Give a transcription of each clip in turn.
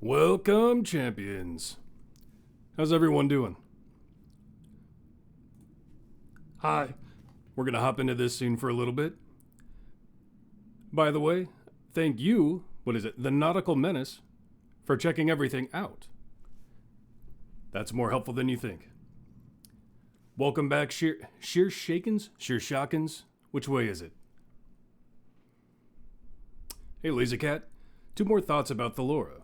Welcome, champions. How's everyone doing? Hi. We're gonna hop into this scene for a little bit. By the way, thank you, the Nautical Menace, for checking everything out. That's more helpful than you think. Welcome back, Sheershakens? Which way is it? Hey, Lae'zel, 2 more thoughts about Thalora.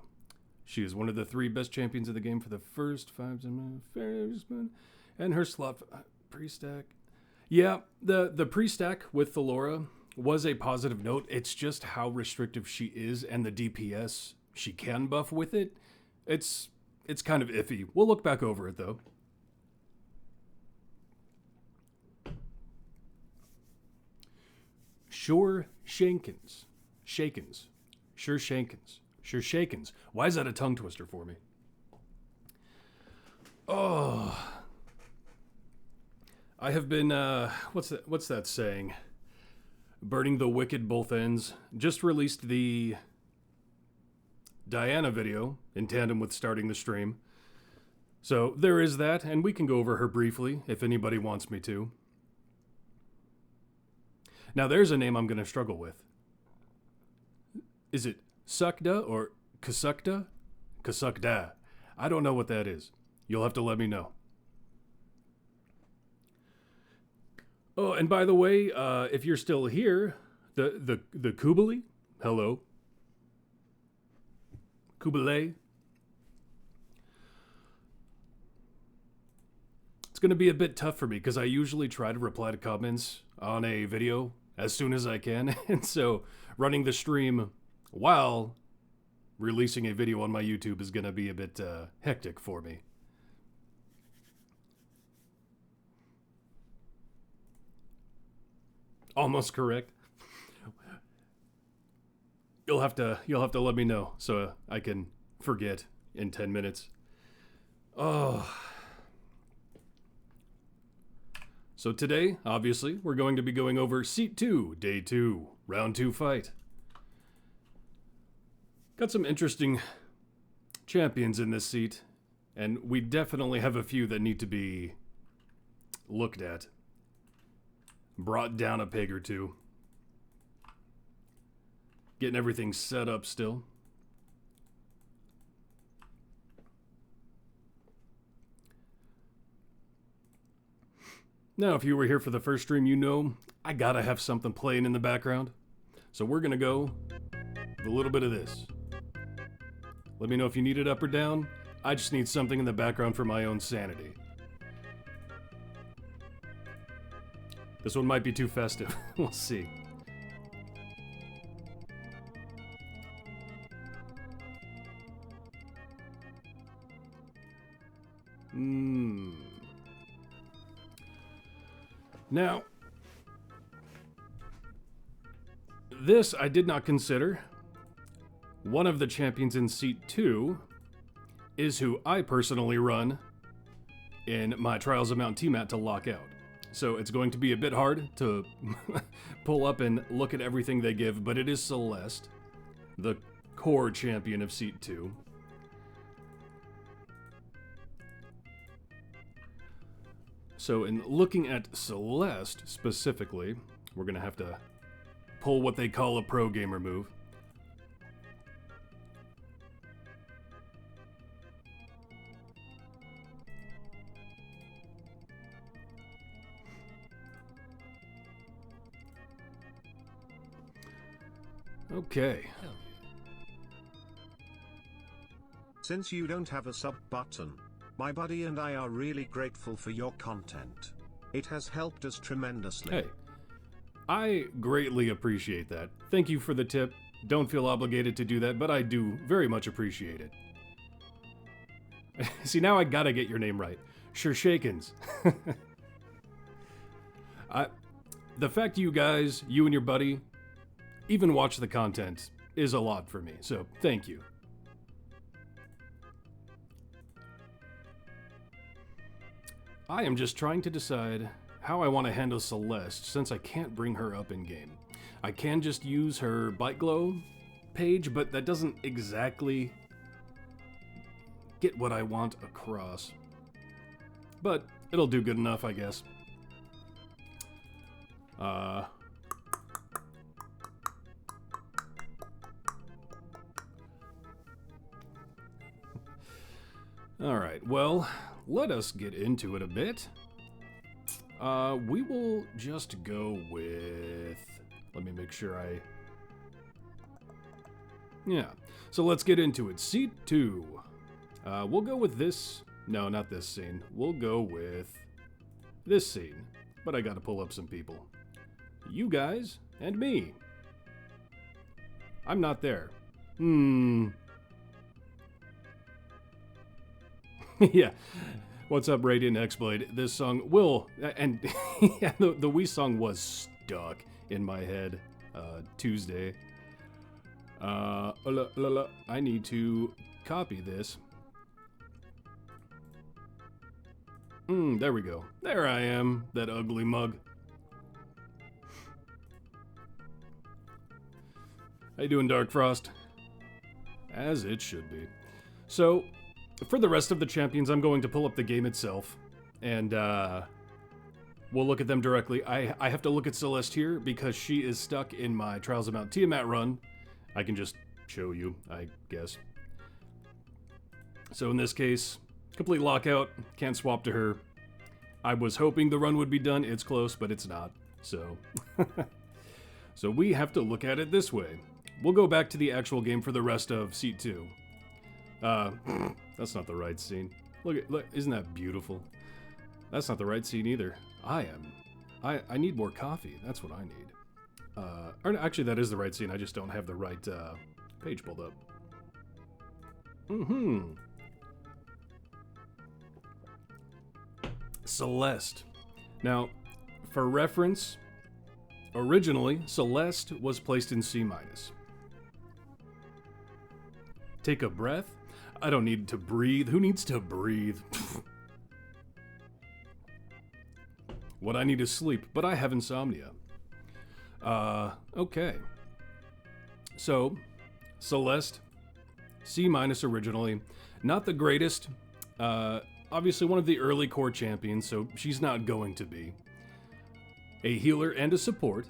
She is one of the 3 best champions of the game for the first 5 and her slot pre-stack. Yeah, the pre-stack with Thalora was a positive note. It's just how restrictive she is and the DPS she can buff with it. It's kind of iffy. We'll look back over it though. Sheershakens. Why is that a tongue twister for me? Oh, I have been, what's that saying? Burning the wicked both ends. Just released the Diana video in tandem with starting the stream. So there is that, and we can go over her briefly if anybody wants me to. Now there's a name I'm going to struggle with. Is it Sukda or Kasukda? Kasukda. I don't know what that is. You'll have to let me know. Oh, and by the way, if you're still here, the Kubali, hello. Kubale. It's going to be a bit tough for me because I usually try to reply to comments on a video as soon as I can, and so running the stream while releasing a video on my YouTube is going to be a bit hectic for me. Almost correct. You'll have to let me know so I can forget in 10 minutes. Oh. So today, obviously, we're going to be going over Seat 2, Day 2, Round 2 fight. Got some interesting champions in this seat, and we definitely have a few that need to be looked at. Brought down a peg or two. Getting everything set up still. Now, if you were here for the first stream, you know I gotta have something playing in the background. So we're gonna go with a little bit of this. Let me know if you need it up or down. I just need something in the background for my own sanity. This one might be too festive. We'll see. Now, this I did not consider. One of the champions in Seat 2 is who I personally run in my Trials of Mount Tiamat to lock out. So it's going to be a bit hard to pull up and look at everything they give, but it is Celeste, the core champion of Seat 2. So in looking at Celeste specifically, we're going to have to pull what they call a pro gamer move. Okay. Since you don't have a sub button, my buddy and I are really grateful for your content. It has helped us tremendously. Hey, I greatly appreciate that. Thank you for the tip. Don't feel obligated to do that, but I do very much appreciate it. See, now I gotta get your name right. Sheershakens. The fact you guys, you and your buddy, even watch the content is a lot for me, so thank you. I am just trying to decide how I want to handle Celeste since I can't bring her up in game. I can just use her Bite Glow page, but that doesn't exactly get what I want across. But it'll do good enough, I guess. Alright, well, let us get into it a bit. We will just go with... Let me make sure Yeah, so let's get into it. Seat 2. We'll go with this... No, not this scene. We'll go with this scene. But I gotta pull up some people. You guys and me. I'm not there. Yeah. What's up, Radiant Hexblade? This song will... And yeah, the Wii song was stuck in my head Tuesday. I need to copy this. There we go. There I am, that ugly mug. How you doing, Dark Frost? As it should be. So, for the rest of the champions, I'm going to pull up the game itself, and we'll look at them directly. I have to look at Celeste here because she is stuck in my Trials of Mount Tiamat run. I can just show you, I guess. So in this case, complete lockout, can't swap to her. I was hoping the run would be done, it's close, but it's not, so. So we have to look at it this way. We'll go back to the actual game for the rest of Seat 2. That's not the right scene. Look, isn't that beautiful? That's not the right scene either. I need more coffee, that's what I need. Or actually that is the right scene, I just don't have the right page pulled up. Celeste. Now, for reference, originally, Celeste was placed in C-. Take a breath? I don't need to breathe. Who needs to breathe? What I need is sleep, but I have insomnia. Okay. So, Celeste, C- originally. Not the greatest. Obviously one of the early core champions, so she's not going to be. A healer and a support.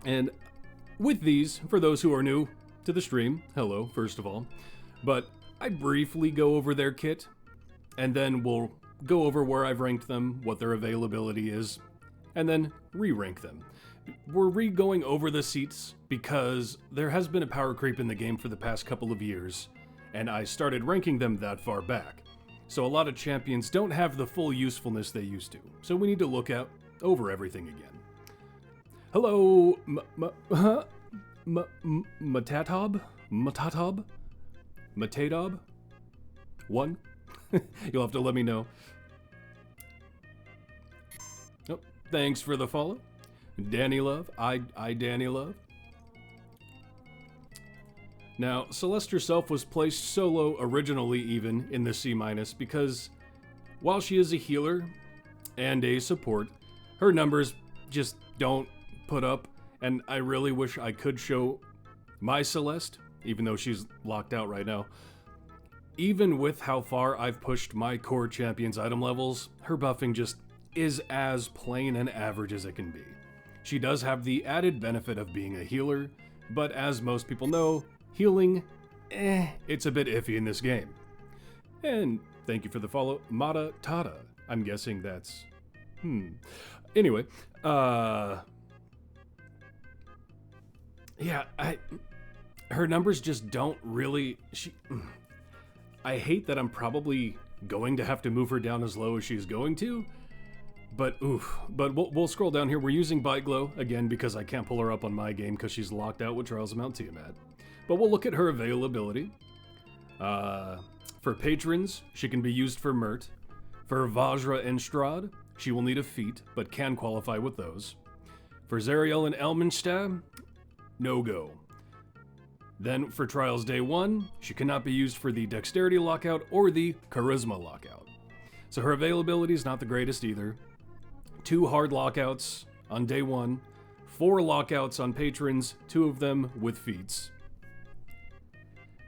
And with these, for those who are new to the stream, hello, first of all. But I briefly go over their kit, and then we'll go over where I've ranked them, what their availability is, and then re-rank them. We're re-going over the seats because there has been a power creep in the game for the past couple of years, and I started ranking them that far back. So a lot of champions don't have the full usefulness they used to, so we need to look over everything again. Hello, Matatob? Matadob? 1? You'll have to let me know. Oh, thanks for the follow. Danny Love. I Danny Love. Now, Celeste herself was placed solo originally even in the C- because while she is a healer and a support, her numbers just don't put up, and I really wish I could show my Celeste, even though she's locked out right now. Even with how far I've pushed my core champion's item levels, her buffing just is as plain and average as it can be. She does have the added benefit of being a healer, but as most people know, healing, it's a bit iffy in this game. And thank you for the follow, Mata Tata. I'm guessing that's... Anyway, yeah, her numbers just don't really... I hate that I'm probably going to have to move her down as low as she's going to, but we'll scroll down here. We're using Bite Glow, again, because I can't pull her up on my game because she's locked out with Trials of Mount Tiamat. But we'll look at her availability. For patrons, she can be used for Mert. For Vajra and Strahd, she will need a feat, but can qualify with those. For Zariel and Elminstad, no go. Then for Trials Day 1, she cannot be used for the Dexterity Lockout or the Charisma Lockout. So her availability is not the greatest either. 2 hard lockouts on Day 1, 4 lockouts on patrons, 2 of them with feats.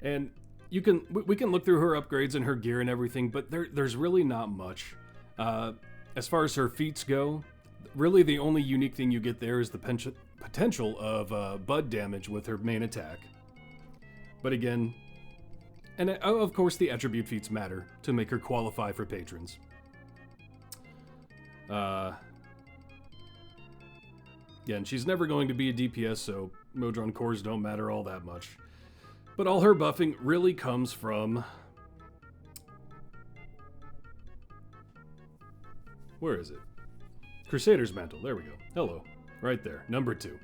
And we can look through her upgrades and her gear and everything, but there's really not much. As far as her feats go, really the only unique thing you get there is the potential of bud damage with her main attack. But again, and of course the attribute feats matter to make her qualify for patrons. Yeah, and she's never going to be a DPS, so Modron cores don't matter all that much. But all her buffing really comes from... Where is it? Crusader's Mantle. There we go. Hello. Right there. Number 2.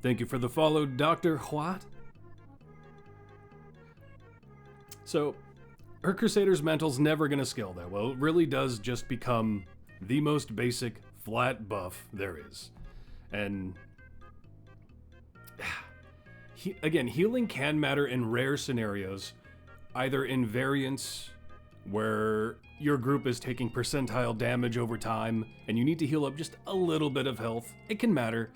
Thank you for the follow, Dr. What? So, her Crusader's Mantle's never going to scale that well. It really does just become the most basic flat buff there is. And... again, healing can matter in rare scenarios, either in variants where your group is taking percentile damage over time and you need to heal up just a little bit of health. It can matter,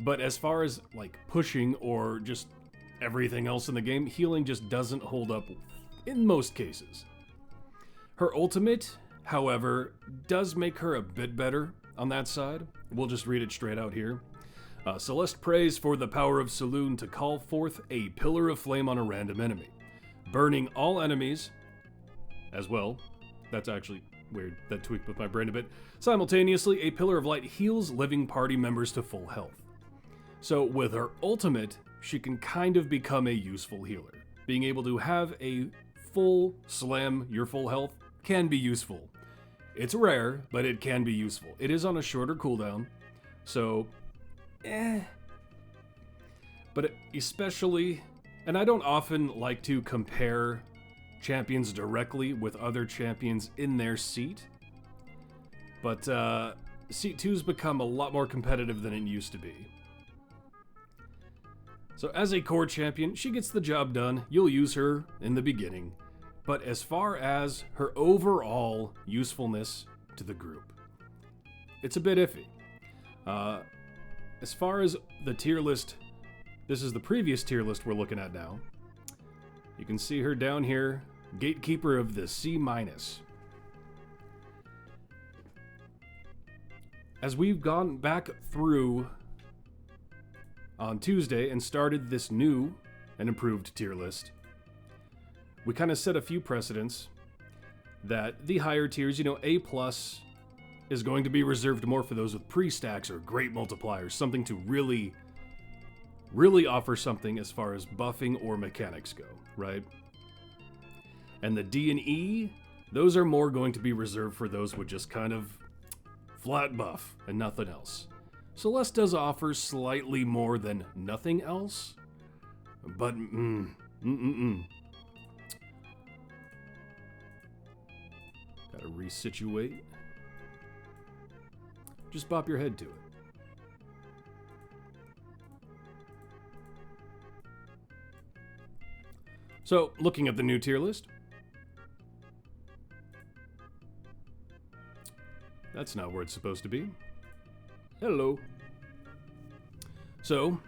but as far as like pushing or just everything else in the game, healing just doesn't hold up in most cases. Her ultimate, however, does make her a bit better on that side. We'll just read it straight out here. Celeste prays for the power of Saloon to call forth a pillar of flame on a random enemy, burning all enemies as well. That's actually weird. That tweaked with my brain a bit. Simultaneously, a pillar of light heals living party members to full health. So with her ultimate, she can kind of become a useful healer. Being able to have a full slam your full health can be useful. It's rare, but it can be useful. It is on a shorter cooldown, so but especially, and I don't often like to compare champions directly with other champions in their seat, but seat 2's become a lot more competitive than it used to be. So as a core champion, she gets the job done. You'll use her in the beginning, but as far as her overall usefulness to the group, it's a bit iffy. As far as the tier list, this is the previous tier list we're looking at now. You can see her down here, Gatekeeper of the C-. As we've gone back through on Tuesday and started this new and improved tier list, we kind of set a few precedents that the higher tiers, A+ is going to be reserved more for those with pre-stacks or great multipliers, something to really offer something as far as buffing or mechanics go, right? And the D and E, those are more going to be reserved for those with just kind of flat buff and nothing else. Celeste does offer slightly more than nothing else, but Gotta resituate. Just bop your head to it. So, looking at the new tier list. That's not where it's supposed to be. Hello. So,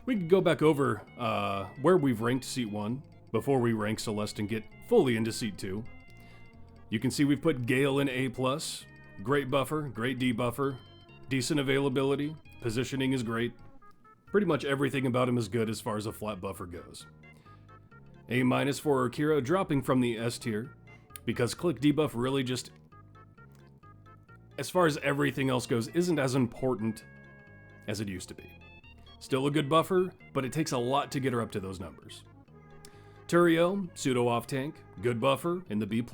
we can go back over where we've ranked Seat 1 before we rank Celeste and get fully into Seat 2. You can see we've put Gale in A+. Great buffer, great debuffer, decent availability, positioning is great. Pretty much everything about him is good as far as a flat buffer goes. A- for Akira, dropping from the S tier, because click debuff really just, as far as everything else goes, isn't as important as it used to be. Still a good buffer, but it takes a lot to get her up to those numbers. Turiel, pseudo off tank, good buffer in the B+.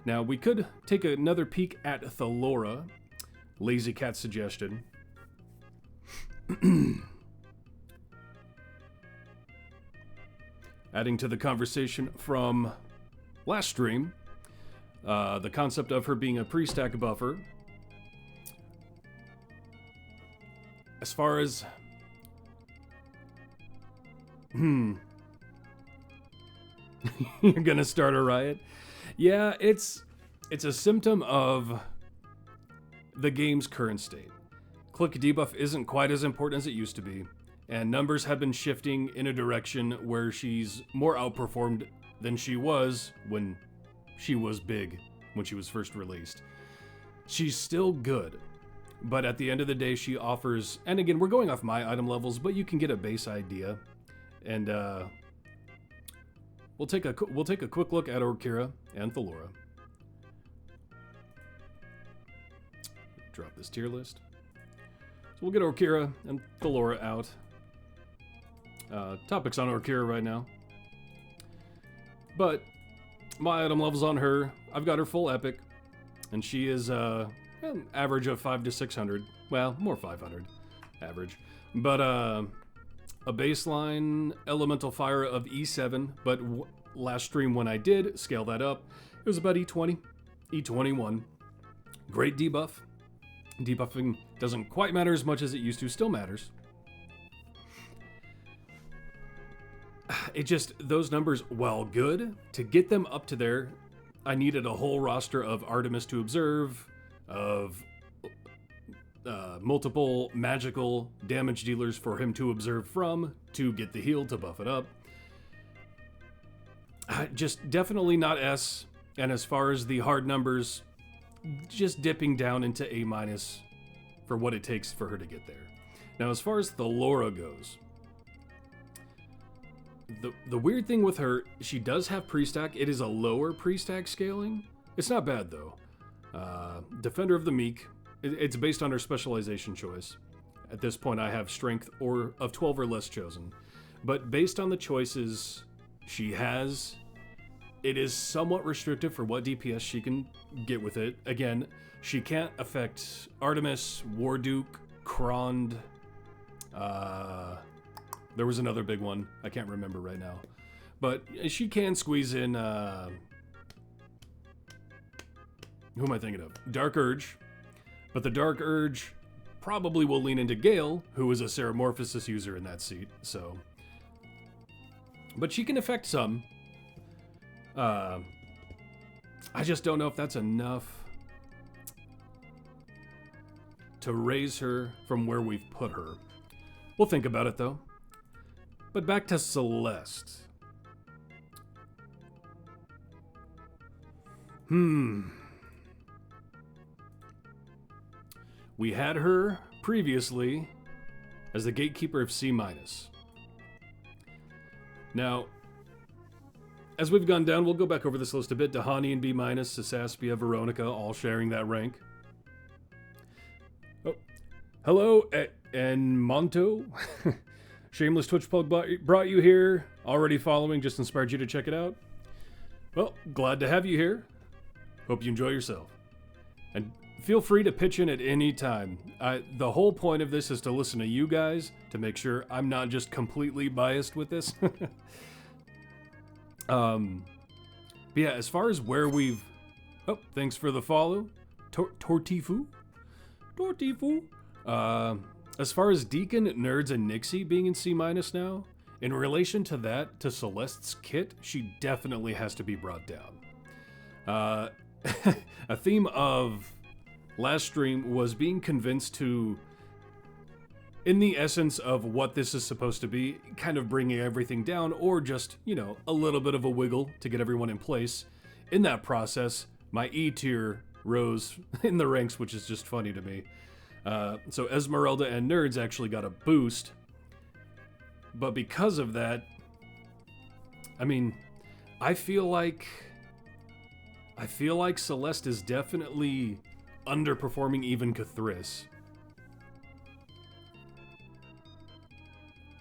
Now, we could take another peek at Thalora, Lazy Cat suggestion. Adding to the conversation from last stream, the concept of her being a pre-stack buffer. As far as... You're gonna start a riot? Yeah, it's a symptom of the game's current state. Click debuff isn't quite as important as it used to be. And numbers have been shifting in a direction where she's more outperformed than she was when she was big, when she was first released. She's still good, but at the end of the day, she offers, and again, we're going off my item levels, but you can get a base idea. And we'll take a quick look at Orkira and Thalora. Drop this tier list. So we'll get Orkira and Thalora out. Topics on Orkira right now. But my item levels on her, I've got her full epic, and she is an average of 500 to 600. Well, more 500 average. But a baseline elemental fire of E7, but last stream when I did scale that up, it was about E20, E21. Great debuff. Debuffing doesn't quite matter as much as it used to, still matters. It just, those numbers, while good, to get them up to there, I needed a whole roster of Artemis to observe, of multiple magical damage dealers for him to observe from, to get the heal, to buff it up. Just definitely not S, and as far as the hard numbers, just dipping down into A- for what it takes for her to get there. Now, as far as Thalora goes, the weird thing with her, she does have pre-stack. It is a lower pre-stack scaling. It's not bad, though. Defender of the Meek. It's based on her specialization choice. At this point, I have strength or of 12 or less chosen. But based on the choices she has, it is somewhat restrictive for what DPS she can get with it. Again, she can't affect Artemis, Warduke, Krond. There was another big one. I can't remember right now. But she can squeeze in... who am I thinking of? Dark Urge. But the Dark Urge probably will lean into Gale, who is a Ceramorphosis user in that seat, so... But she can affect some. I just don't know if that's enough to raise her from where we've put her. We'll think about it, though. But back to Celeste. We had her previously as the gatekeeper of C-. Now, as we've gone down, we'll go back over this list a bit. Dahani and B-, Sasaspia, Veronica, all sharing that rank. Oh, hello, and Monto. Shameless Twitch plug brought you here. Already following, just inspired you to check it out. Well, glad to have you here. Hope you enjoy yourself. And feel free to pitch in at any time. The whole point of this is to listen to you guys, to make sure I'm not just completely biased with this. But yeah, as far as where we've... Oh, thanks for the follow. Tortifu? As far as Deacon, Nerds, and Nixie being in C- now, in relation to that, to Celeste's kit, she definitely has to be brought down. A theme of last stream was being convinced to, in the essence of what this is supposed to be, kind of bringing everything down, or just, you know, a little bit of a wiggle to get everyone in place. In that process, my E tier rose in the ranks, which is just funny to me. So Esmeralda and Nerds actually got a boost, but because of that, I mean, I feel like Celeste is definitely underperforming even Cathris.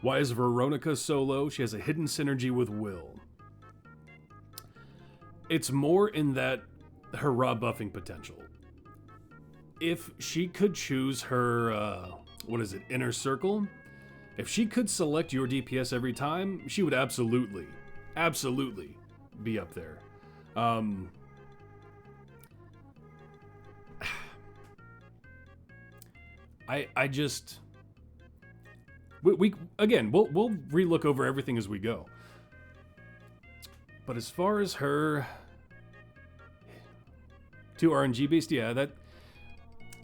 Why is Veronica so low? She has a hidden synergy with Will. It's more in that her raw buffing potential. If she could choose her, inner circle, if she could select your DPS every time, she would absolutely be up there. I just... we'll relook over everything as we go. But as far as her... 2 RNG based, yeah, that...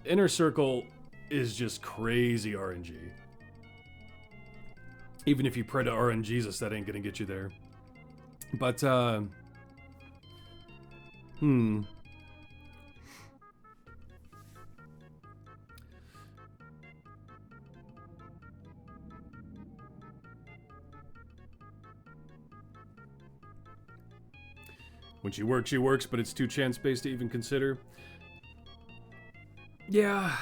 Inner Circle is just crazy RNG. Even if you pray to RNGesus, that ain't gonna get you there. But, When she works, but it's too chance-based to even consider. Yeah.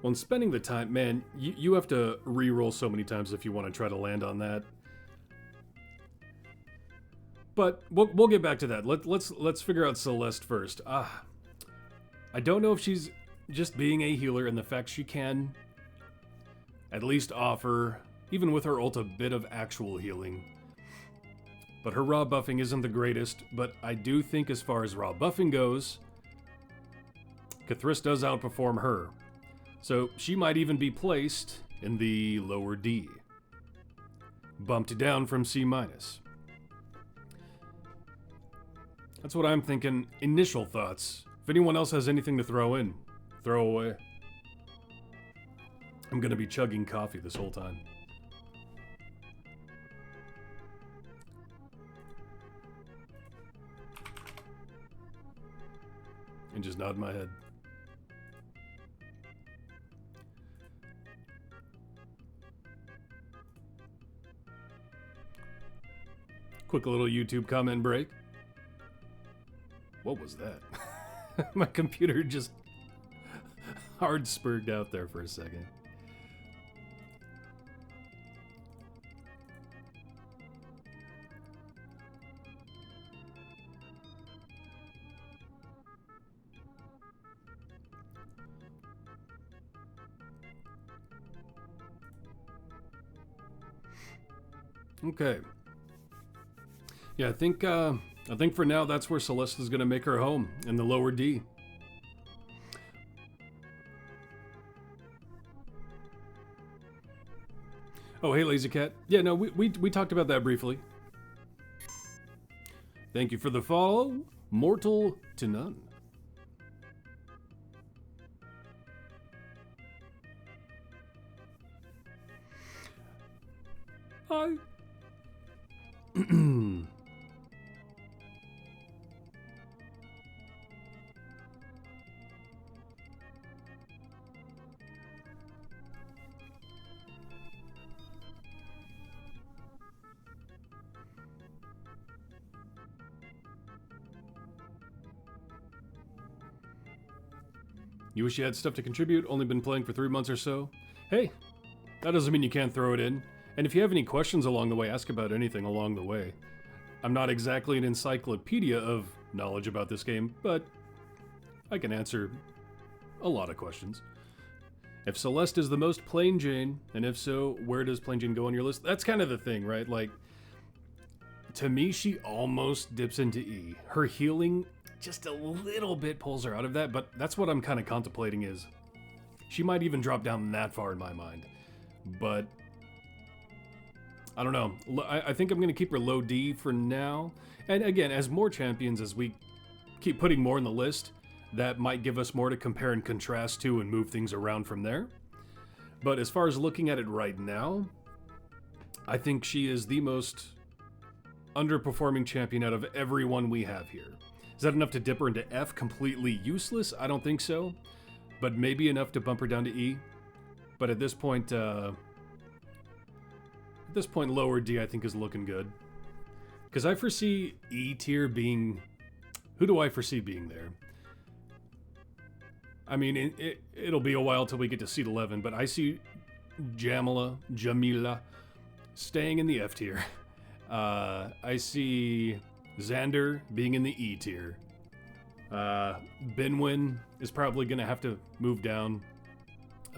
Well, in spending the time, man, you have to re-roll so many times if you want to try to land on that. But we'll get back to that. Let's figure out Celeste first. I don't know if she's just being a healer, and the fact she can at least offer, even with her ult, a bit of actual healing. But her raw buffing isn't the greatest, but I do think as far as raw buffing goes, K'thriss does outperform her. So she might even be placed in the lower D. Bumped down from C-. That's what I'm thinking. Initial thoughts. If anyone else has anything to throw in, throw away. I'm gonna be chugging coffee this whole time. And just nod my head. Quick little YouTube comment break. What was that? My computer just hard spurred out there for a second. Okay. Yeah, I think for now that's where Celeste is going to make her home, in the lower D. Oh, hey, Lazy Cat. Yeah, no, we talked about that briefly. Thank you for the follow. Mortal to none. Hi. You wish you had stuff to contribute, only been playing for 3 months or so? Hey, that doesn't mean you can't throw it in. And if you have any questions along the way, ask about anything along the way. I'm not exactly an encyclopedia of knowledge about this game, but I can answer a lot of questions. If Celeste is the most plain Jane, and if so, where does plain Jane go on your list? That's kind of the thing, right? Like, to me, she almost dips into E. Her healing just a little bit pulls her out of that, but that's what I'm kind of contemplating is she might even drop down that far in my mind. But I don't know. I think I'm going to keep her low D for now. And again, as more champions, as we keep putting more in the list, that might give us more to compare and contrast to and move things around from there. But as far as looking at it right now, I think she is the most underperforming champion out of everyone we have here. Is that enough to dip her into F? Completely useless? I don't think so. But maybe enough to bump her down to E. But at this point, lower D I think is looking good. Because I foresee E tier being... Who do I foresee being there? I mean, it'll be a while till we get to seat 11, but I see Jamila staying in the F tier. I see Xander being in the E tier. Binwin is probably going to have to move down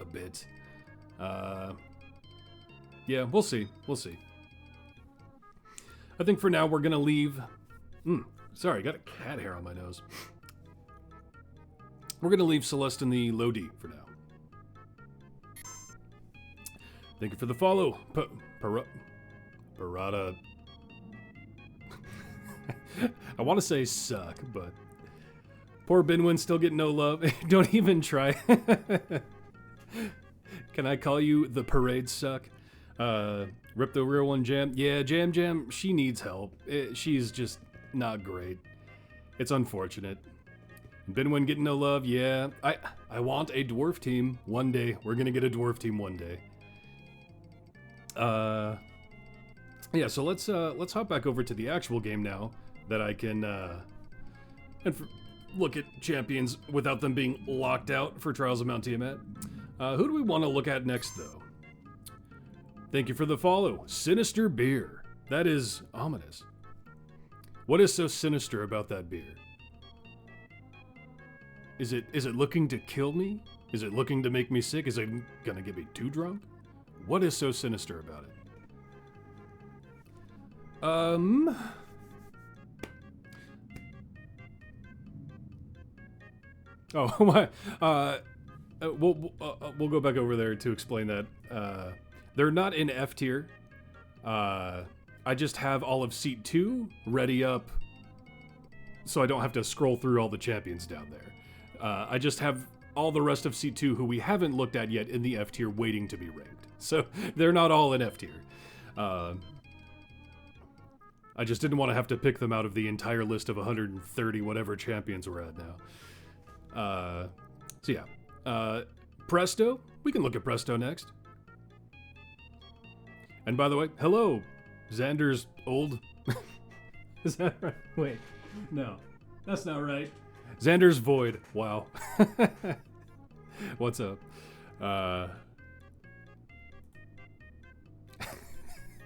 a bit. Yeah, we'll see. We'll see. I think for now we're going to leave... sorry, I got a cat hair on my nose. We're going to leave Celeste in the low D for now. Thank you for the follow. Parada. I want to say suck, but poor Binwin still getting no love. Don't even try. Can I call you the parade suck? Rip the real one, Jam. Yeah, Jam, she needs help. She's just not great. It's unfortunate. Binwin getting no love, yeah. I want a dwarf team one day. We're gonna get a dwarf team one day. Yeah, so let's hop back over to the actual game now that I can look at champions without them being locked out for Trials of Mount Tiamat. Who do we want to look at next, though? Thank you for the follow. Sinister beer. That is ominous. What is so sinister about that beer? Is it looking to kill me? Is it looking to make me sick? Is it gonna get me too drunk? What is so sinister about it? Oh, my. We'll go back over there to explain that. They're not in F tier. I just have all of seat 2 ready up so I don't have to scroll through all the champions down there. I just have all the rest of seat 2 who we haven't looked at yet in the F tier waiting to be ranked. So they're not all in F tier. I just didn't want to have to pick them out of the entire list of 130 whatever champions we're at now. So yeah. Presto. We can look at Presto next. And by the way, hello, Xander's old. Is that right? Wait, no, that's not right. Xander's void. Wow. What's up?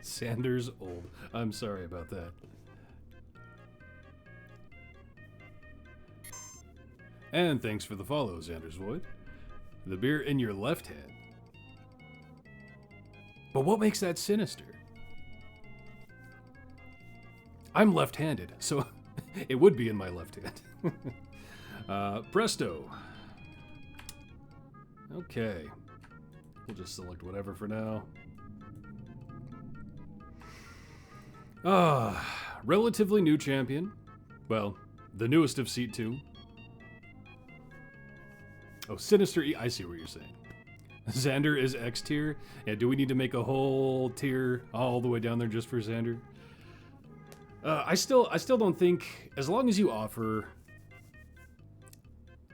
Xander's old. I'm sorry about that. And thanks for the follow, Xander's void. The beer in your left hand. But what makes that sinister? I'm left-handed, so it would be in my left hand. Presto. Okay. We'll just select whatever for now. Relatively new champion. Well, the newest of Seat 2. Oh, Sinister E. I see what you're saying. Xander is X tier. Yeah, do we need to make a whole tier all the way down there just for Xander? I still don't think, as long as you offer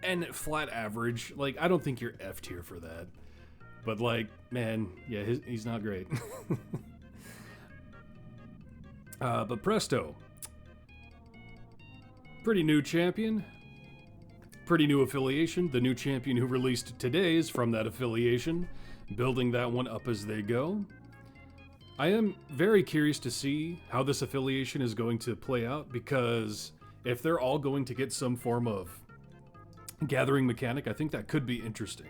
and flat average, like, I don't think you're F tier for that. But like, man, yeah, he's not great. But Presto, pretty new champion. Pretty new affiliation. The new champion who released today is from that affiliation, building that one up as they go. I am very curious to see how this affiliation is going to play out, because if they're all going to get some form of gathering mechanic, I think that could be interesting.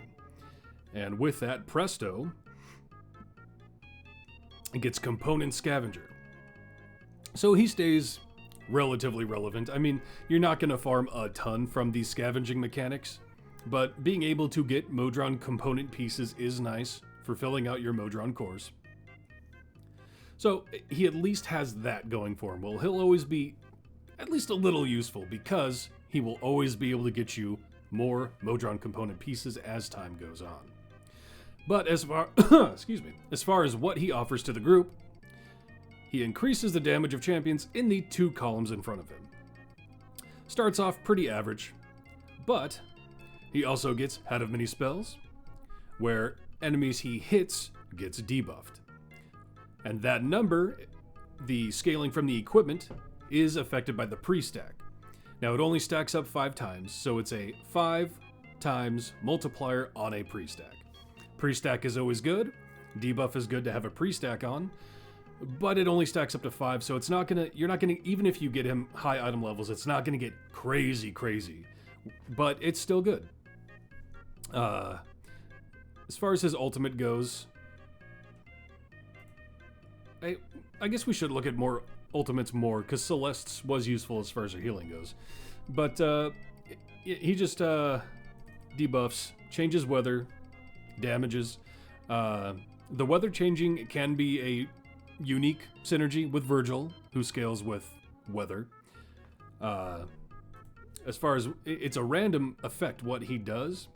And with that, Presto gets component scavenger. So he stays relatively relevant. I mean, you're not going to farm a ton from these scavenging mechanics, but being able to get Modron component pieces is nice for filling out your Modron cores. So he at least has that going for him. Well, he'll always be at least a little useful, because he will always be able to get you more Modron component pieces as time goes on. But as far as far as what he offers to the group, he increases the damage of champions in the 2 columns in front of him. Starts off pretty average, but he also gets Hat of Many Spells, where enemies he hits gets debuffed. And that number, the scaling from the equipment, is affected by the pre-stack. Now it only stacks up 5 times, so it's a 5 times multiplier on a pre-stack. Pre-stack is always good, debuff is good to have a pre-stack on, but it only stacks up to 5, so it's not gonna, you're not gonna, even if you get him high item levels, it's not gonna get crazy, but it's still good. As far as his ultimate goes, I guess we should look at more ultimates more, because Celeste's was useful as far as her healing goes. But he just debuffs, changes weather, damages. The weather changing can be a unique synergy with Virgil, who scales with weather. As far as it's a random effect what he does,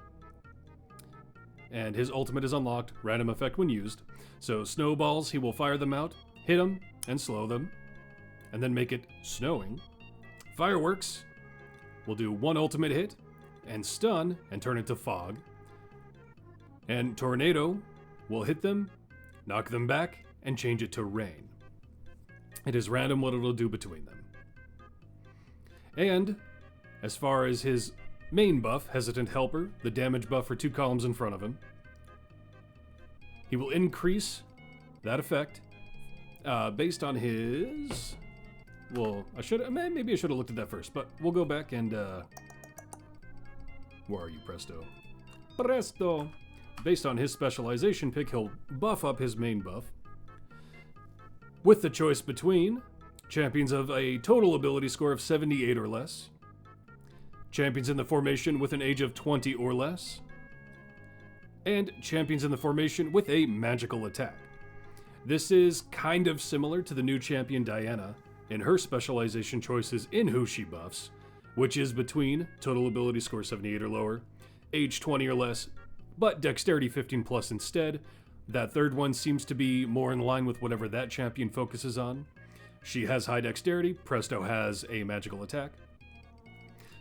and his ultimate is unlocked, random effect when used. So snowballs, he will fire them out, hit them, and slow them, and then make it snowing. Fireworks will do one ultimate hit, and stun, and turn into fog. And tornado will hit them, knock them back, and change it to rain. It is random what it'll do between them. And as far as his main buff, Hesitant Helper, the damage buff for 2 columns in front of him, he will increase that effect based on his... Well, maybe I should have looked at that first, but we'll go back and... Where are you, Presto? Presto! Based on his specialization pick, he'll buff up his main buff, with the choice between champions of a total ability score of 78 or less, champions in the formation with an age of 20 or less, and champions in the formation with a magical attack. This is kind of similar to the new champion Diana in her specialization choices in who she buffs, which is between total ability score 78 or lower, age 20 or less, but dexterity 15 plus instead. That third one seems to be more in line with whatever that champion focuses on. She has high dexterity, Presto has a magical attack.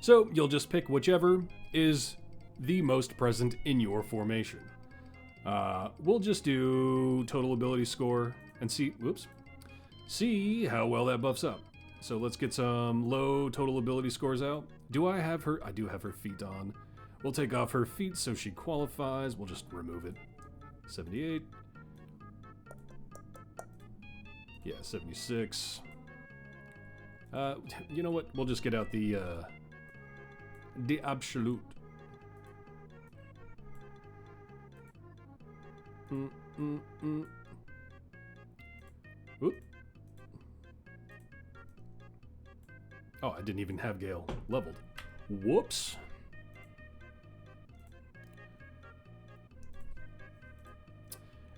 So you'll just pick whichever is the most present in your formation. We'll just do total ability score and see how well that buffs up. So let's get some low total ability scores out. Do I have her? I do have her feet on. We'll take off her feet so she qualifies. We'll just remove it. 78. Yeah, 76. You know what? We'll just get out the absolute. Oop. Oh, I didn't even have Gale leveled. Whoops.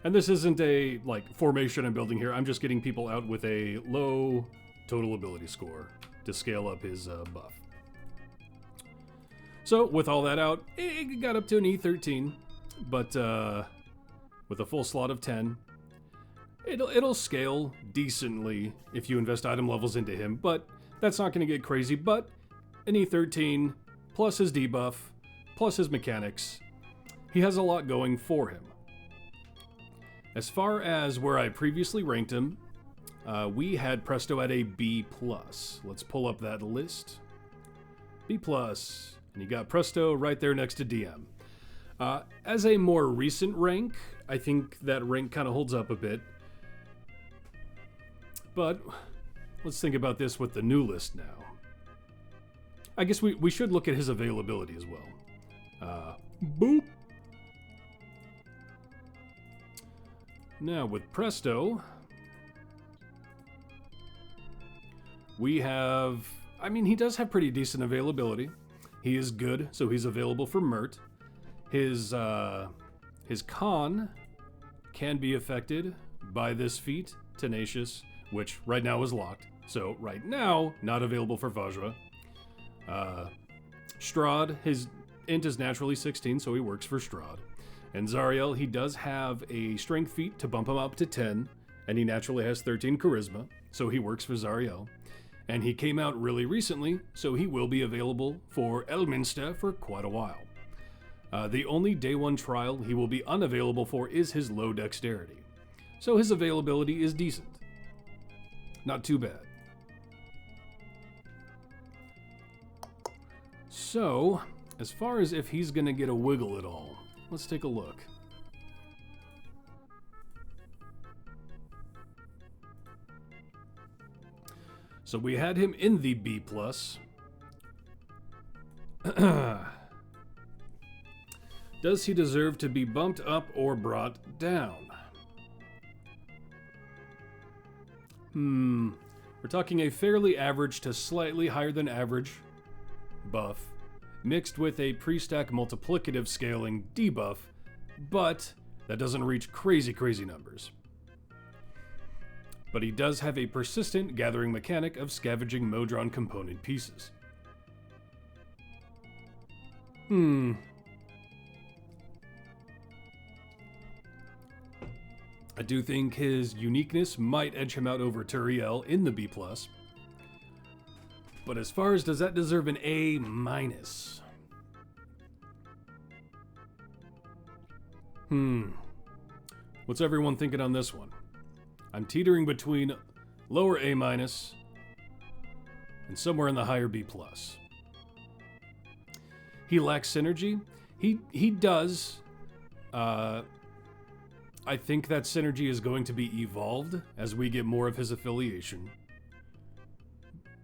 And this isn't a, formation I'm building here. I'm just getting people out with a low total ability score to scale up his buff. So, with all that out, it got up to an E13, but with a full slot of 10, it'll scale decently if you invest item levels into him, but that's not going to get crazy. But an E13, plus his debuff, plus his mechanics, he has a lot going for him. As far as where I previously ranked him, we had Presto at a B+. Let's pull up that list. B+. And you got Presto right there next to DM. As a more recent rank, I think that rank kind of holds up a bit. But let's think about this with the new list now. I guess we should look at his availability as well. Boop. Now with Presto, we have, he does have pretty decent availability. He is good, so he's available for Mert. His con can be affected by this feat, Tenacious, which right now is locked. So right now, not available for Vajra. Strahd, his int is naturally 16, so he works for Strahd. And Zariel, he does have a strength feat to bump him up to 10, and he naturally has 13 charisma, so he works for Zariel. And he came out really recently, so he will be available for Elminster for quite a while. The only day 1 trial he will be unavailable for is his low dexterity. So his availability is decent. Not too bad. So, as far as if he's gonna get a wiggle at all, let's take a look. So we had him in the B+. Does he deserve to be bumped up or brought down? We're talking a fairly average to slightly higher than average buff, mixed with a pre-stack multiplicative scaling debuff, but that doesn't reach crazy numbers. But he does have a persistent gathering mechanic of scavenging Modron component pieces. I do think his uniqueness might edge him out over Turiel in the B+. But as far as does that deserve an A-? What's everyone thinking on this one? I'm teetering between lower A- and somewhere in the higher B+. He lacks synergy. He does. I think that synergy is going to be evolved as we get more of his affiliation.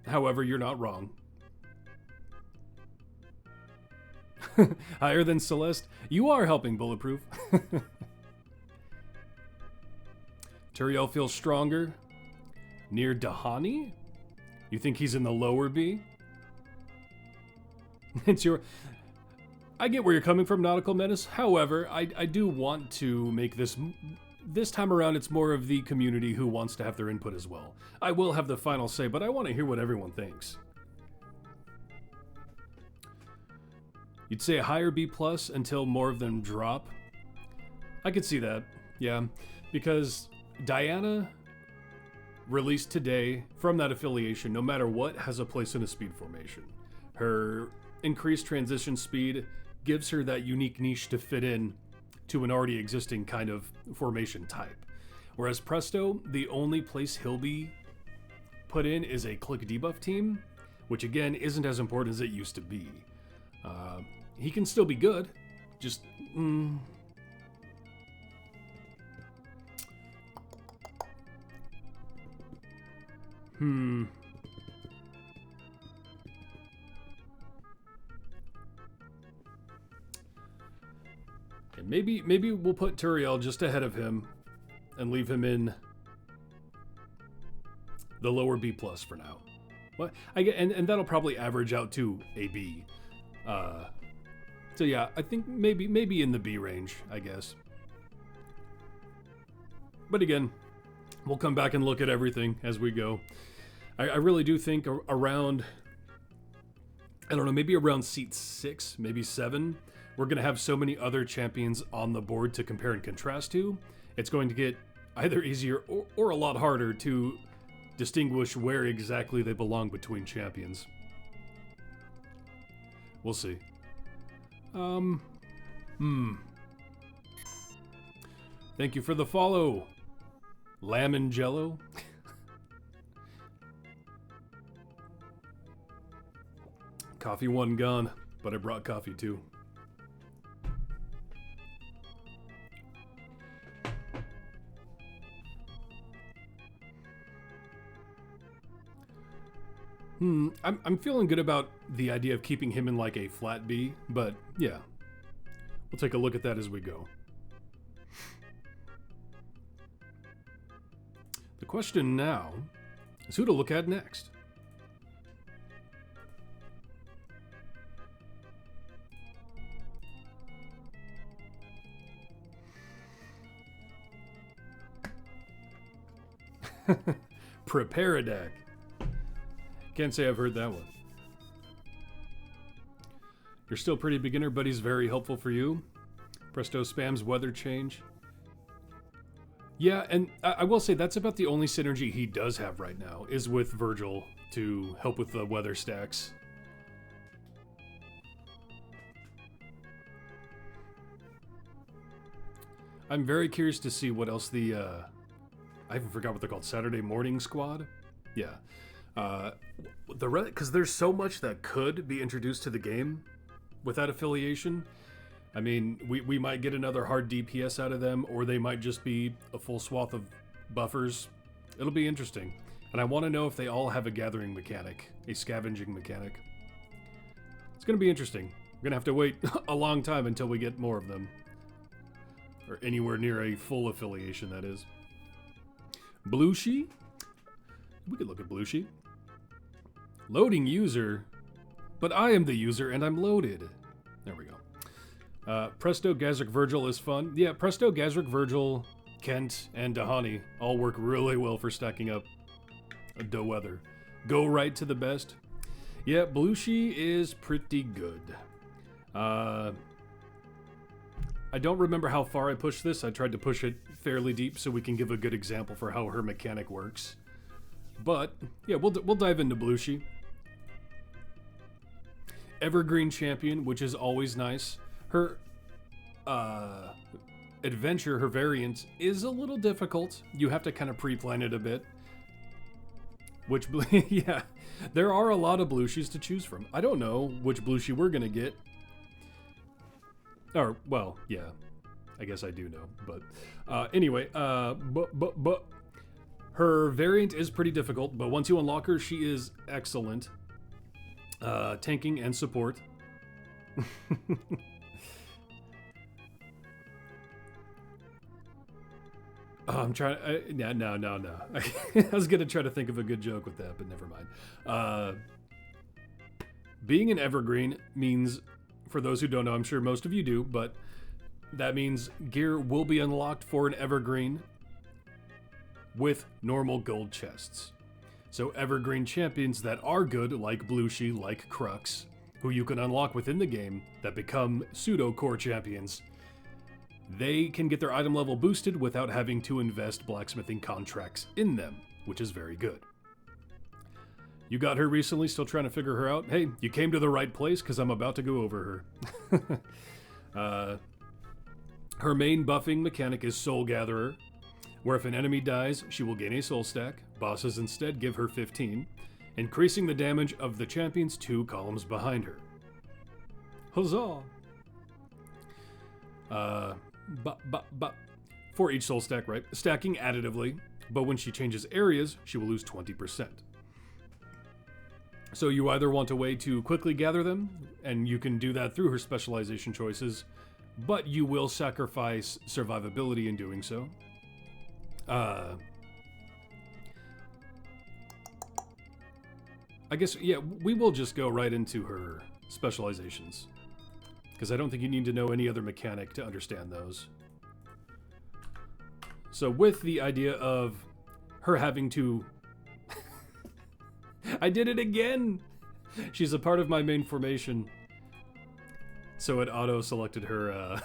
However, you're not wrong. Higher than Celeste? You are helping, Bulletproof. Turiel feels stronger. Near Dahani? You think he's in the lower B? It's your... I get where you're coming from, Nautical Menace. However, I do want to make this... This time around, it's more of the community who wants to have their input as well. I will have the final say, but I want to hear what everyone thinks. You'd say a higher B+ until more of them drop? I could see that, yeah. Because Diana, released today from that affiliation, no matter what, has a place in a speed formation. Her increased transition speed gives her that unique niche to fit in to an already existing kind of formation type. Whereas Presto, the only place he'll be put in is a click debuff team, which again isn't as important as it used to be. He can still be good, just... And maybe we'll put Turiel just ahead of him and leave him in the lower B+ for now. What I get, and that'll probably average out to a B. So yeah, I think maybe in the B range, I guess. But again, we'll come back and look at everything as we go. I really do think around, I don't know, maybe around seat 6, maybe 7, we're going to have so many other champions on the board to compare and contrast to. It's going to get either easier or a lot harder to distinguish where exactly they belong between champions. We'll see. Thank you for the follow, Lamb and Jello. Coffee one gone, but I brought coffee too. I'm feeling good about the idea of keeping him in like a flat B, but yeah. We'll take a look at that as we go. The question now is who to look at next. Preparedack. Can't say I've heard that one. You're still pretty beginner, but he's very helpful for you. Presto spams weather change. Yeah, and I will say that's about the only synergy he does have right now, is with Virgil to help with the weather stacks. I'm very curious to see what else the... I even forgot what they're called. Saturday Morning Squad? Yeah. Because there's so much that could be introduced to the game with that affiliation. I mean, we might get another hard DPS out of them, or they might just be a full swath of buffers. It'll be interesting. And I want to know if they all have a gathering mechanic, a scavenging mechanic. It's going to be interesting. We're going to have to wait a long time until we get more of them. Or anywhere near a full affiliation, that is. Blooshi? We could look at Blooshi. Loading user, but I am the user and I'm loaded. There we go. Presto, Gazric, Virgil is fun. Yeah, Presto, Gazric, Virgil, Kent, and Dahani all work really well for stacking up a weather. Go right to the best. Yeah, Blooshi is pretty good. I I don't remember how far I pushed this. I tried to push it fairly deep so we can give a good example for how her mechanic works. But, yeah, we'll dive into Blooshi. Evergreen champion, which is always nice. Her adventure, her variant, is a little difficult. You have to kind of pre-plan it a bit. Which, yeah, there are a lot of Blooshis to choose from. I don't know which Blooshi we're going to get. Or, well, yeah, I guess I do know. But anyway, but her variant is pretty difficult. But once you unlock her, she is excellent. Tanking and support. Oh, I'm trying. No. I was gonna try to think of a good joke with that, but never mind. Being an evergreen means, for those who don't know, I'm sure most of you do, but that means gear will be unlocked for an evergreen with normal gold chests. So evergreen champions that are good, like Blooshi, like Crux, who you can unlock within the game, that become pseudo-core champions, they can get their item level boosted without having to invest blacksmithing contracts in them, which is very good. You got her recently, still trying to figure her out? Hey, you came to the right place because I'm about to go over her. Her main buffing mechanic is Soul Gatherer, where if an enemy dies, she will gain a soul stack. Bosses instead give her 15, increasing the damage of the champions 2 columns behind her. Huzzah! For each soul stack, right? Stacking additively, but when she changes areas, she will lose 20%. So you either want a way to quickly gather them, and you can do that through her specialization choices, but you will sacrifice survivability in doing so. I guess, yeah, we will just go right into her specializations, because I don't think you need to know any other mechanic to understand those. So with the idea of her having to... I did it again! She's a part of my main formation. So it auto-selected her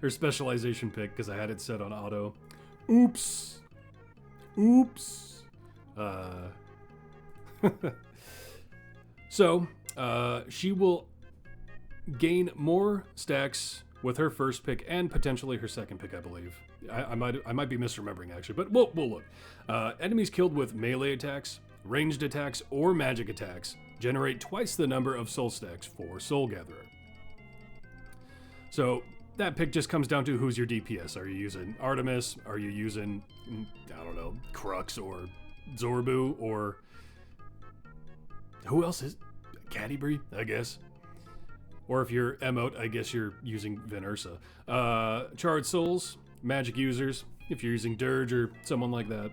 her specialization pick, because I had it set on auto. Oops! So, she will gain more stacks with her first pick and potentially her second pick, I believe. I might be misremembering, actually, but we'll look. Enemies killed with melee attacks, ranged attacks, or magic attacks generate twice the number of soul stacks for Soul Gatherer. So that pick just comes down to who's your DPS. Are you using Artemis? Are you using, I don't know, Crux or Zorbu, or who else is Cadibri, I guess. Or if you're Emote, I guess you're using Van Ursa. Charred Souls, magic users, if you're using Dirge or someone like that.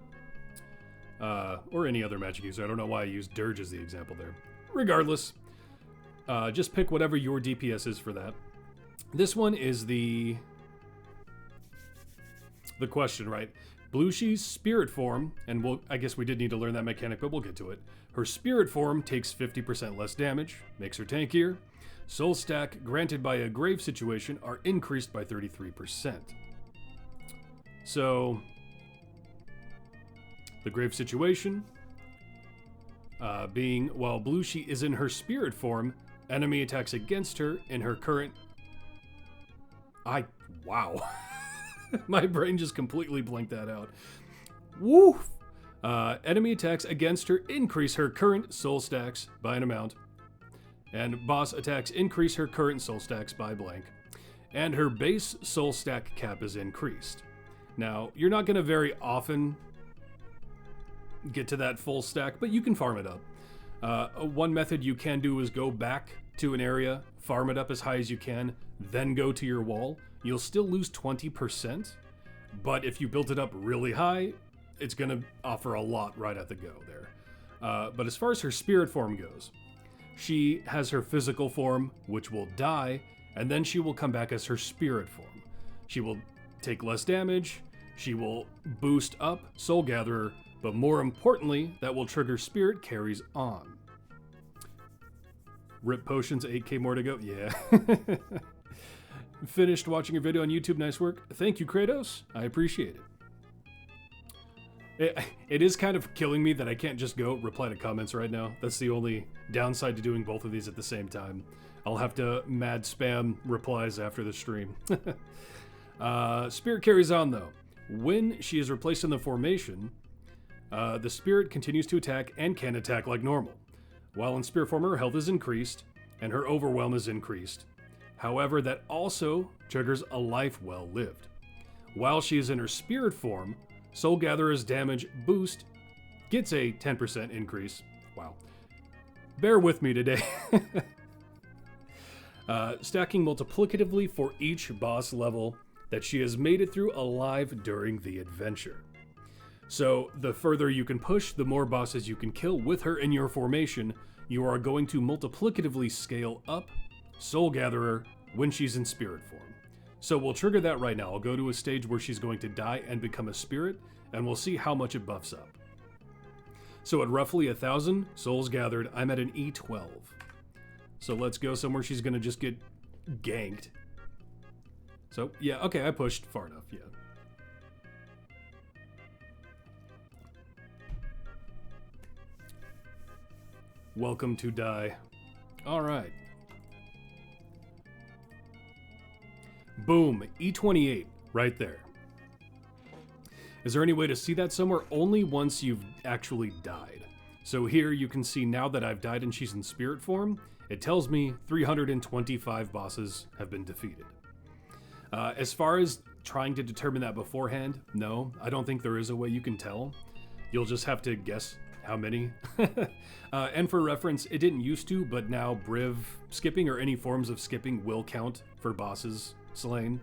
Or any other magic user. I don't know why I used Dirge as the example there. Regardless, just pick whatever your DPS is for that. This one is the question, right? Blooshi's spirit form, and I guess we did need to learn that mechanic, but we'll get to it. Her spirit form takes 50% less damage, makes her tankier. Soul stack granted by a grave situation are increased by 33%. So, the grave situation being, while Blooshi is in her spirit form, enemy attacks against her in her current... Wow. My brain just completely blanked that out. Woof! Enemy attacks against her increase her current soul stacks by an amount. And boss attacks increase her current soul stacks by blank. And her base soul stack cap is increased. Now, you're not going to very often get to that full stack, but you can farm it up. One method you can do is go back to an area, farm it up as high as you can, then go to your wall. You'll still lose 20%, but if you built it up really high, it's going to offer a lot right at the go there. But as far as her spirit form goes, she has her physical form, which will die, and then she will come back as her spirit form. She will take less damage, she will boost up Soul Gatherer, but more importantly, that will trigger Spirit Carries on. Rip potions, 8k more to go? Yeah. finished watching your video on YouTube. Nice work. Thank you, Kratos. I appreciate it. It is kind of killing me that I can't just go reply to comments right now. That's the only downside to doing both of these at the same time. I'll have to mad spam replies after the stream. Spirit carries on, though. When she is replaced in the formation, the spirit continues to attack and can attack like normal. While in spirit form, her health is increased and her overwhelm is increased. However, that also triggers a life well lived. While she is in her spirit form, Soul Gatherer's damage boost gets a 10% increase. Wow. Bear with me today. Stacking multiplicatively for each boss level that she has made it through alive during the adventure. So the further you can push, the more bosses you can kill with her in your formation. You are going to multiplicatively scale up Soul Gatherer when she's in spirit form. So we'll trigger that right now. I'll go to a stage where she's going to die and become a spirit, and we'll see how much it buffs up. So at roughly 1,000 souls gathered, I'm at an E12. So let's go somewhere she's going to just get ganked. So, yeah, okay, I pushed far enough, yeah. Welcome to die. All right. Boom, E28, right there. Is there any way to see that somewhere? Only once you've actually died. So here you can see now that I've died and she's in spirit form, it tells me 325 bosses have been defeated. As far as trying to determine that beforehand, no, I don't think there is a way you can tell. You'll just have to guess how many. And for reference, it didn't used to, but now Briv skipping or any forms of skipping will count for bosses slain.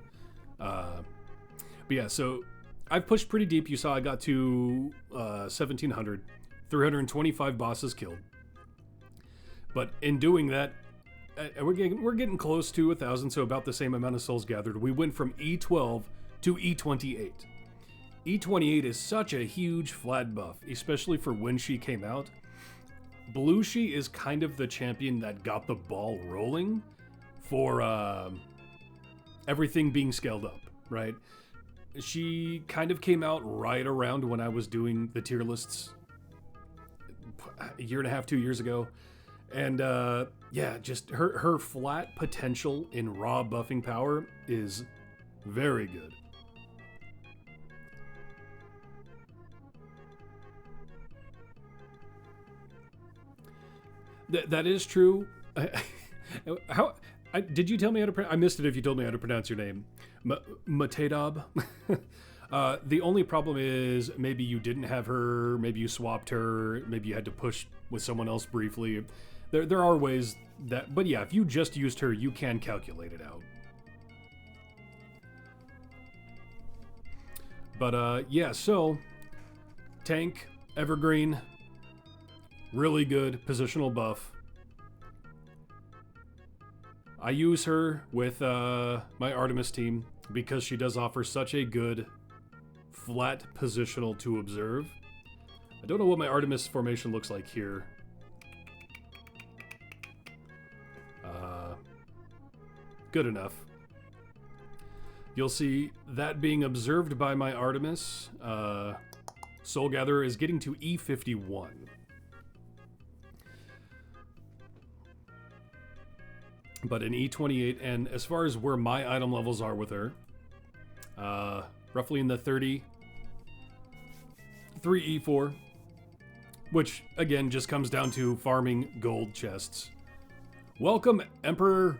But yeah, so I've pushed pretty deep. You saw I got to 1,700, 325 bosses killed. But in doing that, we're getting close to 1,000, so about the same amount of souls gathered. We went from E12 to E28. E28 is such a huge flat buff, especially for when she came out. Blooshi is kind of the champion that got the ball rolling for everything being scaled up, right? She kind of came out right around when I was doing the tier lists a year and a half, 2 years ago. And yeah, just her flat potential in raw buffing power is very good. That is true. Did you tell me how to I missed it if you told me how to pronounce your name. Matedob. The only problem is maybe you didn't have her, maybe you swapped her, maybe you had to push with someone else briefly. There are ways that, but yeah, if you just used her, you can calculate it out. But yeah, so tank, evergreen, really good positional buff. I use her with my Artemis team because she does offer such a good flat positional to observe. I don't know what my Artemis formation looks like here. Good enough. You'll see that being observed by my Artemis. Soul Gatherer is getting to E51. But in E28, and as far as where my item levels are with her, roughly in the 30, 3E4, which again just comes down to farming gold chests. Welcome, Emperor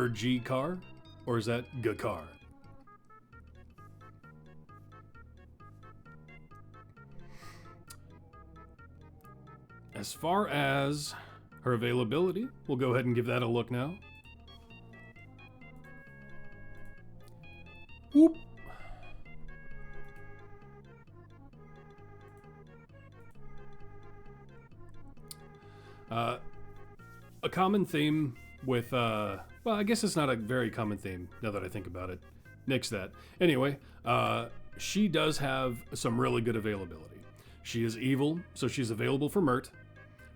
G Car, or is that Gakar? As far as her availability, we'll go ahead and give that a look now. Whoop. A common theme with, well, I guess it's not a very common theme now that I think about it. Nix that. Anyway, she does have some really good availability. She is evil, so she's available for Mert.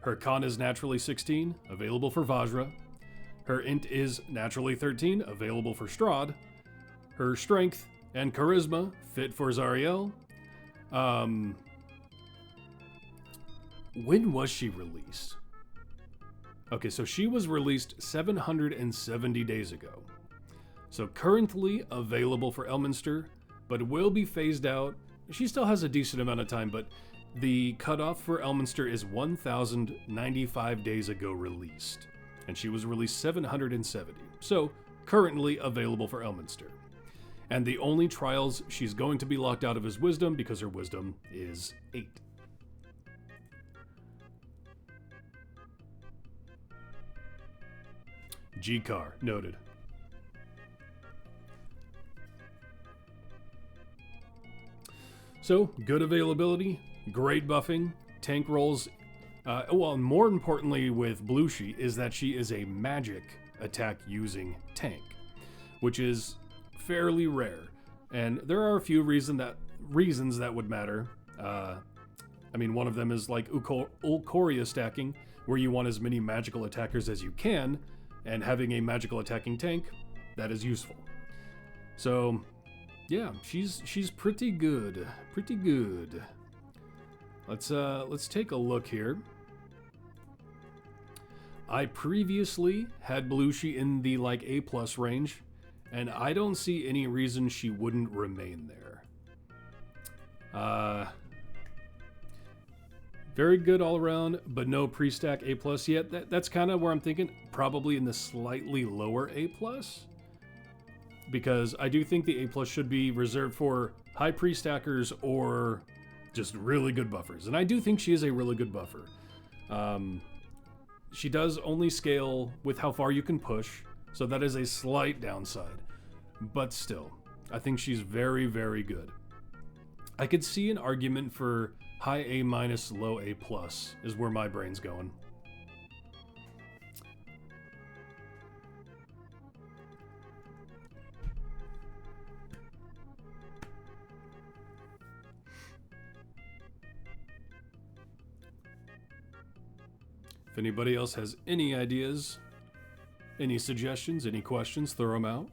Her con is naturally 16, available for Vajra. Her int is naturally 13, available for Strahd. Her strength and charisma fit for Zariel. When was she released? Okay, so she was released 770 days ago. So currently available for Elminster, but will be phased out. She still has a decent amount of time, but the cutoff for Elminster is 1,095 days ago released. And she was released 770. So currently available for Elminster. And the only trials she's going to be locked out of is Wisdom, because her Wisdom is 8. G-Car, noted. So, good availability, great buffing, tank rolls. Well, more importantly with Blooshi is that she is a magic attack using tank, which is fairly rare. And there are a few reasons that would matter. I mean, one of them is like Ulcoria stacking, where you want as many magical attackers as you can, and having a magical attacking tank, that is useful. So, yeah, she's pretty good. Pretty good. Let's take a look here. I previously had Blooshi in the like A+ range, and I don't see any reason she wouldn't remain there. Very good all around, but no pre-stack A+ yet. That's kind of where I'm thinking, probably in the slightly lower A+, because I do think the A+ should be reserved for high pre-stackers or just really good buffers. And I do think she is a really good buffer. She does only scale with how far you can push, so that is a slight downside. But still, I think she's very, very good. I could see an argument for high A-, low A+, is where my brain's going. If anybody else has any ideas, any suggestions, any questions, throw them out.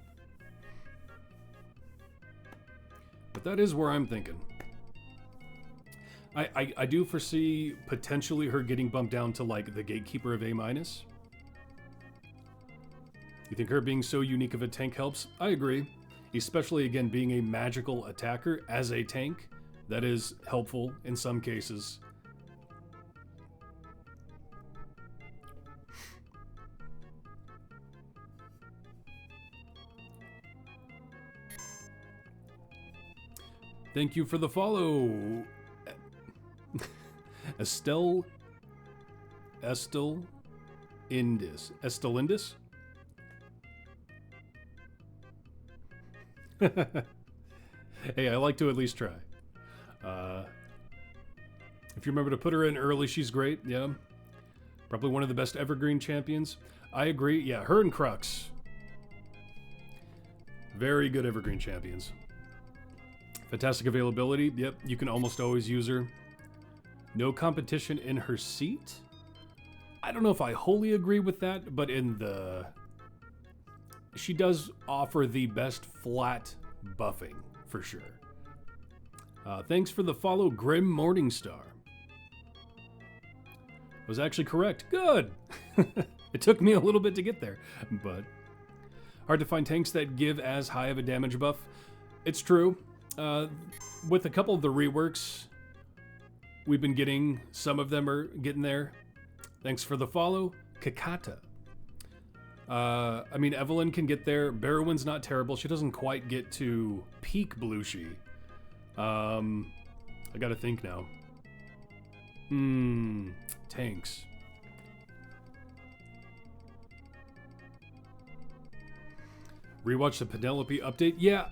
But that is where I'm thinking. I do foresee potentially her getting bumped down to like the Gatekeeper of A-. You think her being so unique of a tank helps? I agree. Especially, again, being a magical attacker as a tank. That is helpful in some cases. Thank you for the follow. Estelindis? Hey, I like to at least try. If you remember to put her in early, she's great. Yeah. Probably one of the best evergreen champions. I agree. Yeah, her and Crux. Very good evergreen champions. Fantastic availability. Yep, you can almost always use her. No competition in her seat. I don't know if I wholly agree with that, but she does offer the best flat buffing, for sure. Thanks for the follow, Grim Morningstar. Was actually correct. Good! It took me a little bit to get there, but hard to find tanks that give as high of a damage buff. It's true. With a couple of the reworks, we've been getting, some of them are getting there. Thanks for the follow, Kakata. I mean, Evelyn can get there. Merilwen's not terrible. She doesn't quite get to peak Blooshi. I gotta think now. Tanks. Rewatch the Penelope update. Yeah,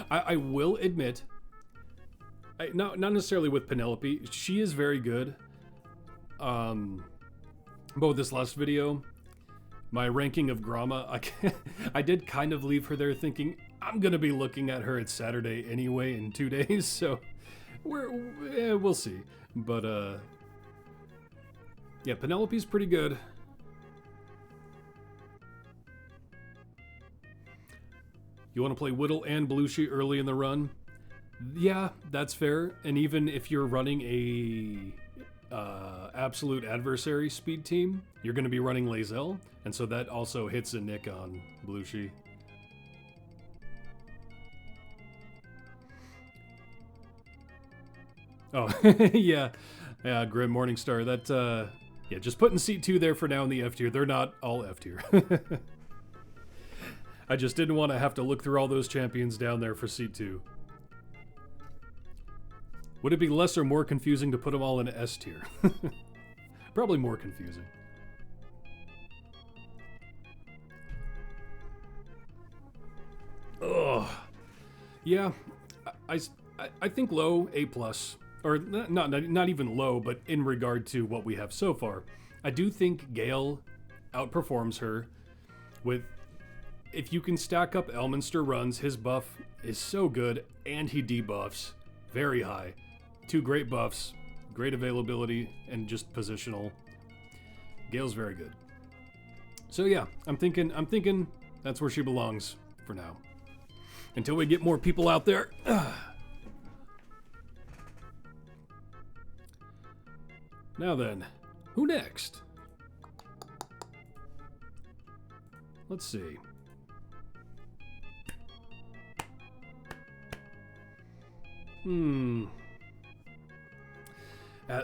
I will admit, not necessarily with Penelope. She is very good. But with this last video, my ranking of Grama, I did kind of leave her there thinking, I'm going to be looking at her at Saturday anyway in 2 days, so we'll see. But, yeah, Penelope's pretty good. You want to play Widdle and Blooshi early in the run? Yeah, that's fair. And even if you're running a absolute adversary speed team, you're going to be running Lae'zel, and so that also hits a nick on Blooshi. Oh, yeah. Yeah, Grim Morningstar. That, yeah, just putting seat 2 there for now in the F tier. They're not all F tier. I just didn't want to have to look through all those champions down there for seat 2. Would it be less or more confusing to put them all in S tier? Probably more confusing. Ugh. Yeah, I think low, A+. Or not even low, but in regard to what we have so far. I do think Gale outperforms her with... If you can stack up Elminster runs, his buff is so good, and he debuffs very high. 2 great buffs, great availability, and just positional. Gale's very good. So yeah, I'm thinking that's where she belongs for now. Until we get more people out there. Now then, who next? Let's see.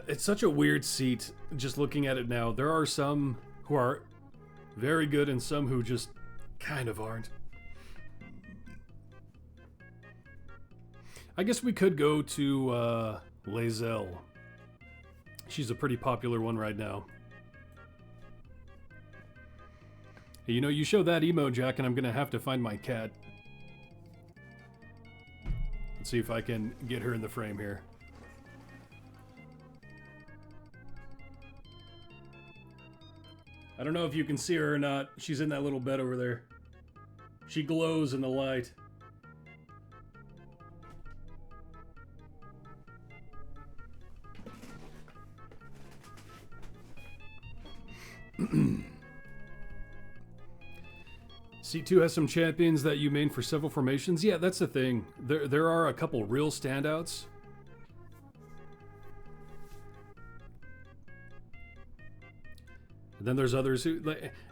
It's such a weird seat, just looking at it now. There are some who are very good and some who just kind of aren't. I guess we could go to Lae'zel. She's a pretty popular one right now. Hey, you know, you show that emo, Jack, and I'm gonna have to find my cat. Let's see if I can get her in the frame here. I don't know if you can see her or not. She's in that little bed over there. She glows in the light. C2 has some champions that you main for several formations. Yeah, that's the thing. There are a couple real standouts. And then there's others who,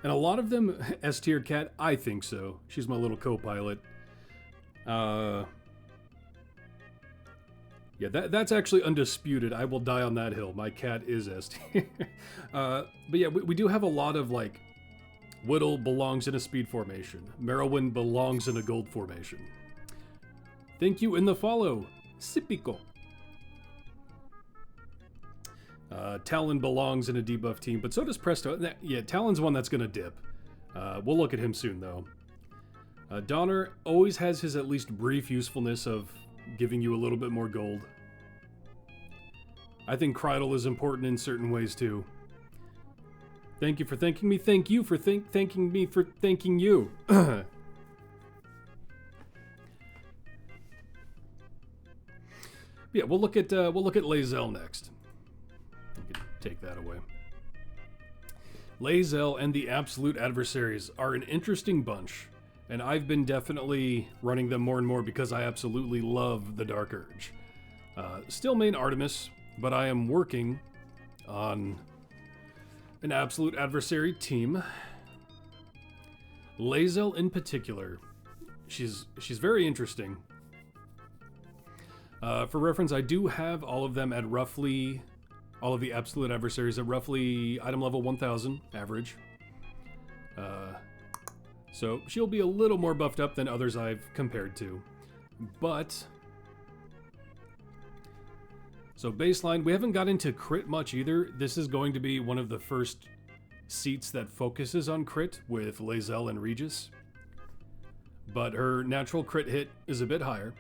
and a lot of them S tier cat. I think so. She's my little co-pilot. Yeah, that's actually undisputed. I will die on that hill. My cat is S tier. But yeah, we do have a lot of like. Widdle belongs in a speed formation. Merilwen belongs in a gold formation. Thank you in the follow. Sipico. Talin belongs in a debuff team, but so does Presto. Yeah, Talin's one that's going to dip. We'll look at him soon, though. Donaar always has his at least brief usefulness of giving you a little bit more gold. I think Krydle is important in certain ways, too. Thank you for thanking me. Thank you for thanking me for thanking you. Yeah, we'll look at Lae'zel next. You can take that away. Lae'zel and the absolute adversaries are an interesting bunch, and I've been definitely running them more and more because I absolutely love the Dark Urge. Still main Artemis, but I am working on an absolute adversary team. Lae'zel in particular, she's very interesting. For reference, I do have all of them at roughly, all of the absolute adversaries at roughly item level 1000 average. So she'll be a little more buffed up than others I've compared to. But so baseline, we haven't got into crit much either. This is going to be one of the first seats that focuses on crit with Lae'zel and Regis. But her natural crit hit is a bit higher.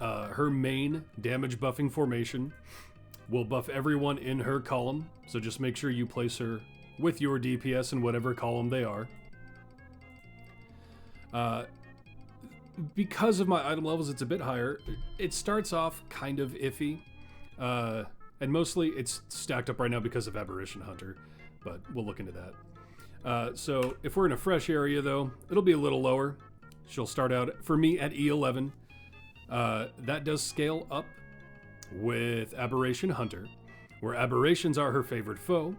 Her main damage buffing formation will buff everyone in her column. So just make sure you place her with your DPS in whatever column they are. Because of my item levels, it's a bit higher. It starts off kind of iffy, and mostly it's stacked up right now because of Aberration Hunter, but we'll look into that. So if we're in a fresh area, though, it'll be a little lower. She'll start out, for me, at E11. That does scale up with Aberration Hunter, where aberrations are her favorite foe,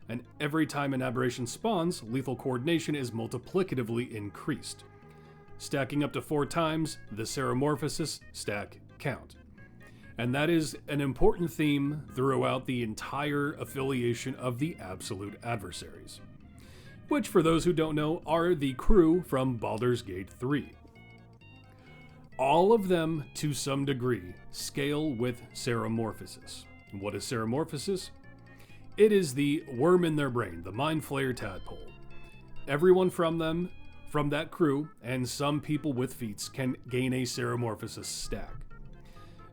and every time an aberration spawns, lethal coordination is multiplicatively increased, stacking up to 4 times the Ceramorphosis stack count. And that is an important theme throughout the entire affiliation of the absolute adversaries, which, for those who don't know, are the crew from Baldur's Gate 3. All of them, to some degree, scale with Ceramorphosis. What is Ceramorphosis? It is the worm in their brain, the Mind Flayer Tadpole. Everyone from that crew, and some people with feats, can gain a Ceramorphosis stack.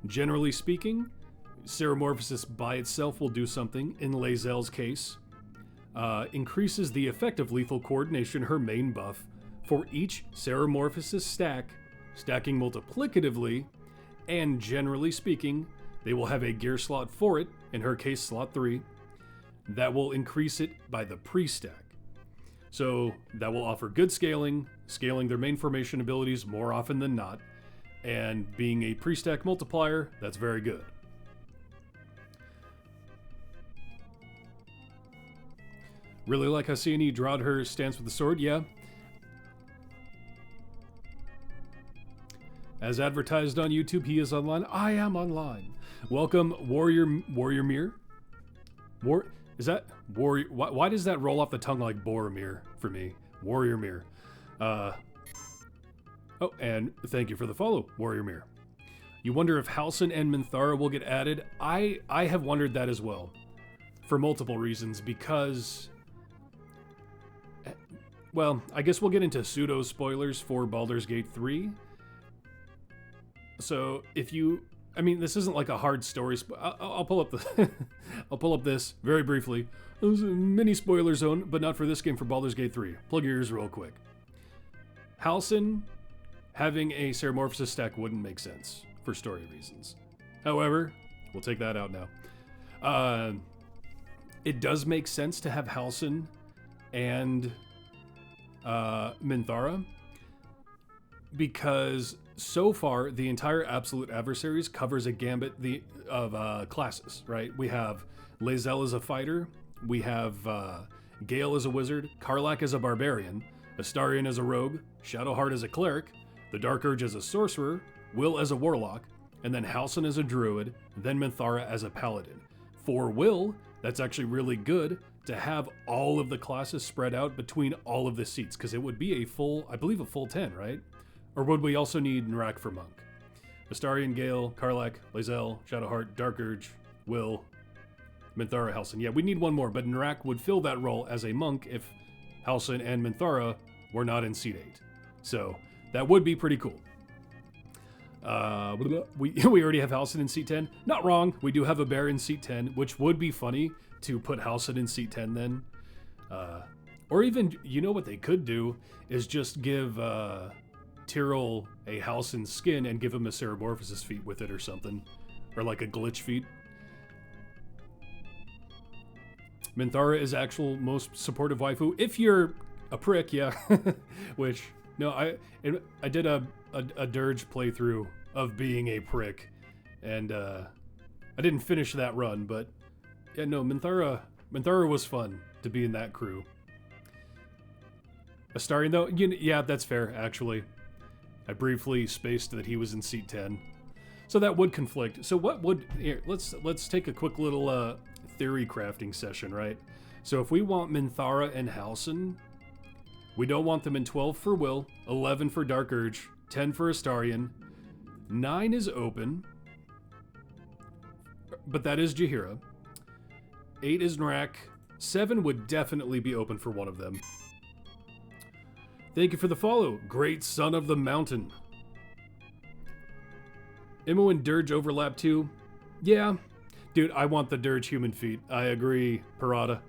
Generally speaking, Ceramorphosis by itself will do something. In Lae'zel's case, increases the effect of lethal coordination, her main buff, for each Ceramorphosis stack, stacking multiplicatively, and generally speaking, they will have a gear slot for it, in her case slot 3, that will increase it by the pre-stack. So that will offer good scaling their main formation abilities more often than not, and being a pre-stack multiplier, that's very good. Really like how Sienna drawed her stance with the sword, yeah. As advertised on YouTube, he is online. I am online. Welcome, Warrior Mir. Is that Warrior? Why does that roll off the tongue like Boromir for me? Warrior Mir. Oh, and thank you for the follow, Warrior Mir. You wonder if Halsin and Minthara will get added? I have wondered that as well, for multiple reasons, because, well, I guess we'll get into pseudo spoilers for Baldur's Gate 3. So if you, I mean, this isn't like a hard story. I'll pull up the, I'll pull up this very briefly. It was a mini spoiler zone, but not for this game, for Baldur's Gate 3. Plug your ears real quick. Halsin having a Ceramorphosis stack wouldn't make sense for story reasons. However, we'll take that out now. It does make sense to have Halsin and Minthara, because so far the entire Absolute Adversaries covers a gambit of classes, right? We have Lae'zel as a fighter, we have Gale as a wizard, Karlach as a barbarian, Astarion as a rogue, Shadowheart as a cleric, the Dark Urge as a sorcerer, Will as a warlock, and then Halsin as a druid, then Minthara as a paladin. For Will, that's actually really good to have all of the classes spread out between all of the seats, because it would be a full, I believe a full 10, right? Or would we also need Narak for monk? Astarion, Gale, Karlach, Lae'zel, Shadowheart, Dark Urge, Will, Minthara, Halsin. Yeah, we need one more, but Narak would fill that role as a monk if Halsin and Minthara were not in seat 8. So that would be pretty cool. We already have Halsin in seat 10. Not wrong. We do have a bear in seat 10, which would be funny to put Halsin in seat 10 then. Or even, you know what they could do is just give Tyrell a Halsin skin and give him a Ceramorphosis feat with it or something. Or like a glitch feat. Minthara is actual most supportive waifu. If you're a prick, yeah. Which, no, I did a Dirge playthrough of being a prick. And I didn't finish that run, but yeah, no, Minthara was fun to be in that crew. Astarion, though, yeah, that's fair, actually. I briefly spaced that he was in seat 10. So that would conflict. So what would... Here, let's take a quick little theory crafting session, right? So if we want Minthara and Halsin, we don't want them in 12 for Will, 11 for Dark Urge, 10 for Astarion, 9 is open, but that is Jaheira, 8 is Narak, 7 would definitely be open for one of them. Thank you for the follow, Great Son of the Mountain. Imo and Dirge overlap too? Yeah. Dude, I want the Dirge human feet. I agree, Parada.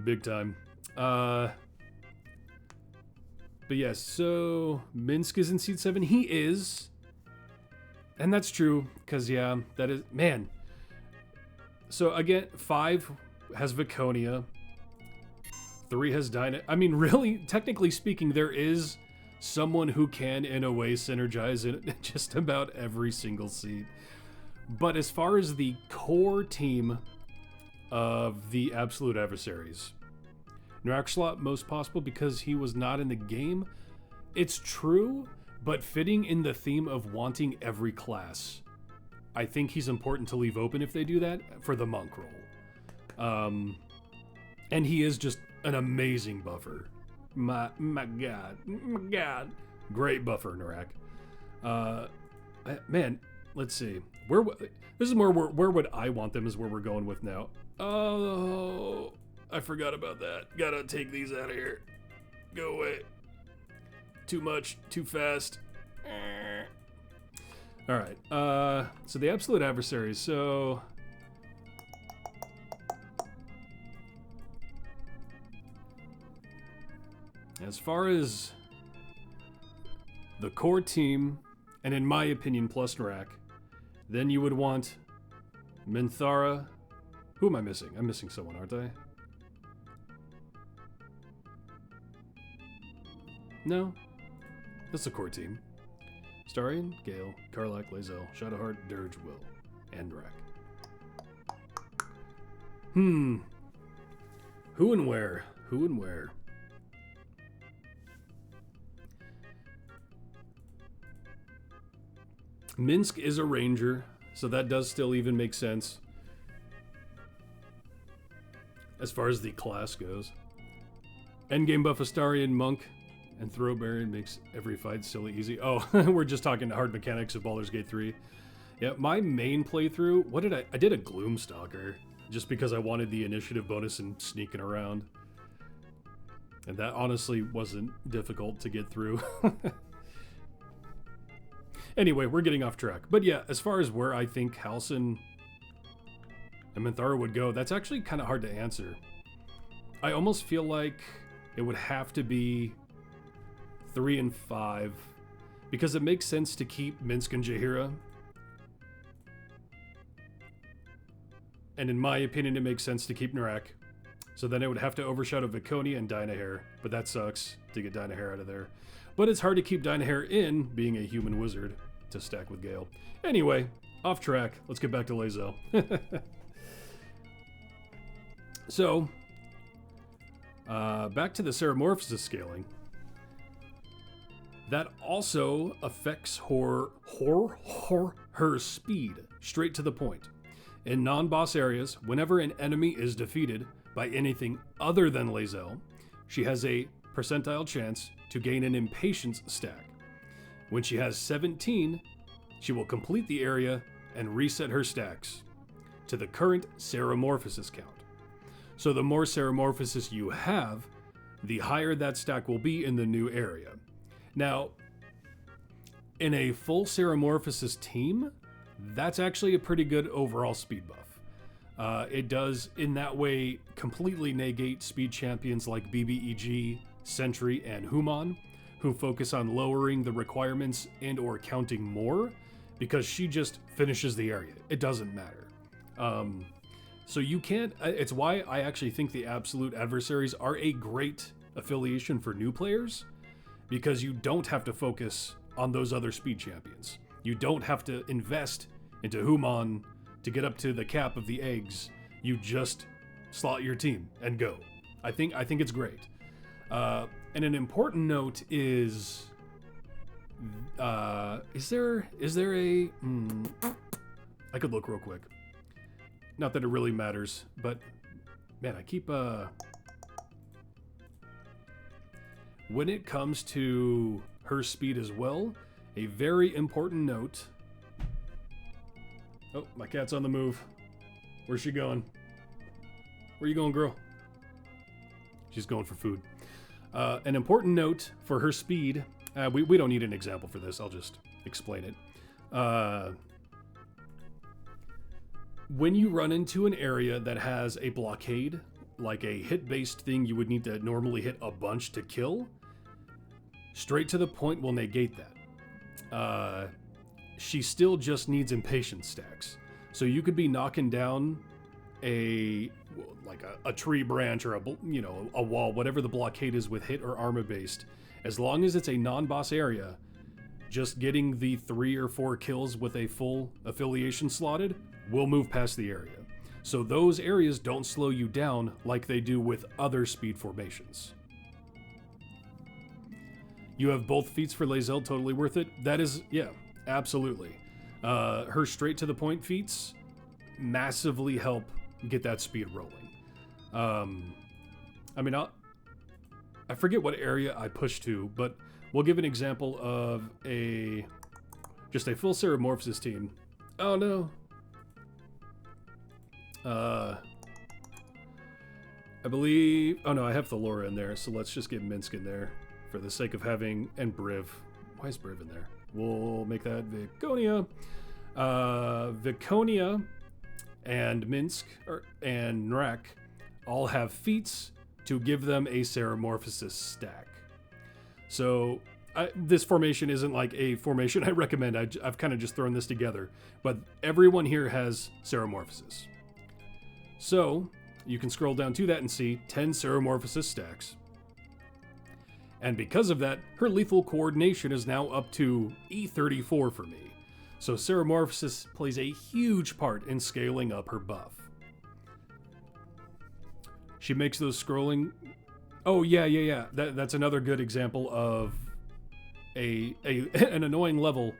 Big time. But yes, so Minsk is in seat 7. He is. And that's true, because yeah, that is... Man. So again, 5 has Viconia. 3 has Dyna. I mean, really, technically speaking, there is someone who can, in a way, synergize in just about every single seat. But as far as the core team of the Absolute Adversaries, Naraxlot most possible because he was not in the game. It's true, but fitting in the theme of wanting every class, I think he's important to leave open if they do that for the monk role. And he is just an amazing buffer. My god, great buffer, Narak. Man, let's see. This is more where would I want them is where we're going with now. Oh, I forgot about that. Gotta take these out of here. Go away. Too much, too fast. All right. So the Absolute Adversaries. So as far as the core team, and in my opinion, plus Narak, then you would want Minthara. Who am I missing? I'm missing someone, aren't I? No. That's the core team. Starion, Gale, Karlach, Lae'zel, Shadowheart, Dirge, Will, and Drac. Who and where? Who and where? Minsk is a ranger, so that does still even make sense as far as the class goes. Endgame buff Astarion, Monk, and Throw Baron makes every fight silly easy. Oh, we're just talking hard mechanics of Baldur's Gate 3. Yeah, my main playthrough, what did I did a Gloomstalker, just because I wanted the initiative bonus and sneaking around. And that honestly wasn't difficult to get through. Anyway, we're getting off track. But yeah, as far as where I think Halsin and Minthara would go, that's actually kind of hard to answer. I almost feel like it would have to be 3 and 5, because it makes sense to keep Minsk and Jaheira. And in my opinion, it makes sense to keep Narak. So then it would have to overshadow Viconia and Dynahair, but that sucks to get Dynahair out of there. But it's hard to keep Dynahair in, being a human wizard, to stack with Gale. Anyway, off track. Let's get back to Lae'zel. So, back to the Ceramorphosis scaling. That also affects her speed, straight to the point. In non-boss areas, whenever an enemy is defeated by anything other than Lae'zel, she has a percentile chance to gain an impatience stack. When she has 17, she will complete the area and reset her stacks to the current Ceramorphosis count. So the more Ceramorphosis you have, the higher that stack will be in the new area. Now, in a full Ceramorphosis team, that's actually a pretty good overall speed buff. It does, in that way, completely negate speed champions like BBEG, Sentry, and Human, who focus on lowering the requirements and or counting more, because she just finishes the area. It doesn't matter. So you can't, it's why I actually think the Absolute Adversaries are a great affiliation for new players, because you don't have to focus on those other speed champions. You don't have to invest into Human to get up to the cap of the eggs. You just slot your team and go. I think it's great. And an important note is there a I could look real quick. Not that it really matters, but man, I keep when it comes to her speed as well, a very important note. Oh, my cat's on the move. Where's she going? Where you going, girl? She's going for food. An important note for her speed. We don't need an example for this. I'll just explain it. When you run into an area that has a blockade, like a hit-based thing you would need to normally hit a bunch to kill, straight to the point will negate that. She still just needs impatience stacks. So you could be knocking down a tree branch or a wall, whatever the blockade is with hit or armor based, As long as it's a non-boss area, just getting the 3 or 4 kills with a full affiliation slotted will move past the area. So those areas don't slow you down like they do with other speed formations. You have both feats for Lae'zel, totally worth it. That is, yeah, absolutely. Her straight to the point feats massively help get that speed rolling. I mean, I forget what area I push to, but we'll give an example of just a full Ceramorphosis team. Oh no. I believe, oh no, I have Thalora in there, so let's just get Minsk in there for the sake of having, and Briv. Why is Briv in there? We'll make that Viconia. Viconia and Minsk, and Nrak all have feats to give them a Ceramorphosis stack. So this formation isn't like a formation I recommend. I've kind of just thrown this together, but everyone here has Ceramorphosis. So you can scroll down to that and see 10 Ceramorphosis stacks. And because of that, her lethal coordination is now up to E34 for me. So Ceramorphosis plays a huge part in scaling up her buff. She makes those scrolling... Oh, yeah. That's another good example of an annoying level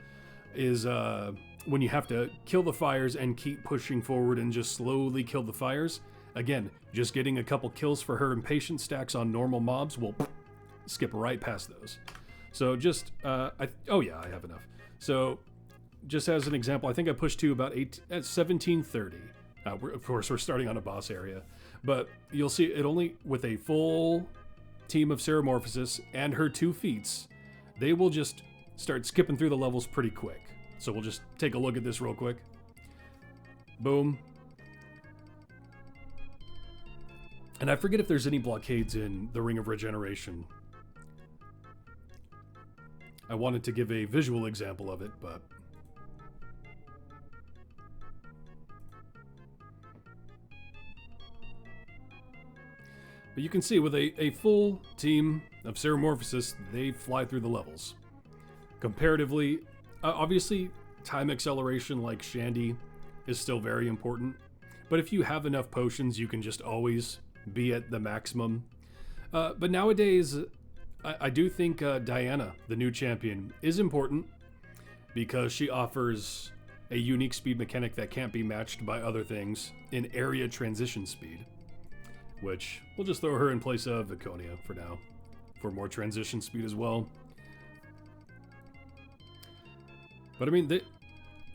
is when you have to kill the fires and keep pushing forward and just slowly kill the fires. Again, just getting a couple kills for her impatient stacks on normal mobs will skip right past those. So just... I have enough. So just as an example, I think I pushed to about 1730. Of course, we're starting on a boss area. But you'll see it only with a full team of Ceramorphosis and her 2 feats, they will just start skipping through the levels pretty quick. So we'll just take a look at this real quick. Boom. And I forget if there's any blockades in the Ring of Regeneration. I wanted to give a visual example of it, but... But you can see with a full team of Ceramorphosis, they fly through the levels. Comparatively, obviously, time acceleration like Shandy is still very important. But if you have enough potions, you can just always be at the maximum. But nowadays, I do think Diana, the new champion, is important because she offers a unique speed mechanic that can't be matched by other things in area transition speed. Which, we'll just throw her in place of Viconia for now, for more transition speed as well. But I mean,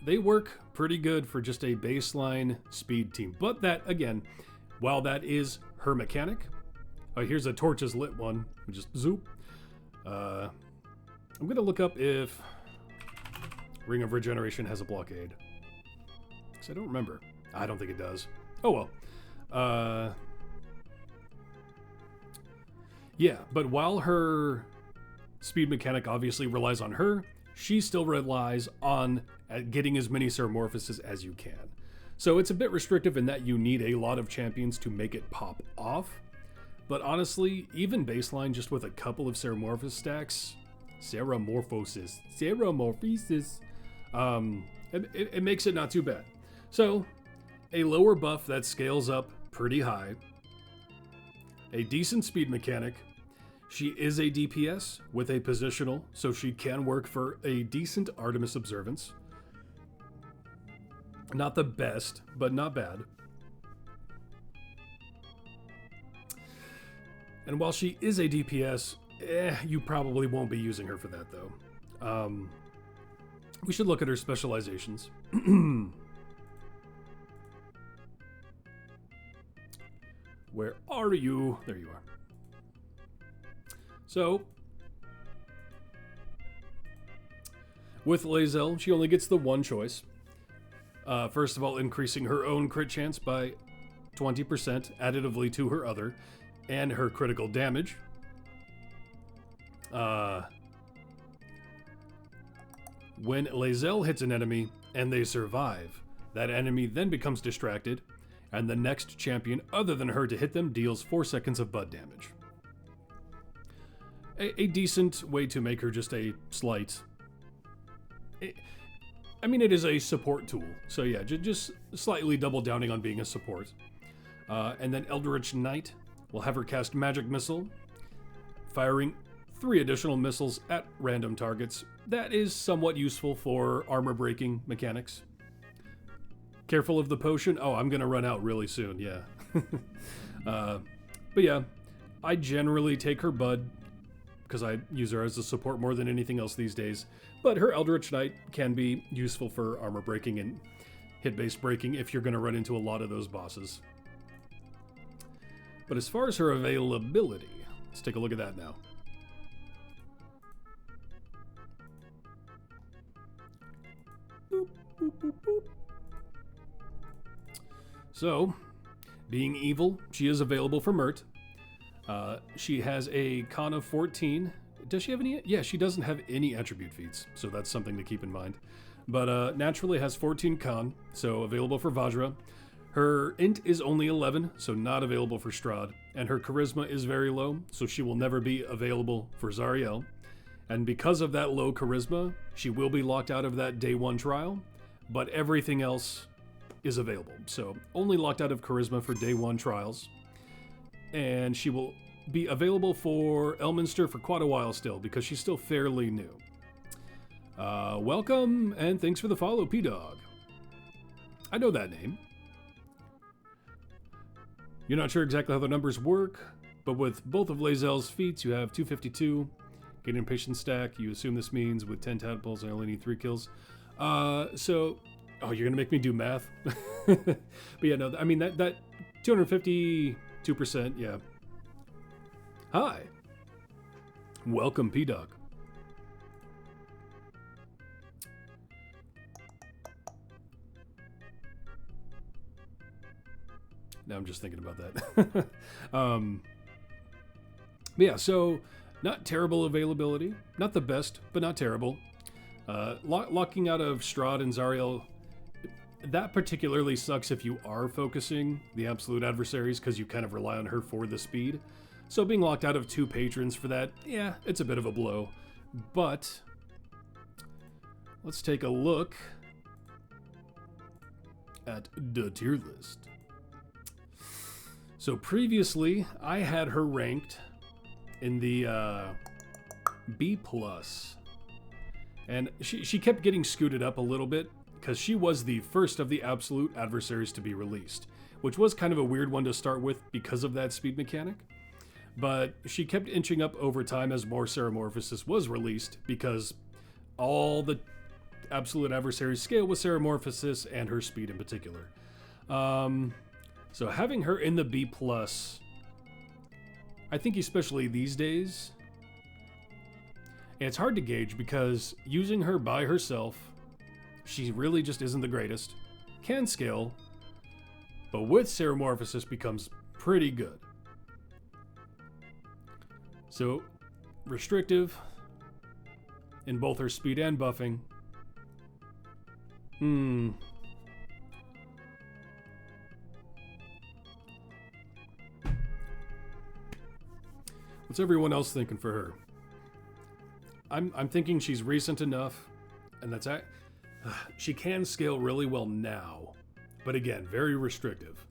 they work pretty good for just a baseline speed team. But that, again, while that is her mechanic, here's a torches lit one, we just zoop. I'm going to look up if Ring of Regeneration has a blockade. Because I don't remember. I don't think it does. Oh well. Yeah, but while her speed mechanic obviously relies on her, she still relies on getting as many Ceramorphoses as you can. So it's a bit restrictive in that you need a lot of champions to make it pop off. But honestly, even baseline just with a couple of Ceramorphosis stacks, Ceramorphosis, it makes it not too bad. So, a lower buff that scales up pretty high, a decent speed mechanic. She is a DPS with a positional, so she can work for a decent Artemis observance. Not the best, but not bad. And while she is a DPS, you probably won't be using her for that though. We should look at her specializations. Where are you? There you are. So, with Lae'zel, she only gets the one choice. First of all, increasing her own crit chance by 20% additively to her other, and her critical damage. When Lae'zel hits an enemy and they survive, that enemy then becomes distracted, and the next champion other than her to hit them deals 4 seconds of bud damage. a decent way to make her just a slight... I mean, it is a support tool. So yeah, just slightly double downing on being a support. And then Eldritch Knight will have her cast Magic Missile, firing 3 additional missiles at random targets. That is somewhat useful for armor breaking mechanics. Careful of the potion. Oh, I'm gonna run out really soon, yeah. But yeah, I generally take her Bud, because I use her as a support more than anything else these days. But her Eldritch Knight can be useful for armor breaking and hit-based breaking if you're gonna run into a lot of those bosses. But as far as her availability, let's take a look at that now. Boop, boop, boop, boop. So, being evil, she is available for Mert. She has a con of 14. Does she have any? Yeah, she doesn't have any attribute feats, so that's something to keep in mind. But naturally has 14 con, so available for Vajra. Her int is only 11, so not available for Strahd. And her charisma is very low, so she will never be available for Zariel. And because of that low charisma, she will be locked out of that day 1 trial, but everything else is available. So only locked out of charisma for day 1 trials. And she will be available for Elminster for quite a while still, because she's still fairly new. Welcome, and thanks for the follow, P-Dog. I know that name. You're not sure exactly how the numbers work, but with both of Lae'zel's feats, you have 252. Get an impatient stack. You assume this means with 10 tadpoles, I only need 3 kills. Oh, you're gonna make me do math? But yeah, no, I mean, that 252%, yeah. Hi. Welcome, P-Dog. Now I'm just thinking about that. Yeah, so not terrible availability. Not the best, but not terrible. Locking out of Strahd and Zariel, that particularly sucks if you are focusing the absolute adversaries because you kind of rely on her for the speed. So being locked out of 2 patrons for that, yeah, it's a bit of a blow. But let's take a look at the tier list. So previously, I had her ranked in the B+. And she kept getting scooted up a little bit because she was the first of the absolute adversaries to be released, which was kind of a weird one to start with because of that speed mechanic. But she kept inching up over time as more Ceramorphosis was released because all the absolute adversaries scale with Ceramorphosis and her speed in particular. So having her in the B+, I think especially these days, it's hard to gauge because using her by herself, she really just isn't the greatest. Can scale, but with Ceramorphosis becomes pretty good. So, restrictive in both her speed and buffing. What's everyone else thinking for her? I'm thinking she's recent enough, and that's she can scale really well now, but again, very restrictive.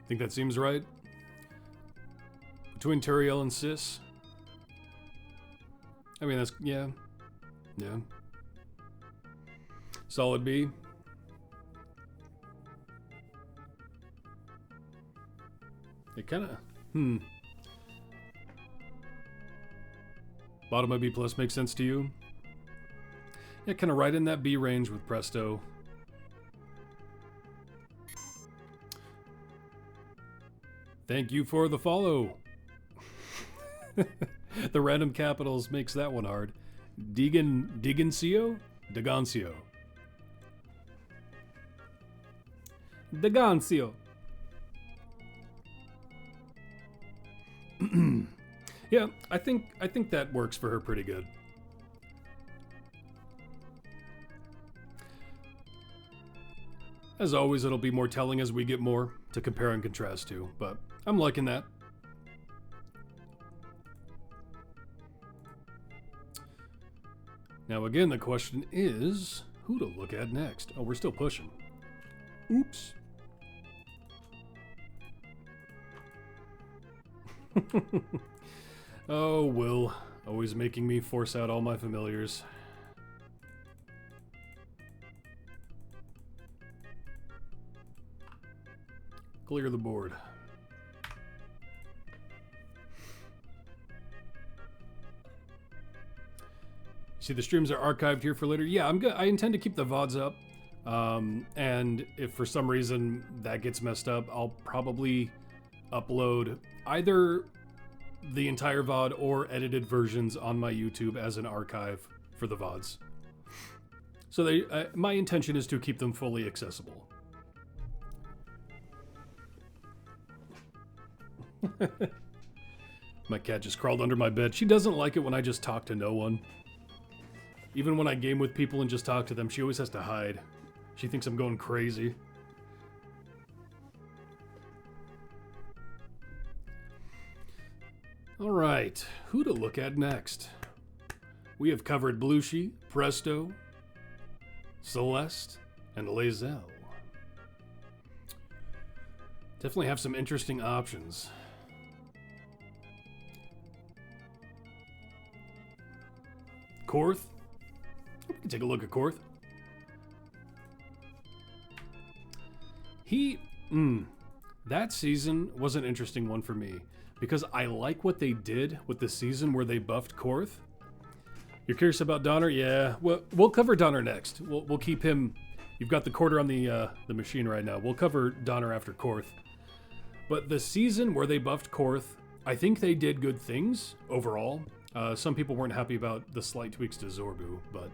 Think that seems right? Between Turiel and Sis? I mean, that's, yeah. Solid B. It kind of, Bottom of B+ makes sense to you? Yeah, kind of right in that B range with Presto. Thank you for the follow. The random capitals makes that one hard. Digancio? Dagancio. Yeah, I think that works for her pretty good. As always, it'll be more telling as we get more to compare and contrast to, but I'm liking that. Now again, the question is, who to look at next? Oh, we're still pushing. Oops. Oh, Will. Always making me force out all my familiars. Clear the board. See, the streams are archived here for later. Yeah, I intend to keep the VODs up. And if for some reason that gets messed up, I'll probably upload either the entire VOD or edited versions on my YouTube as an archive for the VODs. So my intention is to keep them fully accessible. My cat just crawled under my bed. She doesn't like it when I just talk to no one. Even when I game with people and just talk to them, she always has to hide. She thinks I'm going crazy. All right, who to look at next? We have covered Blooshi, Presto, Celeste, and Lae'zel. Definitely have some interesting options. Korth. We can take a look at Korth. That season was an interesting one for me because I like what they did with the season where they buffed Korth. You're curious about Donaar? Yeah, we'll cover Donaar next. We'll keep him. You've got the quarter on the machine right now. We'll cover Donaar after Korth. But the season where they buffed Korth, I think they did good things overall. Some people weren't happy about the slight tweaks to Zorbu, but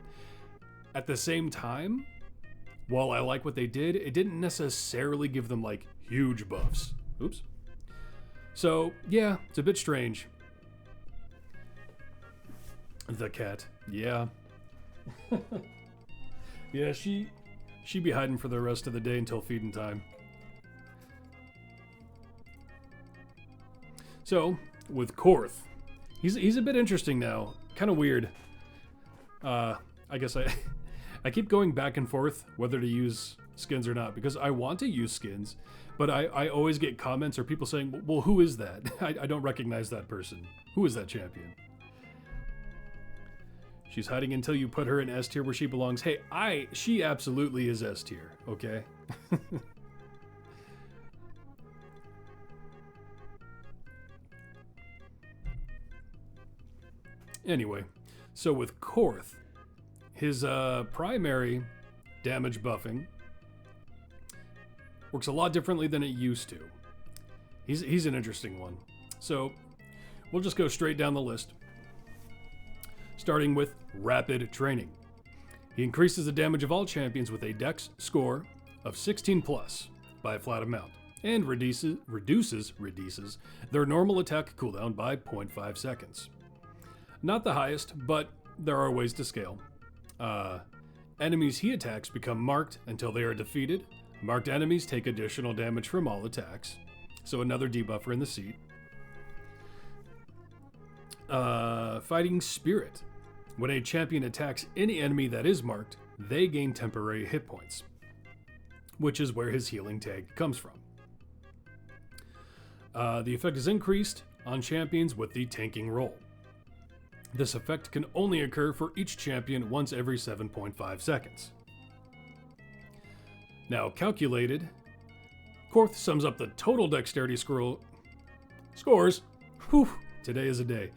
at the same time, while I like what they did, it didn't necessarily give them like huge buffs. Oops. So yeah, it's a bit strange. The cat, yeah. Yeah, she'd be hiding for the rest of the day until feeding time. So, with Korth, he's a bit interesting now. Kind of weird. I guess I keep going back and forth whether to use skins or not, because I want to use skins, but I always get comments or people saying, well, who is that? I don't recognize that person. Who is that champion? She's hiding until you put her in S tier where she belongs. Hey, she absolutely is S tier, okay? Anyway, so with Korth, his primary damage buffing works a lot differently than it used to. He's an interesting one. So we'll just go straight down the list. Starting with Rapid Training. He increases the damage of all champions with a dex score of 16 plus by a flat amount and reduces their normal attack cooldown by 0.5 seconds. Not the highest, but there are ways to scale. Enemies he attacks become marked until they are defeated. Marked enemies take additional damage from all attacks. So another debuffer in the seat. Fighting Spirit. When a champion attacks any enemy that is marked, they gain temporary hit points, which is where his healing tag comes from. The effect is increased on champions with the tanking role. This effect can only occur for each champion once every 7.5 seconds. Now calculated, Korth sums up the total dexterity scores. Whew, today is a day.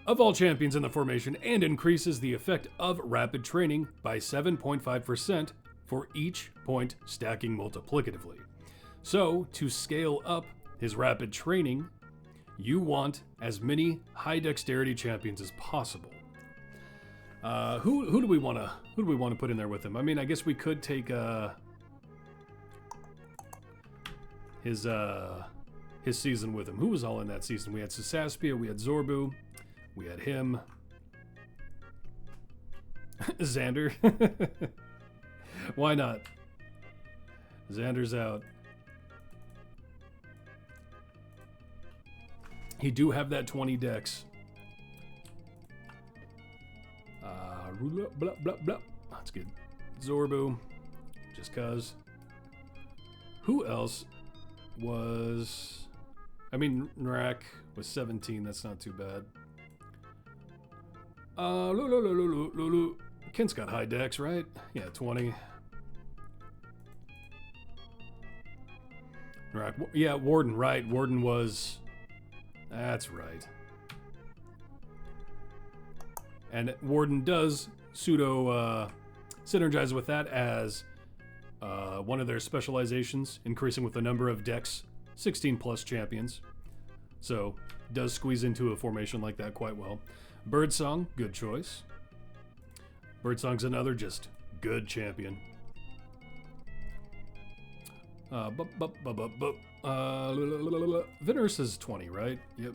Of all champions in the formation and increases the effect of Rapid Training by 7.5% for each point stacking multiplicatively. So, to scale up his Rapid Training, you want as many high dexterity champions as possible. Who do we want to put in there with him? I mean, I guess we could take his his season with him. Who was all in that season? We had Sasaspia, we had Zorbu, we had him. Xander. Why not? Xander's out. He do have that 20 dex. Blah, blah, blah. That's good. Zorbu. Just cuz. Who else was... I mean, Nrak was 17. That's not too bad. Kent's got high dex, right? Yeah, 20. Nrak. Yeah, Warden, right. Warden was... That's right. And Warden does pseudo synergize with that as one of their specializations, increasing with the number of decks, 16 plus champions. So does squeeze into a formation like that quite well. Birdsong, good choice. Birdsong's another just good champion. Viners is 20, right? Yep.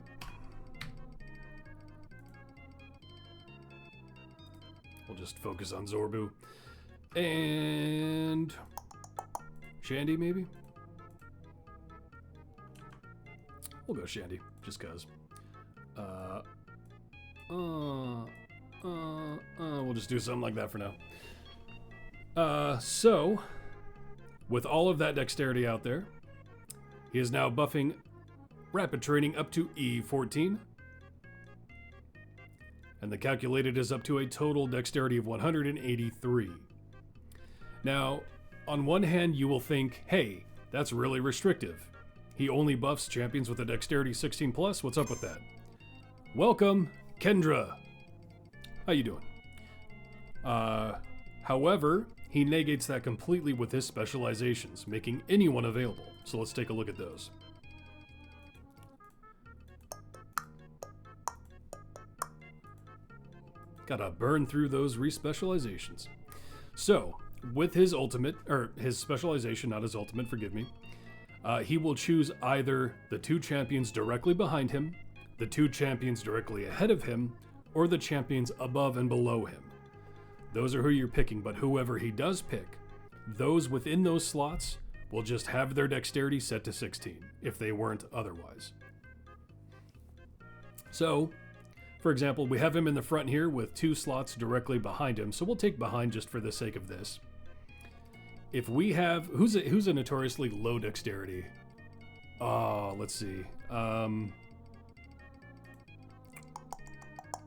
We'll just focus on Zorbu. And... Shandy, maybe? We'll go Shandy, just cuz. We'll just do something like that for now. So, with all of that dexterity out there, he is now buffing rapid training up to E14. And the calculated is up to a total dexterity of 183. Now, on one hand, you will think, hey, that's really restrictive. He only buffs champions with a dexterity 16 plus. What's up with that? Welcome, Kendra. How you doing? However, he negates that completely with his specializations, making anyone available. So let's take a look at those. Gotta burn through those respecializations. So, with his ultimate, or his specialization, not his ultimate, forgive me, he will choose either the 2 champions directly behind him, the 2 champions directly ahead of him, or the champions above and below him. Those are who you're picking, but whoever he does pick, those within those slots will just have their dexterity set to 16, if they weren't otherwise. So, for example, we have him in the front here with 2 slots directly behind him, so we'll take behind just for the sake of this. If we have... Who's a notoriously low dexterity? Oh, let's see.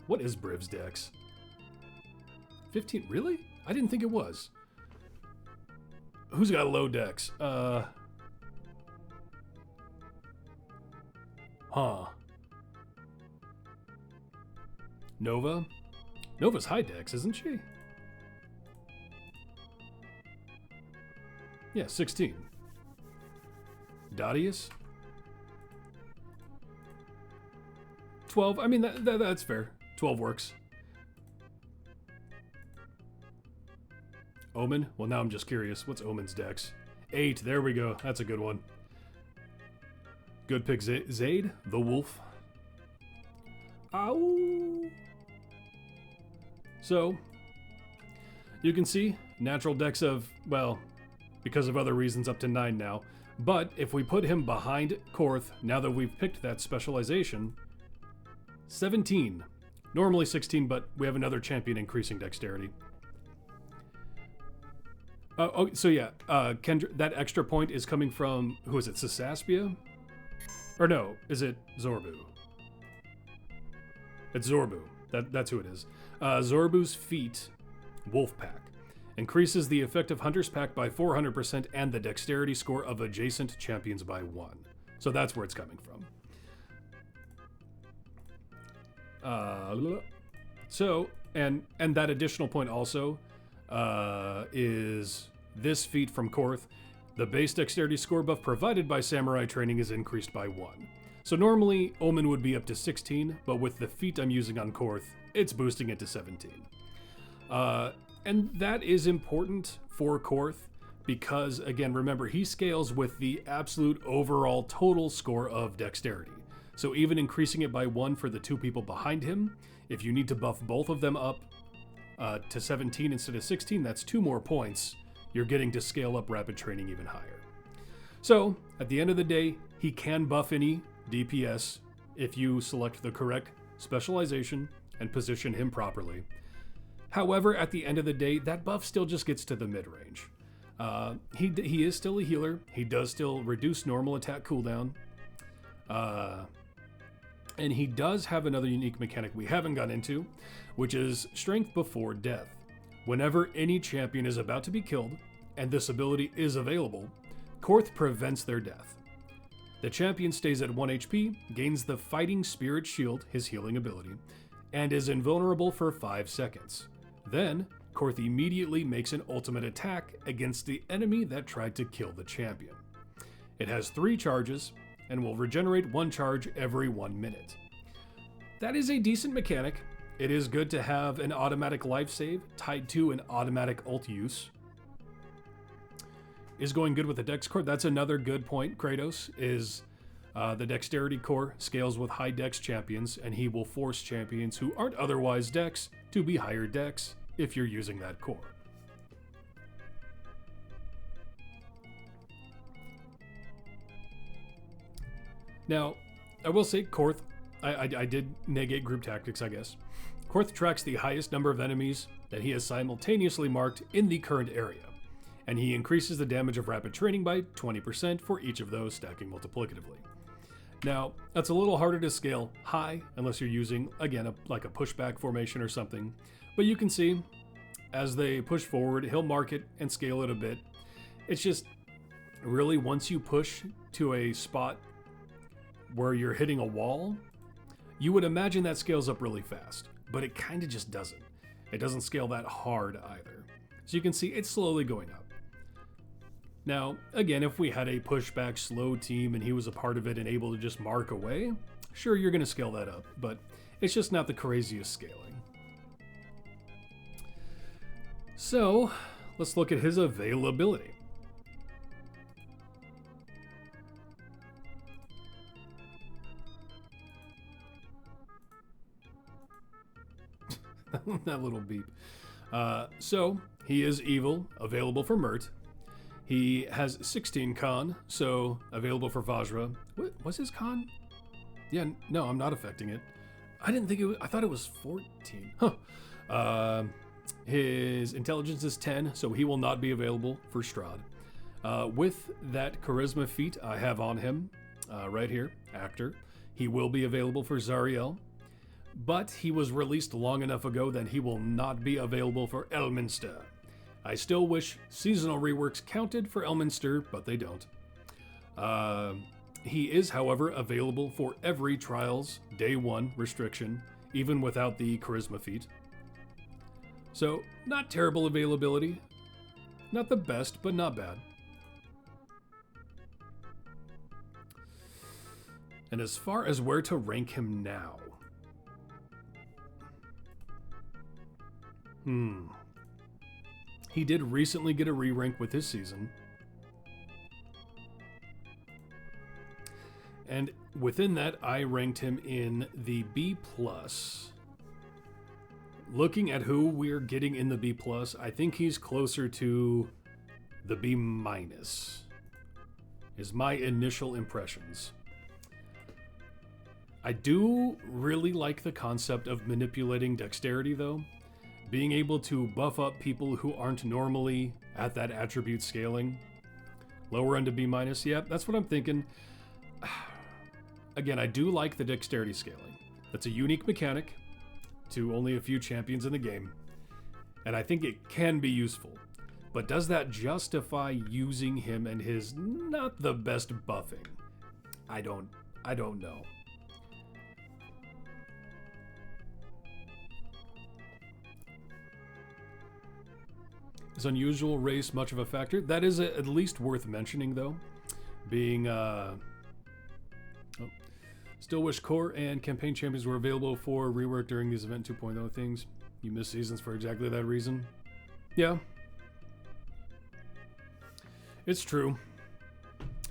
What is Briv's dex? 15? Really? I didn't think it was. Who's got a low dex? Nova? Nova's high dex, isn't she? Yeah, 16. Dadius? 12. I mean, that's fair. 12 works. Omen? Well, now I'm just curious. What's Omen's dex? 8. There we go. That's a good one. Good pick. Zaid? The wolf? Ow! So, you can see natural dex of, well, because of other reasons, up to 9 now. But if we put him behind Korth, now that we've picked that specialization, 17. Normally 16, but we have another champion increasing dexterity. So yeah, Kendra, that extra point is coming from, who is it, Sasaspia? Or no, is it Zorbu? It's Zorbu. That's who it is. Zorbu's feat, Wolfpack, increases the effective Hunter's Pack by 400% and the dexterity score of adjacent champions by 1. So that's where it's coming from. So, and that additional point also is this feat from Korth. The base dexterity score buff provided by Samurai Training is increased by 1. So normally, Omen would be up to 16, but with the feat I'm using on Korth, it's boosting it to 17. And that is important for Korth because, again, remember, he scales with the absolute overall total score of dexterity. So even increasing it by 1 for the 2 people behind him, if you need to buff both of them up to 17 instead of 16, that's 2 more points. You're getting to scale up rapid training even higher. So, at the end of the day, he can buff any DPS if you select the correct specialization and position him properly. However, at the end of the day, that buff still just gets to the mid-range. He is still a healer. He does still reduce normal attack cooldown. And he does have another unique mechanic we haven't got into, which is Strength Before Death. Whenever any champion is about to be killed, and this ability is available, Korth prevents their death. The champion stays at 1 HP, gains the Fighting Spirit Shield, his healing ability, and is invulnerable for 5 seconds. Then, Korth immediately makes an ultimate attack against the enemy that tried to kill the champion. It has 3 charges, and will regenerate 1 charge every 1 minute. That is a decent mechanic. It is good to have an automatic life save tied to an automatic ult use. Is going good with the dex core. That's another good point, Kratos, is the dexterity core scales with high dex champions, and he will force champions who aren't otherwise dex to be higher dex if you're using that core. Now, I will say Korth, I did negate group tactics, I guess. Korth tracks the highest number of enemies that he has simultaneously marked in the current area, and he increases the damage of rapid training by 20% for each of those, stacking multiplicatively. Now, that's a little harder to scale high, unless you're using, again, like a pushback formation or something, but you can see, as they push forward, he'll mark it and scale it a bit. It's just, really, once you push to a spot where you're hitting a wall, you would imagine that scales up really fast, but it kind of just doesn't. It doesn't scale that hard either. So you can see it's slowly going up. Now, again, if we had a pushback slow team and he was a part of it and able to just mark away, sure, you're going to scale that up, but it's just not the craziest scaling. So, let's look at his availability. That little beep. So, he is evil, available for Mert. He has 16 con, so available for Vajra. What was his con? Yeah, no, I'm not affecting it. I didn't think it was, I thought it was 14. Huh. His intelligence is 10, so he will not be available for Strahd. With that charisma feat I have on him, right here, actor, he will be available for Zariel. But he was released long enough ago that he will not be available for Elminster. I still wish seasonal reworks counted for Elminster, but they don't. He is, however, available for every Trials Day 1 restriction, even without the Charisma feat. So, not terrible availability. Not the best, but not bad. And as far as where to rank him now, he did recently get a re-rank with his season. And within that, I ranked him in the B+. Looking at who we're getting in the B+, I think he's closer to the B-, is my initial impressions. I do really like the concept of manipulating dexterity, though. Being able to buff up people who aren't normally at that attribute scaling. Lower end to B-, yep, that's what I'm thinking. Again, I do like the dexterity scaling. That's a unique mechanic to only a few champions in the game, and I think it can be useful. But does that justify using him and his not the best buffing? I don't know. Is unusual race much of a factor? That is at least worth mentioning, though. Being, still wish core and campaign champions were available for rework during these Event 2.0 things. You miss seasons for exactly that reason. Yeah. It's true.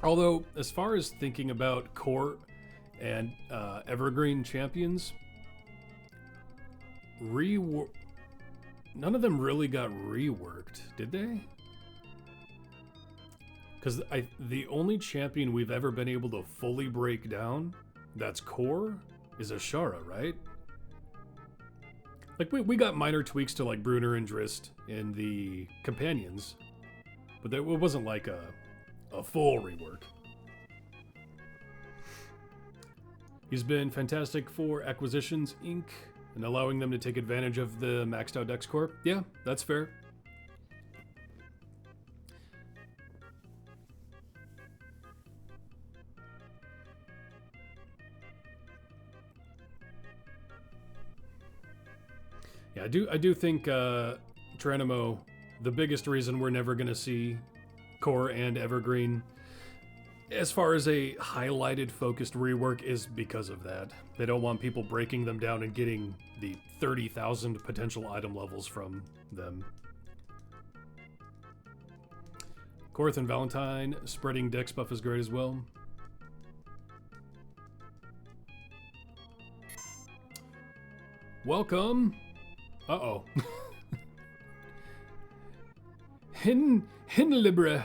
Although, as far as thinking about core and evergreen champions, none of them really got reworked, did they? Because the only champion we've ever been able to fully break down that's core is Ashara, right? Like, we got minor tweaks to, like, Brunner and Drist in the companions, but it wasn't like a full rework. He's been fantastic for Acquisitions Inc. and allowing them to take advantage of the maxed out Dex Corp. Yeah, that's fair. Yeah, I do think Tranamo, the biggest reason we're never going to see core and evergreen as far as a highlighted focused rework is because of that. They don't want people breaking them down and getting the 30,000 potential item levels from them. Korth and Valentine spreading Dex buff is great as well. Welcome. Uh-oh. Hinlibra.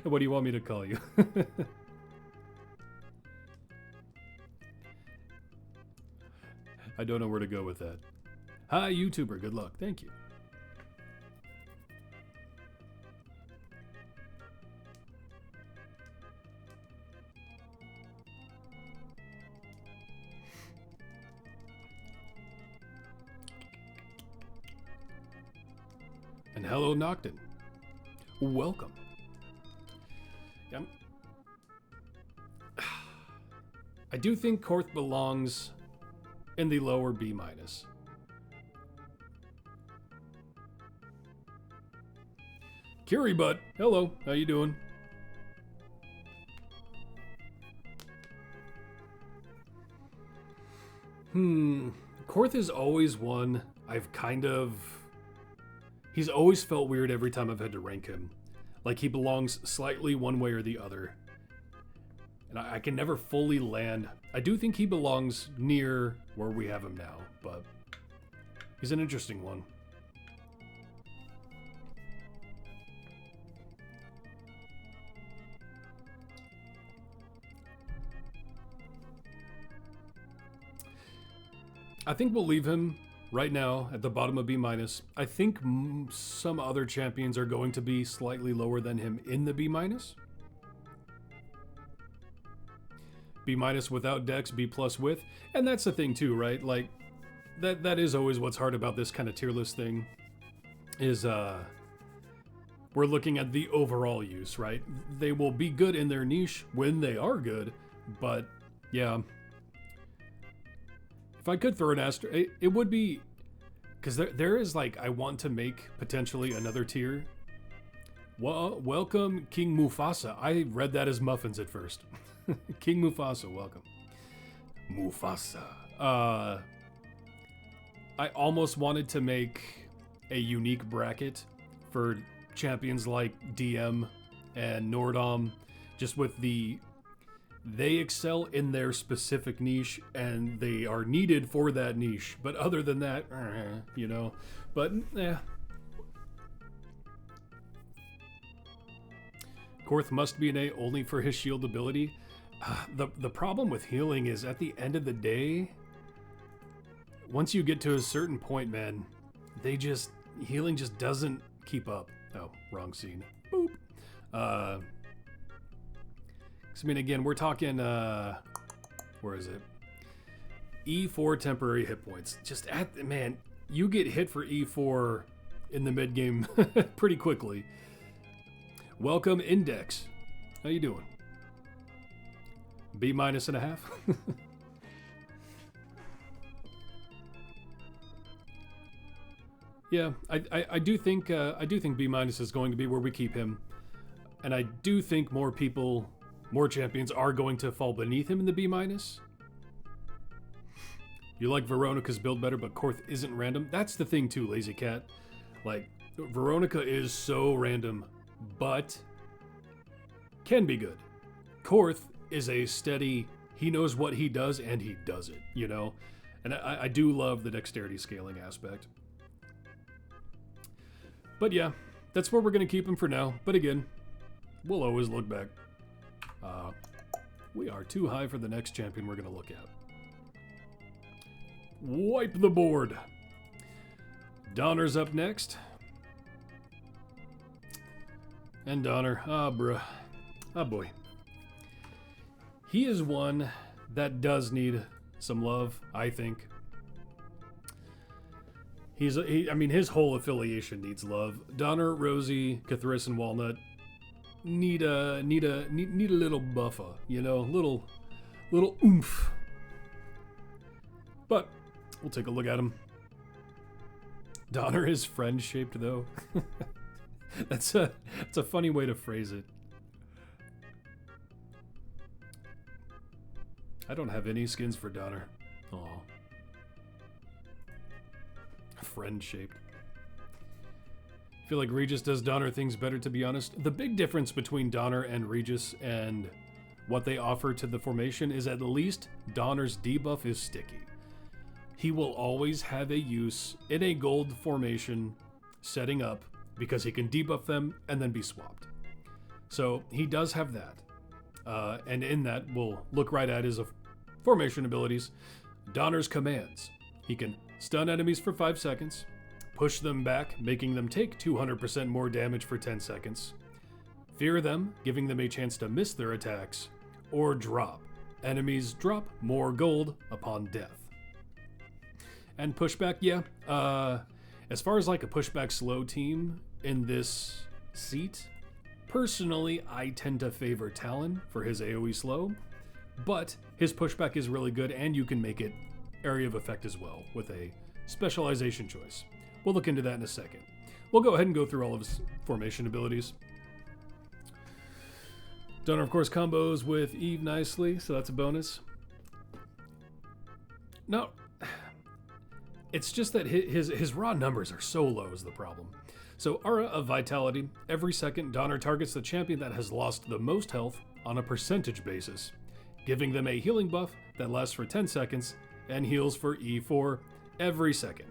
What do you want me to call you? I don't know where to go with that. Hi, YouTuber. Good luck. Thank you. And hello, Nocton. Welcome. Yep. I do think Korth belongs in the lower B-. Curie Butt, hello, how you doing? Korth is always one he's always felt weird every time I've had to rank him. Like he belongs slightly one way or the other. And I can never fully land. I do think he belongs near where we have him now, but he's an interesting one. I think we'll leave him right now at the bottom of B-. I think some other champions are going to be slightly lower than him in the B-. B- without Dex, B+ with. And that's the thing too, right? Like, that is always what's hard about this kind of tier list thing, is we're looking at the overall use, right? They will be good in their niche when they are good, but yeah. If I could throw an asterisk, it would be, because there is like, I want to make potentially another tier. Well, welcome King Mufasa. I read that as muffins at first. King Mufasa, welcome. Mufasa. I almost wanted to make a unique bracket for champions like DM and Nordom, just with they excel in their specific niche and they are needed for that niche. But other than that, you know, but yeah. Korth must be an A only for his shield ability. The problem with healing is at the end of the day, once you get to a certain point, man, healing just doesn't keep up. Oh, wrong scene. Boop. I mean, again, we're talking, where is it? E4 temporary hit points. Man, you get hit for E4 in the mid game pretty quickly. Welcome, Index. How you doing? B- and a half. Yeah, I do think B- is going to be where we keep him, and I do think more champions are going to fall beneath him in the B-. You like Veronica's build better, but Korth isn't random. That's the thing too, Lazy Cat. Like, Veronica is so random, but can be good. Korth is a steady, he knows what he does and he does it, you know? And I do love the dexterity scaling aspect. But yeah, that's where we're going to keep him for now. But again, we'll always look back. We are too high for the next champion we're going to look at. Wipe the board. Donaar's up next. And Donaar, bruh. Boy. He is one that does need some love, I think. I mean, his whole affiliation needs love. Donaar, Rosie, Cthulhu, and Walnut need a little buffer, you know, little oomph. But we'll take a look at him. Donaar is friend-shaped, though. That's a funny way to phrase it. I don't have any skins for Donaar. Aw. Friend-shaped. I feel like Regis does Donaar things better, to be honest. The big difference between Donaar and Regis and what they offer to the formation is at least Donaar's debuff is sticky. He will always have a use in a gold formation setting up because he can debuff them and then be swapped. So he does have that. And in that, we'll look right at his formation abilities. Donaar's commands. He can stun enemies for 5 seconds, push them back, making them take 200% more damage for 10 seconds, fear them, giving them a chance to miss their attacks, or drop. Enemies drop more gold upon death. And pushback, yeah. As far as like a pushback slow team in this seat, personally, I tend to favor Talin for his AoE slow, but his pushback is really good and you can make it area of effect as well with a specialization choice. We'll look into that in a second. We'll go ahead and go through all of his formation abilities. Donaar, of course, combos with Eve nicely, so that's a bonus. No, it's just that his raw numbers are so low is the problem. So Aura of Vitality. Every second, Donaar targets the champion that has lost the most health on a percentage basis, giving them a healing buff that lasts for 10 seconds and heals for E4 every second.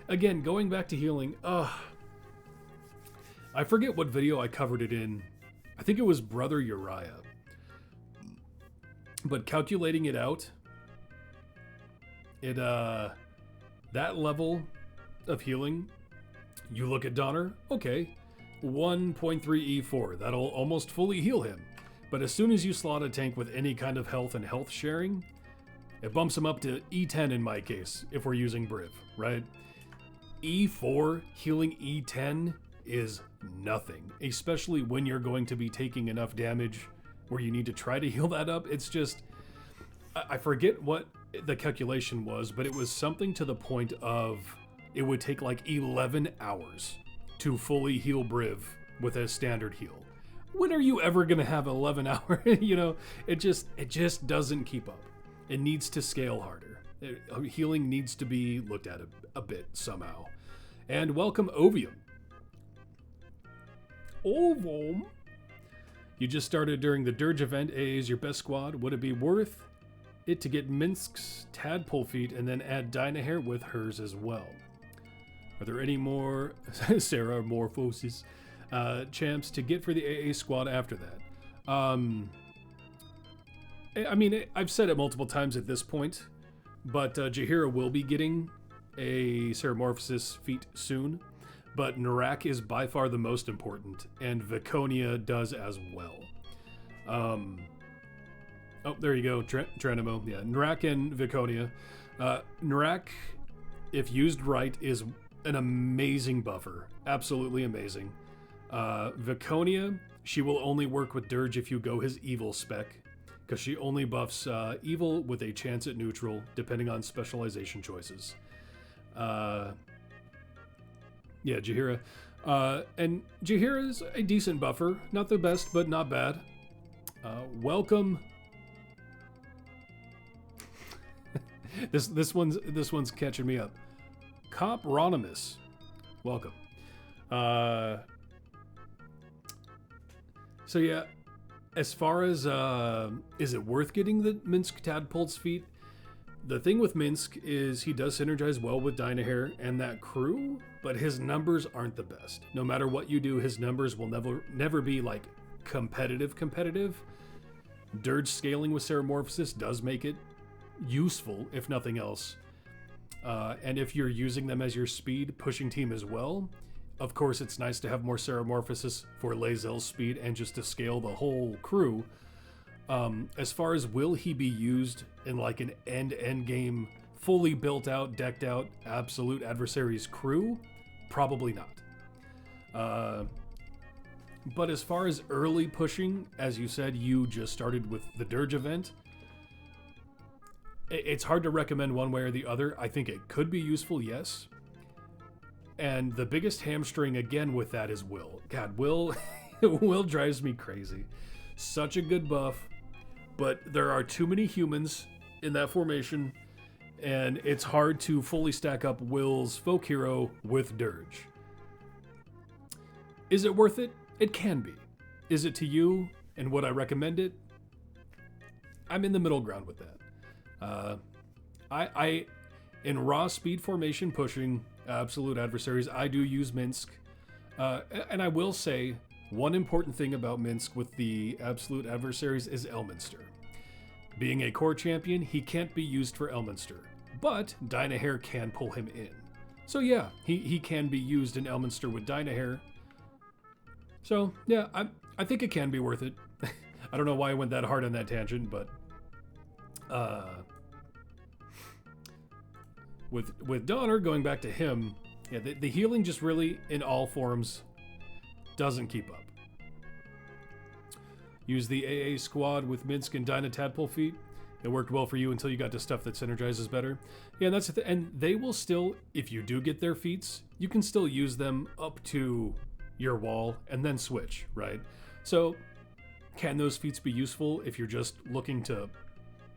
Again, going back to healing, I forget what video I covered it in. I think it was Brother Uriah. But calculating it out, that level of healing, you look at Donaar, okay, 1.3 E4, that'll almost fully heal him. But as soon as you slot a tank with any kind of health and health sharing, it bumps him up to E10 in my case, if we're using Briv, right? E4 healing E10 is nothing, especially when you're going to be taking enough damage where you need to try to heal that up. It's just, I forget what the calculation was, but it was something to the point of it would take like 11 hours to fully heal Briv with a standard heal. When are you ever going to have 11 hours? You know, it just doesn't keep up. It needs to scale harder. Healing needs to be looked at a bit somehow. And welcome Ovium. Ovium? You just started during the Dirge event. AA is your best squad. Would it be worth it to get Minsk's tadpole feet and then add Dynahair with hers as well? Are there any more Sarah Morphosis champs to get for the AA squad after that? I mean, I've said it multiple times at this point, but Jaheira will be getting a Ceramorphosis feat soon, but Narak is by far the most important, and Viconia does as well. Oh, there you go, Tranimo. Yeah, Narak and Viconia. Narak, if used right, is an amazing buffer. Absolutely amazing. Viconia, she will only work with Dirge if you go his evil spec, because she only buffs evil with a chance at neutral, depending on specialization choices. Yeah, Jaheira. And Jaheira is a decent buffer. Not the best, but not bad. Welcome. This one's catching me up. Copronymus. Welcome. So yeah, As far as is it worth getting the Minsc Tadpole's feat? The thing with Minsc is he does synergize well with Dynahair and that crew, but his numbers aren't the best. No matter what you do, his numbers will never be like competitive. Dirge scaling with Ceramorphosis does make it useful, if nothing else. And if you're using them as your speed pushing team as well, of course it's nice to have more Ceramorphosis for Lae'zel's speed and just to scale the whole crew. As far as will he be used in like an end game, fully built out, decked out, absolute adversaries crew? Probably not. But as far as early pushing, as you said, you just started with the Dirge event. It's hard to recommend one way or the other. I think it could be useful, yes. And the biggest hamstring again with that is Will. God, Will drives me crazy. Such a good buff, but there are too many humans in that formation, and it's hard to fully stack up Will's folk hero with Dirge. Is it worth it? It can be. Is it to you, and would I recommend it? I'm in the middle ground with that. I in raw speed formation pushing absolute adversaries, I do use Minsc. And I will say, one important thing about Minsc with the absolute adversaries is Elminster. Being a core champion, he can't be used for Elminster, but Dynahair can pull him in. So yeah, he can be used in Elminster with Dynahair. So yeah, I think it can be worth it. I don't know why I went that hard on that tangent, but with Donaar, going back to him, yeah, the healing just really, in all forms, doesn't keep up. Use the AA squad with Minsc and Dyna Tadpole feat. It worked well for you until you got to stuff that synergizes better. Yeah, and that's and they will still, if you do get their feats, you can still use them up to your wall and then switch, right? So, can those feats be useful if you're just looking to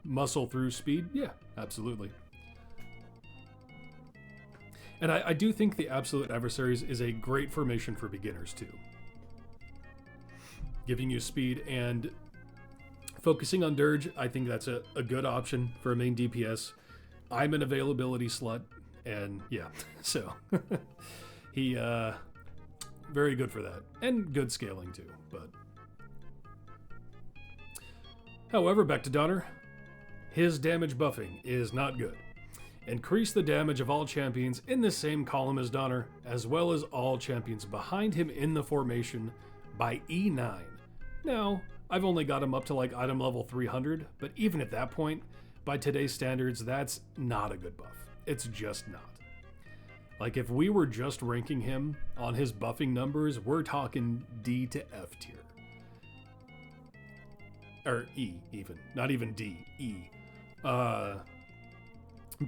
muscle through speed? Yeah, absolutely. And I do think the Absolute Adversaries is a great formation for beginners too. Giving you speed and focusing on Dirge, I think that's a good option for a main DPS. I'm an availability slut, and yeah, so he very good for that. And good scaling too, but however, back to Donaar. His damage buffing is not good. Increase the damage of all champions in the same column as Donaar, as well as all champions behind him in the formation by E9. Now, I've only got him up to like item level 300, but even at that point, by today's standards, that's not a good buff. It's just not. Like, if we were just ranking him on his buffing numbers, we're talking D to F tier. Or E, even. Not even D, E.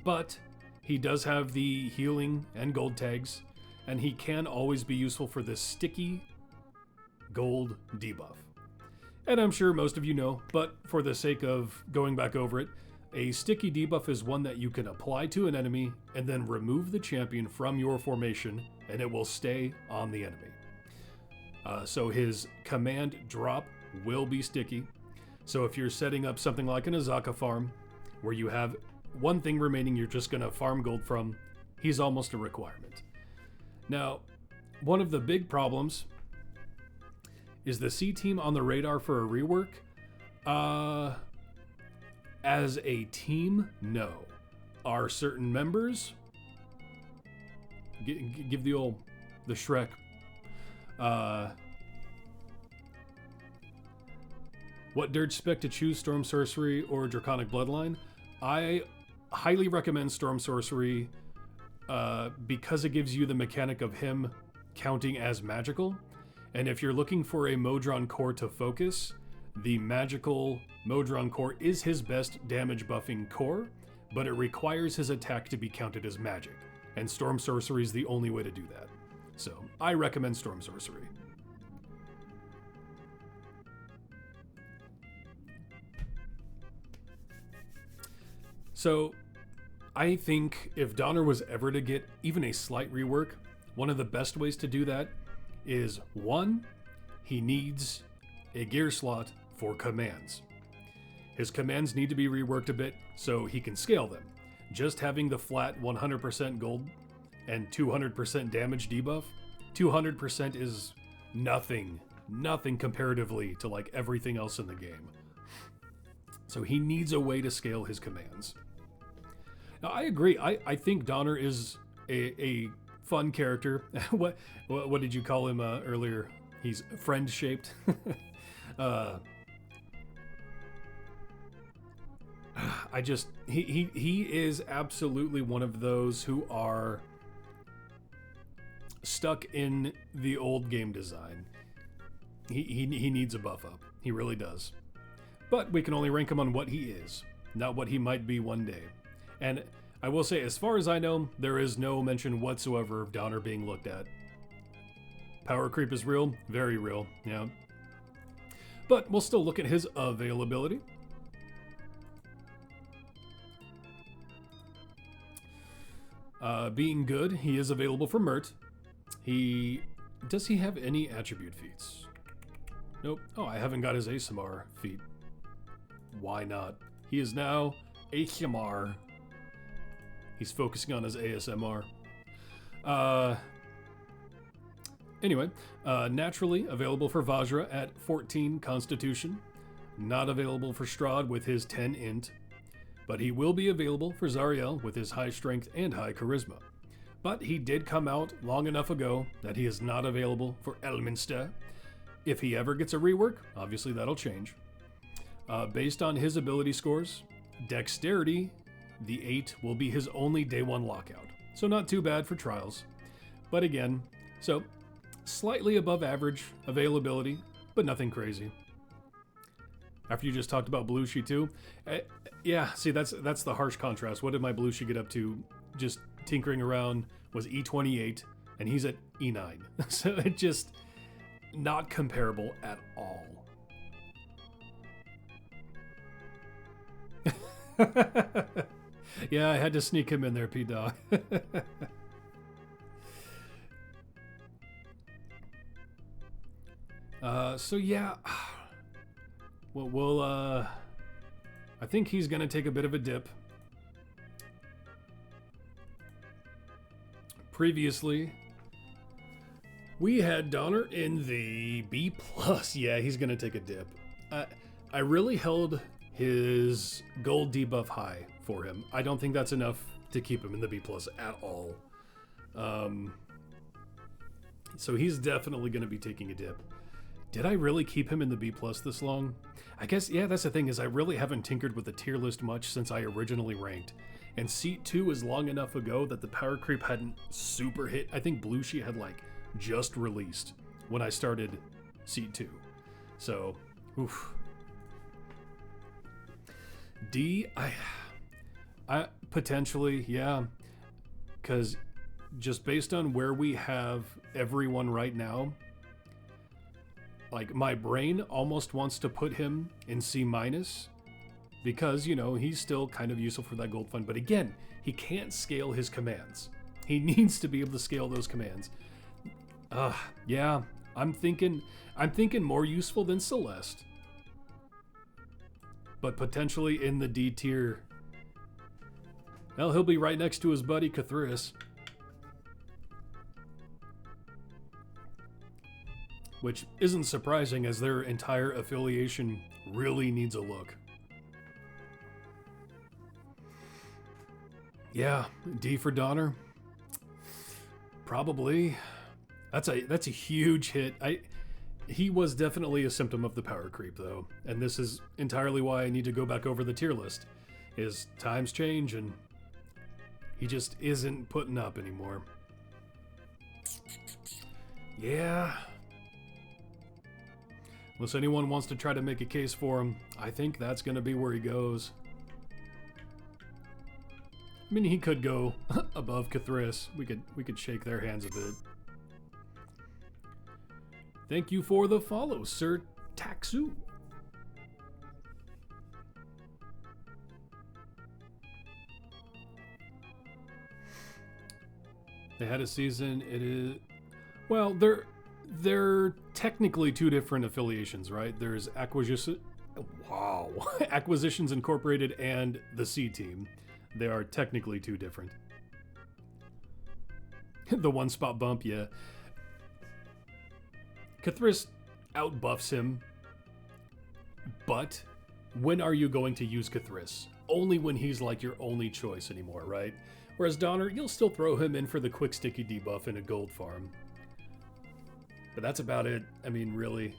But he does have the healing and gold tags, and he can always be useful for the sticky gold debuff. And I'm sure most of you know, but for the sake of going back over it, a sticky debuff is one that you can apply to an enemy and then remove the champion from your formation, and it will stay on the enemy. So his command drop will be sticky. So if you're setting up something like an Azaka farm, where you have one thing remaining you're just going to farm gold from, he's almost a requirement. Now, one of the big problems is the C team on the radar for a rework. As a team, no. Are certain members? Give the Shrek. What Dirge spec to choose, Storm Sorcery or Draconic Bloodline? I highly recommend Storm Sorcery because it gives you the mechanic of him counting as magical. And if you're looking for a Modron core to focus, the magical Modron core is his best damage buffing core, but it requires his attack to be counted as magic. And Storm Sorcery is the only way to do that. So I recommend Storm Sorcery. So I think if Donaar was ever to get even a slight rework, one of the best ways to do that is, one, he needs a gear slot for commands. His commands need to be reworked a bit so he can scale them. Just having the flat 100% gold and 200% damage debuff, 200% is nothing comparatively to like everything else in the game. So he needs a way to scale his commands. Now I agree. I think Donaar is a fun character. What did you call him earlier? He's friend shaped. He is absolutely one of those who are stuck in the old game design. He needs a buff up. He really does. But we can only rank him on what he is, not what he might be one day. And I will say, as far as I know, there is no mention whatsoever of Donaar being looked at. Power creep is real, very real, yeah. But we'll still look at his availability. Being good, he is available for Mert. Does he have any attribute feats? Nope. Oh, I haven't got his ASMR feat. Why not? He is now ASMR. He's focusing on his ASMR. Anyway, naturally available for Vajra at 14 Constitution. Not available for Strahd with his 10 Int. But he will be available for Zariel with his high strength and high charisma. But he did come out long enough ago that he is not available for Elminster. If he ever gets a rework, obviously that'll change. Based on his ability scores, Dexterity, the 8 will be his only day 1 lockout. So not too bad for trials. But again, so slightly above average availability, but nothing crazy. After you just talked about Blooshi too, yeah, see that's the harsh contrast. What did my Blooshi get up to? Just tinkering around was E28, and he's at E9. So it just not comparable at all. Yeah, I had to sneak him in there, P-Dog. So yeah, we'll I think he's gonna take a bit of a dip. Previously, we had Donaar in the B+. Yeah, he's gonna take a dip. I really held his gold debuff high for him. I don't think that's enough to keep him in the B+ at all. So he's definitely gonna be taking a dip. Did I really keep him in the B+ this long? I guess, yeah, that's the thing, is I really haven't tinkered with the tier list much since I originally ranked. And Seat 2 is long enough ago that the power creep hadn't super hit. I think Blooshi had like just released when I started Seat 2. So, oof. D, I potentially, yeah. Because just based on where we have everyone right now, like, my brain almost wants to put him in C- because, you know, he's still kind of useful for that gold fund. But again, he can't scale his commands. He needs to be able to scale those commands. Yeah, I'm thinking more useful than Celeste. But potentially in the D tier. Well, he'll be right next to his buddy Kthris. Which isn't surprising, as their entire affiliation really needs a look. Yeah, D for Donaar. Probably. That's a huge hit. He was definitely a symptom of the power creep, though, and this is entirely why I need to go back over the tier list. Is times change, and he just isn't putting up anymore. Yeah. Unless anyone wants to try to make a case for him, I think that's going to be where he goes. I mean, he could go above Kthris. We could shake their hands a bit. Thank you for the follow, Sir Taxu. They had a season. It is, well, They're technically two different affiliations, right? There's Acquisitions Incorporated and the C Team. They are technically two different. The one spot bump, yeah. Kthris outbuffs him, but when are you going to use Kthris? Only when he's like your only choice anymore, right? Whereas Donaar, you'll still throw him in for the quick sticky debuff in a gold farm. But that's about it. I mean, really.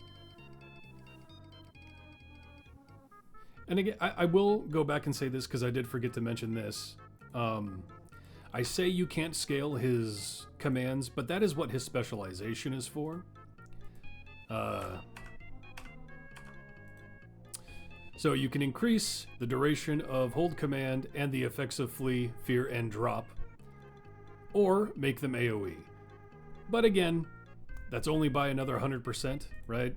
And again, I will go back and say this because I did forget to mention this. I say you can't scale his commands, but that is what his specialization is for. So you can increase the duration of hold command and the effects of flee, fear, and drop, or make them AoE. But again, that's only by another 100%, right?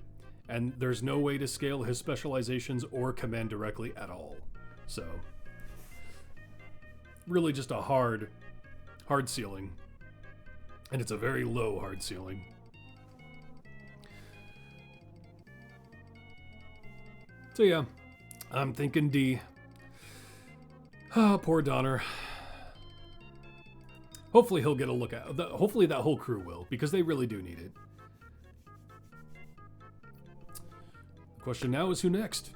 And there's no way to scale his specializations or command directly at all. So, really just a hard ceiling. And it's a very low hard ceiling. So yeah, I'm thinking D. Ah, poor Donaar. Hopefully he'll get a look at. Hopefully that whole crew will, because they really do need it. The question now is who next?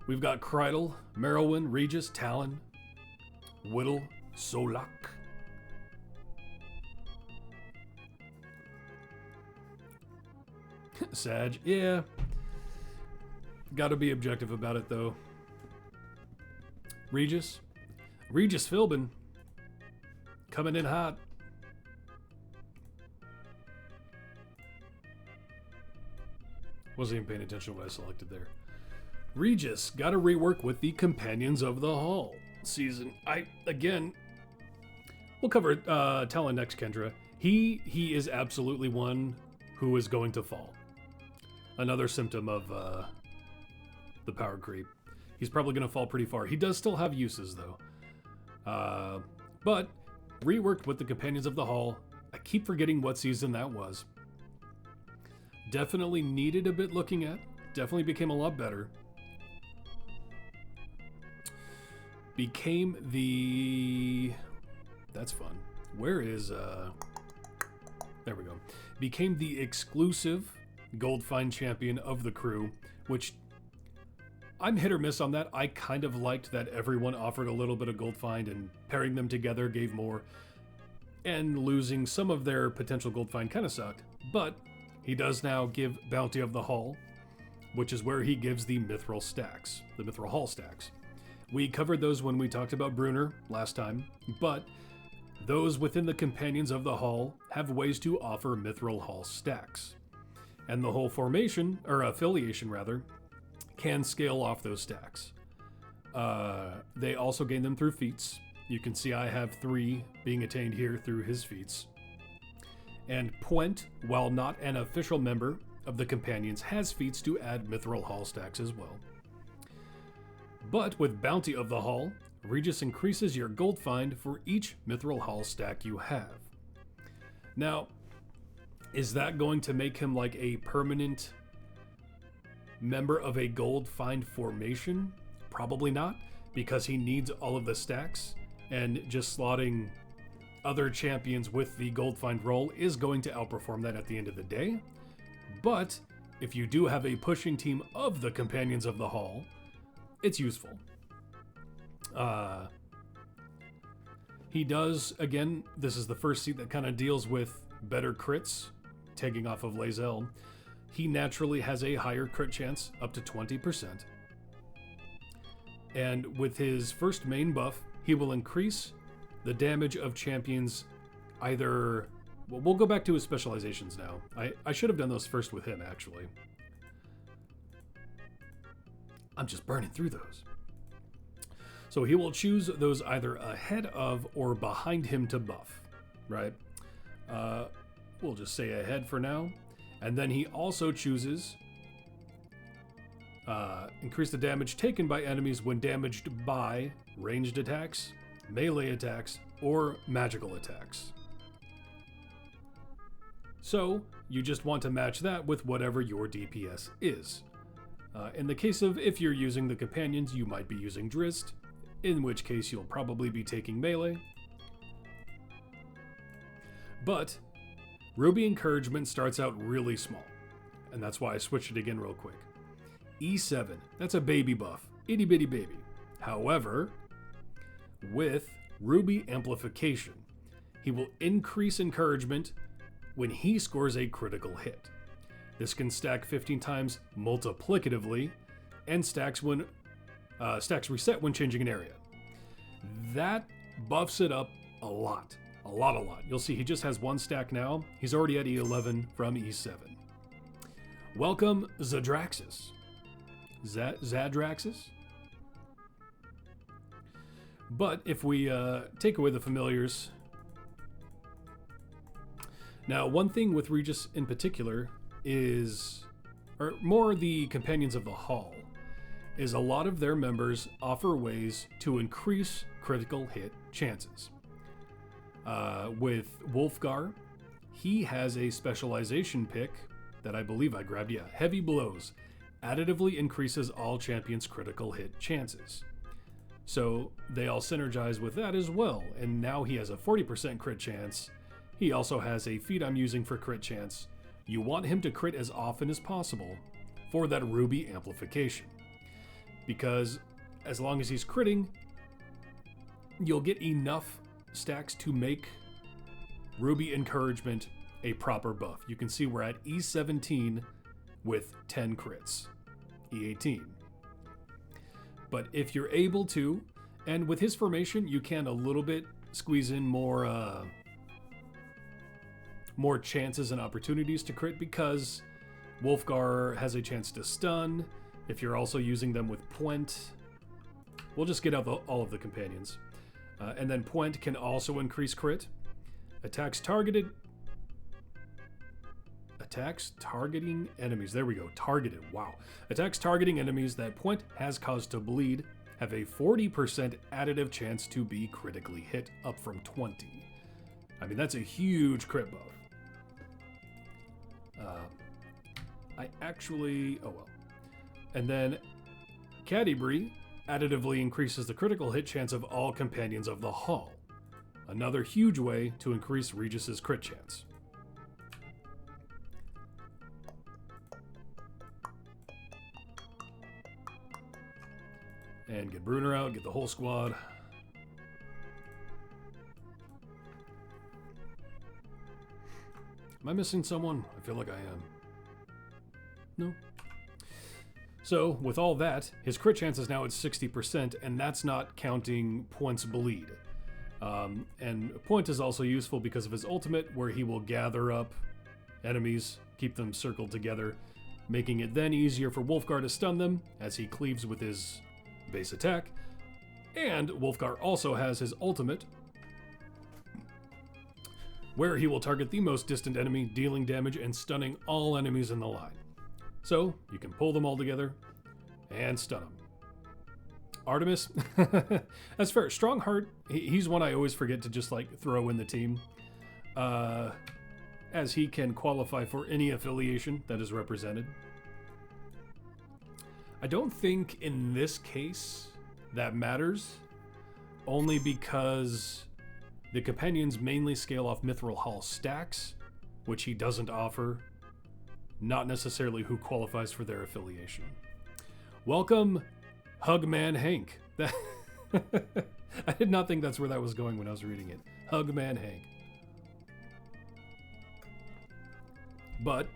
We've got Krydle, Merilwen, Regis, Talin, Widdle, Solaak. Sag, yeah. Gotta be objective about it, though. Regis Philbin. Coming in hot. Wasn't even paying attention to what I selected there. Regis, gotta rework with the Companions of the Hall season. We'll cover Talin next, Kendra. He is absolutely one who is going to fall. Another symptom of the power creep. He's probably going to fall pretty far. He does still have uses, though. But reworked with the Companions of the Hall. I keep forgetting what season that was. Definitely needed a bit looking at. Definitely became a lot better. Became the... That's fun. Where is... There we go. Became the exclusive Gold Find champion of the crew, which... I'm hit or miss on that. I kind of liked that everyone offered a little bit of gold find, and pairing them together gave more. And losing some of their potential gold find kind of sucked. But he does now give Bounty of the Hall, which is where he gives the Mithril stacks, the Mithril Hall stacks. We covered those when we talked about Brunner last time, but those within the Companions of the Hall have ways to offer Mithril Hall stacks. And the whole formation, or affiliation rather, can scale off those stacks. They also gain them through feats. You can see I have 3 being attained here through his feats. And Puent, while not an official member of the Companions, has feats to add Mithril Hall stacks as well. But with Bounty of the Hall, Regis increases your gold find for each Mithril Hall stack you have. Now, is that going to make him like a permanent member of a gold find formation? Probably not, because he needs all of the stacks, and just slotting other champions with the gold find role is going to outperform that at the end of the day. But if you do have a pushing team of the Companions of the Hall, it's useful. He does, again, this is the first seat that kind of deals with better crits, tagging off of Lae'zel. He naturally has a higher crit chance, up to 20%. And with his first main buff, he will increase the damage of champions either... Well, we'll go back to his specializations now. I should have done those first with him, actually. I'm just burning through those. So he will choose those either ahead of or behind him to buff, right? We'll just say ahead for now. And then he also chooses increase the damage taken by enemies when damaged by ranged attacks, melee attacks, or magical attacks. So you just want to match that with whatever your DPS is. In the case of if you're using the companions, you might be using Drizzt, in which case you'll probably be taking melee. But Ruby Encouragement starts out really small, and that's why I switched it again real quick. E7, that's a baby buff, itty bitty baby. However, with Ruby Amplification, he will increase encouragement when he scores a critical hit. This can stack 15 times multiplicatively, and stacks reset when changing an area. That buffs it up a lot. A lot. You'll see he just has one stack now. He's already at E11 from E7. Welcome, Zadraxis. Zadraxis? But if we take away the familiars... Now, one thing with Regis in particular is, or more the Companions of the Hall, is a lot of their members offer ways to increase critical hit chances. With Wolfgar, he has a specialization pick that I believe I grabbed. Yeah, Heavy Blows additively increases all champions' critical hit chances. So they all synergize with that as well, and now he has a 40% crit chance. He also has a feat I'm using for crit chance. You want him to crit as often as possible for that Ruby Amplification, because as long as he's critting, you'll get enough stacks to make Ruby Encouragement a proper buff. You can see we're at E17 with 10 crits, E18. But if you're able to, and with his formation, you can a little bit squeeze in more chances and opportunities to crit, because Wolfgar has a chance to stun. If you're also using them with Puent, we'll just get out all of the companions. And then Puent can also increase crit. Attacks targeting enemies. There we go. Targeted. Wow. Attacks targeting enemies that Puent has caused to bleed have a 40% additive chance to be critically hit, up from 20. I mean, that's a huge crit buff. Oh well. And then Catti-brie additively increases the critical hit chance of all Companions of the Hall. Another huge way to increase Regis's crit chance. And get Bruner out, get the whole squad. Am I missing someone? I feel like I am. No. So, with all that, his crit chance is now at 60%, and that's not counting Puent's bleed. And Puent is also useful because of his ultimate, where he will gather up enemies, keep them circled together, making it then easier for Wolfgar to stun them as he cleaves with his base attack. And Wolfgar also has his ultimate, where he will target the most distant enemy, dealing damage and stunning all enemies in the line. So, you can pull them all together and stun them. Artemis, that's fair. Strongheart, he's one I always forget to just like throw in the team, as he can qualify for any affiliation that is represented. I don't think in this case that matters, only because the companions mainly scale off Mithril Hall stacks, which he doesn't offer, not necessarily who qualifies for their affiliation. Welcome, Hugman Hank. I did not think that's where that was going when I was reading it. Hugman Hank. But,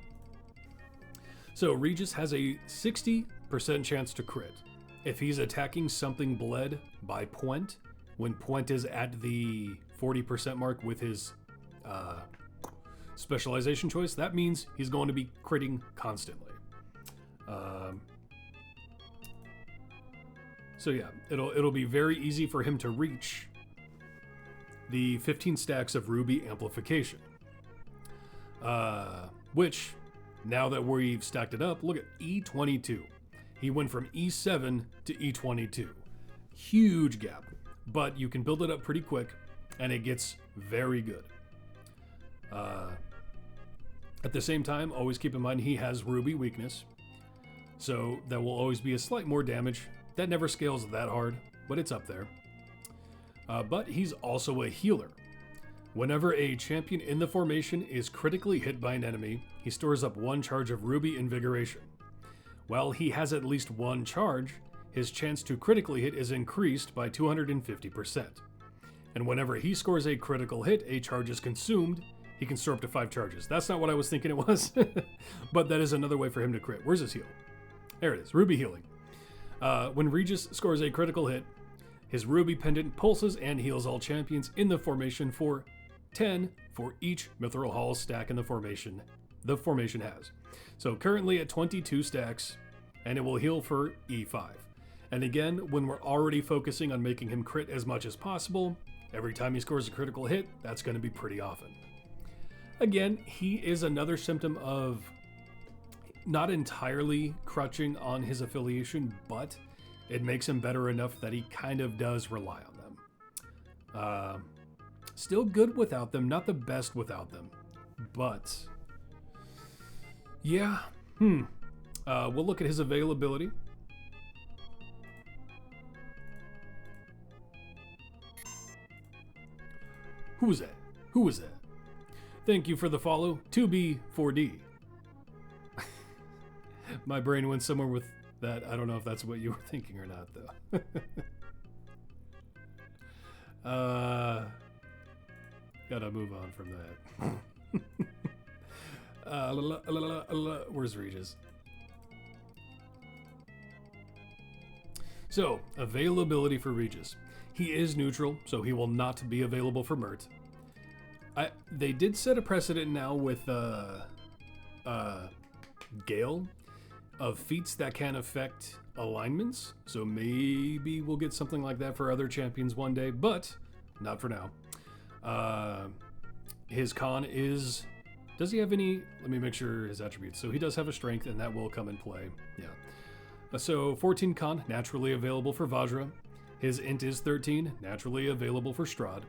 so Regis has a 60% chance to crit if he's attacking something bled by Puent, when Puent is at the 40% mark with his specialization choice. That means he's going to be critting constantly. So yeah, it'll be very easy for him to reach the 15 stacks of Ruby Amplification. Which, now that we've stacked it up, look at E22. He went from E7 to E22. Huge gap, but you can build it up pretty quick, and it gets very good. At the same time, always keep in mind he has Ruby weakness, so that will always be a slight more damage. That never scales that hard, but it's up there. But he's also a healer. Whenever a champion in the formation is critically hit by an enemy, he stores up 1 charge of Ruby Invigoration. While he has at least 1 charge, his chance to critically hit is increased by 250%. And whenever he scores a critical hit, a charge is consumed. He can store up to 5 charges. That's not what I was thinking it was, but that is another way for him to crit. Where's his heal? There it is, Ruby healing. When Regis scores a critical hit, his Ruby pendant pulses and heals all champions in the formation for 10 for each Mithril Hall stack in the formation has. So currently at 22 stacks, and it will heal for E5. And again, when we're already focusing on making him crit as much as possible, every time he scores a critical hit, that's going to be pretty often. Again, he is another symptom of not entirely crutching on his affiliation, but it makes him better enough that he kind of does rely on them. Still good without them, not the best without them, but yeah. We'll look at his availability. Who was that? Thank you for the follow, 2B4D. My brain went somewhere with that. I don't know if that's what you were thinking or not, though. Gotta move on from that. Where's Regis? So, availability for Regis. He is neutral, so he will not be available for Mert. They did set a precedent now with Gale of feats that can affect alignments, so maybe we'll get something like that for other champions one day, but not for now. His con is... Does he have any... Let me make sure his attributes. So he does have a strength, and that will come in play. Yeah. So 14 con, naturally available for Vajra. His int is 13, naturally available for Strahd.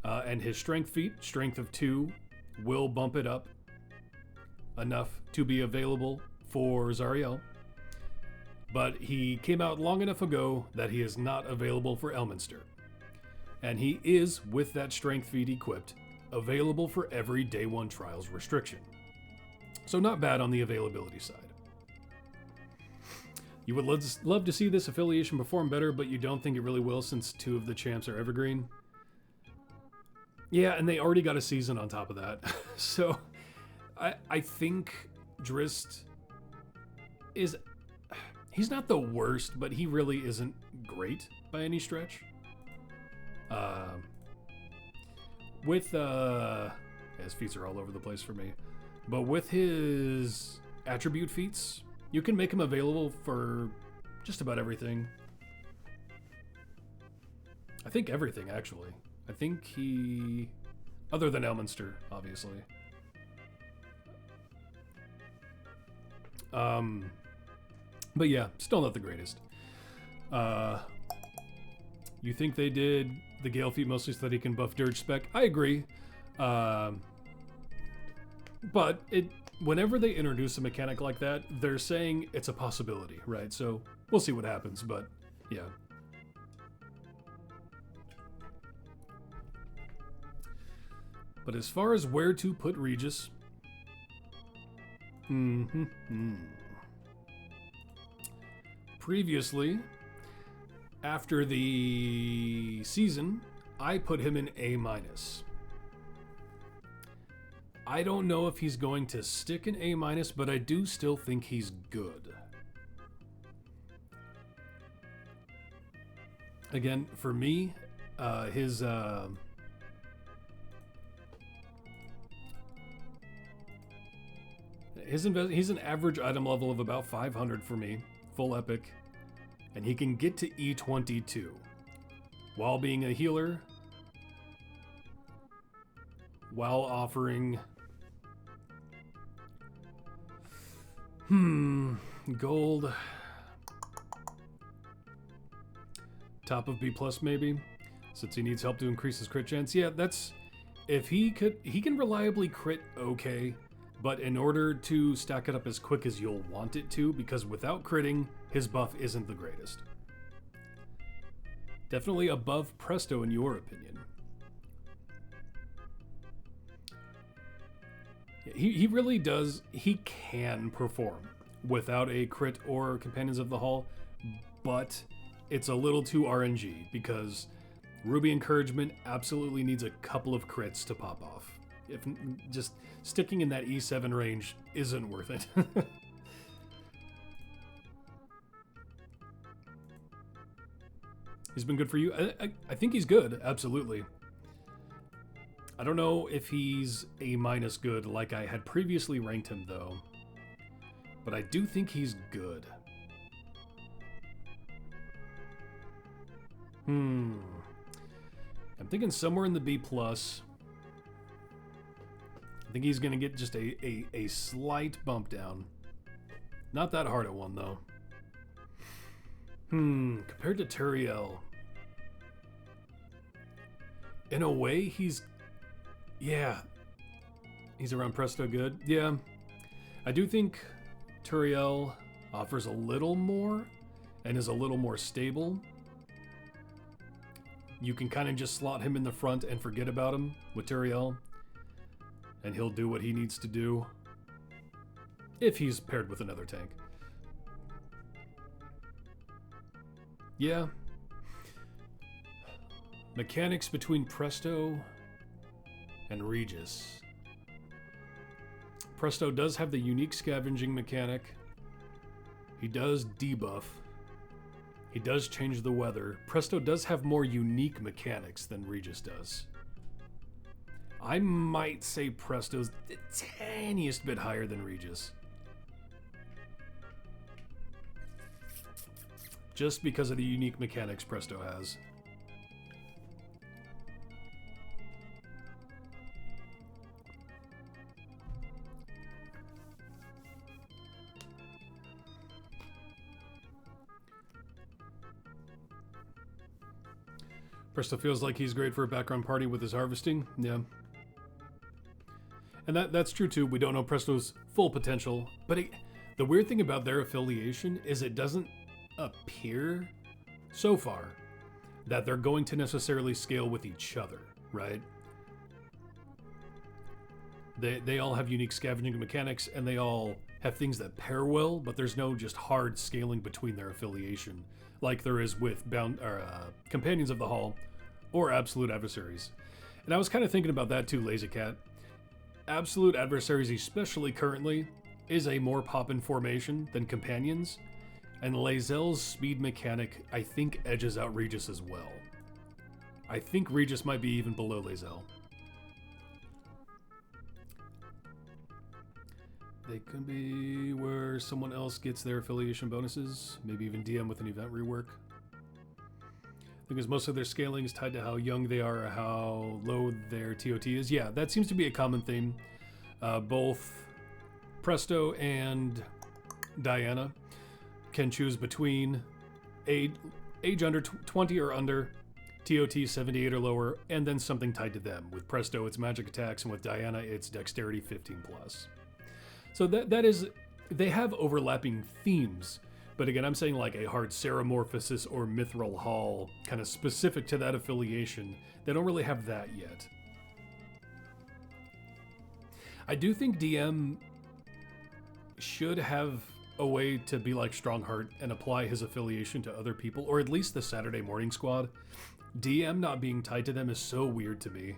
And his strength feat, strength of 2, will bump it up enough to be available for Zariel. But he came out long enough ago that he is not available for Elminster. And he is, with that strength feat equipped, available for every day 1 trials restriction. So not bad on the availability side. You would love to see this affiliation perform better, but you don't think it really will since 2 of the champs are evergreen. Yeah, and they already got a season on top of that. So I think Drist is... He's not the worst, but he really isn't great by any stretch. His feats are all over the place for me. But with his attribute feats, you can make him available for just about everything. I think everything, actually. I think he... Other than Elminster, obviously. But yeah, still not the greatest. You think they did the Gale feat mostly so that he can buff Dirge spec? I agree. But whenever they introduce a mechanic like that, they're saying it's a possibility, right? So we'll see what happens, but yeah. But as far as where to put Regis... Previously, after the season, I put him in A-. I don't know if he's going to stick in A-, but I do still think he's good. Again, for me, he's an average item level of about 500 for me, full epic, and he can get to E22 while being a healer, while offering gold, top of B+ maybe, since he needs help to increase his crit chance. Yeah, that's... If he can reliably crit okay, but in order to stack it up as quick as you'll want it to, because without critting, his buff isn't the greatest. Definitely above Presto in your opinion. He really does, he can perform without a crit or Companions of the Hall, but it's a little too RNG because Ruby Encouragement absolutely needs a couple of crits to pop off. If just sticking in that E7 range isn't worth it. He's been good for you? I think he's good, absolutely. I don't know if he's A- good like I had previously ranked him though, but I do think he's good. I'm thinking somewhere in the B+. I think he's going to get just a slight bump down. Not that hard at one, though. Compared to Turiel. In a way, he's... Yeah. He's around Presto good. Yeah. I do think Turiel offers a little more and is a little more stable. You can kind of just slot him in the front and forget about him with Turiel, and he'll do what he needs to do if he's paired with another tank. Yeah. Mechanics between Presto and Regis. Presto does have the unique scavenging mechanic. He does debuff. He does change the weather. Presto does have more unique mechanics than Regis does. I might say Presto's the tiniest bit higher than Regis. Just because of the unique mechanics Presto has. Presto feels like he's great for a background party with his harvesting. Yeah. And that's true too. We don't know Presto's full potential. But the weird thing about their affiliation is it doesn't appear so far that they're going to necessarily scale with each other, right? They all have unique scavenging mechanics and they all have things that pair well, but there's no just hard scaling between their affiliation like there is with Companions of the Hall or Absolute Adversaries. And I was kind of thinking about that too, Lae'zel. Absolute Adversaries, especially currently, is a more pop-in formation than Companions, and Lae'zel's speed mechanic, I think, edges out Regis as well. I think Regis might be even below Lae'zel. They could be where someone else gets their affiliation bonuses, maybe even DM with an event rework. Because most of their scaling is tied to how young they are or how low their TOT is. Yeah, that seems to be a common theme. Both Presto and Diana can choose between age under 20 or under, TOT 78 or lower, and then something tied to them. With Presto, it's magic attacks, and with Diana, it's dexterity 15 plus. So that is, they have overlapping themes, but again, I'm saying like a hard Ceramorphosis or Mithril Hall, kind of specific to that affiliation. They don't really have that yet. I do think DM should have a way to be like Strongheart and apply his affiliation to other people, or at least the Saturday Morning Squad. DM not being tied to them is so weird to me,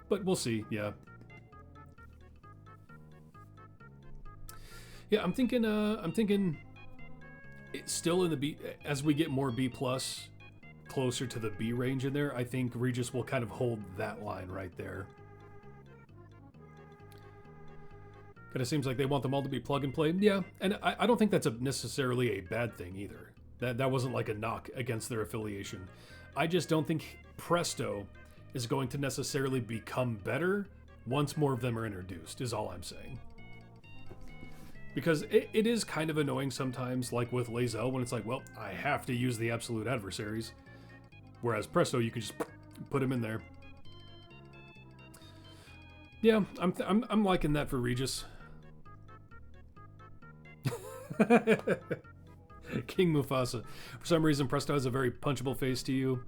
but we'll see, yeah. Yeah, I'm thinking it's still in the B, as we get more B+, closer to the B range in there, I think Regis will kind of hold that line right there. Kind of seems like they want them all to be plug and play. Yeah, and I don't think that's necessarily a bad thing either. That wasn't like a knock against their affiliation. I just don't think Presto is going to necessarily become better once more of them are introduced, is all I'm saying. Because it is kind of annoying sometimes, like with Lae'zel, when it's like, well, I have to use the Absolute Adversaries. Whereas Presto, you can just put him in there. Yeah, I'm liking that for Regis. King Mufasa. For some reason, Presto has a very punchable face to you.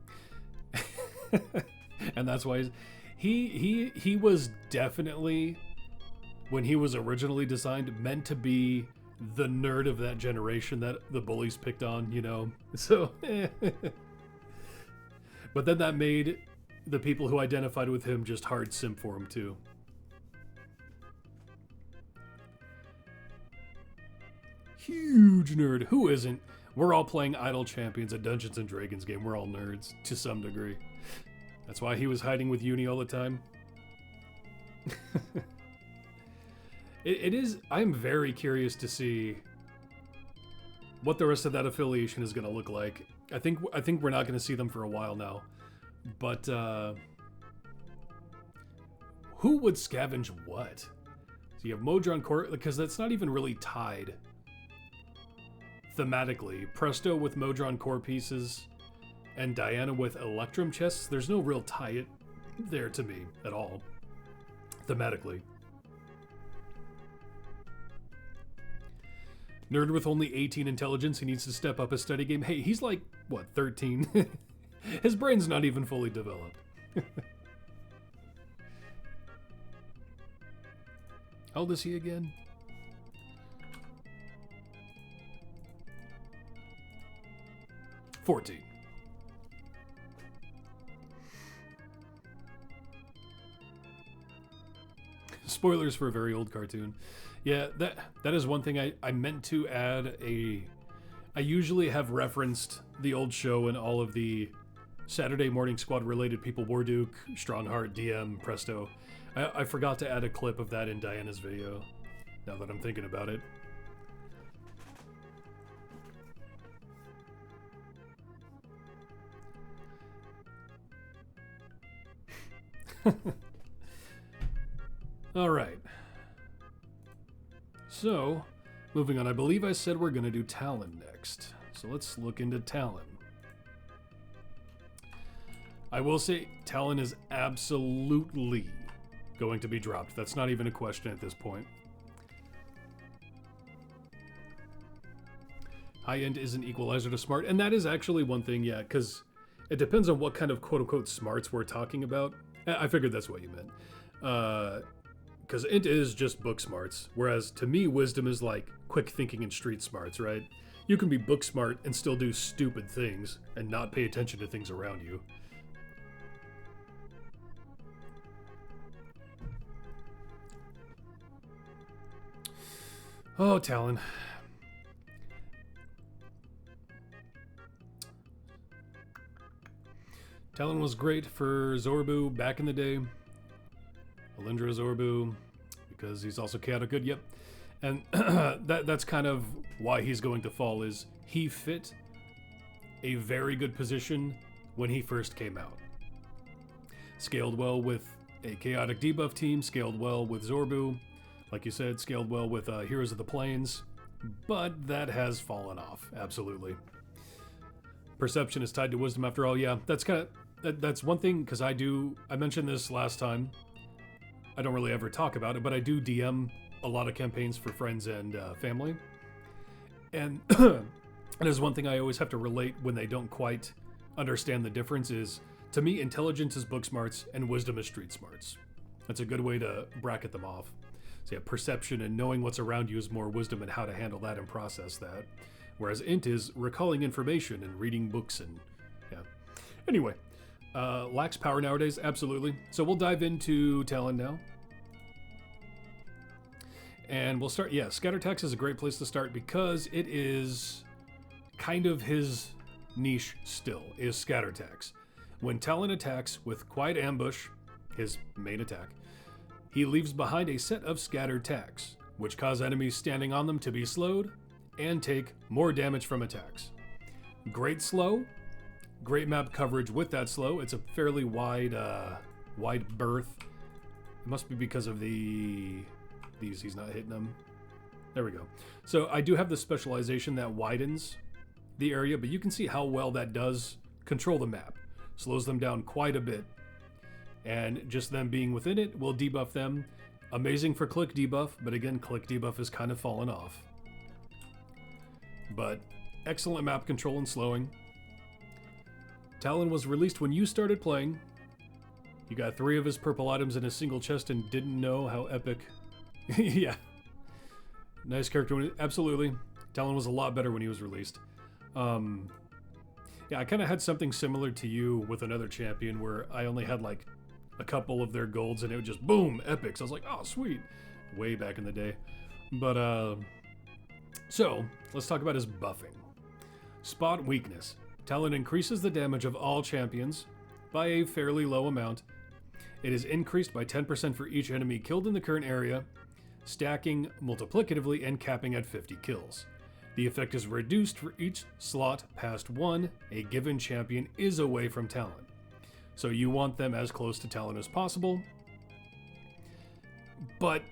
And that's why he was definitely, when he was originally designed, meant to be the nerd of that generation that the bullies picked on, you know? So, but then that made the people who identified with him just hard simp for him too. Huge nerd. Who isn't? We're all playing Idle Champions, a Dungeons and Dragons game. We're all nerds to some degree. That's why he was hiding with Uni all the time. It is. I'm very curious to see what the rest of that affiliation is going to look like. I think we're not going to see them for a while now. But who would scavenge what? So you have Modron Korth, because that's not even really tied thematically. Presto with Modron core pieces and Diana with Electrum chests. There's no real tie there to me at all thematically. Nerd with only 18 intelligence, he needs to step up his study game. Hey, he's like, what, 13? His brain's not even fully developed. How old is he again? $14. Spoilers for a very old cartoon. Yeah, that is one thing I meant to add. I usually have referenced the old show and all of the Saturday Morning Squad related people, Warduke, Strongheart, DM, Presto. I forgot to add a clip of that in Diana's video, now that I'm thinking about it. All right. So, moving on, I believe I said we're going to do Talin next. So let's look into Talin. I will say Talin is absolutely going to be dropped. That's not even a question at this point. High-end is an equalizer to smart, and that is actually one thing, yeah, because it depends on what kind of quote-unquote smarts we're talking about. I figured that's what you meant. Because int is just book smarts, whereas to me, wisdom is like quick thinking and street smarts, right? You can be book smart and still do stupid things and not pay attention to things around you. Oh, Talin. Talin was great for Zorbu back in the day. Alindra Zorbu, because he's also chaotic good, yep. And that's kind of why he's going to fall, is he fit a very good position when he first came out. Scaled well with a chaotic debuff team, scaled well with Zorbu, like you said, scaled well with Heroes of the Plains, but that has fallen off, absolutely. Perception is tied to wisdom after all, yeah, that's kind of, that's one thing, because I mentioned this last time. I don't really ever talk about it, but I do DM a lot of campaigns for friends and family. And there's one thing I always have to relate when they don't quite understand the difference is, to me, intelligence is book smarts and wisdom is street smarts. That's a good way to bracket them off. So yeah, perception and knowing what's around you is more wisdom and how to handle that and process that. Whereas int is recalling information and reading books and, yeah. Anyway. Lacks power nowadays, absolutely. So we'll dive into Talin now. And we'll start, yeah, Scatter Attacks is a great place to start because it is kind of his niche still, is Scatter Attacks. When Talin attacks with Quiet Ambush, his main attack, he leaves behind a set of Scatter Attacks, which cause enemies standing on them to be slowed and take more damage from attacks. Great slow. Great map coverage with that slow. It's a fairly wide berth. It must be because of these. He's not hitting them. There we go. So I do have the specialization that widens the area, but you can see how well that does control the map. Slows them down quite a bit. And just them being within it will debuff them. Amazing for click debuff, but again, click debuff has kind of fallen off. but excellent map control and slowing. Talin was released when you started playing. You got 3 of his purple items in a single chest and didn't know how epic. Yeah. Nice character. Absolutely. Talin was a lot better when he was released. Yeah, I kind of had something similar to you with another champion where I only had like a couple of their golds and it would just boom, epics. I was like, oh, sweet. Way back in the day. But, so let's talk about his buffing. Spot weakness. Talin increases the damage of all champions by a fairly low amount. It is increased by 10% for each enemy killed in the current area, stacking multiplicatively and capping at 50 kills. The effect is reduced for each slot past 1 a given champion is away from Talin. So you want them as close to Talin as possible. But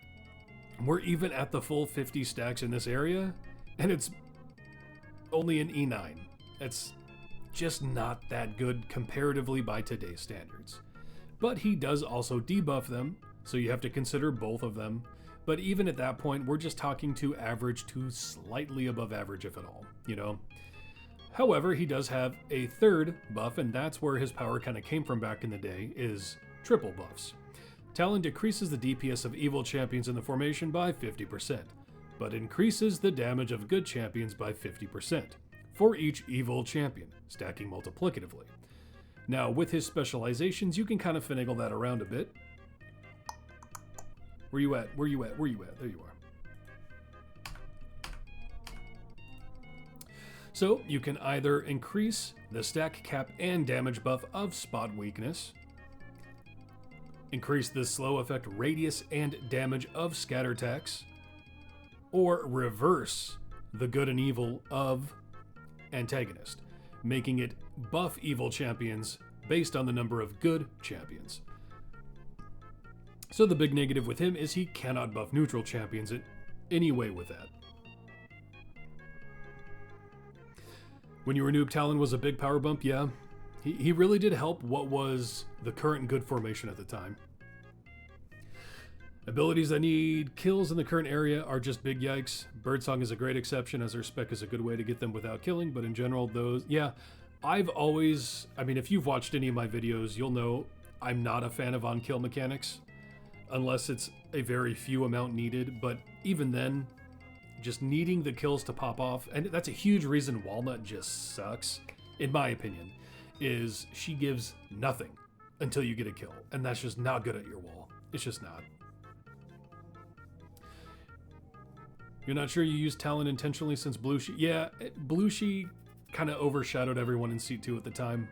we're even at the full 50 stacks in this area, and it's only an E9. It's just not that good comparatively by today's standards. But he does also debuff them, so you have to consider both of them. But even at that point, we're just talking to average to slightly above average, if at all, you know? However, he does have a third buff, and that's where his power kind of came from back in the day, is triple buffs. Talin decreases the DPS of evil champions in the formation by 50%, but increases the damage of good champions by 50% for each evil champion, stacking multiplicatively. Now, with his specializations, you can kind of finagle that around a bit. Where you at? Where you at? Where you at? There you are. So, you can either increase the stack cap and damage buff of spot weakness, increase the slow effect radius and damage of scatter attacks, or reverse the good and evil of antagonist, making it buff evil champions based on the number of good champions. So the big negative with him is he cannot buff neutral champions in any way with that. When you were noob, Talin was a big power bump, yeah. He really did help what was the current good formation at the time. Abilities that need kills in the current area are just big yikes. Birdsong is a great exception, as her spec is a good way to get them without killing, but in general, those, yeah. I've always, I mean, if you've watched any of my videos, you'll know I'm not a fan of on-kill mechanics, unless it's a very few amount needed, but even then, just needing the kills to pop off, and that's a huge reason Walnut just sucks, in my opinion, is she gives nothing until you get a kill, and that's just not good at your wall. It's just not. You're not sure you used Talin intentionally since Blooshi? Yeah, Blooshi kind of overshadowed everyone in C2 at the time.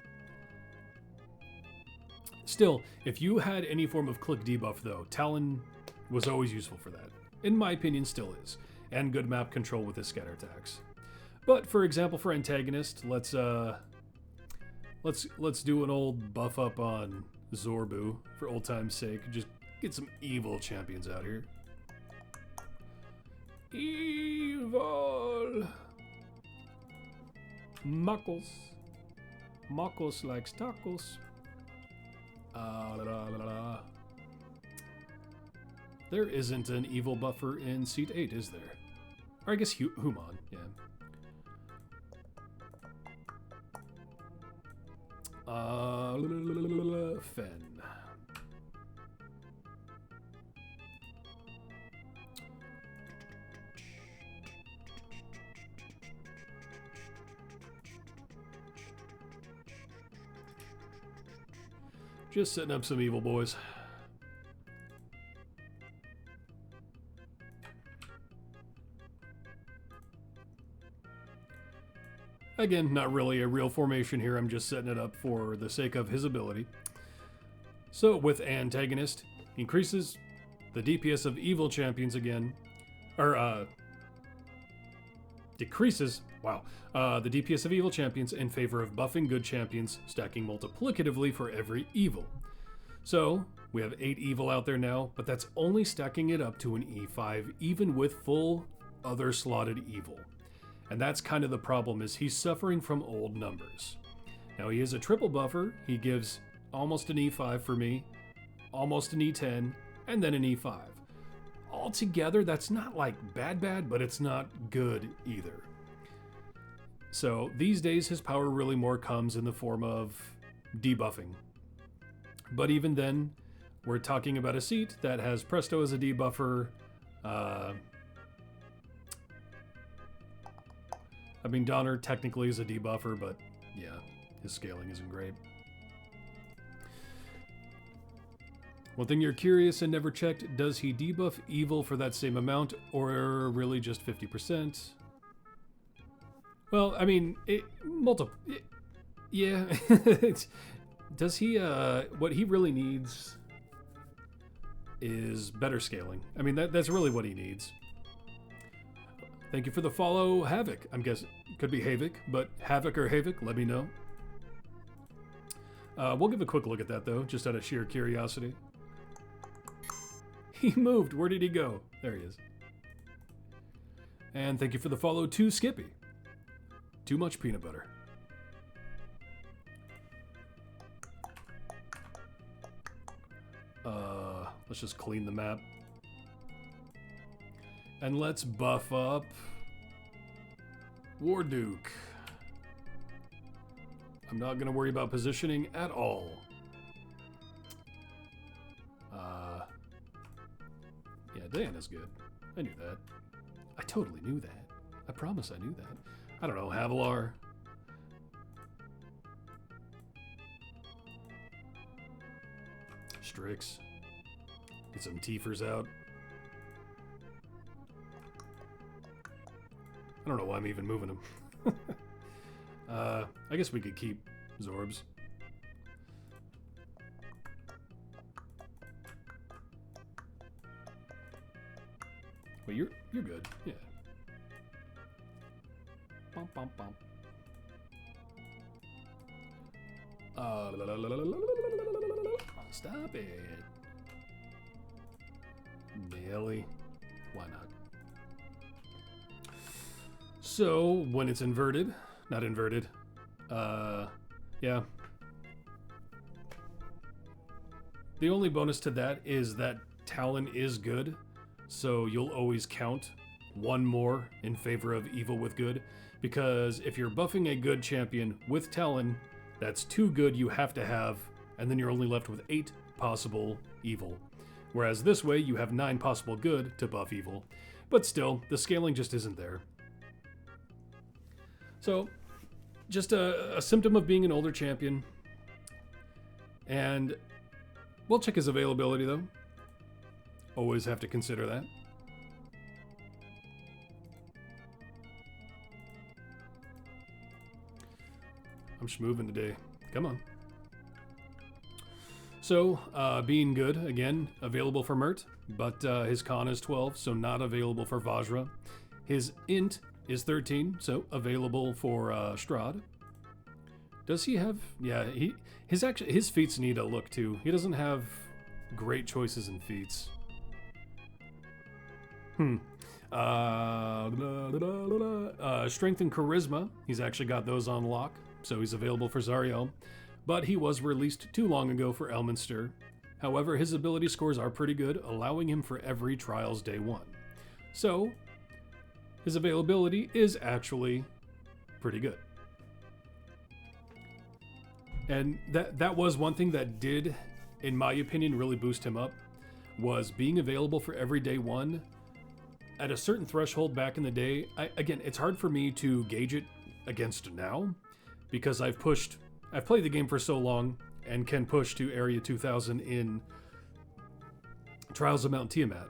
Still, if you had any form of click debuff though, Talin was always useful for that. In my opinion, still is. And good map control with his scatter attacks. But for example, for antagonist, let's do an old buff up on Zorbu for old time's sake. Just get some evil champions out here. Evil. Muckles. Muckles likes tacos. There isn't an evil buffer in Seat 8, is there? Or I guess Human, yeah. Fen. Just setting up some evil boys. Again, not really a real formation here, I'm just setting it up for the sake of his ability. So with antagonist, increases the DPS of evil champions again, or decreases, wow, the DPS of evil champions in favor of buffing good champions, stacking multiplicatively for every evil. So we have 8 evil out there now, but that's only stacking it up to an E5, even with full other slotted evil. And that's kind of the problem, is he's suffering from old numbers. Now he is a triple buffer. He gives almost an E5 for me, almost an E10, and then an E5. Altogether, that's not like bad, but it's not good either. So these days, his power really more comes in the form of debuffing. But even then, we're talking about a seat that has Presto as a debuffer. I mean, Donaar technically is a debuffer, but yeah, his scaling isn't great. One thing you're curious and never checked, does he debuff evil for that same amount, or really just 50%? Well, I mean, yeah. Does he, what he really needs is better scaling. I mean, that's really what he needs. Thank you for the follow, Havoc. I'm guessing, could be Havoc, but Havoc or Havoc, let me know. We'll give a quick look at that, though, just out of sheer curiosity. He moved. Where did he go? There he is. And thank you for the follow to Skippy. Too much peanut butter. Let's just clean the map. And let's buff up Warduke. I'm not going to worry about positioning at all. Yeah, Diana's good. I knew that. I totally knew that. I promise I knew that. I don't know, Havilar. Strix. Get some Tiefers out. I don't know why I'm even moving them. I guess we could keep Zorbs. Well, you're good, yeah. Bum, bum, bum. Stop it. Really? Why not? So, when it's inverted, not inverted, yeah. The only bonus to that is that Talin is good, so you'll always count one more in favor of evil with good, because if you're buffing a good champion with Talin, that's 2 good you have to have, and then you're only left with 8 possible evil. Whereas this way, you have 9 possible good to buff evil. But still, the scaling just isn't there. So, just a symptom of being an older champion. And we'll check his availability, though. Always have to consider that. I'm schmoovin' today. Come on. So, being good, again, available for Mert, but his con is 12, so not available for Vajra. His int is 13, so available for Strahd. Does he have... Yeah, his feats need a look, too. He doesn't have great choices in feats. Strength and Charisma, he's actually got those on lock, so he's available for Zariel. But he was released too long ago for Elminster. However, his ability scores are pretty good, allowing him for every Trials Day 1. So, his availability is actually pretty good. And that was one thing that did, in my opinion, really boost him up, was being available for every Day 1. At a certain threshold back in the day, again, it's hard for me to gauge it against now, because I've played the game for so long and can push to Area 2000 in Trials of Mount Tiamat.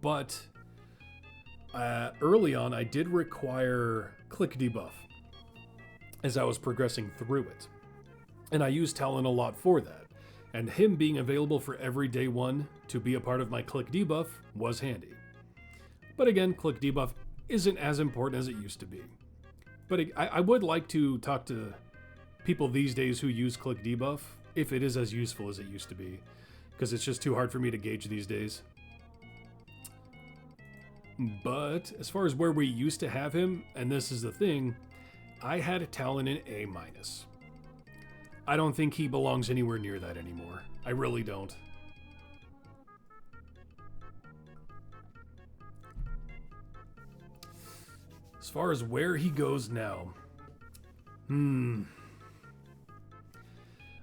But early on, I did require click debuff as I was progressing through it. And I used Talin a lot for that. And him being available for every Day 1 to be a part of my click debuff was handy. But again, click debuff isn't as important as it used to be. But I would like to talk to people these days who use click debuff, if it is as useful as it used to be, because it's just too hard for me to gauge these days. But as far as where we used to have him, and this is the thing, I had Talin in A-. I don't think he belongs anywhere near that anymore. I really don't. As far as where he goes now,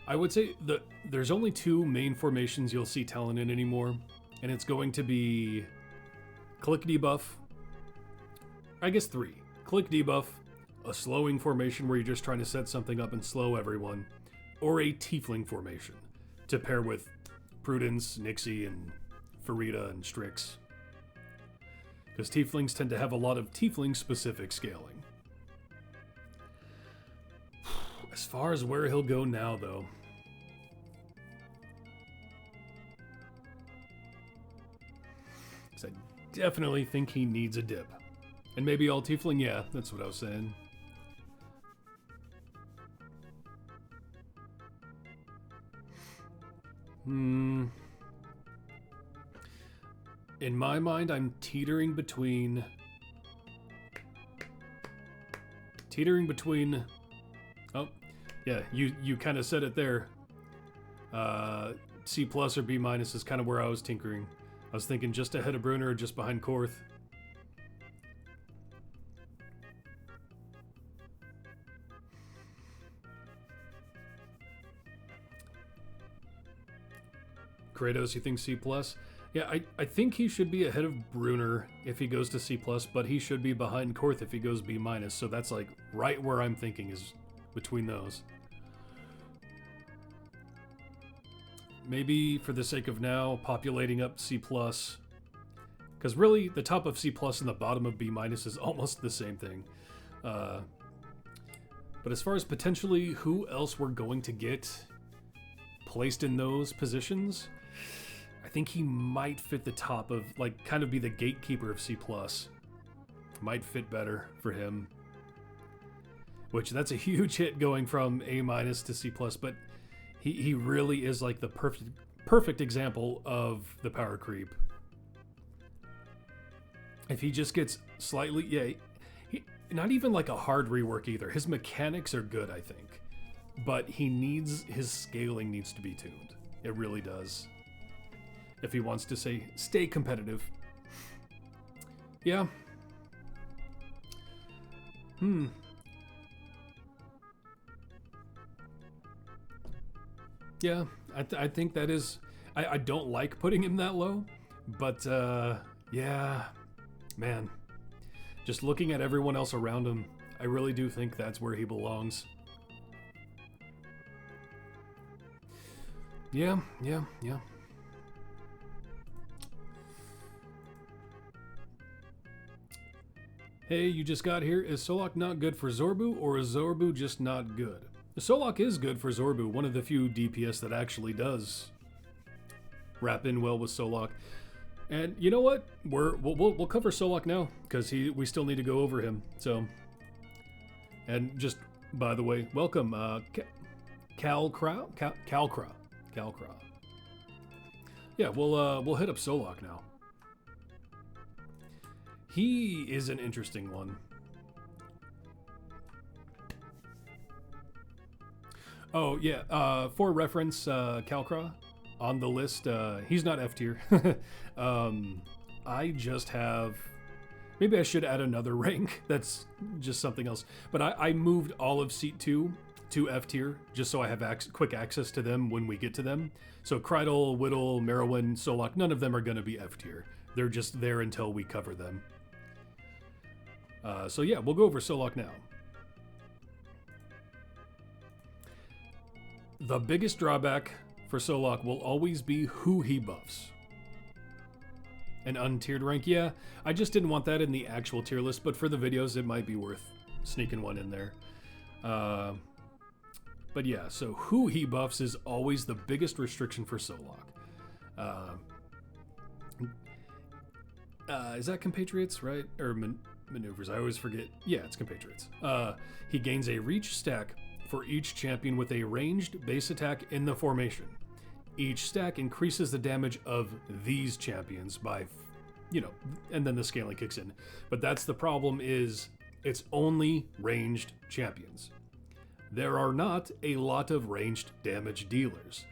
I would say there's only 2 main formations you'll see Talin in anymore, and it's going to be click debuff. I guess 3. Click debuff, a slowing formation where you're just trying to set something up and slow everyone, or a tiefling formation to pair with Prudence, Nixie, and Farida and Strix. Because tieflings tend to have a lot of tiefling-specific scaling. As far as where he'll go now, though, I definitely think he needs a dip. And maybe all tiefling, yeah, that's what I was saying. In my mind, I'm teetering between... Oh, yeah, you kind of said it there. C+ or B- is kind of where I was tinkering. I was thinking just ahead of Brunner or just behind Korth. Kratos, you think C+? Yeah, I think he should be ahead of Brunner if he goes to C+, but he should be behind Korth if he goes B-, so that's like right where I'm thinking is between those. Maybe for the sake of now, populating up C+, because really the top of C+ and the bottom of B- is almost the same thing. But as far as potentially who else we're going to get placed in those positions, I think he might fit the top of, like, kind of be the gatekeeper of C+. Might fit better for him. Which, that's a huge hit going from A- to C+, but he really is like the perfect example of the power creep. If he just gets slightly, he, not even like a hard rework either. His mechanics are good, I think. But his scaling needs to be tuned. It really does. If he wants to stay competitive. Yeah. Yeah, I think that is... I don't like putting him that low, but yeah, man. Just looking at everyone else around him, I really do think that's where he belongs. Yeah. Hey, you just got here. Is Solaak not good for Zorbu, or is Zorbu just not good? Solaak is good for Zorbu, one of the few DPS that actually does wrap in well with Solaak. And you know what? We'll cover Solaak now, because we still need to go over him. So, and just by the way, welcome, Calcra. Yeah, we'll hit up Solaak now. He is an interesting one. Oh, yeah, for reference, Calcra, on the list, he's not F tier. I just have... Maybe I should add another rank. That's just something else. But I moved all of Seat 2 to F tier, just so I have quick access to them when we get to them. So Krydle, Widdle, Merilwen, Solaak, none of them are going to be F tier. They're just there until we cover them. So yeah, we'll go over Solaak now. The biggest drawback for Solaak will always be who he buffs. An untiered rank, yeah. I just didn't want that in the actual tier list, but for the videos, it might be worth sneaking one in there. But yeah, so who he buffs is always the biggest restriction for Solaak. Is that compatriots, right? Or maneuvers, I always forget. Yeah, it's compatriots. He gains a reach stack for each champion with a ranged base attack in the formation. Each stack increases the damage of these champions by, and then the scaling kicks in. But that's the problem, is it's only ranged champions. There are not a lot of ranged damage dealers.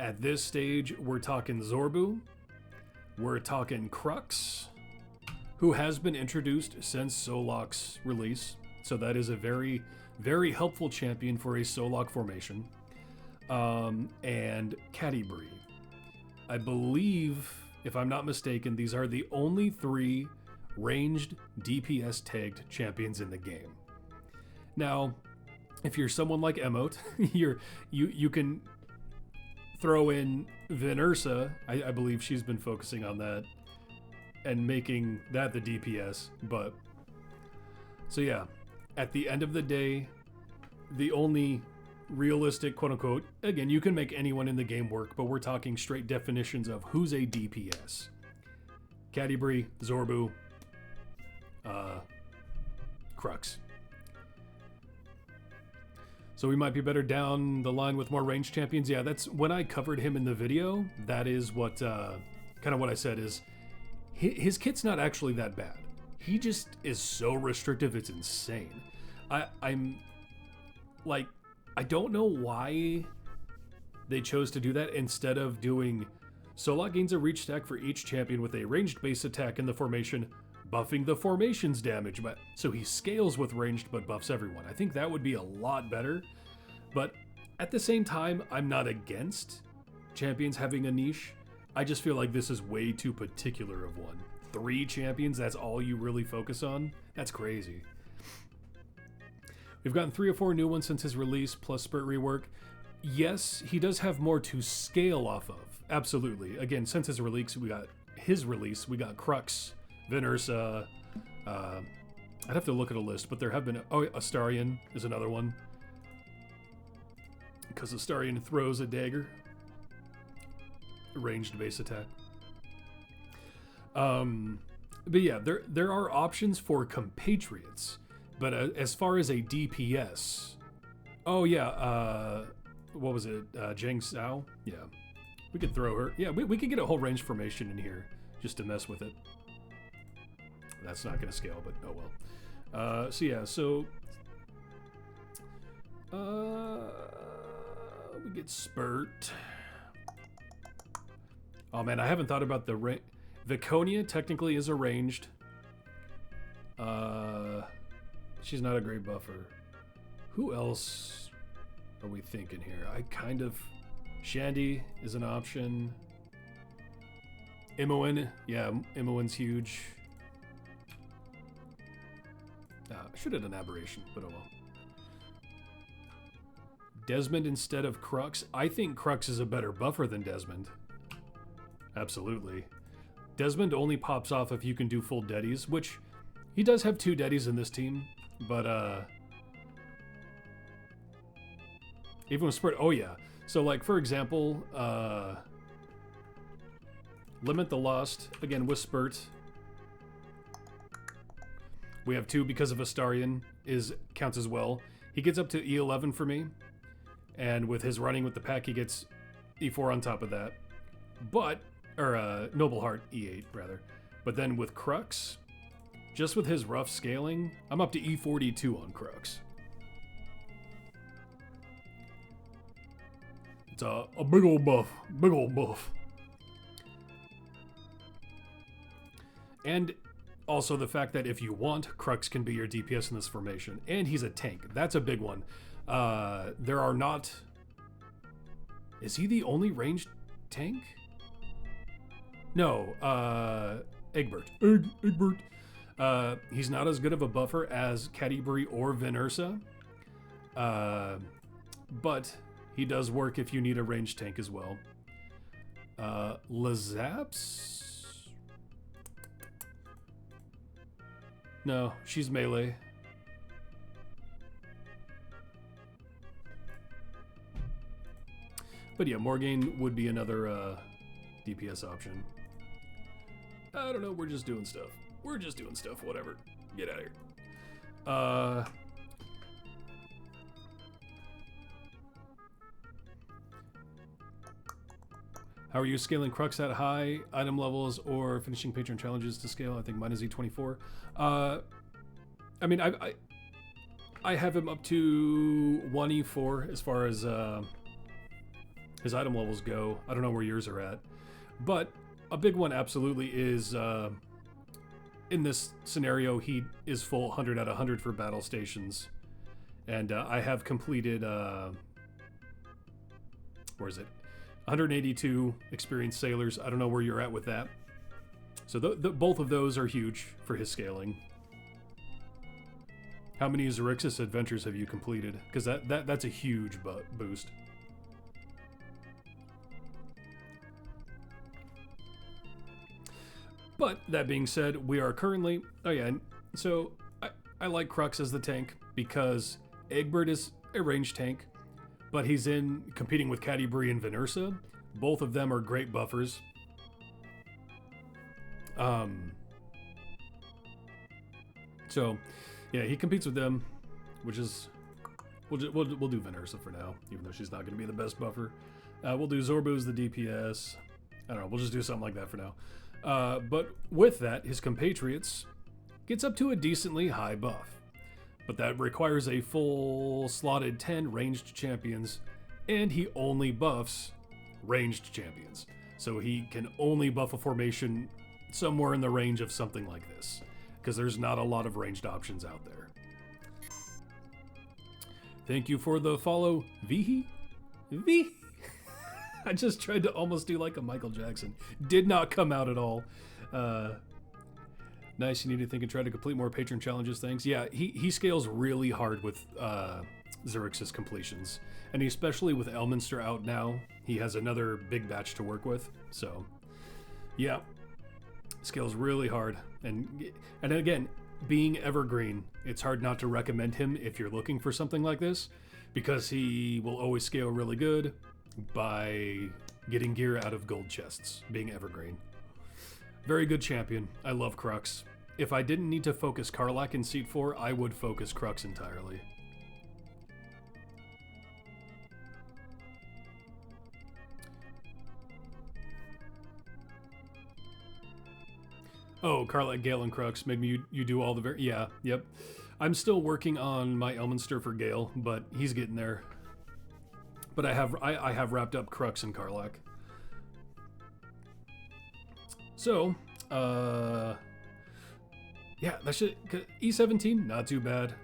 At this stage, we're talking Zorbu, we're talking Crux. who has been introduced since Solaak's release. So that is a very, very helpful champion for a Solaak formation. And Catti-brie. I believe, if I'm not mistaken, these are the only 3 ranged DPS tagged champions in the game. Now, if you're someone like Emote, you can throw in Vinersa. I believe she's been focusing on that and making that the DPS. But so yeah, at the end of the day, the only realistic, quote unquote, again, you can make anyone in the game work, but we're talking straight definitions of who's a DPS. Catti-brie, Zorbu, Crux. So we might be better down the line with more ranged champions. Yeah, that's when I covered him in the video. That is what, kind of what I said is, his kit's not actually that bad. He just is so restrictive, it's insane. I'm like, I don't know why they chose to do that instead of doing Solaak gains a reach stack for each champion with a ranged base attack in the formation, buffing the formation's damage, but so he scales with ranged but buffs everyone. I think that would be a lot better, but at the same time, I'm not against champions having a niche. I just feel like this is way too particular of one. 3 champions, that's all you really focus on? That's crazy. We've gotten 3 or 4 new ones since his release, plus Spurt rework. Yes, he does have more to scale off of. Absolutely. Again, since his release, we got Crux, Vinersa. I'd have to look at a list, but there have been... Oh, Astarion is another one. Because Astarion throws a dagger. Ranged base attack. But yeah, there are options for compatriots. But as far as a DPS... Oh yeah, what was it? Jang Sao? Yeah. We could throw her. Yeah, we could get a whole range formation in here just to mess with it. That's not going to scale, but oh well. So yeah, so... we get Spurt. Oh man, I haven't thought about the... Viconia technically is a ranged. She's not a great buffer. Who else are we thinking here? I kind of... Shandy is an option. Imoen. Yeah, Imoen's huge. I should have done Aberration, but oh well. Desmond instead of Crux. I think Crux is a better buffer than Desmond. Absolutely. Desmond only pops off if you can do full deadies, which he does have 2 deadies in this team, but even with Spurt, oh yeah. So like for example, Limit the Lost, again with Spurt. We have 2 because of Astarion counts as well. He gets up to E11 for me, and with his running with the pack, he gets E4 on top of that. But Noble Heart, E8 rather. But then with Crux, just with his rough scaling, I'm up to E42 on Crux. It's a big old buff, big old buff. And also the fact that if you want, Crux can be your DPS in this formation. And he's a tank. That's a big one. There are not... Is he the only ranged tank? No, Egbert. Egbert. He's not as good of a buffer as Catti-brie or Vinersa. But he does work if you need a ranged tank as well. Lazaps? No, she's melee. But yeah, Morgaine would be another DPS option. I don't know, we're just doing stuff. We're just doing stuff, whatever. Get out of here. How are you scaling Crux at high item levels or finishing patron challenges to scale? I think mine is E24. I mean, I have him up to 1 E4 as far as his item levels go. I don't know where yours are at. But a big one absolutely is in this scenario, he is full 100 out of 100 for battle stations. And I have completed, where is it? 182 experienced sailors. I don't know where you're at with that. So both of those are huge for his scaling. How many Xerxes adventures have you completed? Because that's a huge boost. But that being said, we are currently... Oh yeah, so I like Crux as the tank because Egbert is a ranged tank, but he's competing with Catti-Brie and Venersa. Both of them are great buffers. So, yeah, he competes with them, which is... We'll do Venersa for now, even though she's not going to be the best buffer. We'll do Zorbu as the DPS. I don't know, we'll just do something like that for now. But with that, his compatriots gets up to a decently high buff. But that requires a full slotted 10 ranged champions, and he only buffs ranged champions. So he can only buff a formation somewhere in the range of something like this, because there's not a lot of ranged options out there. Thank you for the follow, Vihi. I just tried to almost do like a Michael Jackson. Did not come out at all. Nice, you need to think and try to complete more patron challenges, thanks. Yeah, he scales really hard with Xerxes completions. And especially with Elminster out now, he has another big batch to work with. So, yeah, scales really hard. And again, being evergreen, it's hard not to recommend him if you're looking for something like this, because he will always scale really good by getting gear out of gold chests, being evergreen. Very good champion. I love Crux. If I didn't need to focus Karlach in Seat 4, I would focus Crux entirely. Oh, Karlach, Gale, and Crux. Maybe you do all the yeah, yep. I'm still working on my Elminster for Gale, but he's getting there. But I have wrapped up Crux and Karlach. So, yeah, that should... E17, not too bad.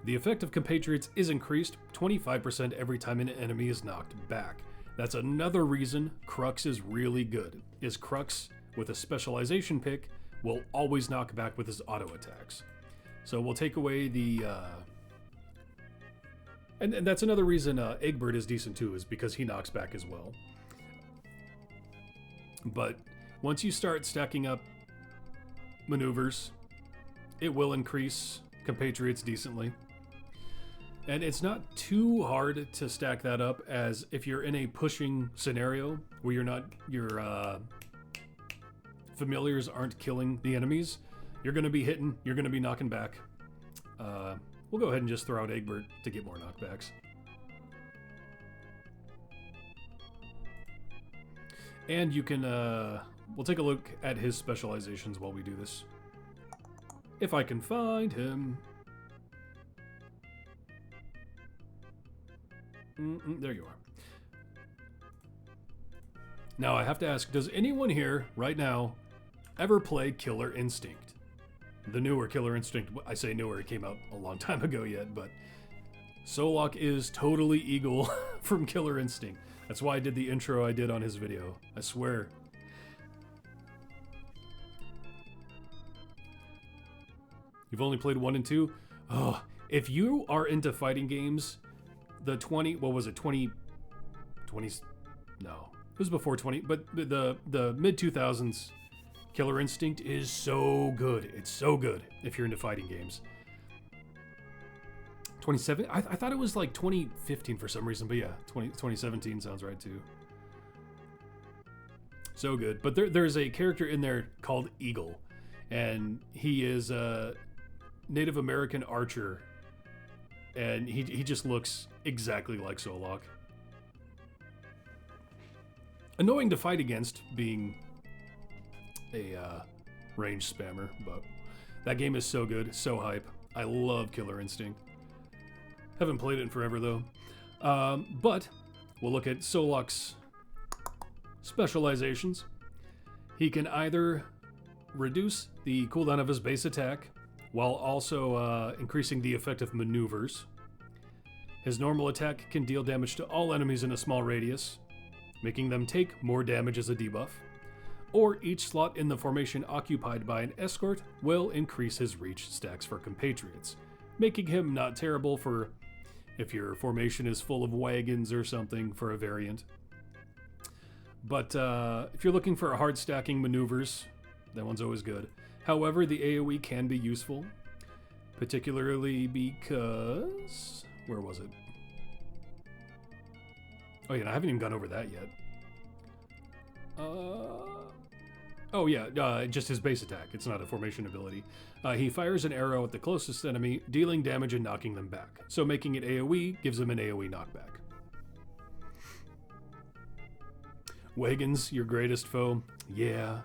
The effect of compatriots is increased 25% every time an enemy is knocked back. That's another reason Crux is really good, is Crux, with a specialization pick, will always knock back with his auto attacks. So we'll take away the... And that's another reason Egbert is decent too, is because he knocks back as well. But once you start stacking up maneuvers, it will increase compatriots decently. And it's not too hard to stack that up, as if you're in a pushing scenario where your familiars aren't killing the enemies, you're going to be hitting, you're going to be knocking back. We'll go ahead and just throw out Egbert to get more knockbacks. And you can, we'll take a look at his specializations while we do this. If I can find him. There you are. Now I have to ask, does anyone here, right now, ever play Killer Instinct? The newer Killer Instinct. I say newer, it came out a long time ago yet, but Solaak is totally Eagle from Killer Instinct. That's why I did the intro I did on his video. I swear. You've only played 1 and 2? Oh, if you are into fighting games, the 20, what was it, 20, no, it was before 20, but the mid-2000s Killer Instinct is so good. It's so good if you're into fighting games. 27, I thought it was like 2015 for some reason, but yeah, 2017 sounds right too. So good. But there's a character in there called Eagle, and he is a Native American archer, and he just looks exactly like Solaak. Annoying to fight against, being a range spammer, but that game is so good, so hype. I love Killer Instinct. Haven't played it in forever though. But we'll look at Solaak's specializations. He can either reduce the cooldown of his base attack, while also increasing the effect of maneuvers. His normal attack can deal damage to all enemies in a small radius, making them take more damage as a debuff. Or each slot in the formation occupied by an escort will increase his reach stacks for compatriots, making him not terrible for if your formation is full of wagons or something for a variant. But if you're looking for hard stacking maneuvers, that one's always good. However, the AoE can be useful, particularly because... Where was it? Oh yeah, I haven't even gone over that yet. Oh yeah, just his base attack. It's not a formation ability. He fires an arrow at the closest enemy, dealing damage and knocking them back. So making it AoE gives him an AoE knockback. Wagons, your greatest foe. Yeah.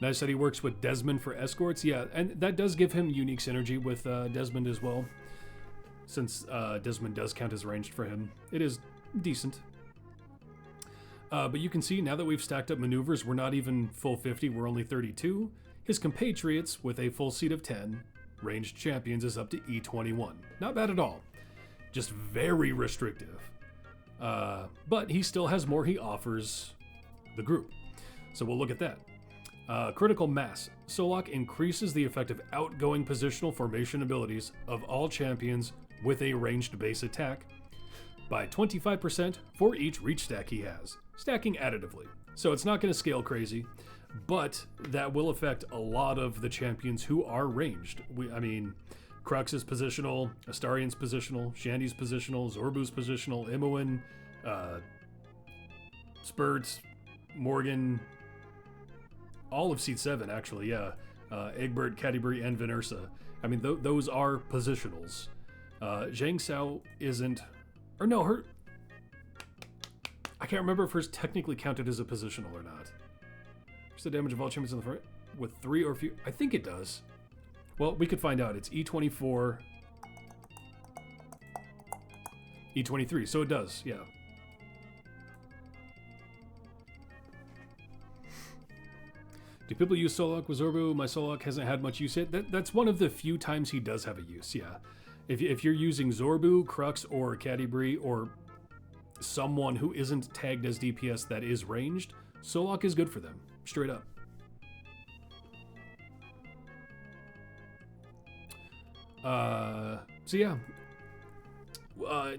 Nice that he works with Desmond for escorts. Yeah, and that does give him unique synergy with Desmond as well. Since Desmond does count as ranged for him. It is decent. But you can see, now that we've stacked up maneuvers, we're not even full 50, we're only 32. His compatriots, with a full seat of 10, ranged champions, is up to E21. Not bad at all. Just very restrictive. But he still has more he offers the group. So we'll look at that. Critical Mass. Solaak increases the effect of outgoing positional formation abilities of all champions with a ranged base attack by 25% for each reach stack he has, stacking additively. So it's not going to scale crazy, but that will affect a lot of the champions who are ranged. I mean, Crux is positional, Astarian's positional, Shandy's positional, Zorbu's positional, Imoen, Spurts, Morgan, all of Seat 7 actually, yeah. Egbert, Cadbury, and Venersa. I mean, those are positionals. Zhang Sao isn't... Or no, her... I can't remember if hers technically counted as a positional or not. What's the damage of all champions in the front? With 3 or few... I think it does. Well, we could find out. It's E24... E23, so it does, yeah. Do people use Solaak with Zorbu? My Solaak hasn't had much use yet. That's one of the few times he does have a use, yeah. If you're using Zorbu, Crux, or Cadbury, or someone who isn't tagged as DPS that is ranged, Solaak is good for them, straight up. So yeah.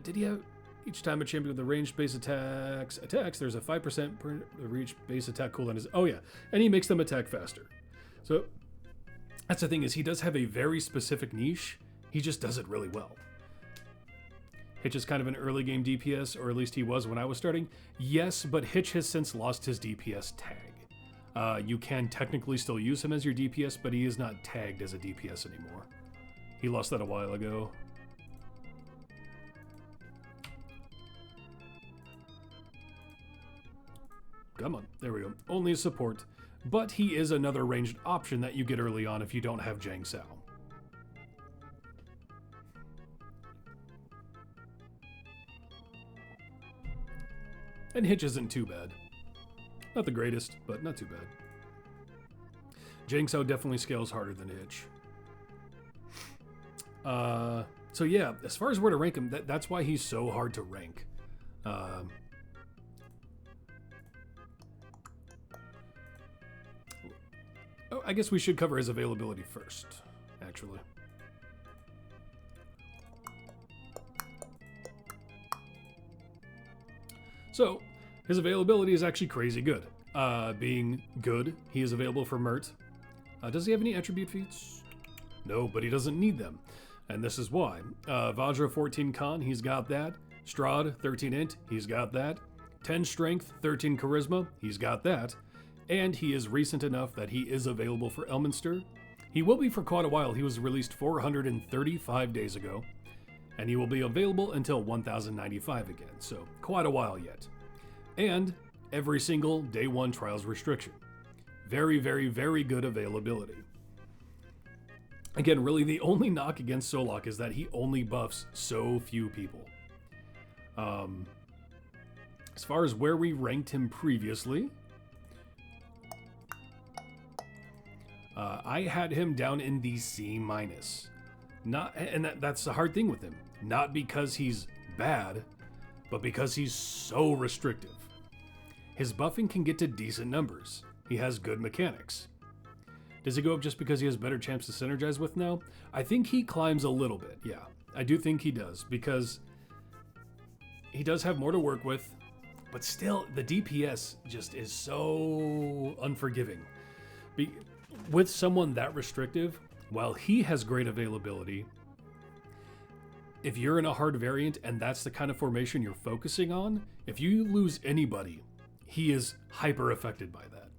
Did he have... Each time a champion with a ranged base attacks, there's a 5% per reach base attack cooldown. Oh yeah, and he makes them attack faster. So that's the thing, is he does have a very specific niche. He just does it really well. Hitch is kind of an early game DPS, or at least he was when I was starting. Yes, but Hitch has since lost his DPS tag. You can technically still use him as your DPS, but he is not tagged as a DPS anymore. He lost that a while ago. Come on, there we go. Only support, but he is another ranged option that you get early on if you don't have Zhang Sao. And Hitch isn't too bad. Not the greatest, but not too bad. Zhang Sao definitely scales harder than Hitch. So yeah, as far as where to rank him, that's why he's so hard to rank. Oh, I guess we should cover his availability first, actually. So, his availability is actually crazy good. Being good, he is available for Mert. Does he have any attribute feats? No, but he doesn't need them. And this is why. Vajra 14 Con, he's got that. Strahd 13 Int, he's got that. 10 Strength, 13 Charisma, he's got that. And he is recent enough that he is available for Elminster. He will be for quite a while. He was released 435 days ago. And he will be available until 1095 again, so quite a while yet. And every single day 1 trials restriction. Very, very, very good availability. Again, really the only knock against Solaak is that he only buffs so few people. As far as where we ranked him previously, I had him down in the C-. Not, and that's the hard thing with him. Not because he's bad, but because he's so restrictive. His buffing can get to decent numbers. He has good mechanics. Does he go up just because he has better champs to synergize with now? I think he climbs a little bit, yeah. I do think he does, because he does have more to work with, but still, the DPS just is so unforgiving. With someone that restrictive, while he has great availability, if you're in a hard variant and that's the kind of formation you're focusing on, if you lose anybody, he is hyper affected by that.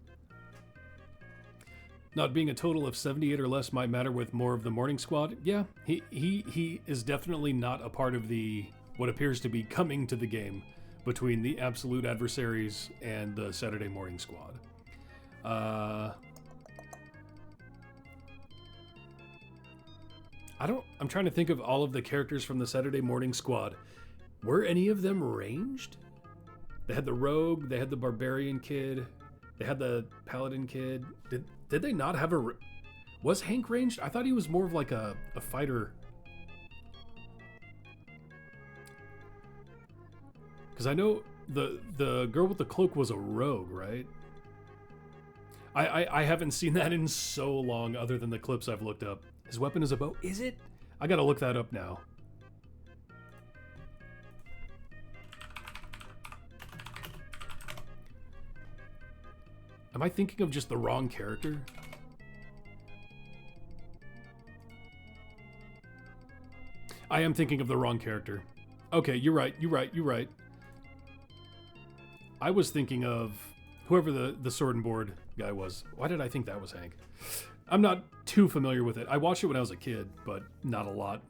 Not being a total of 78 or less might matter with more of the morning squad. Yeah, he is definitely not a part of the what appears to be coming to the game between the absolute adversaries and the Saturday morning squad. I'm trying to think of all of the characters from the Saturday morning squad. Were any of them ranged? They had the rogue, they had the barbarian kid, they had the paladin kid. Did they not have a... Was Hank ranged? I thought he was more of like a fighter. Because I know the girl with the cloak was a rogue, right? I haven't seen that in so long other than the clips I've looked up. His weapon is a bow. Is it? I gotta look that up now. Am I thinking of just the wrong character? I am thinking of the wrong character. Okay, you're right. I was thinking of whoever the sword and board guy was. Why did I think that was Hank? I'm not too familiar with it. I watched it when I was a kid, but not a lot.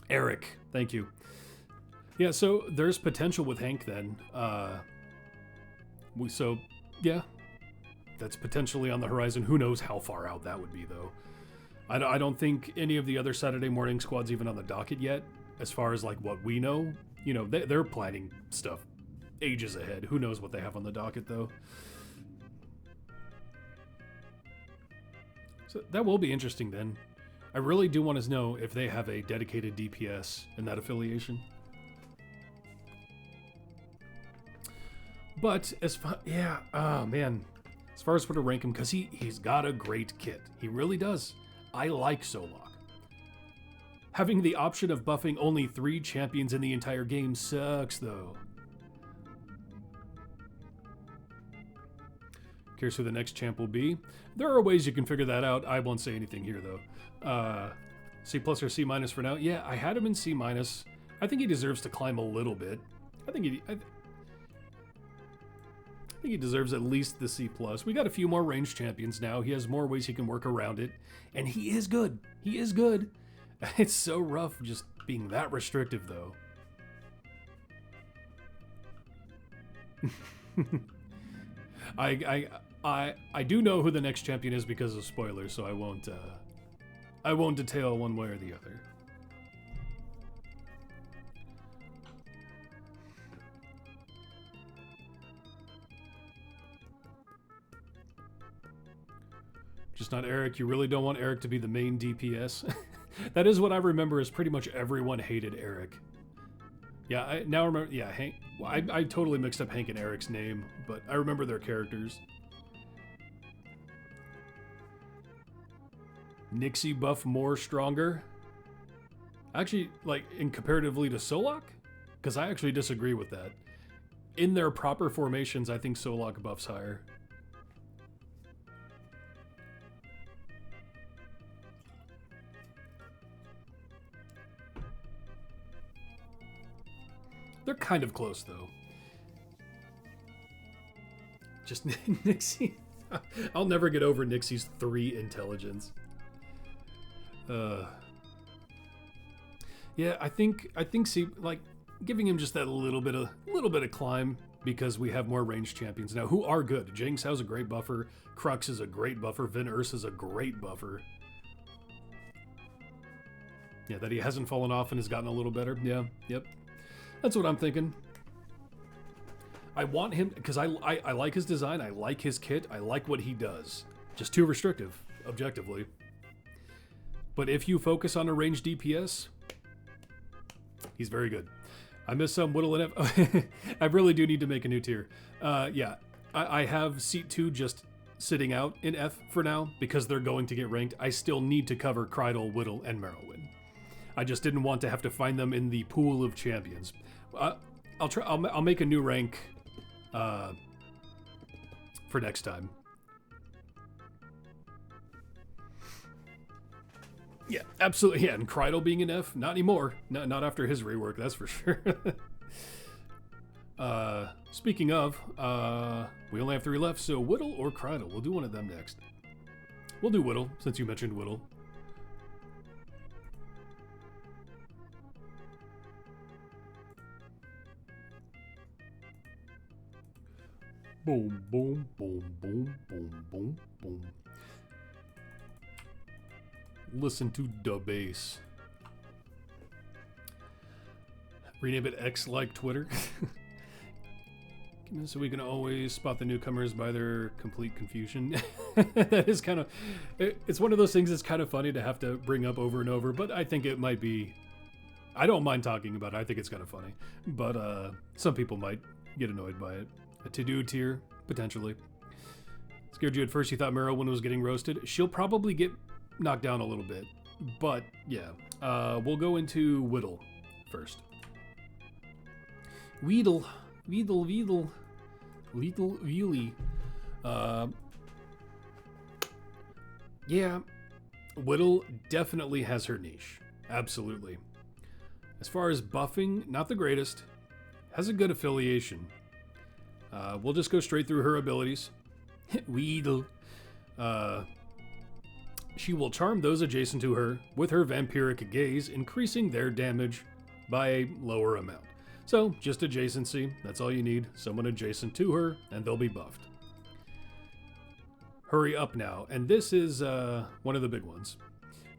Eric, thank you. Yeah, so there's potential with Hank then. Yeah, that's potentially on the horizon. Who knows how far out that would be, though. I don't think any of the other Saturday morning squads even on the docket yet, as far as like what we know. You know, they're planning stuff ages ahead. Who knows what they have on the docket, though. So that will be interesting then. I really do want to know if they have a dedicated DPS in that affiliation. But as far, yeah, oh man, as far as where to rank him, because he's got a great kit. He really does. I like Solaak. Having the option of buffing only 3 champions in the entire game sucks, though. Curious who the next champ will be. There are ways you can figure that out. I won't say anything here, though. C+ or C- for now? Yeah, I had him in C-. I think he deserves to climb a little bit. I think he deserves at least the C+. We got a few more ranged champions now. He has more ways he can work around it. And he is good. He is good. It's so rough just being that restrictive, though. I do know who the next champion is because of spoilers, so I won't detail one way or the other. Just not Eric. You really don't want Eric to be the main DPS. That is what I remember, is pretty much everyone hated Eric. Yeah, I now remember. Yeah, Hank. Well, I totally mixed up Hank and Eric's name, but I remember their characters. Nixie buff more stronger. Actually, like in comparatively to Solaak, because I actually disagree with that. In their proper formations, I think Solaak buffs higher. They're kind of close, though. Just Nixie. I'll never get over Nixie's 3 intelligence. Yeah, I think see, like giving him just that little bit of climb, because we have more ranged champions now who are good. Jinx has a great buffer. Crux is a great buffer. Vin Urs is a great buffer. Yeah, that he hasn't fallen off and has gotten a little better. Yeah, yep. That's what I'm thinking. I want him, because I like his design, I like his kit, I like what he does. Just too restrictive, objectively. But if you focus on a ranged DPS, he's very good. I miss some Widdle and F. I really do need to make a new tier. Yeah, I have Seat 2 just sitting out in F for now because they're going to get ranked. I still need to cover Krydle, Widdle, and Merilwen. I just didn't want to have to find them in the pool of champions. I'll make a new rank for next time. Yeah, absolutely. Yeah, and Krydle being an F, not anymore. Not after his rework, that's for sure. Speaking of, we only have 3 left, so Widdle or Krydle? We'll do one of them next. We'll do Widdle, since you mentioned Widdle. Boom, boom, boom, boom, boom, boom, boom. Listen to the bass. Rename it X like Twitter. So we can always spot the newcomers by their complete confusion. That is kind of... It's one of those things that's kind of funny to have to bring up over and over, but I think it might be... I don't mind talking about it. I think it's kind of funny. But some people might get annoyed by it. A to-do tier, potentially. Scared you at first. You thought Merilwen was getting roasted. She'll probably get knocked down a little bit. But, yeah. We'll go into Widdle first. Widdle. Widdle, Widdle. Little Wheelie. Yeah. Widdle definitely has her niche. Absolutely. As far as buffing, not the greatest. Has a good affiliation. We'll just go straight through her abilities. Widdle. She will charm those adjacent to her with her vampiric gaze, increasing their damage by a lower amount. So, just adjacency, that's all you need. Someone adjacent to her, and they'll be buffed. Hurry up now, and this is one of the big ones.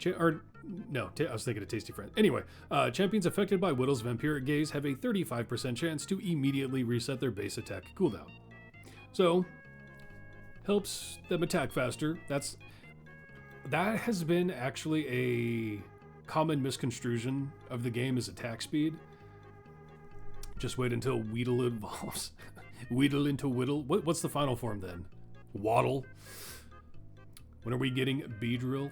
I was thinking of Tasty Friend. Anyway, champions affected by Widdle's vampiric gaze have a 35% chance to immediately reset their base attack cooldown. So, helps them attack faster. That has been actually a common misconstruction of the game is attack speed. Just wait until Weedle evolves. Weedle into Widdle. What's the final form then? Waddle. When are we getting Beedrill?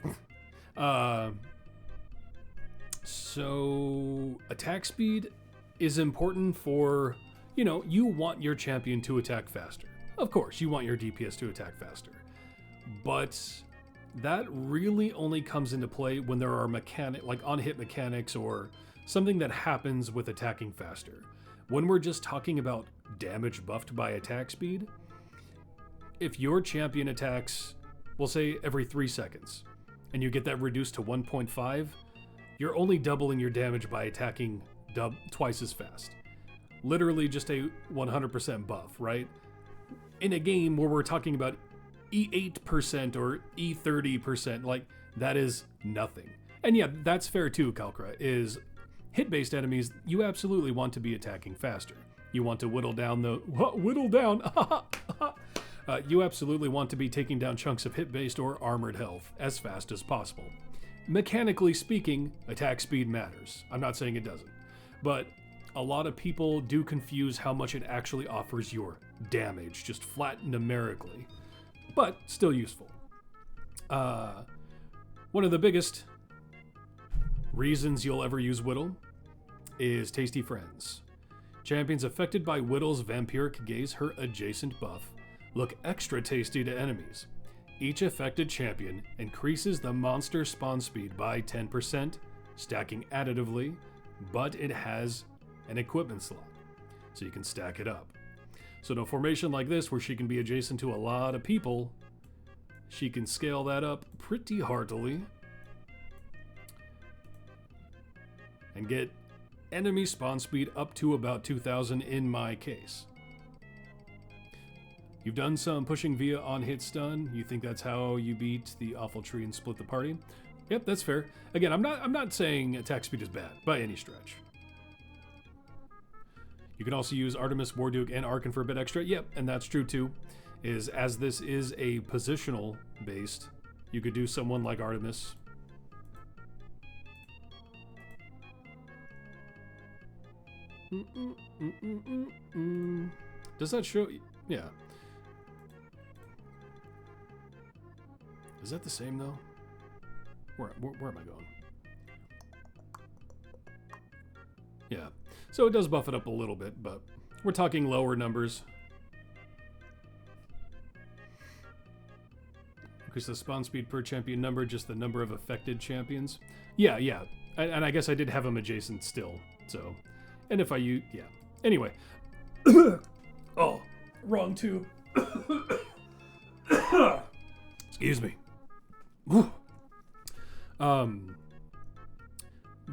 So attack speed is important for, you want your champion to attack faster. Of course, you want your DPS to attack faster. But that really only comes into play when there are like on-hit mechanics or something that happens with attacking faster. When we're just talking about damage buffed by attack speed, if your champion attacks, we'll say every 3 seconds, and you get that reduced to 1.5, you're only doubling your damage by attacking twice as fast. Literally just a 100% buff, right? In a game where we're talking about E8% or E30%, like, that is nothing. And yeah, that's fair too, Kalkra, is hit-based enemies, you absolutely want to be attacking faster. You want to whittle down you absolutely want to be taking down chunks of hit-based or armored health as fast as possible. Mechanically speaking, attack speed matters. I'm not saying it doesn't. But a lot of people do confuse how much it actually offers your damage, just flat numerically. But still useful. One of the biggest reasons you'll ever use Widdle is Tasty Friends. Champions affected by Widdle's vampiric gaze, her adjacent buff, look extra tasty to enemies. Each affected champion increases the monster spawn speed by 10%, stacking additively, but it has an equipment slot, so you can stack it up. So in a formation like this, where she can be adjacent to a lot of people, she can scale that up pretty heartily and get enemy spawn speed up to about 2,000 in my case. You've done some pushing via on-hit stun. You think that's how you beat the awful tree and split the party? Yep, that's fair. Again, I'm not saying attack speed is bad by any stretch. You can also use Artemis, Warduke, and Arkan for a bit extra. Yep, and that's true too. is as this is a positional based, you could do someone like Artemis. Does that show? Yeah. Is that the same though? Where am I going? Yeah. So it does buff it up a little bit, but we're talking lower numbers. Increase the spawn speed per champion number, just the number of affected champions. Yeah. And I guess I did have them adjacent still, so. And if I use, yeah. Anyway. Oh, wrong tube. Excuse me.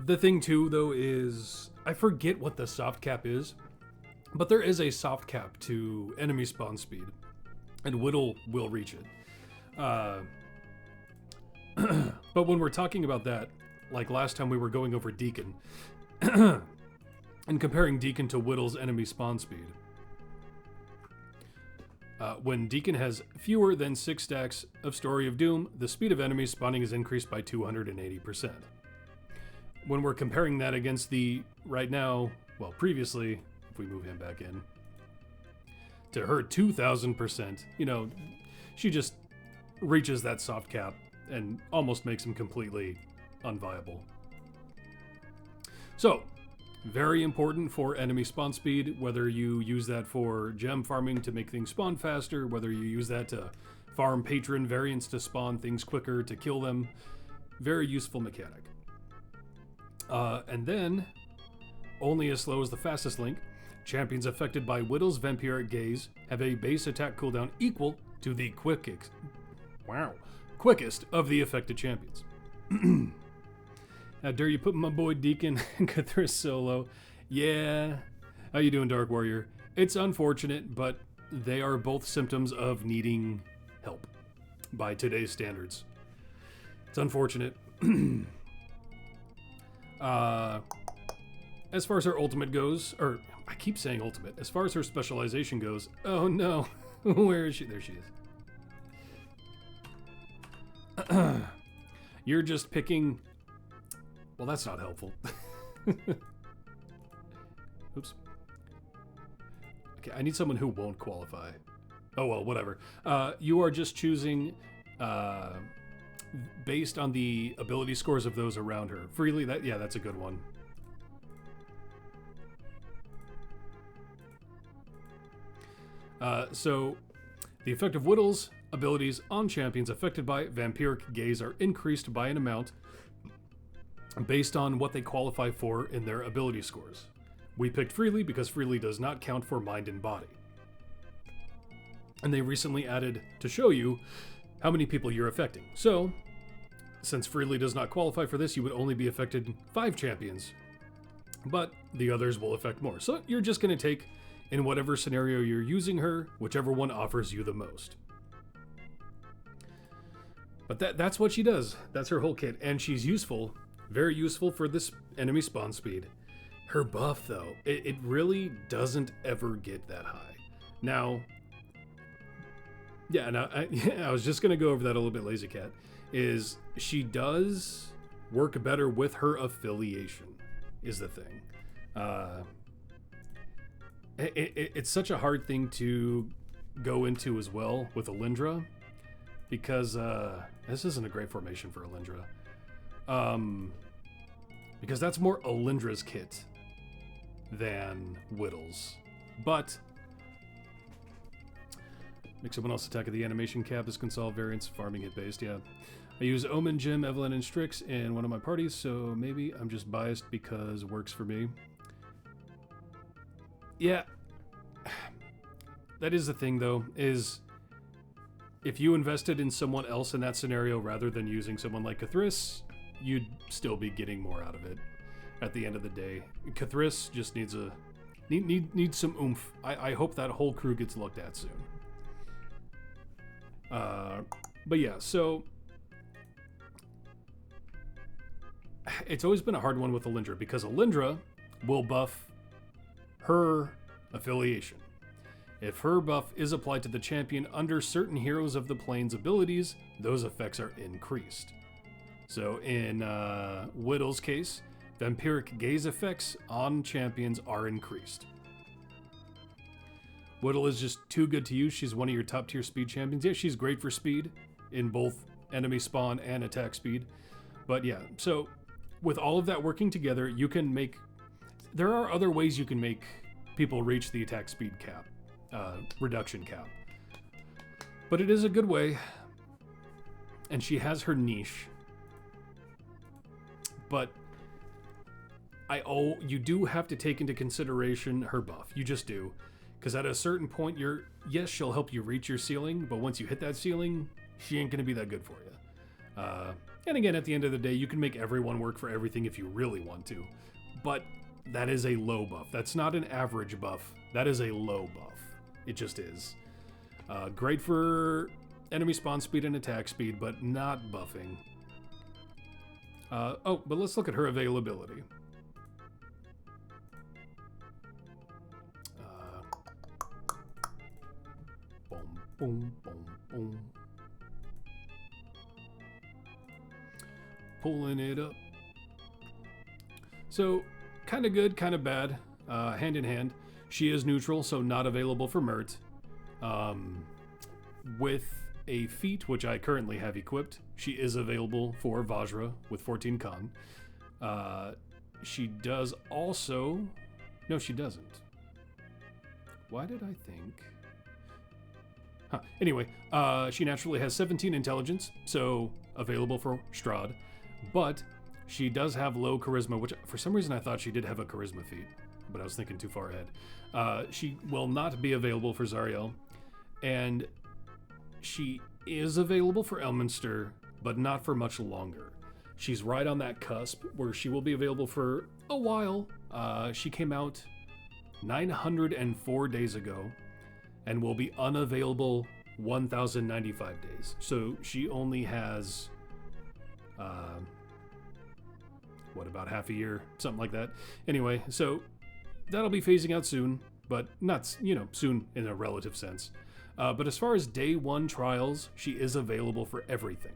The thing too, though, is I forget what the soft cap is, but there is a soft cap to enemy spawn speed, and Widdle will reach it. But when we're talking about that, like last time we were going over Deacon, and comparing Deacon to Widdle's enemy spawn speed. When Deacon has fewer than 6 stacks of Story of Doom, the speed of enemies spawning is increased by 280%. When we're comparing that against the, right now, well, previously, if we move him back in, to her 2,000%, you know, she just reaches that soft cap and almost makes him completely unviable. So, very important for enemy spawn speed, whether you use that for gem farming to make things spawn faster, whether you use that to farm patron variants to spawn things quicker to kill them. Very useful mechanic. And then, only as slow as the fastest link, champions affected by Widdle's vampiric gaze have a base attack cooldown equal to the quickest of the affected champions. How dare you put my boy Deacon and Cthulhu solo? Yeah. How you doing, Dark Warrior? It's unfortunate, but they are both symptoms of needing help by today's standards. It's unfortunate. As far as her ultimate goes, or I keep saying ultimate, as far as her specialization goes, oh no, where is she? There she is. You're just picking. Well, that's not helpful. Oops. Okay, I need someone who won't qualify. Oh, well, whatever. You are just choosing based on the ability scores of those around her. Freely, that's a good one. So, the effect of Widdle's abilities on champions affected by vampiric gaze are increased by an amount based on what they qualify for in their ability scores. We picked Freely because Freely does not count for mind and body. And they recently added to show you how many people you're affecting. So, since Freely does not qualify for this, you would only be affected 5 champions, but the others will affect more. So you're just going to take, in whatever scenario you're using her, whichever one offers you the most. But that's what she does. That's her whole kit, and she's useful. Very useful for this enemy spawn speed. Her buff, though, it really doesn't ever get that high. Now, yeah, I was just going to go over that a little bit, Lazy Cat, is she does work better with her affiliation, is the thing. It's such a hard thing to go into as well with Alindra, because this isn't a great formation for Alindra. Because that's more Alindra's kit than Widdle's. But make someone else attack at the animation cap. This can solve variants, farming it based, yeah. I use Omen, Jim, Evelyn, and Strix in one of my parties, so maybe I'm just biased because it works for me. Yeah. That is the thing, though, is if you invested in someone else in that scenario rather than using someone like Cthulhu, you'd still be getting more out of it at the end of the day. Cthulhu just needs some oomph. I hope that whole crew gets looked at soon. But yeah, so it's always been a hard one with Alindra because Alindra will buff her affiliation. If her buff is applied to the champion under certain Heroes of the Plains abilities, those effects are increased. So in Widdle's case, Vampiric Gaze effects on champions are increased. Widdle is just too good to use. She's one of your top tier speed champions. Yeah, she's great for speed in both enemy spawn and attack speed. But yeah, so with all of that working together, you can make... There are other ways you can make people reach the attack speed cap, reduction cap. But it is a good way. And she has her niche. But you do have to take into consideration her buff. You just do. Because at a certain point, yes, she'll help you reach your ceiling, but once you hit that ceiling, she ain't going to be that good for you. And again, at the end of the day, you can make everyone work for everything if you really want to. But that is a low buff. That's not an average buff. That is a low buff. It just is. Great for enemy spawn speed and attack speed, but not buffing. But let's look at her availability. Boom, boom, boom. Pulling it up. So, kind of good, kind of bad. Hand in hand. She is neutral, so not available for Mert. With a feat, which I currently have equipped, she is available for Vajra with 14 con. She does also... No, she doesn't. Why did I think... Anyway, she naturally has 17 intelligence, so available for Strahd. But she does have low charisma, which for some reason I thought she did have a charisma feat, but I was thinking too far ahead. She will not be available for Zariel, and she is available for Elminster, but not for much longer. She's right on that cusp where she will be available for a while. She came out 904 days ago and will be unavailable 1,095 days. So she only has, about half a year? Something like that. Anyway, so that'll be phasing out soon, but not, soon in a relative sense. But as far as day one trials, she is available for everything.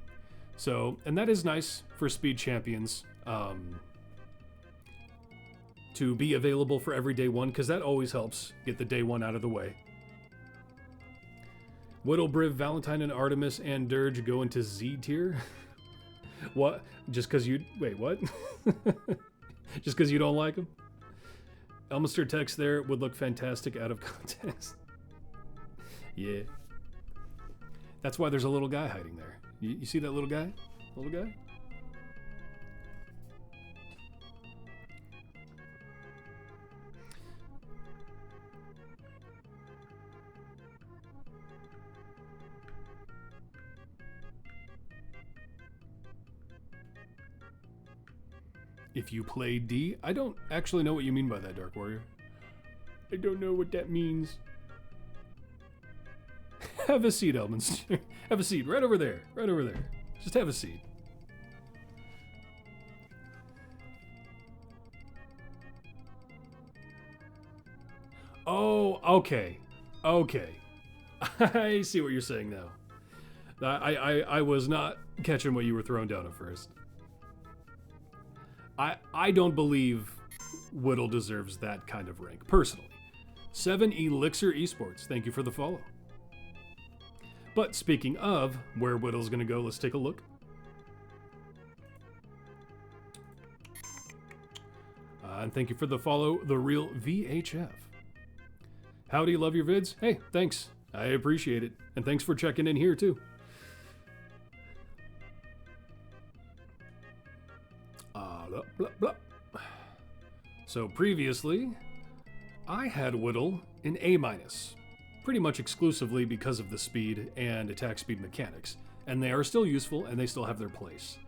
So, and that is nice for speed champions to be available for every day one, because that always helps get the day one out of the way. Widdle, Briv, Valentine, and Artemis and Dirge go into Z tier. What? Just because you... Wait, what? Just because you don't like them? Elminster text there would look fantastic out of context. Yeah. That's why there's a little guy hiding there. You see that little guy? Little guy? If you play D, I don't actually know what you mean by that, Dark Warrior. I don't know what that means. Have a seat, Elminster. Have a seat right over there. Right over there. Just have a seat. Oh, okay. Okay. I see what you're saying now. I was not catching what you were throwing down at first. I don't believe Widdle deserves that kind of rank, personally. 7 Elixir Esports, thank you for the follow. But speaking of where Widdle's going to go, let's take a look. And thank you for the follow, The Real VHF. Howdy, love your vids. Hey, thanks. I appreciate it. And thanks for checking in here, too. Blah, blah, blah. So previously, I had Widdle in A-, pretty much exclusively because of the speed and attack speed mechanics, and they are still useful and they still have their place.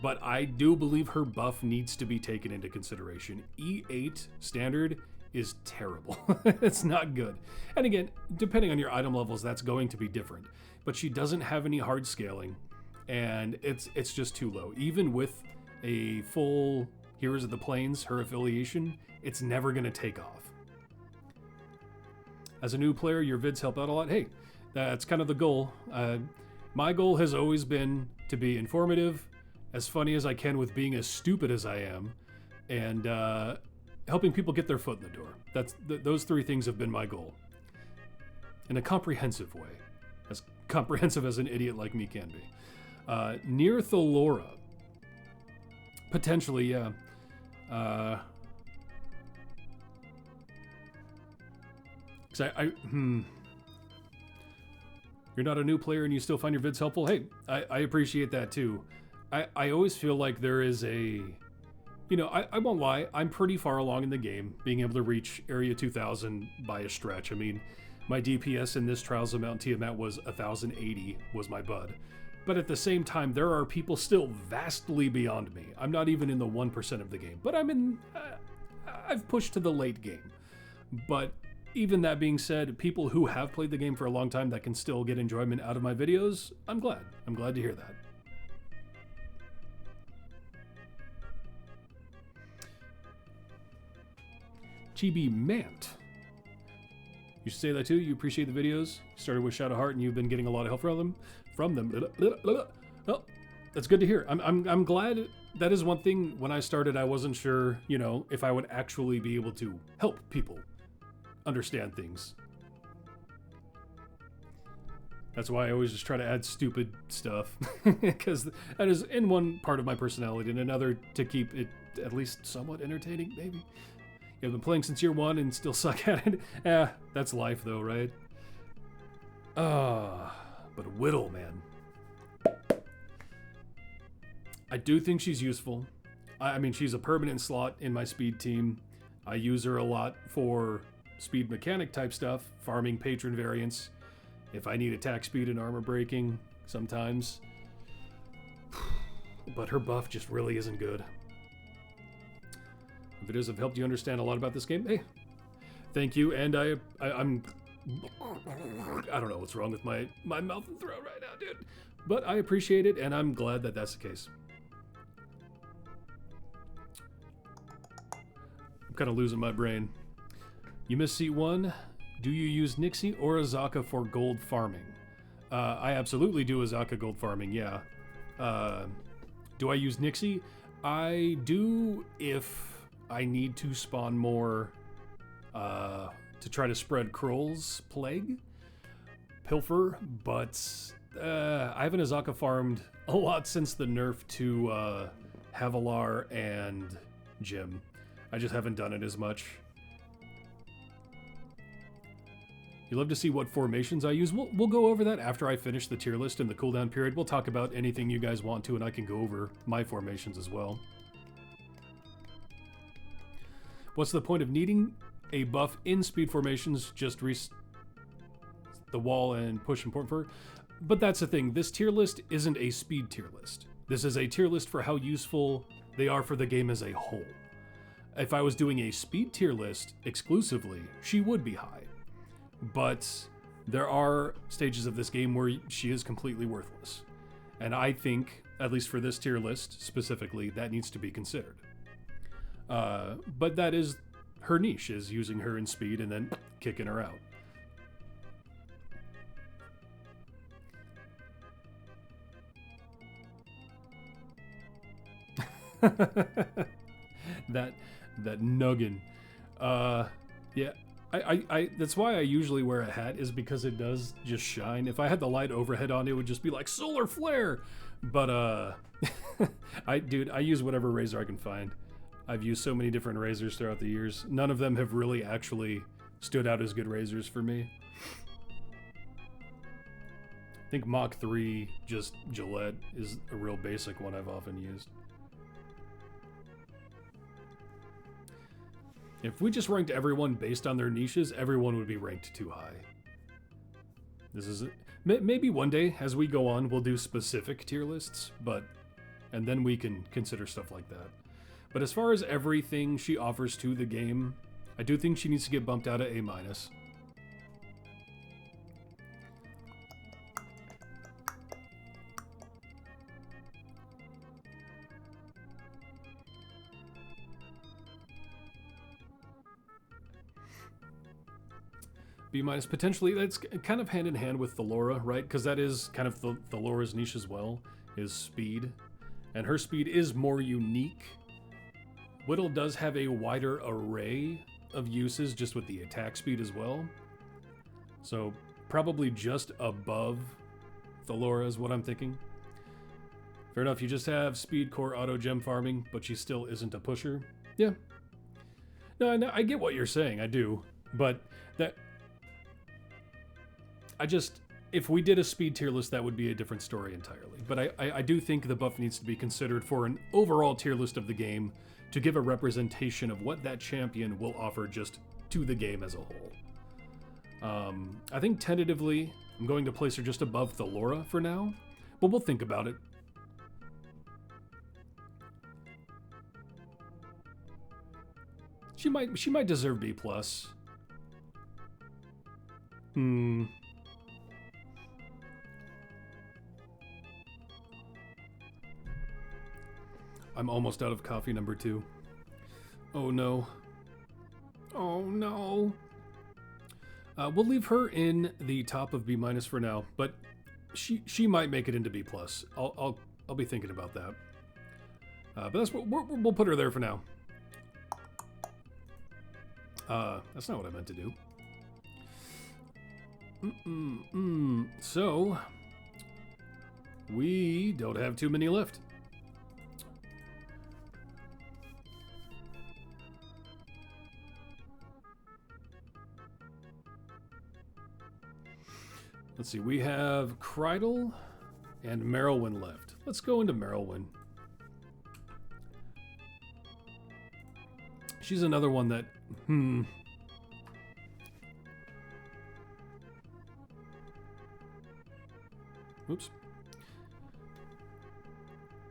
But I do believe her buff needs to be taken into consideration. E8 standard is terrible. It's not good. And again, depending on your item levels, that's going to be different. But she doesn't have any hard scaling, and it's just too low. Even with a full Heroes of the Plains, her affiliation, it's never going to take off. As a new player, your vids help out a lot. Hey, that's kind of the goal. My goal has always been to be informative, as funny as I can with being as stupid as I am, and helping people get their foot in the door. Those three things have been my goal. In a comprehensive way. As comprehensive as an idiot like me can be. Near Thalora. Potentially, yeah. You're not a new player and you still find your vids helpful? Hey, I appreciate that too. I always feel like there is a... You know, I won't lie, I'm pretty far along in the game, being able to reach Area 2000 by a stretch. I mean, my DPS in this Trials of Mount Tiamat was 1080, was my bud. But at the same time, there are people still vastly beyond me. I'm not even in the 1% of the game, but I've pushed to the late game. But even that being said, people who have played the game for a long time that can still get enjoyment out of my videos, I'm glad. I'm glad to hear that. Chibi Mant. You should say that too. You appreciate the videos. You started with Shadow Heart and you've been getting a lot of help from them. Well, that's good to hear. I'm glad. That is one thing. When I started, I wasn't sure, you know, if I would actually be able to help people understand things. That's why I always just try to add stupid stuff, because that is in one part of my personality, and another to keep it at least somewhat entertaining, maybe. You've been playing since year one and still suck at it. That's life though, right? But Widdle, man. I do think she's useful. I mean, she's a permanent slot in my speed team. I use her a lot for speed mechanic type stuff, farming patron variants. If I need attack speed and armor breaking, sometimes. But her buff just really isn't good. Videos have helped you understand a lot about this game. Hey, thank you. And I don't know what's wrong with my mouth and throat right now, dude. But I appreciate it, and I'm glad that that's the case. I'm kind of losing my brain. You missed seat 1. Do you use Nixie or Azaka for gold farming? I absolutely do Azaka gold farming, yeah. Do I use Nixie? I do if I need to spawn more to try to spread Kroll's plague, Pilfer, but I haven't Azaka farmed a lot since the nerf to Havilar and Jim. I just haven't done it as much. You love to see what formations I use? We'll go over that after I finish the tier list and the cooldown period. We'll talk about anything you guys want to, and I can go over my formations as well. What's the point of needing a buff in speed formations? Just the wall and push important for. But that's the thing. This tier list isn't a speed tier list. This is a tier list for how useful they are for the game as a whole. If I was doing a speed tier list exclusively, she would be high. But there are stages of this game where she is completely worthless. And I think, at least for this tier list specifically, that needs to be considered. But that is her niche, is using her in speed and then kicking her out. that nuggin. Yeah, I that's why I usually wear a hat, is because it does just shine. If I had the light overhead on, it would just be like solar flare. But I use whatever razor I can find. I've used so many different razors throughout the years. None of them have really actually stood out as good razors for me. I think Mach 3, just Gillette, is a real basic one I've often used. If we just ranked everyone based on their niches, everyone would be ranked too high. This is maybe one day as we go on, we'll do specific tier lists, and then we can consider stuff like that. But as far as everything she offers to the game, I do think she needs to get bumped out of A-. B minus. Potentially, that's kind of hand in hand with the Laura, right? Because that is kind of the Laura's niche as well, is speed. And her speed is more unique. Widdle does have a wider array of uses just with the attack speed as well. So probably just above the Laura is what I'm thinking. Fair enough, you just have speed core auto gem farming, but she still isn't a pusher. Yeah. No, I get what you're saying, I do. But that... if we did a speed tier list, that would be a different story entirely. But I do think the buff needs to be considered for an overall tier list of the game to give a representation of what that champion will offer just to the game as a whole. I think tentatively, I'm going to place her just above the Laura for now, but we'll think about it. She might deserve B+. I'm almost out of coffee number 2. Oh no. Oh no. We'll leave her in the top of B- for now, but she might make it into B+. I'll be thinking about that. But that's what we'll put her there for now. That's not what I meant to do. So we don't have too many left. Let's see, we have Krydle and Merilwen left. Let's go into Merilwen. She's another one that, Oops.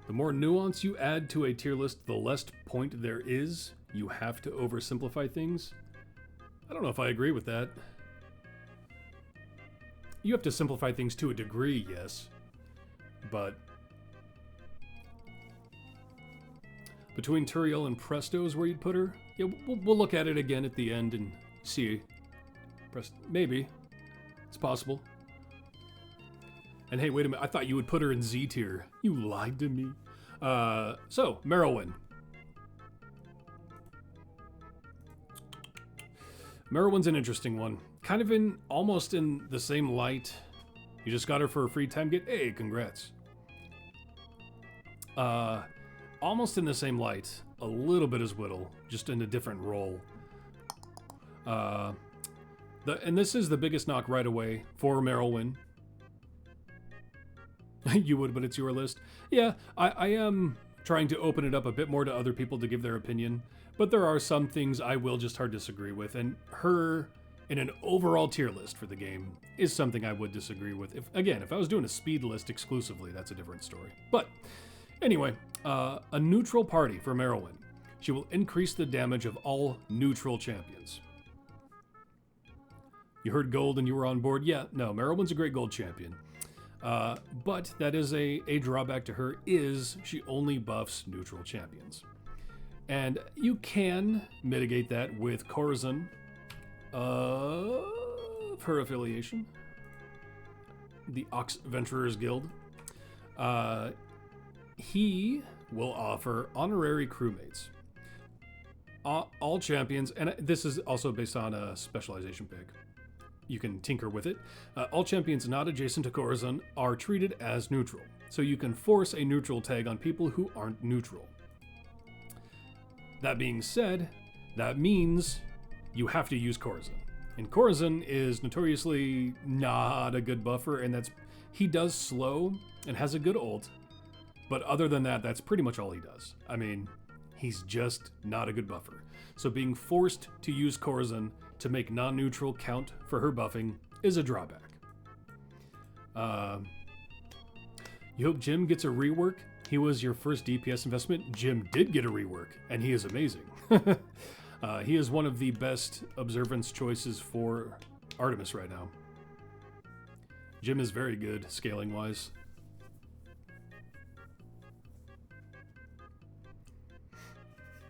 The more nuance you add to a tier list, the less point there is. You have to oversimplify things. I don't know if I agree with that. You have to simplify things to a degree, yes. But between Turiel and Presto is where you'd put her? Yeah, we'll look at it again at the end and see. Maybe. It's possible. And hey, wait a minute. I thought you would put her in Z tier. You lied to me. So, Merilwen. Merilwen's an interesting one. Kind of almost in the same light. You just got her for a free time get. Hey, congrats. Almost in the same light. A little bit as Widdle, just in a different role. And this is the biggest knock right away for Merilwen. You would, but it's your list. Yeah, I am trying to open it up a bit more to other people to give their opinion, but there are some things I will just hard disagree with, and her in an overall tier list for the game is something I would disagree with. If I was doing a speed list exclusively, that's a different story. But anyway, a neutral party for Merilwen. She will increase the damage of all neutral champions. You heard gold and you were on board? Yeah, no, Merilwen's a great gold champion. But that is a drawback to her is she only buffs neutral champions. And you can mitigate that with Corzin of her affiliation, the Ox Venturers Guild. He will offer honorary crewmates. All champions, and this is also based on a specialization pick. You can tinker with it. All champions not adjacent to Corzin are treated as neutral. So you can force a neutral tag on people who aren't neutral. That being said, that means you have to use Corzin. And Corzin is notoriously not a good buffer, and he does slow and has a good ult. But other than that, that's pretty much all he does. I mean, he's just not a good buffer. So being forced to use Corzin to make non-neutral count for her buffing is a drawback. You hope Jim gets a rework? He was your first DPS investment. Jim did get a rework, and he is amazing. He is one of the best observance choices for Artemis right now. Jim is very good, scaling-wise.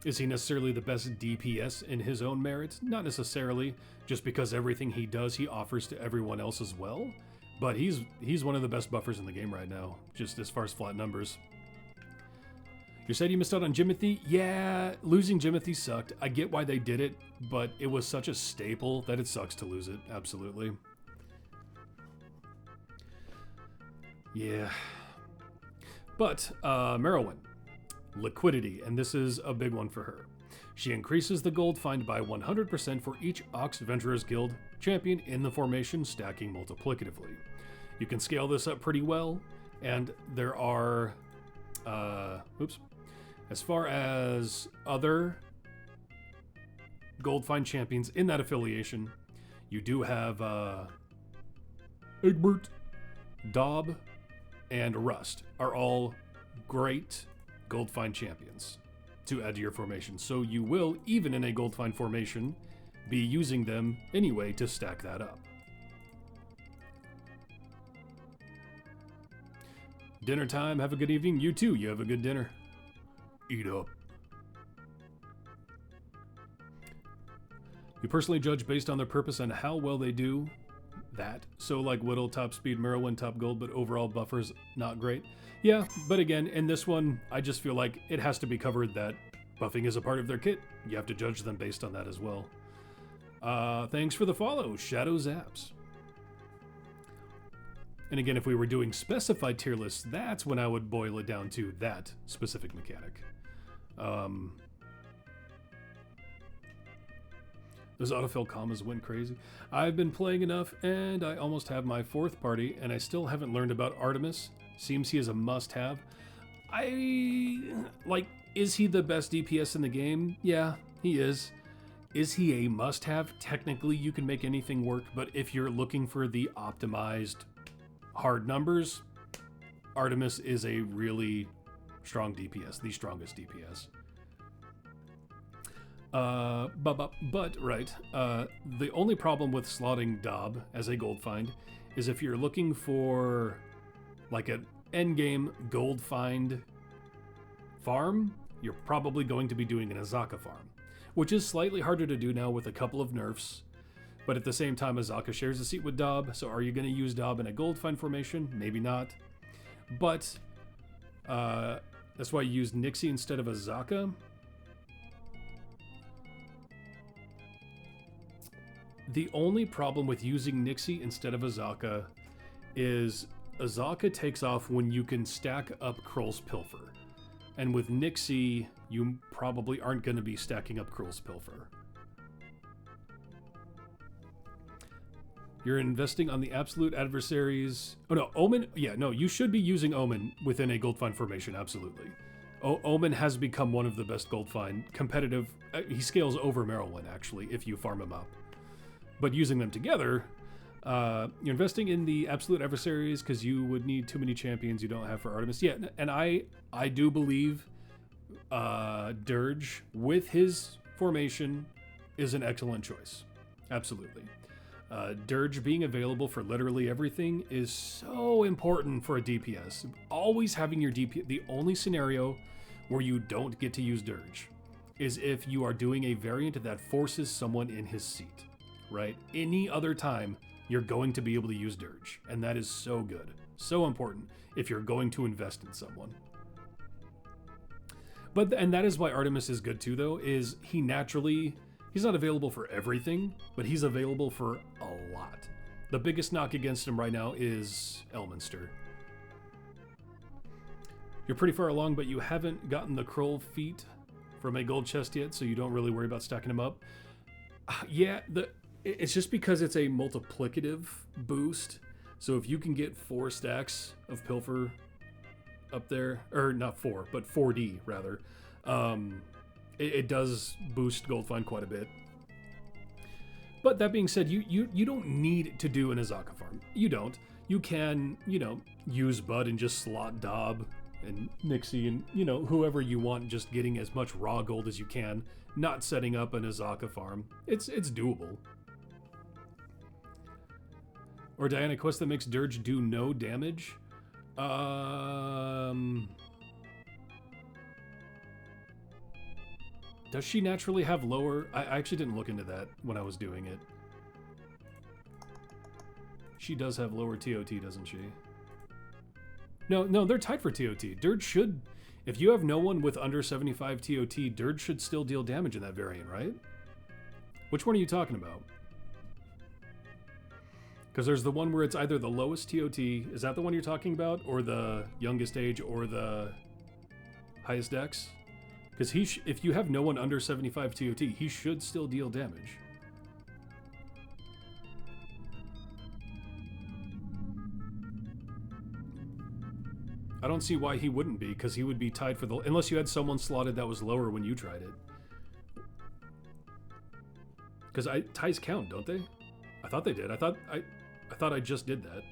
Is he necessarily the best DPS in his own merit? Not necessarily, just because everything he does he offers to everyone else as well. But he's one of the best buffers in the game right now, just as far as flat numbers. You said you missed out on Jimothy? Yeah, losing Jimothy sucked. I get why they did it, but it was such a staple that it sucks to lose it, absolutely. Yeah. But, Merilwen. Liquidity, and this is a big one for her. She increases the gold find by 100% for each Ox Venturers Guild champion in the formation, stacking multiplicatively. You can scale this up pretty well, and there are, as far as other gold find champions in that affiliation, you do have, Egbert, Daub, and Rust are all great gold find champions to add to your formation. So you will, even in a gold find formation, be using them anyway to stack that up. Dinner time. Have a good evening. You too. You have a good dinner. Eat up. You personally judge based on their purpose and how well they do that. So like Widdle, top speed, Merilwen, top gold, but overall buffers not great. Yeah, but again, in this one, I just feel like it has to be covered that buffing is a part of their kit. You have to judge them based on that as well. Thanks for the follow, Shadow Zaps. And again, if we were doing specified tier lists, that's when I would boil it down to that specific mechanic. Those autofill commas went crazy. I've been playing enough, and I almost have my 4th party, and I still haven't learned about Artemis. Seems he is a must-have. Is he the best DPS in the game? Yeah, he is. Is he a must-have? Technically, you can make anything work, but if you're looking for the optimized hard numbers, Artemis is a really strong DPS, the strongest DPS. The only problem with slotting Daub as a gold find is if you're looking for like an endgame gold find farm, you're probably going to be doing an Azaka farm, which is slightly harder to do now with a couple of nerfs. But at the same time, Azaka shares a seat with Daub, so are you going to use Daub in a gold find formation? Maybe not. But that's why you use Nixie instead of Azaka. The only problem with using Nixie instead of Azaka is Azaka takes off when you can stack up Krull's Pilfer. And with Nixie, you probably aren't going to be stacking up Krull's Pilfer. You're investing on the absolute adversaries. Oh no, Omen. Yeah, no, you should be using Omen within a gold find formation, absolutely. Omen has become one of the best gold find competitive. He scales over Merilwen, actually, if you farm him up. But using them together, you're investing in the absolute adversaries because you would need too many champions you don't have for Artemis. Yeah, and I do believe Dirge with his formation is an excellent choice. Absolutely. Dirge being available for literally everything is so important for a DPS. Always having your DPS, the only scenario where you don't get to use Dirge is if you are doing a variant that forces someone in his seat, right? Any other time, you're going to be able to use Dirge, and that is so good, so important if you're going to invest in someone. And that is why Artemis is good too, though, is he's not available for everything, but he's available for a lot. The biggest knock against him right now is Elminster. You're pretty far along, but you haven't gotten the Krull feat from a gold chest yet, so you don't really worry about stacking them up. Yeah, it's just because it's a multiplicative boost. So if you can get 4 stacks of Pilfer up there, or not 4, but 4D rather, it does boost gold find quite a bit. But that being said, you don't need to do an Azaka farm. You don't. You can, use Bud and just slot Daub and Nixie and, whoever you want, just getting as much raw gold as you can, not setting up an Azaka farm. It's doable. Or Diana quest that makes Dirge do no damage. Does she naturally have lower? I actually didn't look into that when I was doing it. She does have lower TOT, doesn't she? No, they're tied for TOT. Dirge should, if you have no one with under 75 TOT, Dirge should still deal damage in that variant, right? Which one are you talking about? Because there's the one where it's either the lowest TOT, is that the one you're talking about? Or the youngest age, or the highest dex? Because if you have no one under 75 TOT, he should still deal damage. I don't see why he wouldn't be, because he would be tied for the... Unless you had someone slotted that was lower when you tried it. Because ties count, don't they? I thought they did. I thought I just did that.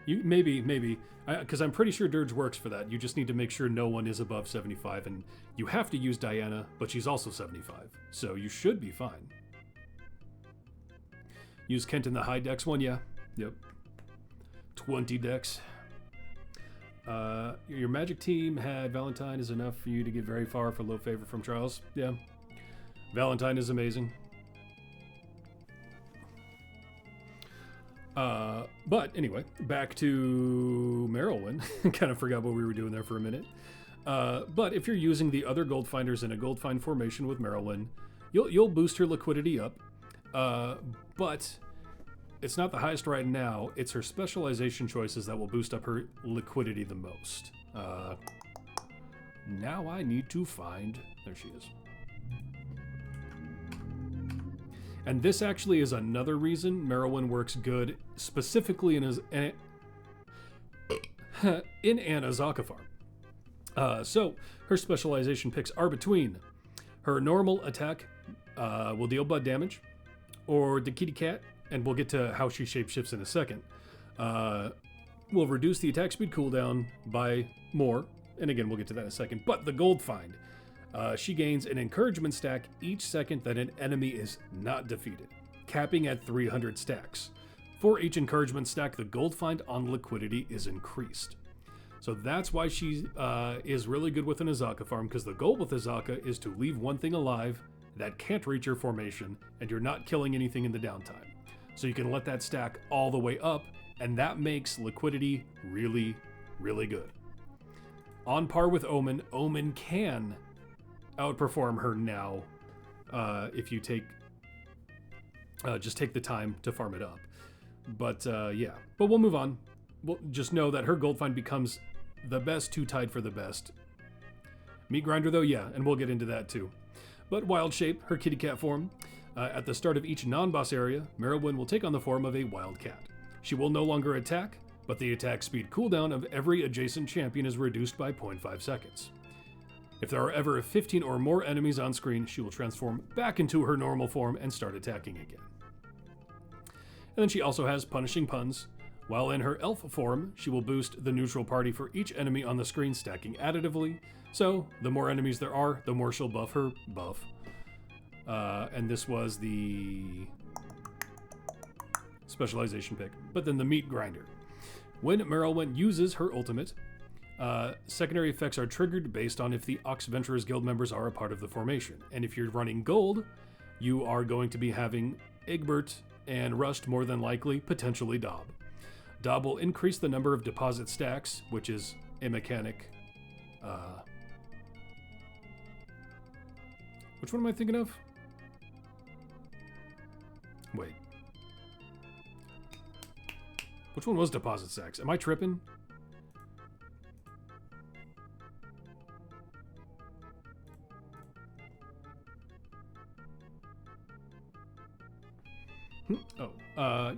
Maybe. Because I'm pretty sure Dirge works for that. You just need to make sure no one is above 75, and you have to use Diana, but she's also 75. So you should be fine. Use Kent in the high dex one, yeah. Yep. 20 dex. Your magic team had Valentine is enough for you to get very far for low favor from Charles. Yeah. Valentine is amazing. But anyway, back to Merilwen. Kind of forgot what we were doing there for a minute. But if you're using the other gold finders in a gold find formation with Merilwen, you'll boost her liquidity up. But it's not the highest right now. It's her specialization choices that will boost up her liquidity the most. Now I need to find... There she is. And this actually is another reason Merilwen works good, specifically in an Azaka farm. So, her specialization picks are between her normal attack will deal blood damage, or the kitty cat, and we'll get to how she shapeshifts in a second, will reduce the attack speed cooldown by more, and again, we'll get to that in a second, but the gold find. She gains an encouragement stack each second that an enemy is not defeated, capping at 300 stacks. For each encouragement stack, the gold find on liquidity is increased. So that's why she is really good with an Azaka farm, because the goal with Azaka is to leave one thing alive that can't reach your formation, and you're not killing anything in the downtime. So you can let that stack all the way up, and that makes liquidity really, really good. On par with Omen, Omen can outperform her now if you just take the time to farm it up. But yeah, but we'll move on. We'll just know that her gold find becomes the best two tied for the best. Meat grinder though, yeah, and we'll get into that too. But wild shape, her kitty cat form. At the start of each non-boss area, Merilwen will take on the form of a wild cat. She will no longer attack, but the attack speed cooldown of every adjacent champion is reduced by 0.5 seconds. If there are ever 15 or more enemies on screen, she will transform back into her normal form and start attacking again. And then she also has Punishing Puns. While in her elf form, she will boost the neutral party for each enemy on the screen, stacking additively. So, the more enemies there are, the more she'll buff her buff. And this was the specialization pick. But then the meat grinder. When Merilwen uses her ultimate, secondary effects are triggered based on if the Ox Venturers Guild members are a part of the formation. And if you're running gold, you are going to be having Egbert and Rust more than likely, potentially Dob. Dob will increase the number of deposit stacks, which is a mechanic. Which one am I thinking of? Wait. Which one was deposit stacks? Am I tripping?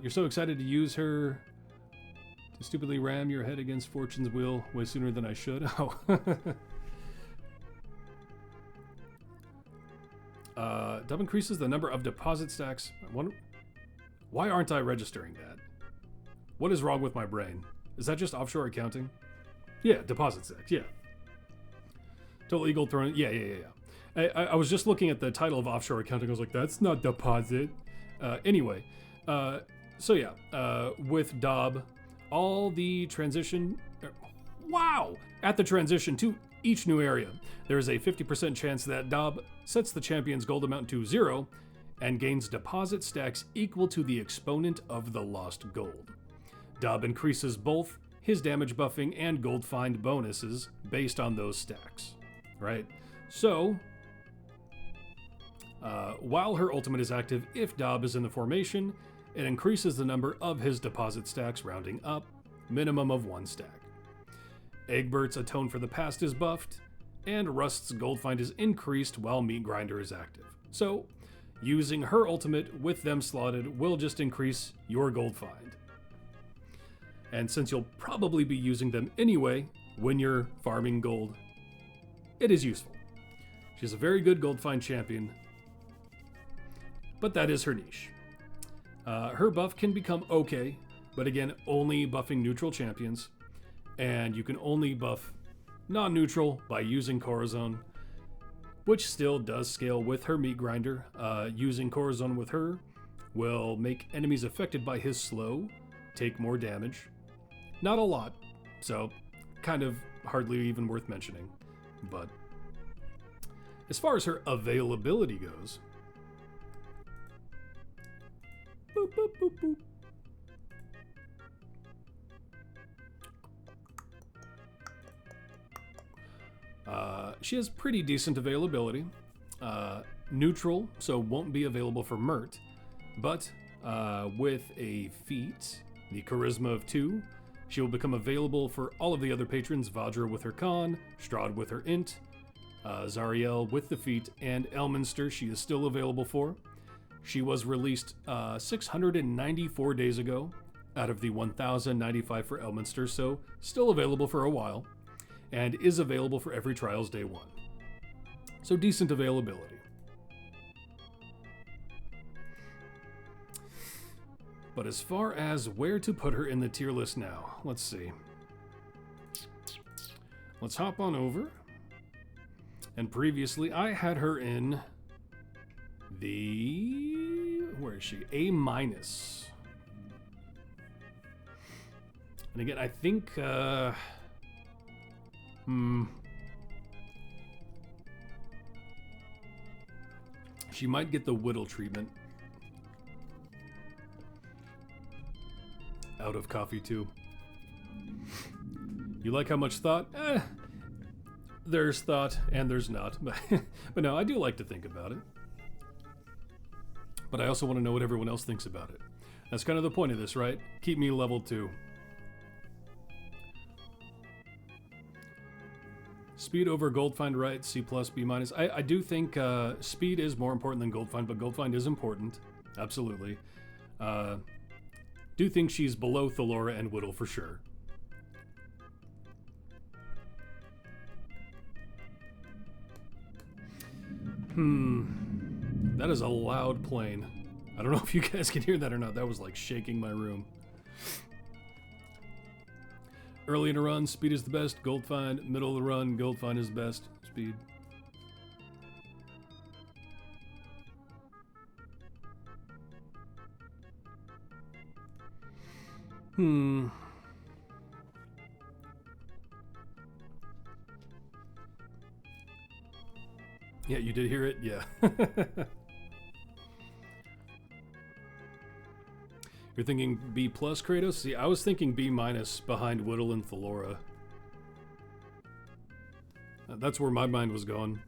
You're so excited to use her to stupidly ram your head against Fortune's wheel way sooner than I should. Oh. Dub increases the number of deposit stacks. Why aren't I registering that? What is wrong with my brain? Is that just offshore accounting? Yeah, deposit stacks, yeah. Total Eagle throwing, yeah. I was just looking at the title of offshore accounting. I was like, that's not deposit. Anyway, so yeah, with Dob, all the transition, wow! At the transition to each new area. There is a 50% chance that Dob sets the champion's gold amount to 0 and gains deposit stacks equal to the exponent of the lost gold. Dob increases both his damage buffing and gold find bonuses based on those stacks, right? So, while her ultimate is active, if Dob is in the formation, it increases the number of his deposit stacks, rounding up, minimum of 1 stack. Egbert's Atone for the Past is buffed, and Rust's gold find is increased while Meat Grinder is active. So, using her ultimate with them slotted will just increase your gold find. And since you'll probably be using them anyway when you're farming gold, it is useful. She's a very good gold find champion, but that is her niche. Her buff can become okay, but again, only buffing neutral champions, and you can only buff non-neutral by using Corazon, which still does scale with her Meat Grinder. Using Corazon with her will make enemies affected by his slow take more damage. Not a lot, so kind of hardly even worth mentioning. But as far as her availability goes, boop, boop, boop, boop. She has pretty decent availability. Neutral, so won't be available for Mert, but with a feat, the Charisma of 2, she will become available for all of the other patrons: Vajra with her Con, Strahd with her Int, Zariel with the feat, and Elminster she is still available for. She was released 694 days ago out of the 1,095 for Elminster, so still available for a while, and is available for every Trials Day 1. So decent availability. But as far as where to put her in the tier list now, let's see. Let's hop on over. And previously I had her in the... where is she? A-. And again, I think... she might get the Widdle treatment. Out of coffee too. You like how much thought? There's thought and there's not. But no, I do like to think about it. But I also want to know what everyone else thinks about it. That's kind of the point of this, right? Keep me level 2. Speed over gold find, right? C+, B-. I do think speed is more important than gold find, but gold find is important. Absolutely. Do think she's below Thalora and Widdle for sure. That is a loud plane. I don't know if you guys can hear that or not. That was like shaking my room. Early in a run, speed is the best. Gold find. Middle of the run, gold find is the best. Speed. Yeah, you did hear it? Yeah. You're thinking B+, Kratos? See, I was thinking B- behind Widdle and Thalora. That's where my mind was going.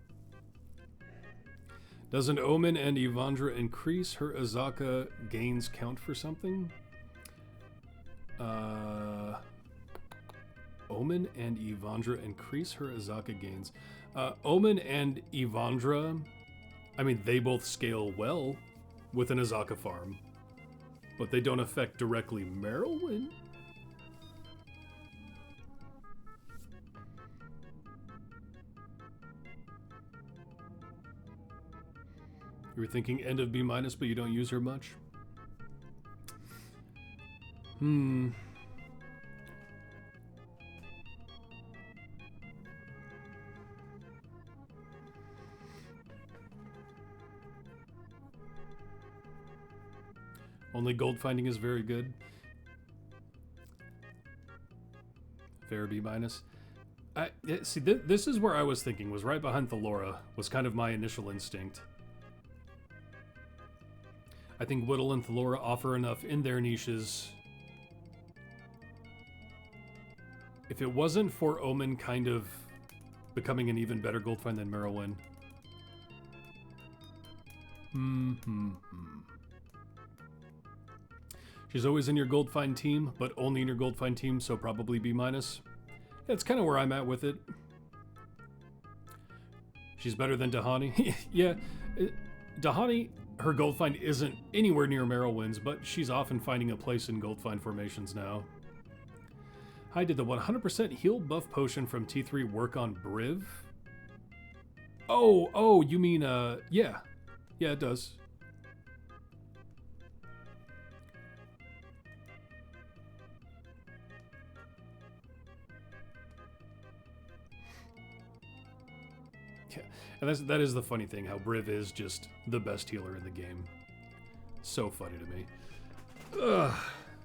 Doesn't Omen and Evandra increase her Azaka gains count for something? Omen and Evandra increase her Azaka gains. Omen and Evandra, I mean, they both scale well with an Azaka farm, but they don't affect directly Merilwen. You were thinking end of B-, but you don't use her much? Only gold finding is very good. Fair B-. See, this is where I was thinking, was right behind Thalora, was kind of my initial instinct. I think Widdle and Thalora offer enough in their niches. If it wasn't for Omen kind of becoming an even better gold find than Merilwen. She's always in your gold find team, but only in your gold find team, so probably B-. That's kind of where I'm at with it. She's better than Dahani. Yeah, Dahani, her gold find isn't anywhere near Merilwen's, but she's often finding a place in gold find formations now. Hi, did the 100% heal buff potion from T3 work on Briv? Oh, you mean, yeah. Yeah, it does. Yeah, and that is the funny thing, how Briv is just the best healer in the game. So funny to me.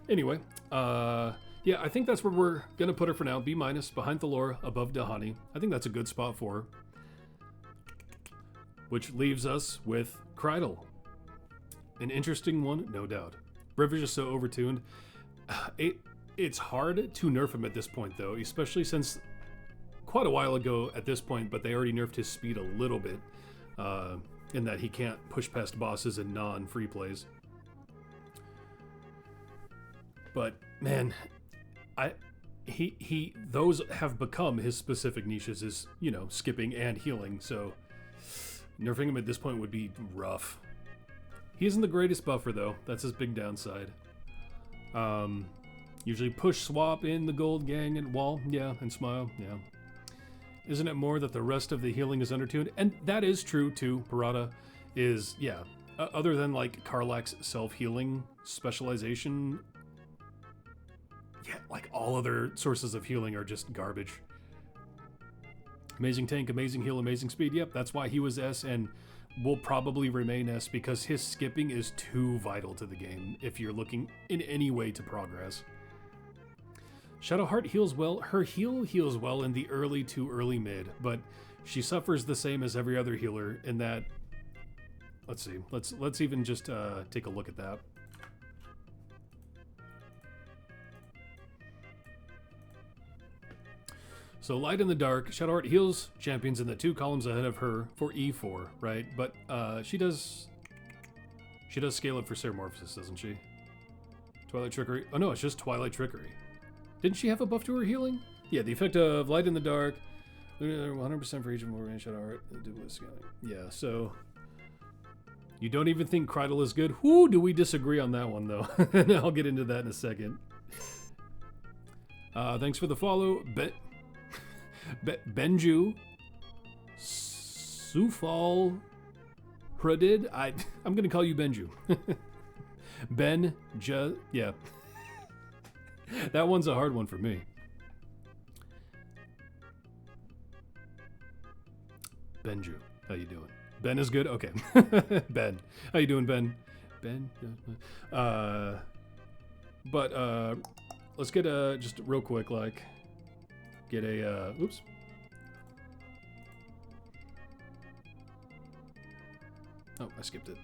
Anyway, yeah, I think that's where we're going to put her for now. B-, behind Thalora, above Dahani. I think that's a good spot for her. Which leaves us with Krydle. An interesting one, no doubt. Briv is just so overtuned. It's hard to nerf him at this point, though, especially since quite a while ago at this point, but they already nerfed his speed a little bit, in that he can't push past bosses in non-free plays. But, man, those have become his specific niches, is, you know, skipping and healing, so nerfing him at this point would be rough. He isn't the greatest buffer, though. That's his big downside. Usually push swap in the gold gang and wall, yeah, and smile, yeah. Isn't it more that the rest of the healing is undertuned? And that is true, too. Parada is, yeah, other than, like, Karlach's self-healing specialization, yeah, like, all other sources of healing are just garbage. Amazing tank, amazing heal, amazing speed. Yep, that's why he was S and will probably remain S, because his skipping is too vital to the game if you're looking in any way to progress. Shadowheart heals well. Her heal heals well in the early to early mid, but she suffers the same as every other healer in that... Let's see. Let's even just take a look at that. So Light in the Dark, Shadowheart heals champions in the 2 columns ahead of her for E4, right? But she does scale up for Ceramorphosis, doesn't she? Twilight Trickery. Oh no, it's just Twilight Trickery. Didn't she have a buff to her healing? Yeah, the effect of Light in the Dark, 100% for each of more range Shadowheart. Yeah, so you don't even think Krydle is good? Whoo, do we disagree on that one though? I'll get into that in a second. Thanks for the follow, Benju, Sufal, Hradid. I'm gonna call you Benju. Yeah. That one's a hard one for me. Benju, how you doing? Ben is good? Okay. Ben. How you doing, Ben? Ben? But let's get just real quick, like, get a, oops. Oh, I skipped it.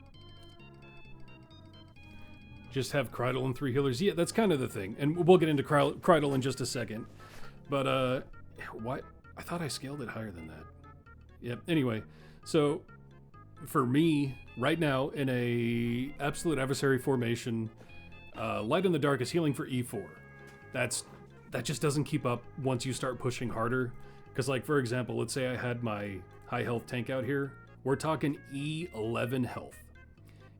Just have Krydle and 3 healers. Yeah, that's kind of the thing. And we'll get into Krydle in just a second. But, why? I thought I scaled it higher than that. Yep, anyway. So, for me, right now, in a absolute adversary formation, Light in the Dark is healing for E4. That just doesn't keep up once you start pushing harder. Because, like, for example, let's say I had my high health tank out here. We're talking E11 health.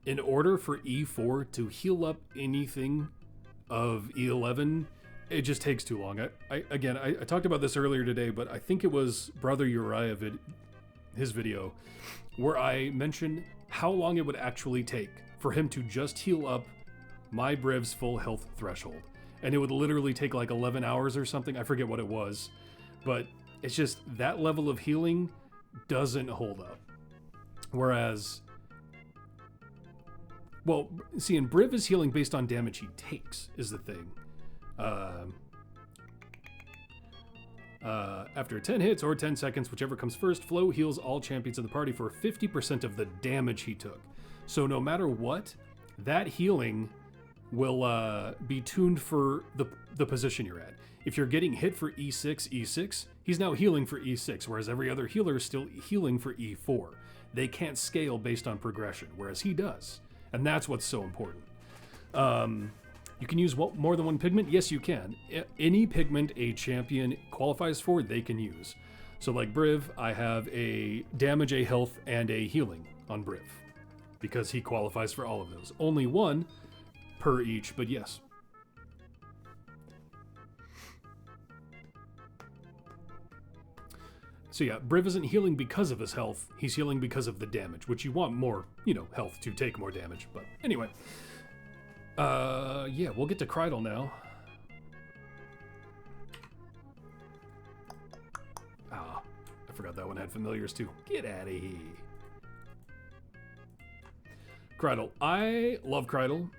In order for E4 to heal up anything of E11, it just takes too long. I talked about this earlier today, but I think it was Brother Uriah his video, where I mentioned how long it would actually take for him to just heal up my Briv's full health threshold. And it would literally take like 11 hours or something. I forget what it was. But it's just that level of healing doesn't hold up. Whereas... Well, see, and Briv is healing based on damage he takes, is the thing. After 10 hits or 10 seconds, whichever comes first, Flow heals all champions of the party for 50% of the damage he took. So no matter what, that healing will be tuned for the position you're at. If you're getting hit for E6, he's now healing for E6, whereas every other healer is still healing for E4. They can't scale based on progression, whereas he does. And that's what's so important. You can use more than one pigment? Yes, you can. Any pigment a champion qualifies for, they can use. So like Briv, I have a damage, a health, and a healing on Briv, because he qualifies for all of those. Only one per each, but yes. So yeah, Briv isn't healing because of his health, he's healing because of the damage, which you want more, health to take more damage. But anyway. Yeah, we'll get to Krydle now. Ah, I forgot that one had familiars too. Get out of here. Krydle. I love Krydle.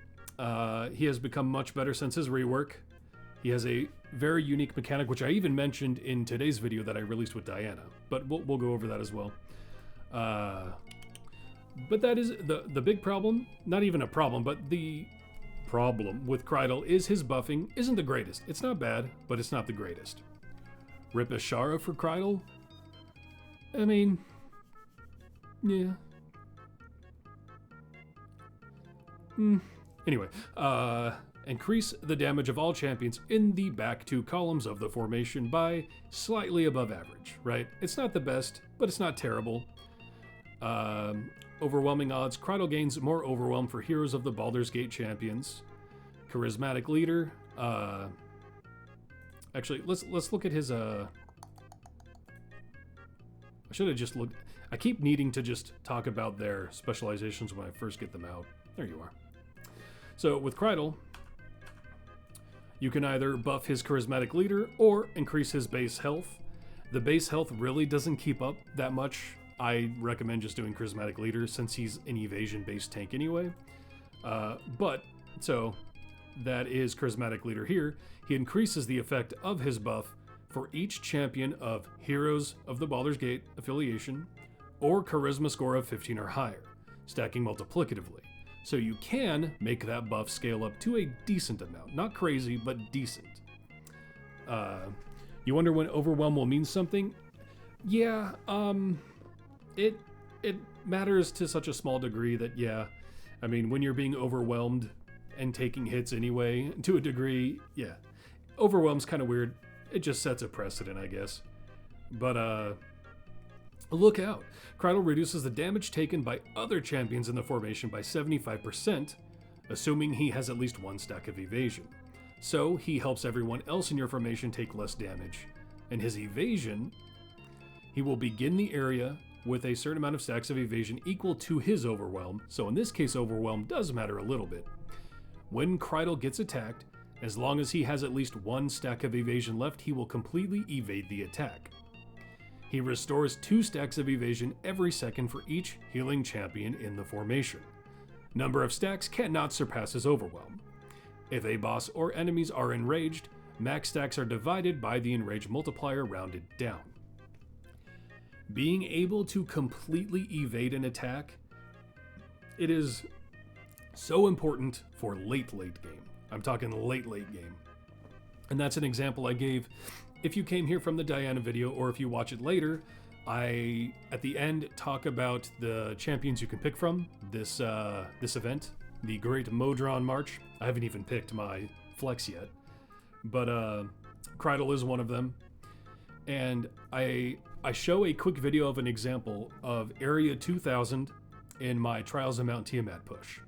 He has become much better since his rework. He has a very unique mechanic, which I even mentioned in today's video that I released with Diana. But we'll go over that as well. But that is the big problem. Not even a problem, but the problem with Krydle is his buffing isn't the greatest. It's not bad, but it's not the greatest. Rip Ashara for Krydle? I mean, yeah. Anyway, increase the damage of all champions in the back two columns of the formation by slightly above average, right? It's not the best, but it's not terrible. Overwhelming odds. Krydle gains more overwhelm for heroes of the Baldur's Gate champions. Charismatic leader. Actually, let's look at his. I should have just looked. I keep needing to just talk about their specializations when I first get them out. There you are. So with Krydle, you can either buff his charismatic leader or increase his base health. The base health really doesn't keep up that much. I recommend just doing charismatic leader since he's an evasion-based tank anyway. So that is charismatic leader here. He increases the effect of his buff for each champion of Heroes of the Baldur's Gate affiliation or charisma score of 15 or higher, stacking multiplicatively. So you can make that buff scale up to a decent amount. Not crazy, but decent. You wonder when overwhelm will mean something? Yeah, it matters to such a small degree that, yeah, I mean, when you're being overwhelmed and taking hits anyway, to a degree, yeah. Overwhelm's kind of weird. It just sets a precedent, I guess. But, look out. Krydle reduces the damage taken by other champions in the formation by 75%, assuming he has at least one stack of evasion. So, he helps everyone else in your formation take less damage. And his evasion, he will begin the area with a certain amount of stacks of evasion equal to his overwhelm. So in this case, overwhelm does matter a little bit. When Krydle gets attacked, as long as he has at least one stack of evasion left, he will completely evade the attack. He restores 2 stacks of evasion every second for each healing champion in the formation. Number of stacks cannot surpass his overwhelm. If a boss or enemies are enraged, max stacks are divided by the enrage multiplier rounded down. Being able to completely evade an attack, it is so important for late game. I'm talking late game. And that's an example I gave. If you came here from the Diana video, or if you watch it later, I, at the end, talk about the champions you can pick from this event, the Great Modron March. I haven't even picked my flex yet, but Krydle is one of them. And I show a quick video of an example of Area 2000 in my Trials of Mount Tiamat push.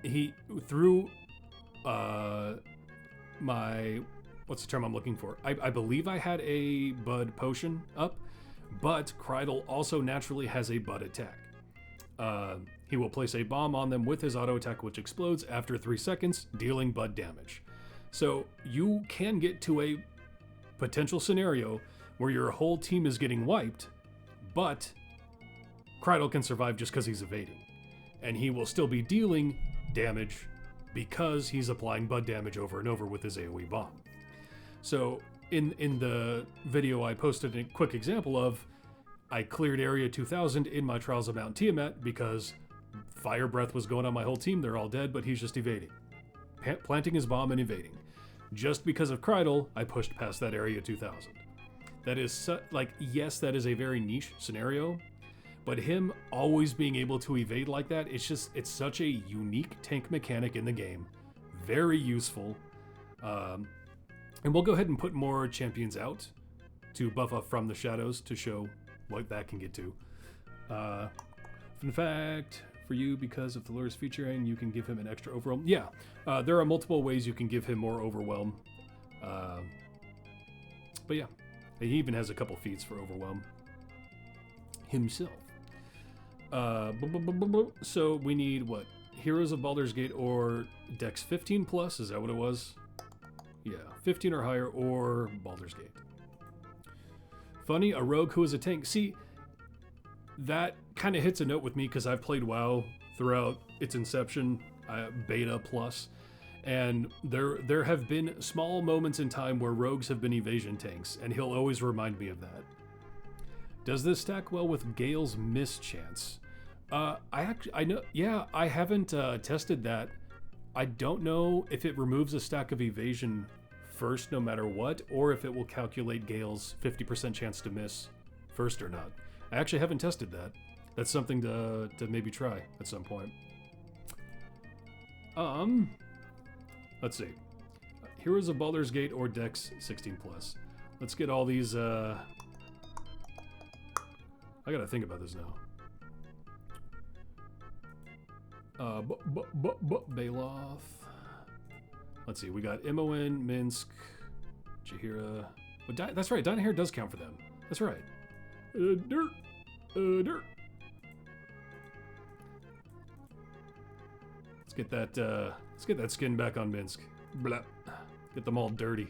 He threw my, what's the term I'm looking for? I believe I had a Bud potion up, but Krydle also naturally has a Bud attack. He will place a bomb on them with his auto attack, which explodes after 3 seconds, dealing Bud damage. So you can get to a potential scenario where your whole team is getting wiped, but Krydle can survive just because he's evading. And he will still be dealing damage because he's applying Bud damage over and over with his AoE bomb. So in the video, I posted a quick example of I cleared Area 2000 in my Trials of Mount Tiamat because Fire Breath was going on my whole team. They're all dead, but he's just evading. Planting his bomb and evading. Just because of Krydle, I pushed past that Area 2000. That is, yes, that is a very niche scenario, but him always being able to evade like that, it's such a unique tank mechanic in the game. Very useful. And we'll go ahead and put more champions out to buff up from the shadows to show what that can get to. Fun fact for you, because of the lures featuring, you can give him an extra overwhelm. Yeah, there are multiple ways you can give him more overwhelm. But yeah, he even has a couple feats for overwhelm himself. So we need what? Heroes of Baldur's Gate or Dex 15 plus? Is that what it was? Yeah, 15 or higher or Baldur's Gate. Funny, a rogue who is a tank. See, that kind of hits a note with me because I've played WoW throughout its inception, beta plus, and there have been small moments in time where rogues have been evasion tanks, and he'll always remind me of that. Does this stack well with Gale's mischance? I know, yeah, I haven't tested that. I don't know if it removes a stack of evasion first no matter what, or if it will calculate Gale's 50% chance to miss first or not. I actually haven't tested that. That's something to maybe try at some point. Let's see. Heroes of Baldur's Gate or Dex 16 plus. Let's get all these. I gotta think about this now. Baloth. Let's see. We got Imoen, Minsk, Jaheira. Oh, that's right. Donaar does count for them. That's right. Dirt. Let's get that skin back on Minsk. Blah. Get them all dirty.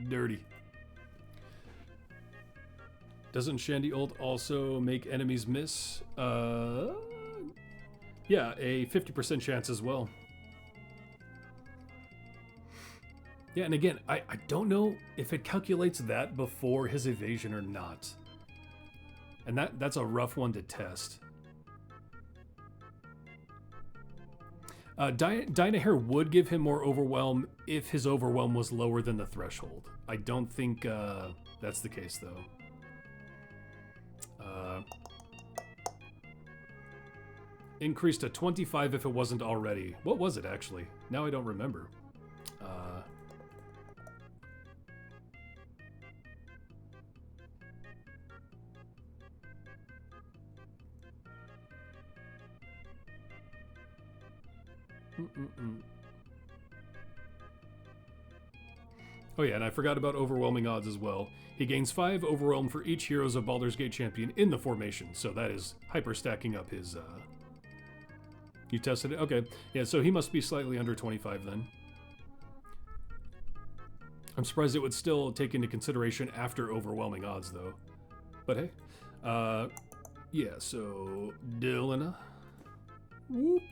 Dirty. Doesn't Shandy ult also make enemies miss? Yeah, a 50% chance as well. Yeah, and again, I don't know if it calculates that before his evasion or not. And that's a rough one to test. Donaar would give him more overwhelm if his overwhelm was lower than the threshold. I don't think that's the case, though. Increased to 25 if it wasn't already. What was it, actually? Now I don't remember. Oh yeah, and I forgot about overwhelming odds as well. He gains 5 overwhelm for each Heroes of Baldur's Gate champion in the formation, so that is hyper stacking up his... You tested it? Okay. Yeah, so he must be slightly under 25 then. I'm surprised it would still take into consideration after overwhelming odds, though. But hey. Yeah, so... Dylan. Whoop.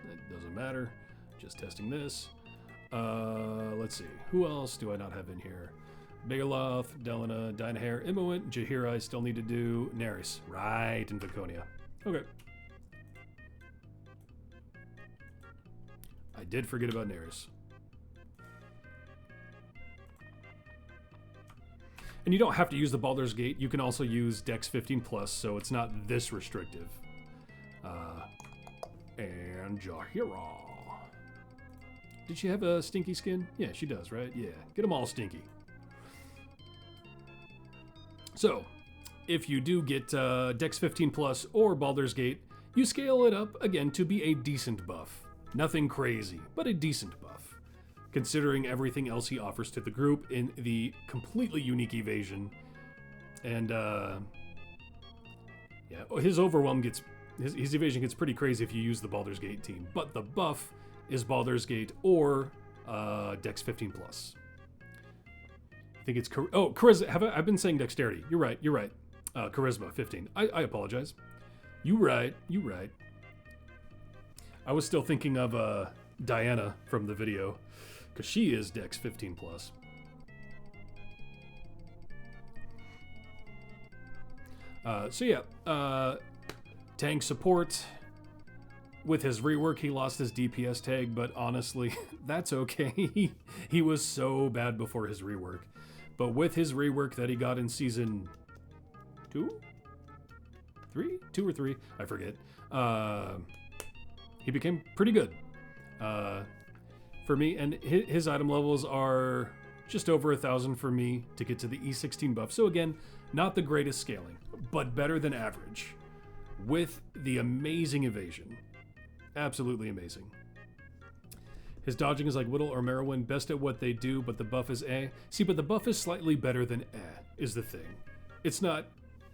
That doesn't matter. Just testing this. Let's see. Who else do I not have in here? Baloth, Delina, Donaar, Imoen, Jaheira I still need to do. Neris. Right, in Viconia. Okay. I did forget about Neris. And you don't have to use the Baldur's Gate. You can also use Dex 15 plus, so it's not this restrictive. And Jaheira. Did she have a stinky skin? Yeah, she does, right? Yeah. Get them all stinky. So, if you do get Dex 15 plus or Baldur's Gate, you scale it up again to be a decent buff. Nothing crazy, but a decent buff, considering everything else he offers to the group in the completely unique evasion. And yeah, his overwhelm gets, his evasion gets pretty crazy if you use the Baldur's Gate team. But the buff is Baldur's Gate or Dex 15 plus. I think it's Charisma. I've been saying Dexterity. You're right. Charisma 15. I apologize. You right. You right. I was still thinking of Diana from the video, because she is Dex 15 plus. So yeah, tank support. With his rework, he lost his DPS tag, but honestly, that's okay. He was so bad before his rework. But with his rework that he got in season 2? 3? 2 or 3? I forget. He became pretty good for me, and his item levels are just over 1,000 for me to get to the E16 buff. So again, not the greatest scaling, but better than average with the amazing evasion. Absolutely amazing. His dodging is like Widdle or Merilwen, best at what they do, but the buff is eh. See, but the buff is slightly better than eh, is the thing. It's not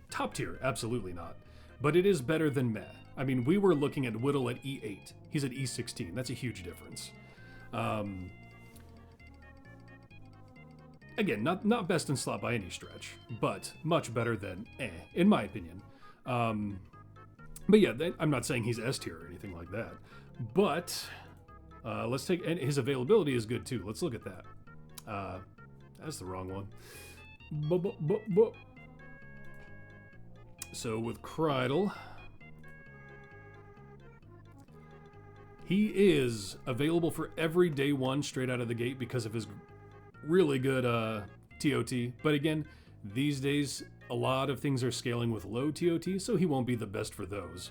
top tier, absolutely not, but it is better than meh. I mean, we were looking at Widdle at E8. He's at E16. That's a huge difference. Again, not best in slot by any stretch, but much better than eh, in my opinion. But yeah, I'm not saying he's S tier or anything like that. But let's take, and his availability is good too. Let's look at that. That's the wrong one. So with Krydle, he is available for every day one straight out of the gate because of his really good TOT. But again, these days, a lot of things are scaling with low TOT, so he won't be the best for those.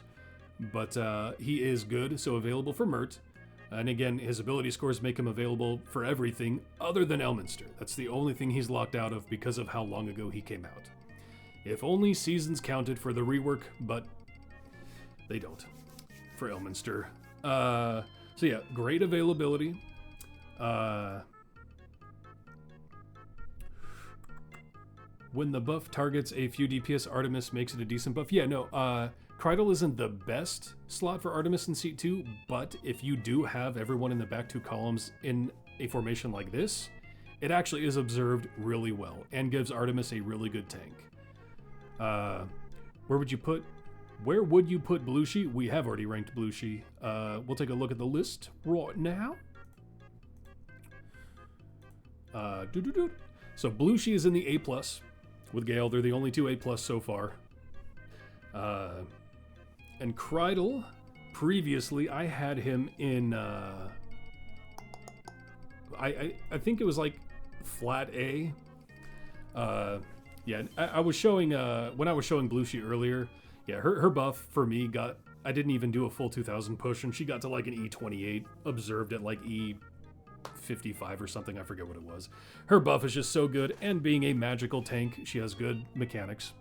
But he is good, so available for Mert. And again, his ability scores make him available for everything other than Elminster. That's the only thing he's locked out of because of how long ago he came out. If only seasons counted for the rework, but they don't for Elminster. So yeah, great availability. When the buff targets a few DPS, Artemis makes it a decent buff. Yeah, no, Krydle isn't the best slot for Artemis in Seat 2, but if you do have everyone in the back two columns in a formation like this, it actually is observed really well and gives Artemis a really good tank. Where would you put Blooshi? We have already ranked Blooshi. We'll take a look at the list right now. So Blooshi is in the A+. With Gale, they're the only two A+ so far. And Krydle, previously, I had him in, I think it was like flat A. Yeah, I was showing, when I was showing Blooshi earlier, yeah, her buff for me got, I didn't even do a full 2,000 push, and she got to like an E28, observed at like E55 or something, I forget what it was. Her buff is just so good, and being a magical tank, she has good mechanics.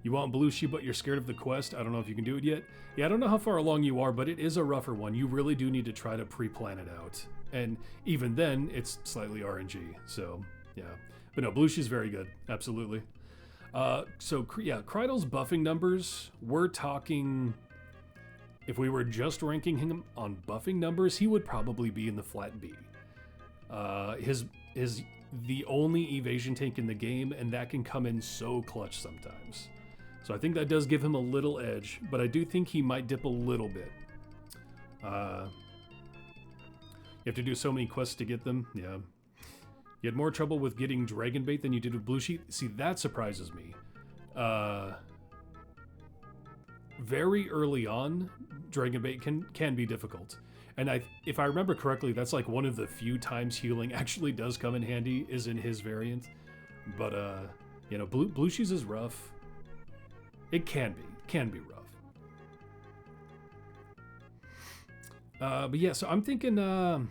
You want Blooshi, but you're scared of the quest? I don't know if you can do it yet. Yeah, I don't know how far along you are, but it is a rougher one. You really do need to try to pre-plan it out. And even then, it's slightly RNG, so yeah. But no, Blooshi's very good, absolutely. So yeah, Krydle's buffing numbers, we're talking, if we were just ranking him on buffing numbers, he would probably be in the flat B. His the only evasion tank in the game, and that can come in so clutch sometimes. So I think that does give him a little edge, but I do think he might dip a little bit. You have to do so many quests to get them, yeah. You had more trouble with getting Dragon Bait than you did with Blooshi. See, that surprises me. Very early on, Dragon Bait can be difficult. And if I remember correctly, that's like one of the few times healing actually does come in handy is in his variant. But, you know, Blooshi's is rough. It can be rough. But yeah, so I'm thinking, I'm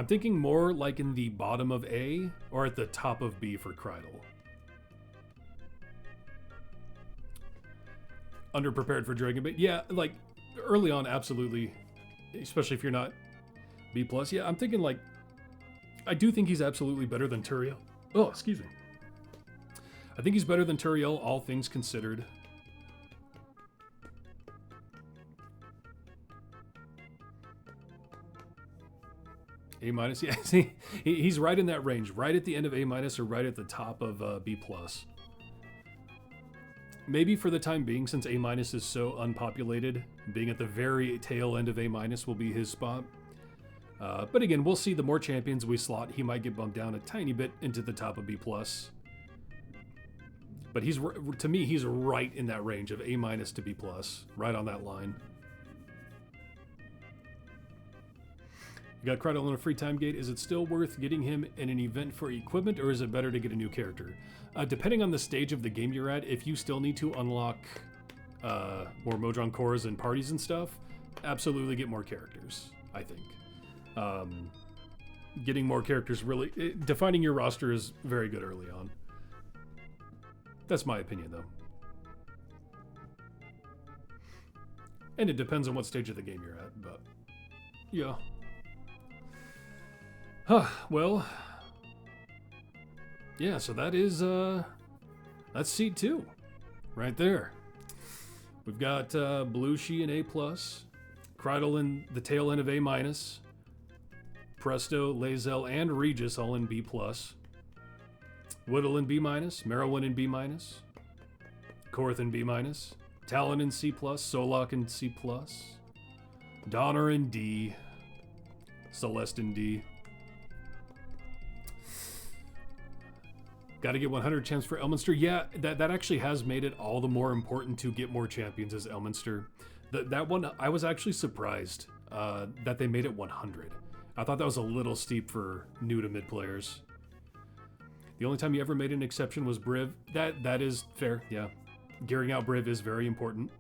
thinking more like in the bottom of A or at the top of B for Krydle. Underprepared for Dragon Bait. Yeah, like early on, absolutely. Especially if you're not B+. Yeah, I'm thinking like, I do think he's absolutely better than Turiel. Oh, excuse me. I think he's better than Turiel, all things considered. A-, yeah, see, he's right in that range, right at the end of A- or right at the top of B+. maybe for the time being, since A- is so unpopulated, being at the very tail end of A- will be his spot. But again, we'll see. The more champions we slot, he might get bumped down a tiny bit into the top of B+. But he's, to me, he's right in that range of A- to B+, right on that line. You got Krydle on a free time gate. Is it still worth getting him in an event for equipment, or is it better to get a new character? Depending on the stage of the game you're at, if you still need to unlock more Modron cores and parties and stuff, absolutely get more characters, I think. Getting more characters really... defining your roster is very good early on. That's my opinion, though. And it depends on what stage of the game you're at, but... yeah. Huh, well... yeah, so that is, that's seed 2. Right there. We've got Blooshi in A+, Krydle in the tail end of A-, Presto, Lae'zel, and Regis all in B+, Widdle in B-, Merilwen in B-, Korth in B-, Talin in C+, Solaak in C+, Donaar in D, Celeste in D. Got to get 100 champs for Elminster. Yeah, that actually has made it all the more important to get more champions as Elminster. That one, I was actually surprised that they made it 100. I thought that was a little steep for new to mid players. The only time you ever made an exception was Briv. That is fair, yeah. Gearing out Briv is very important.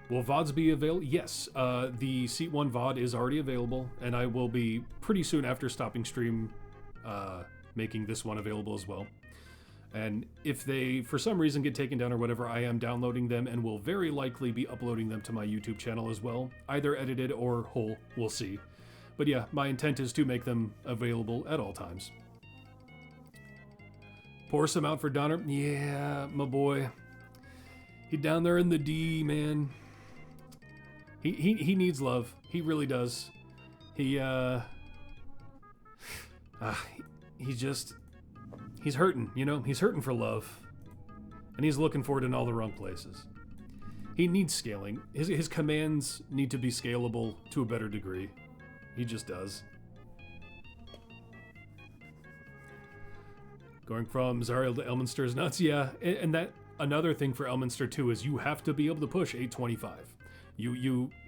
Will VODs be available? Yes, the Seat 1 VOD is already available, and I will be pretty soon after stopping stream making this one available as well. And if they, for some reason, get taken down or whatever, I am downloading them and will very likely be uploading them to my YouTube channel as well. Either edited or whole, we'll see. But yeah, my intent is to make them available at all times. Pour some out for Donaar. Yeah, my boy. He down there in the D, man. He needs love. He really does. He's hurting, you know? He's hurting for love. And he's looking for it in all the wrong places. He needs scaling. His commands need to be scalable to a better degree. He just does. Going from Zariel to Elminster is nuts, yeah. And that another thing for Elminster too is you have to be able to push 825.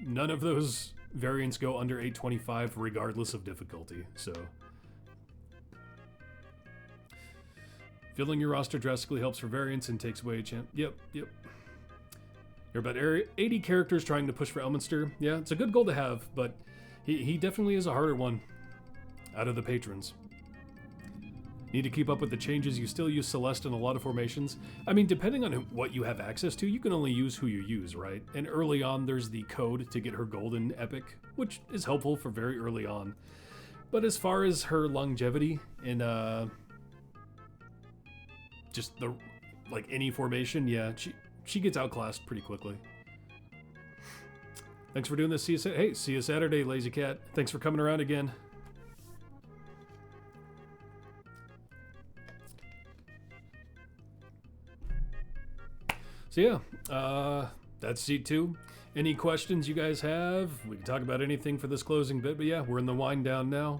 None of those variants go under 825 regardless of difficulty, so... Filling your roster drastically helps for variants and takes away a champ. Yep. You're about 80 characters trying to push for Elminster. Yeah, it's a good goal to have, but he definitely is a harder one out of the patrons. Need to keep up with the changes. You still use Celeste in a lot of formations. I mean, depending on what you have access to, you can only use who you use, right? And early on, there's the code to get her golden epic, which is helpful for very early on. But as far as her longevity in just like any formation, yeah, she gets outclassed pretty quickly. Thanks for doing this. See you Saturday, Lazy Cat. Thanks for coming around again. So yeah, that's seat 2. Any questions you guys have? We can talk about anything for this closing bit, but yeah, we're in the wind down now.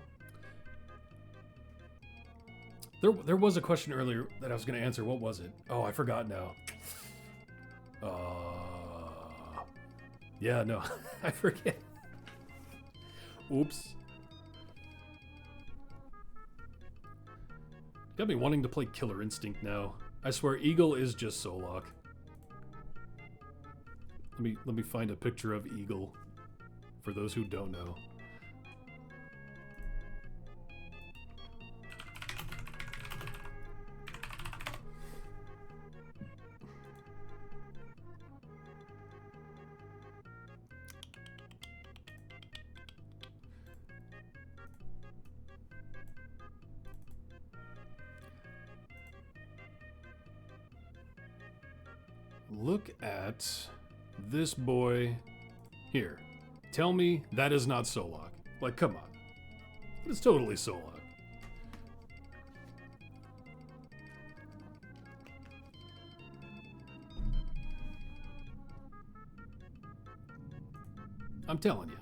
There was a question earlier that I was going to answer. What was it? Oh, I forgot now. Yeah, no, I forget. Oops. Got me wanting to play Killer Instinct now. I swear, Eagle is just Solaak. Let me find a picture of Eagle for those who don't know. Look at this boy here. Tell me that is not Solaak. Like, come on. It's totally Solaak. I'm telling you.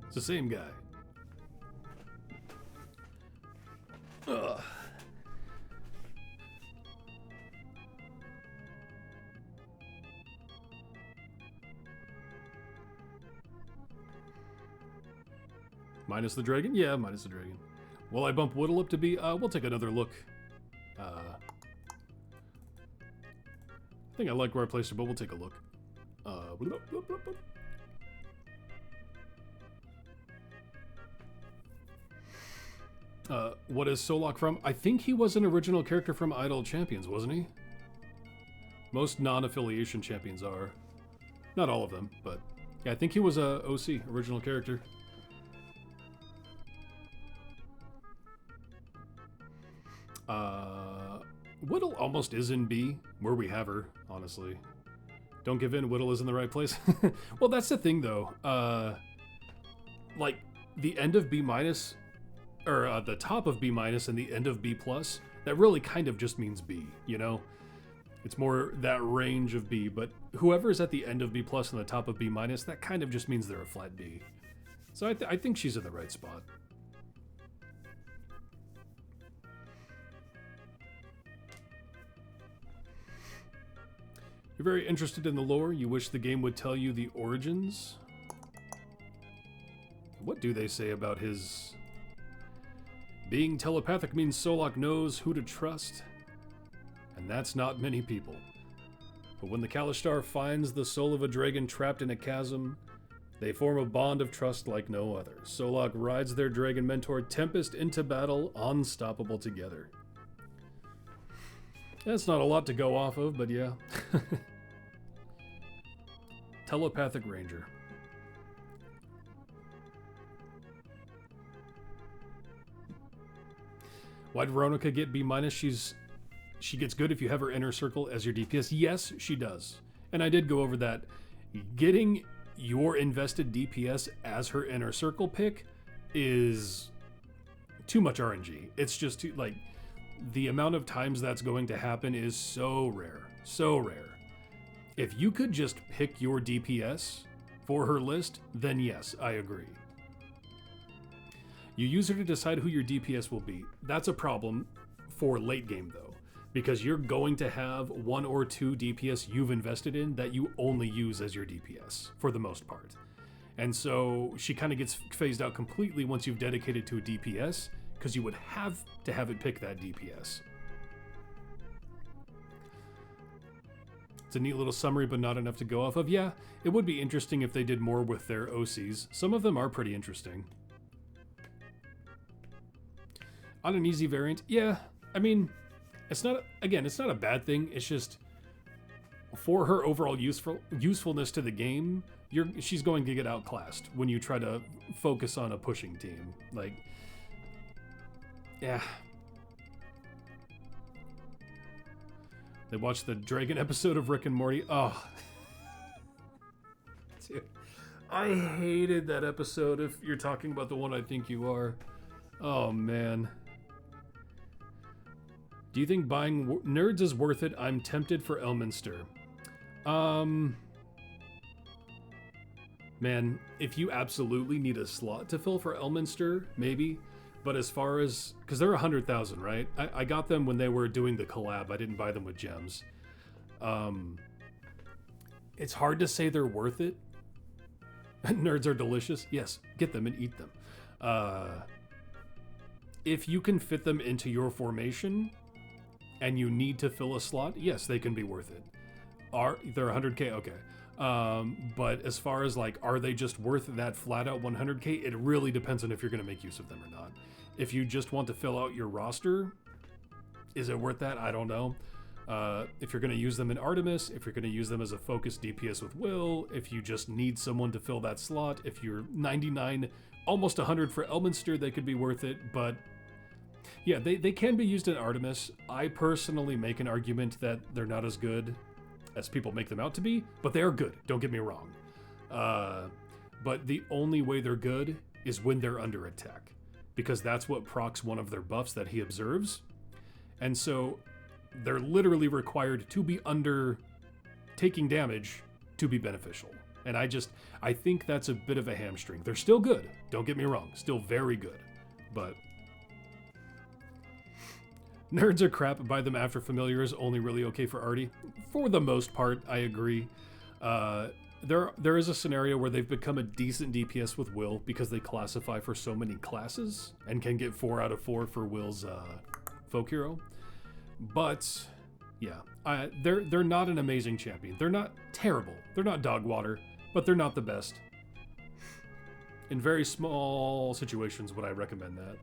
It's the same guy. Ugh. Minus the dragon? Yeah, minus the dragon. Will I bump Widdle up to B? We'll take another look. I think I like where I placed her, but we'll take a look. Bloop, bloop, bloop, bloop. What is Solaak from? I think he was an original character from Idle Champions, wasn't he? Most non-affiliation champions are. Not all of them, but yeah, I think he was a OC, original character. Widdle almost is in B, where we have her, honestly. Don't give in, Widdle is in the right place. Well, that's the thing, though. Like, the end of B minus, or the top of B minus and the end of B plus, that really kind of just means B, you know? It's more that range of B, but whoever's at the end of B plus and the top of B minus, that kind of just means they're a flat B. So I think she's in the right spot. You're very interested in the lore. You wish the game would tell you the origins. What do they say about his... Being telepathic means Solaak knows who to trust. And that's not many people. But when the Kalishtar finds the soul of a dragon trapped in a chasm, they form a bond of trust like no other. Solaak rides their dragon mentor Tempest into battle, unstoppable together. That's not a lot to go off of, but yeah. Telepathic Ranger. Why'd Veronica get B minus? She gets good if you have her inner circle as your DPS. Yes, she does. And I did go over that. Getting your invested DPS as her inner circle pick is too much RNG. It's just too, like, the amount of times that's going to happen is so rare. So rare. If you could just pick your DPS for her list, then yes, I agree. You use her to decide who your DPS will be. That's a problem for late game, though, because you're going to have one or two DPS you've invested in that you only use as your DPS, for the most part. And so she kind of gets phased out completely once you've dedicated to a DPS, because you would have to have it pick that DPS. It's a neat little summary, but not enough to go off of. Yeah, it would be interesting if they did more with their OCs. Some of them are pretty interesting. On an easy variant, yeah, I mean, it's not, again, it's not a bad thing. It's just, for her overall usefulness to the game, she's going to get outclassed when you try to focus on a pushing team. Like, yeah. They watched the Dragon episode of Rick and Morty. Oh. Dude, I hated that episode, if you're talking about the one I think you are. Oh, man. Do you think buying Nerds is worth it? I'm tempted for Elminster. Man, if you absolutely need a slot to fill for Elminster, maybe. But as far as, because they're 100,000, right? I got them when they were doing the collab. I didn't buy them with gems. It's hard to say they're worth it. Nerds are delicious. Yes, get them and eat them. If you can fit them into your formation and you need to fill a slot, yes, they can be worth it. They're 100k? Okay. But as far as like, are they just worth that flat out 100k? It really depends on if you're going to make use of them or not. If you just want to fill out your roster, is it worth that? I don't know. If you're going to use them in Artemis, if you're going to use them as a focused DPS with Will, if you just need someone to fill that slot, if you're 99, almost 100 for Elminster, they could be worth it. But yeah, they can be used in Artemis. I personally make an argument that they're not as good as people make them out to be, but they are good, don't get me wrong. But the only way they're good is when they're under attack, because that's what procs one of their buffs that he observes. And so they're literally required to be under taking damage to be beneficial. And I think that's a bit of a hamstring. They're still good. Don't get me wrong. Still very good. But nerds are crap. Buy them after familiar is only really okay for arty. For the most part, I agree. There is a scenario where they've become a decent DPS with Will because they classify for so many classes and can get 4 out of 4 for Will's folk hero. But yeah, they're not an amazing champion. They're not terrible. They're not dog water, but they're not the best. In very small situations would I recommend that.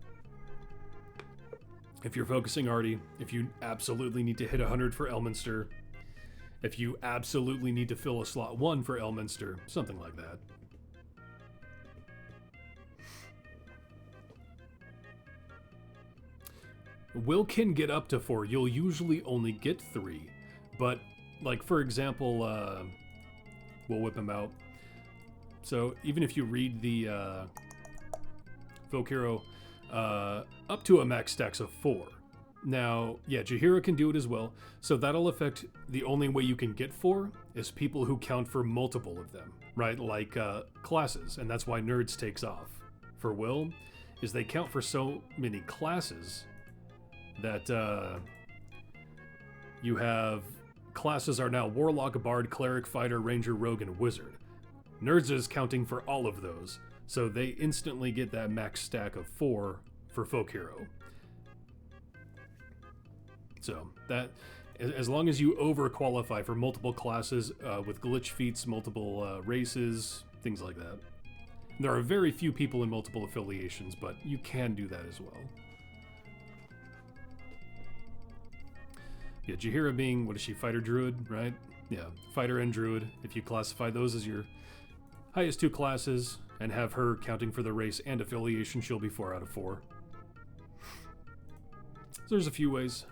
If you're focusing arty, if you absolutely need to hit 100 for Elminster, if you absolutely need to fill a slot 1 for Elminster, something like that. Will can get up to 4. You'll usually only get 3. But, like, for example, we'll whip him out. So, even if you read the folk hero, up to a max stacks of 4. Now, yeah, Jaheira can do it as well. So that'll affect the only way you can get 4 is people who count for multiple of them, right? Like classes, and that's why Nerds takes off. For Will, is they count for so many classes that you have classes are now Warlock, Bard, Cleric, Fighter, Ranger, Rogue, and Wizard. Nerds is counting for all of those, so they instantly get that max stack of 4 for folk hero. So that, as long as you over-qualify for multiple classes with glitch feats, multiple races, things like that. There are very few people in multiple affiliations, but you can do that as well. Yeah, Jaheira being, what is she, Fighter Druid, right? Yeah, Fighter and Druid. If you classify those as your highest 2 classes and have her counting for the race and affiliation, she'll be 4 out of 4. So there's a few ways.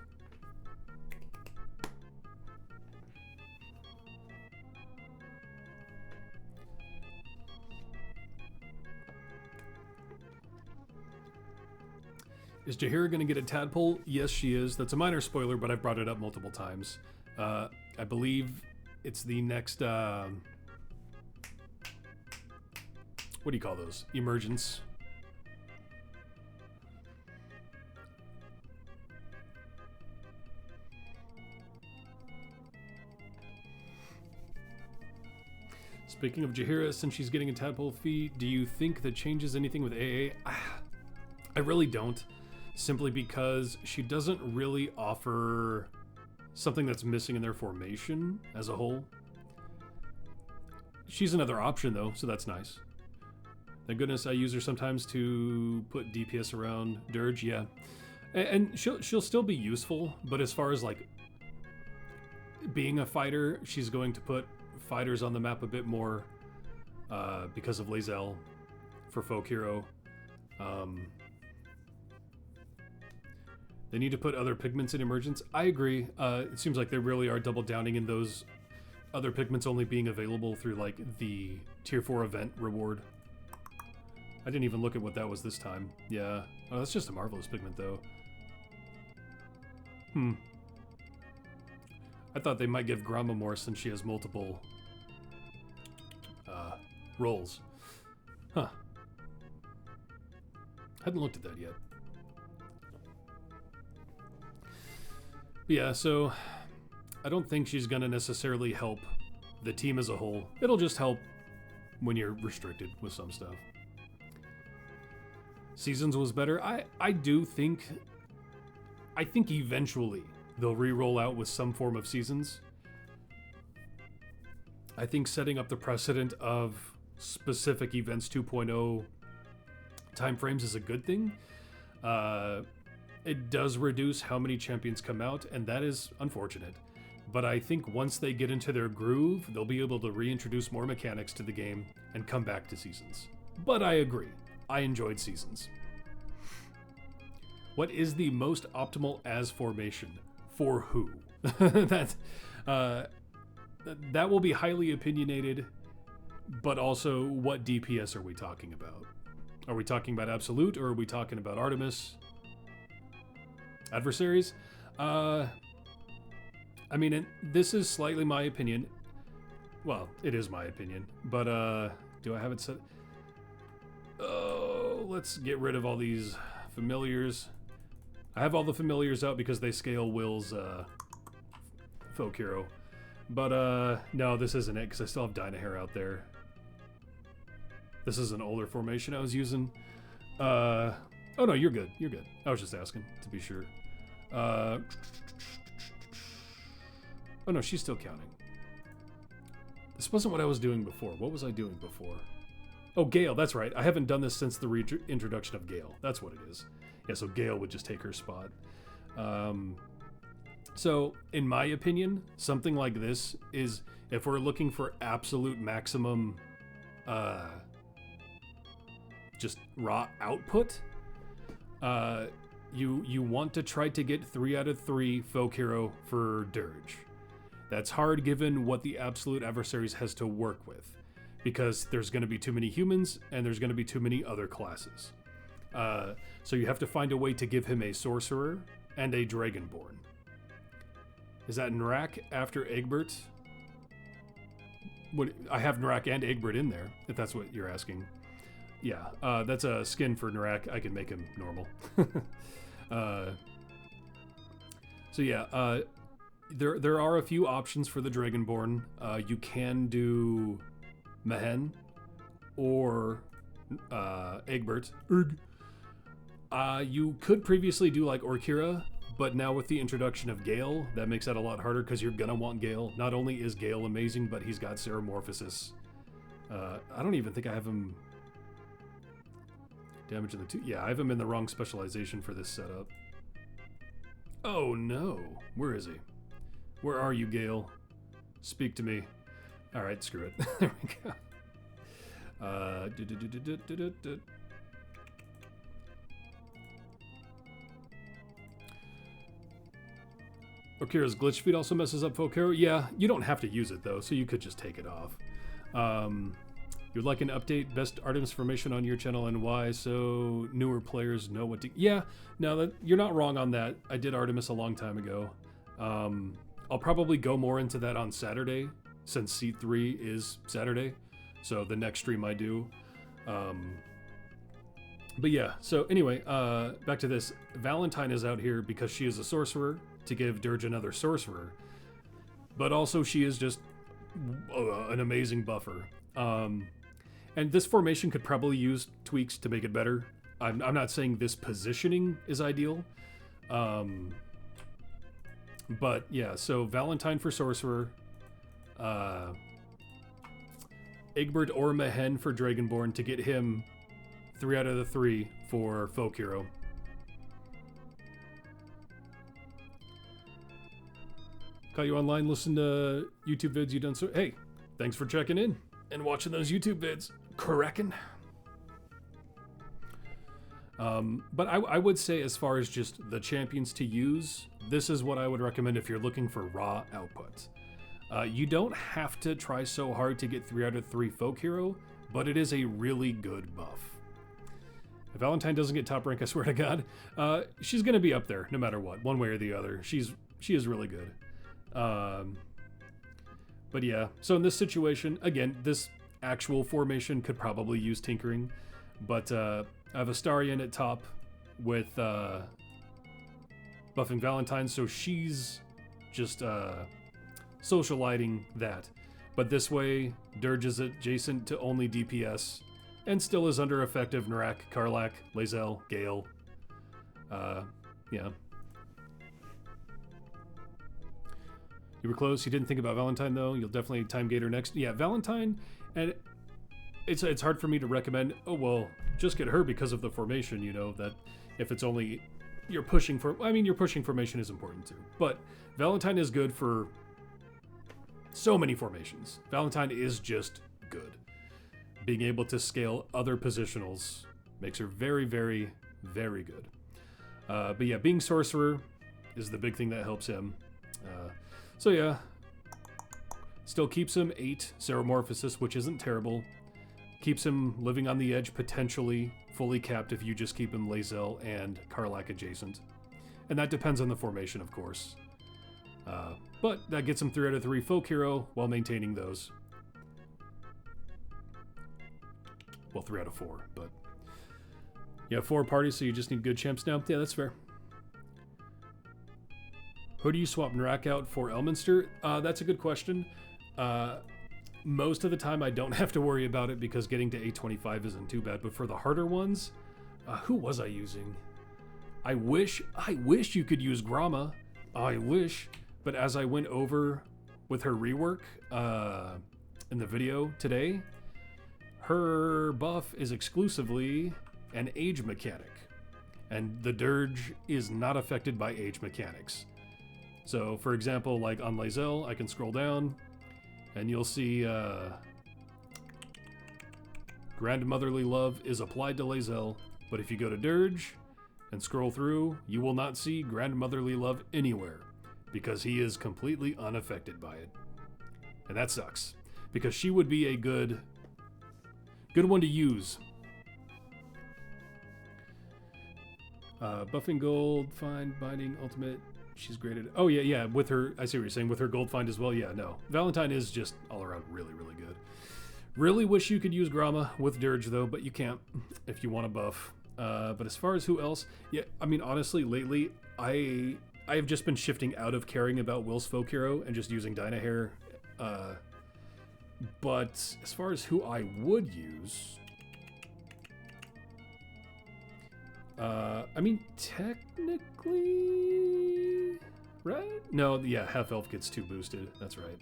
Is Jaheira going to get a tadpole? Yes, she is. That's a minor spoiler, but I've brought it up multiple times. I believe it's the next... what do you call those? Emergence. Speaking of Jaheira, since she's getting a tadpole fee, do you think that changes anything with AA? I really don't. Simply because she doesn't really offer something that's missing in their formation as a whole. She's another option though, so that's nice. Thank goodness I use her sometimes to put DPS around Dirge, yeah. And she'll still be useful, but as far as like being a fighter, she's going to put fighters on the map a bit more because of Lae'zel for folk hero. They need to put other pigments in Emergence. I agree. It seems like they really are double downing in those other pigments only being available through like the tier 4 event reward. I didn't even look at what that was this time. Yeah. Oh, that's just a marvelous pigment though. I thought they might give Gromma more since she has multiple roles. Huh. Hadn't looked at that yet. Yeah, so I don't think she's gonna necessarily help the team as a whole. It'll just help when you're restricted with some stuff. Seasons was better. I think eventually they'll re-roll out with some form of seasons. I think setting up the precedent of specific events 2.0 timeframes is a good thing. It does reduce how many champions come out, and that is unfortunate. But I think once they get into their groove, they'll be able to reintroduce more mechanics to the game and come back to seasons. But I agree. I enjoyed seasons. What is the most optimal as formation? For who? That will be highly opinionated, but also what DPS are we talking about? Are we talking about Absolute, or are we talking about Artemis? Adversaries? I mean, this is slightly my opinion. Well, it is my opinion, but do I have it set? Oh, let's get rid of all these familiars. I have all the familiars out because they scale Will's folk hero. But no, this isn't it because I still have Dynahair out there. This is an older formation I was using. Oh no, you're good. You're good. I was just asking to be sure. Oh no, she's still counting. This wasn't what I was doing before. What was I doing before? Oh, Gale, that's right. I haven't done this since the reintroduction of Gale. That's what it is. Yeah, so Gale would just take her spot. So, in my opinion, something like this is, if we're looking for absolute maximum just raw output, you want to try to get 3 out of 3 folk hero for Dirge. That's hard given what the absolute adversaries has to work with, because there's going to be too many humans and there's going to be too many other classes. So you have to find a way to give him a sorcerer and a dragonborn. Is that Narak after Egbert? I have Narak and Egbert in there, if that's what you're asking. Yeah, that's a skin for Narak. I can make him normal. So yeah, there are a few options for the Dragonborn. You can do Mehen or Egbert. You could previously do like Orkira, but now with the introduction of Gale, that makes that a lot harder because you're gonna want Gale. Not only is Gale amazing, but he's got Ceramorphosis. I don't even think I have him damage in the 2. Yeah, I have him in the wrong specialization for this setup. Oh no, where is he? Where are you, Gale? Speak to me. All right, screw it. There we go. Orkira's glitch speed also messes up folk hero. Yeah, you don't have to use it though, so you could just take it off. You'd like an update, best Artemis formation on your channel and why, so newer players know what to... Yeah, no, you're not wrong on that. I did Artemis a long time ago. I'll probably go more into that on Saturday, since C3 is Saturday, so the next stream I do. But yeah, so anyway, back to this. Valentine is out here because she is a sorcerer, to give Dirge another sorcerer, but also she is just an amazing buffer. And this formation could probably use tweaks to make it better. I'm not saying this positioning is ideal, but yeah, so Valentine for sorcerer, Egbert or Mehen for Dragonborn to get him 3 out of the 3 for folk hero. Caught you online, listen to YouTube vids you done so. Hey, thanks for checking in and watching those YouTube vids. Correckin'. But I would say, as far as just the champions to use, this is what I would recommend if you're looking for raw output. You don't have to try so hard to get 3 out of 3 folk hero, but it is a really good buff. If Valentine doesn't get top rank, I swear to God, she's gonna be up there no matter what, one way or the other. She is really good. But yeah, so in this situation, again, this actual formation could probably use tinkering, but I have Astarion at top with buffing Valentine, so she's just socializing that. But this way, Dirge is adjacent to only DPS, and still is under effective Narak, Karlach, Lae'zel, Gale. Yeah. You were close. You didn't think about Valentine, though. You'll definitely time gate her next. Yeah, Valentine, and it's hard for me to recommend, oh, well, just get her because of the formation, you know, that if it's only you're pushing for... I mean, your pushing formation is important, too. But Valentine is good for so many formations. Valentine is just good. Being able to scale other positionals makes her very, very, very good. But yeah, being Sorcerer is the big thing that helps him. So yeah, still keeps him 8 Ceramorphosis, which isn't terrible. Keeps him living on the edge, potentially fully capped if you just keep him Lae'zel and Karlach adjacent. And that depends on the formation, of course. But that gets him 3 out of 3 folk hero while maintaining those. Well, 3 out of 4, but you have 4 parties, so you just need good champs now. Yeah, that's fair. Who do you swap Narak out for Elminster? That's a good question. Most of the time I don't have to worry about it because getting to 825 isn't too bad, but for the harder ones, who was I using? I wish you could use Grama. I wish, but as I went over with her rework in the video today, her buff is exclusively an age mechanic, and the Dirge is not affected by age mechanics. So, for example, like on Lae'zel, I can scroll down, and you'll see Grandmotherly Love is applied to Lae'zel, but if you go to Dirge and scroll through, you will not see Grandmotherly Love anywhere, because he is completely unaffected by it. And that sucks, because she would be a good one to use. Buffing Gold, Find, Binding, Ultimate. She's graded. Oh, yeah, with her, I see what you're saying, with her Gold Find as well. Yeah, no. Valentine is just all around really, really good. Really wish you could use Grama with Dirge, though, but you can't if you want to buff. But as far as who else, yeah, I mean, honestly, lately, I have just been shifting out of caring about Will's folk hero and just using Dynahair. But as far as who I would use, I mean, technically, right? No, yeah, half elf gets 2 boosted. That's right.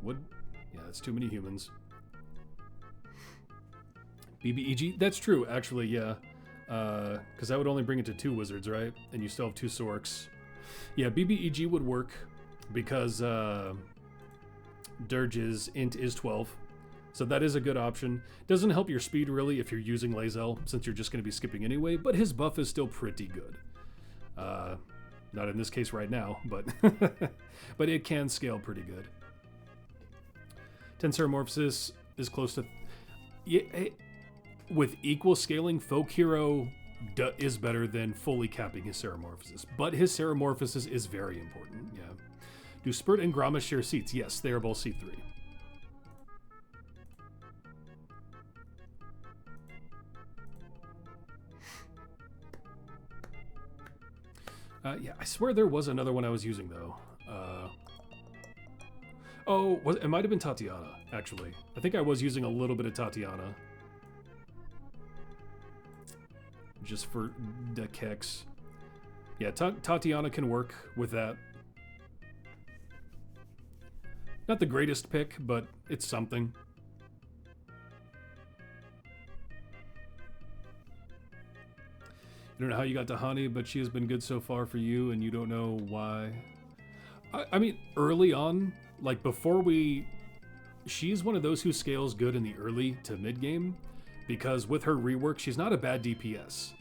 Would, yeah, that's too many humans. BBEG, that's true, actually, yeah. Because I would only bring it to 2 wizards, right? And you still have 2 Sorks. Yeah, BBEG would work because Dirge's int is 12. So that is a good option. Doesn't help your speed really if you're using Lae'zel, since you're just going to be skipping anyway, but his buff is still pretty good. Not in this case right now, but but it can scale pretty good. Tensoromorphosis is close to... Yeah, with equal scaling, Folk Hero is better than fully capping his Seromorphosis, but his Seromorphosis is very important, yeah. Do Spurt and Grama share seats? Yes, they are both C3. Yeah, I swear there was another one I was using, though. It might have been Tatiana, actually. I think I was using a little bit of Tatiana. Just for the kicks. Yeah, Tatiana can work with that. Not the greatest pick, but it's something. You don't know how you got to Hani, but she has been good so far for you, and you don't know why. I mean, early on, like before she's one of those who scales good in the early to mid game, because with her rework, she's not a bad DPS.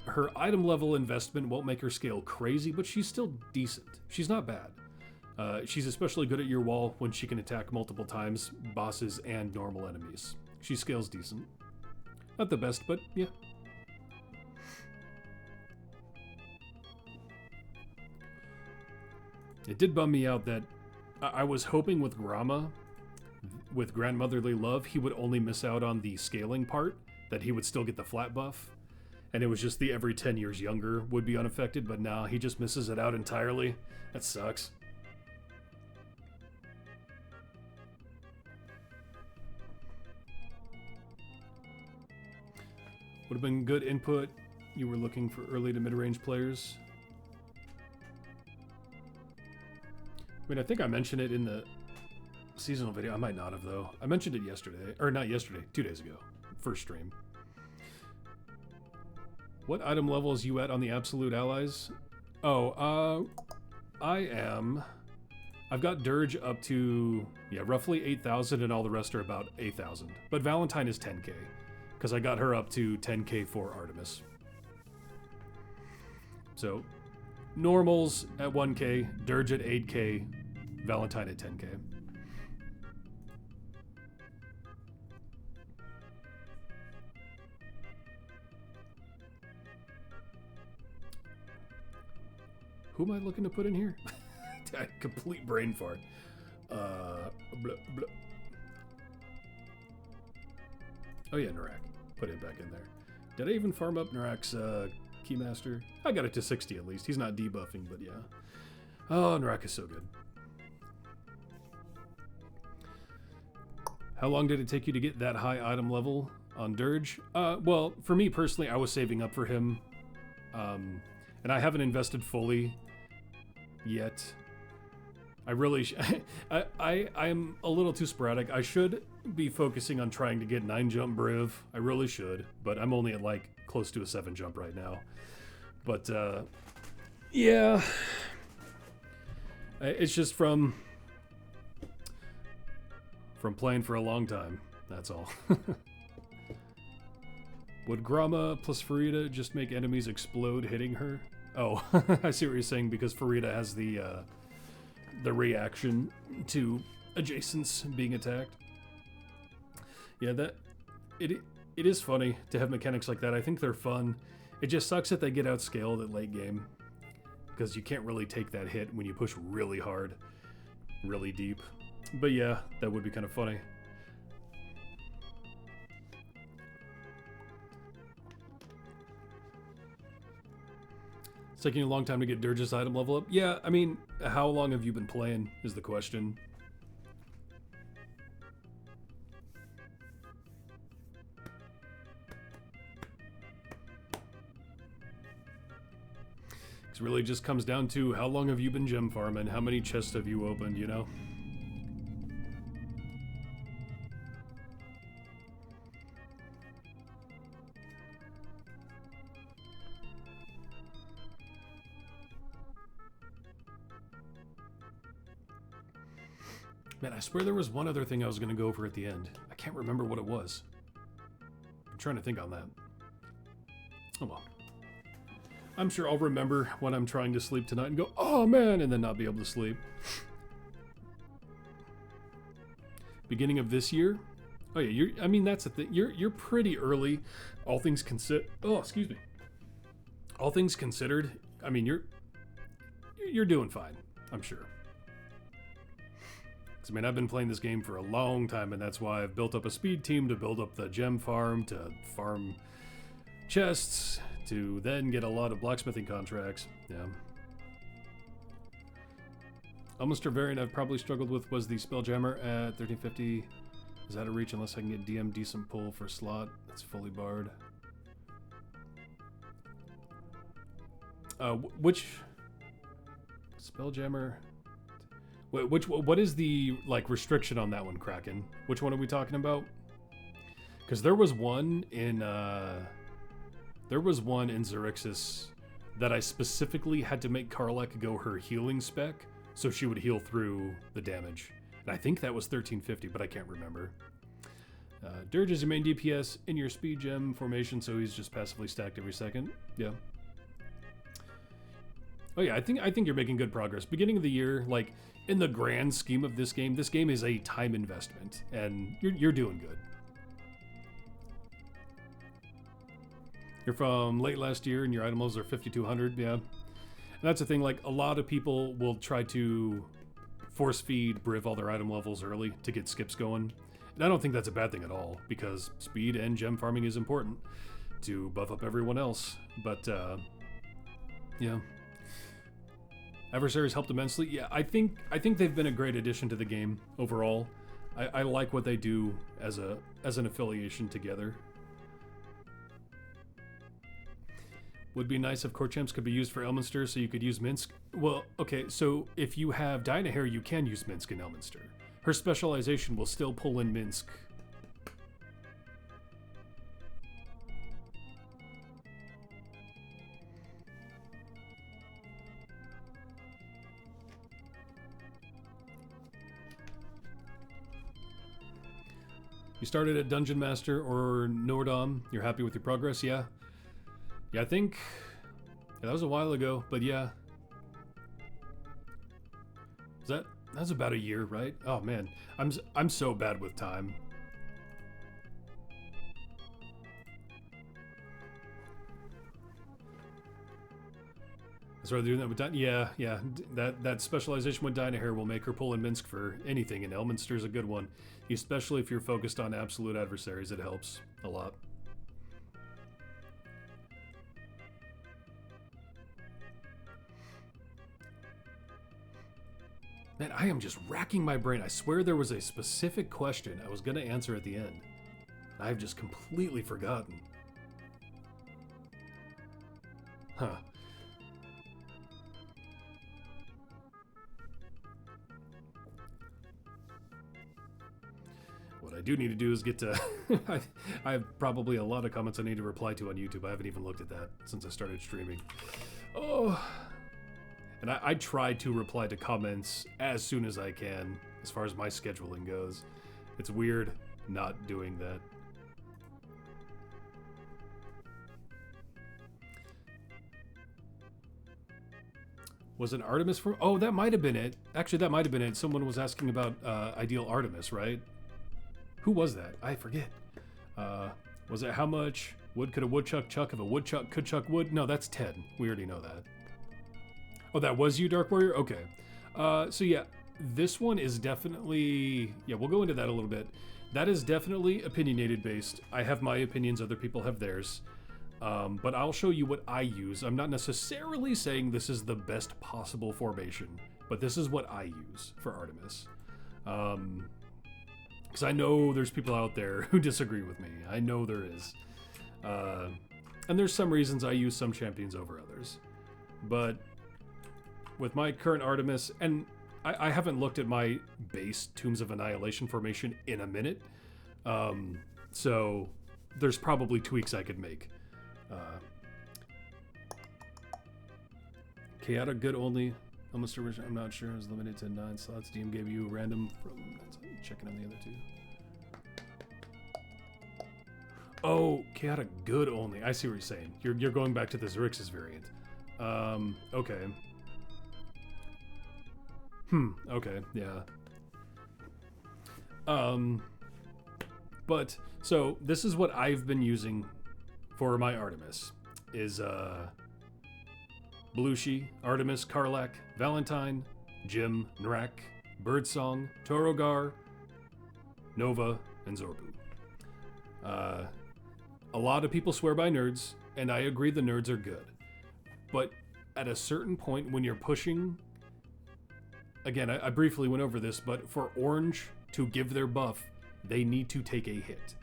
Her item level investment won't make her scale crazy, but she's still decent. She's not bad. She's especially good at your wall when she can attack multiple times, bosses and normal enemies. She scales decent. Not the best, but yeah. It did bum me out that I was hoping with Grama, with Grandmotherly Love, he would only miss out on the scaling part, that he would still get the flat buff. And it was just the every 10 years younger would be unaffected, but now he just misses it out entirely. That sucks. Would have been good input. You were looking for early to mid-range players. I mean, I think I mentioned it in the seasonal video. I might not have, though. I mentioned it yesterday. Or not yesterday, 2 days ago. First stream. What item level is you at on the absolute allies? Oh, I've got Dirge up to, yeah, roughly 8,000, and all the rest are about 8,000. But Valentine is 10k, because I got her up to 10k for Artemis. So, normals at 1k, Dirge at 8k, Valentine at 10k. Who am I looking to put in here? Complete brain fart. Blah, blah. Oh yeah, Narak. Put it back in there. Did I even farm up Narak's Keymaster? I got it to 60 at least. He's not debuffing, but yeah. Oh, Narak is so good. How long did it take you to get that high item level on Dirge? Well, for me personally, I was saving up for him. And I haven't invested fully yet. I really I'm a little too sporadic. I should be focusing on trying to get 9 jump Briv. I really should, but I'm only at like close to a 7 jump right now. But yeah, it's just from playing for a long time. That's all. Would Grama plus Farida just make enemies explode hitting her? Oh, I see what you're saying, because Farida has the reaction to adjacents being attacked. Yeah, it is funny to have mechanics like that. I think they're fun. It just sucks that they get outscaled at late game, because you can't really take that hit when you push really hard, really deep. But yeah, that would be kind of funny. It's taking a long time to get Dirge's item level up. Yeah, I mean, how long have you been playing is the question. It really just comes down to how long have you been gem farming, how many chests have you opened, you know? Man, I swear there was one other thing I was going to go over at the end. I can't remember what it was. I'm trying to think on that. Oh well. I'm sure I'll remember when I'm trying to sleep tonight and go, oh man, and then not be able to sleep. Beginning of this year? Oh yeah, I mean, that's the thing. You're pretty early, all things considered. Oh, excuse me. All things considered, I mean, you're doing fine, I'm sure. I mean, I've been playing this game for a long time, and that's why I've built up a speed team to build up the gem farm, to farm chests, to then get a lot of blacksmithing contracts. Yeah. Almost a variant I've probably struggled with was the Spelljammer at 1350. Is that a reach unless I can get DM decent pull for slot? That's fully barred. Which Spelljammer? What is the like restriction on that one, Kraken? Which one are we talking about? Because there was one in Xerxis that I specifically had to make Karlach go her healing spec so she would heal through the damage. And I think that was 1350, but I can't remember. Dirge is your main DPS in your speed gem formation, so he's just passively stacked every second. Yeah. Oh yeah, I think you're making good progress. Beginning of the year, like in the grand scheme of this game is a time investment, and you're doing good. You're from late last year, and your item levels are 5,200. Yeah, and that's the thing. Like a lot of people will try to force feed Briv all their item levels early to get skips going, and I don't think that's a bad thing at all, because speed and gem farming is important to buff up everyone else. But yeah. Adversaries helped immensely. Yeah, I think they've been a great addition to the game overall. I like what they do as an affiliation together. Would be nice if core champs could be used for Elminster, so you could use Minsk. Well, okay, so if you have Diana Hare, you can use Minsk in Elminster. Her specialization will still pull in Minsk. You started at Dungeon Master or Nordom. You're happy with your progress? Yeah. Yeah, I think that was a while ago, but yeah. That's about a year, right? Oh man, I'm so bad with time. That's rather doing that with Dynahair. Yeah. That specialization with Dynahair will make her pull in Minsk for anything, and Elminster's a good one. Especially if you're focused on absolute adversaries, it helps a lot. Man, I am just racking my brain. I swear there was a specific question I was going to answer at the end. I've just completely forgotten. Huh. What I do need to do is get to... I have probably a lot of comments I need to reply to on YouTube. I haven't even looked at that since I started streaming. Oh... And I try to reply to comments as soon as I can, as far as my scheduling goes. It's weird not doing that. Was it Artemis from... Oh, that might have been it. Actually, that might have been it. Someone was asking about Ideal Artemis, right? Who was that? I forget. Was it how much wood could a woodchuck chuck if a woodchuck could chuck wood? No, that's 10. We already know that. Oh, that was you, Dark Warrior? Okay. So yeah, this one is definitely... Yeah, we'll go into that a little bit. That is definitely opinionated based. I have my opinions, other people have theirs. But I'll show you what I use. I'm not necessarily saying this is the best possible formation, but this is what I use for Artemis. Because I know there's people out there who disagree with me. I know there is. And there's some reasons I use some champions over others. But... with my current Artemis, and I haven't looked at my base Tombs of Annihilation formation in a minute, so there's probably tweaks I could make. Chaotic good only, almost original, I'm not sure, it was limited to 9 slots. DM gave you random from, checking on the other 2. Oh, chaotic good only, I see what you're saying. You're going back to the Xerxes variant. Okay. Okay, yeah. But, so, this is what I've been using for my Artemis, is, Blooshi, Artemis, Karlach, Valentine, Jim, Nrak, Birdsong, Torogar, Nova, and Zorbu. A lot of people swear by nerds, and I agree the nerds are good. But at a certain point when you're pushing... Again, I briefly went over this, but for Orange to give their buff, they need to take a hit.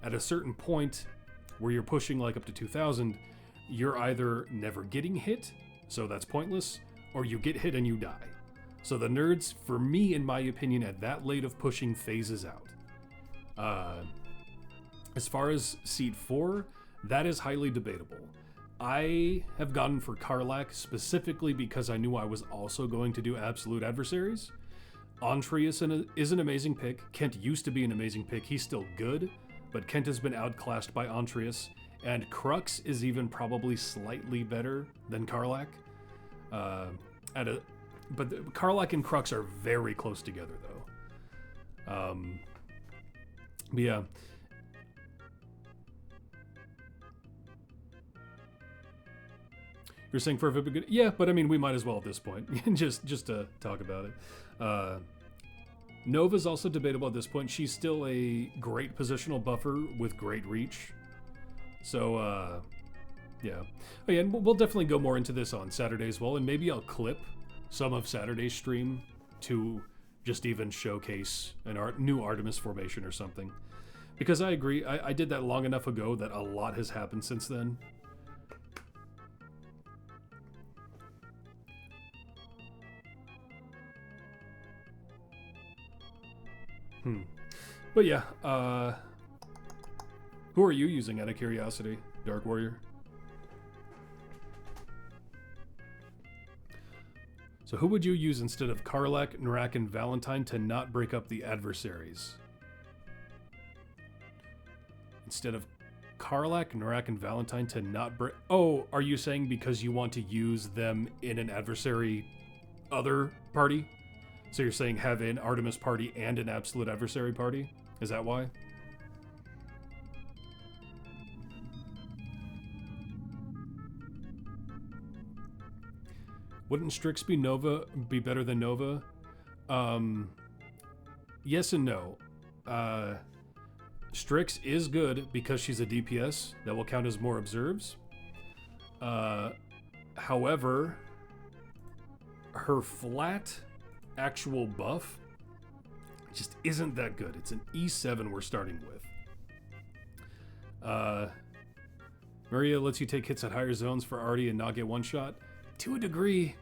At a certain point, where you're pushing like up to 2,000, you're either never getting hit, so that's pointless, or you get hit and you die. So the nerds, for me, in my opinion, at that late of pushing, phases out. As far as Seed 4, that is highly debatable. I have gone for Karlach specifically because I knew I was also going to do absolute adversaries. Antri is an amazing pick. Kent used to be an amazing pick. He's still good, but Kent has been outclassed by Antrius. And Crux is even probably slightly better than Karlach. But Karlach and Crux are very close together, though. But yeah. You're saying for a good... Yeah, but I mean, we might as well at this point. just to talk about it. Nova's also debatable at this point. She's still a great positional buffer with great reach. So, yeah. Oh, yeah, and we'll definitely go more into this on Saturday as well. And maybe I'll clip some of Saturday's stream to just even showcase an new Artemis formation or something. Because I agree, I did that long enough ago that a lot has happened since then. But yeah, who are you using out of curiosity, Dark Warrior? So who would you use instead of Karlach, Nrak, and Valentine to not break up the adversaries? Instead of Karlach, Nrak, and Valentine to not break... Oh, are you saying because you want to use them in an adversary other party? So you're saying have an Artemis party and an absolute adversary party? Is that why? Wouldn't Strix be better than Nova? Yes and no. Strix is good because she's a DPS. That will count as more observes. However, her flat actual buff just isn't that good. It's an E7 we're starting with. Maria lets you take hits at higher zones for Artie and not get one shot. To a degree,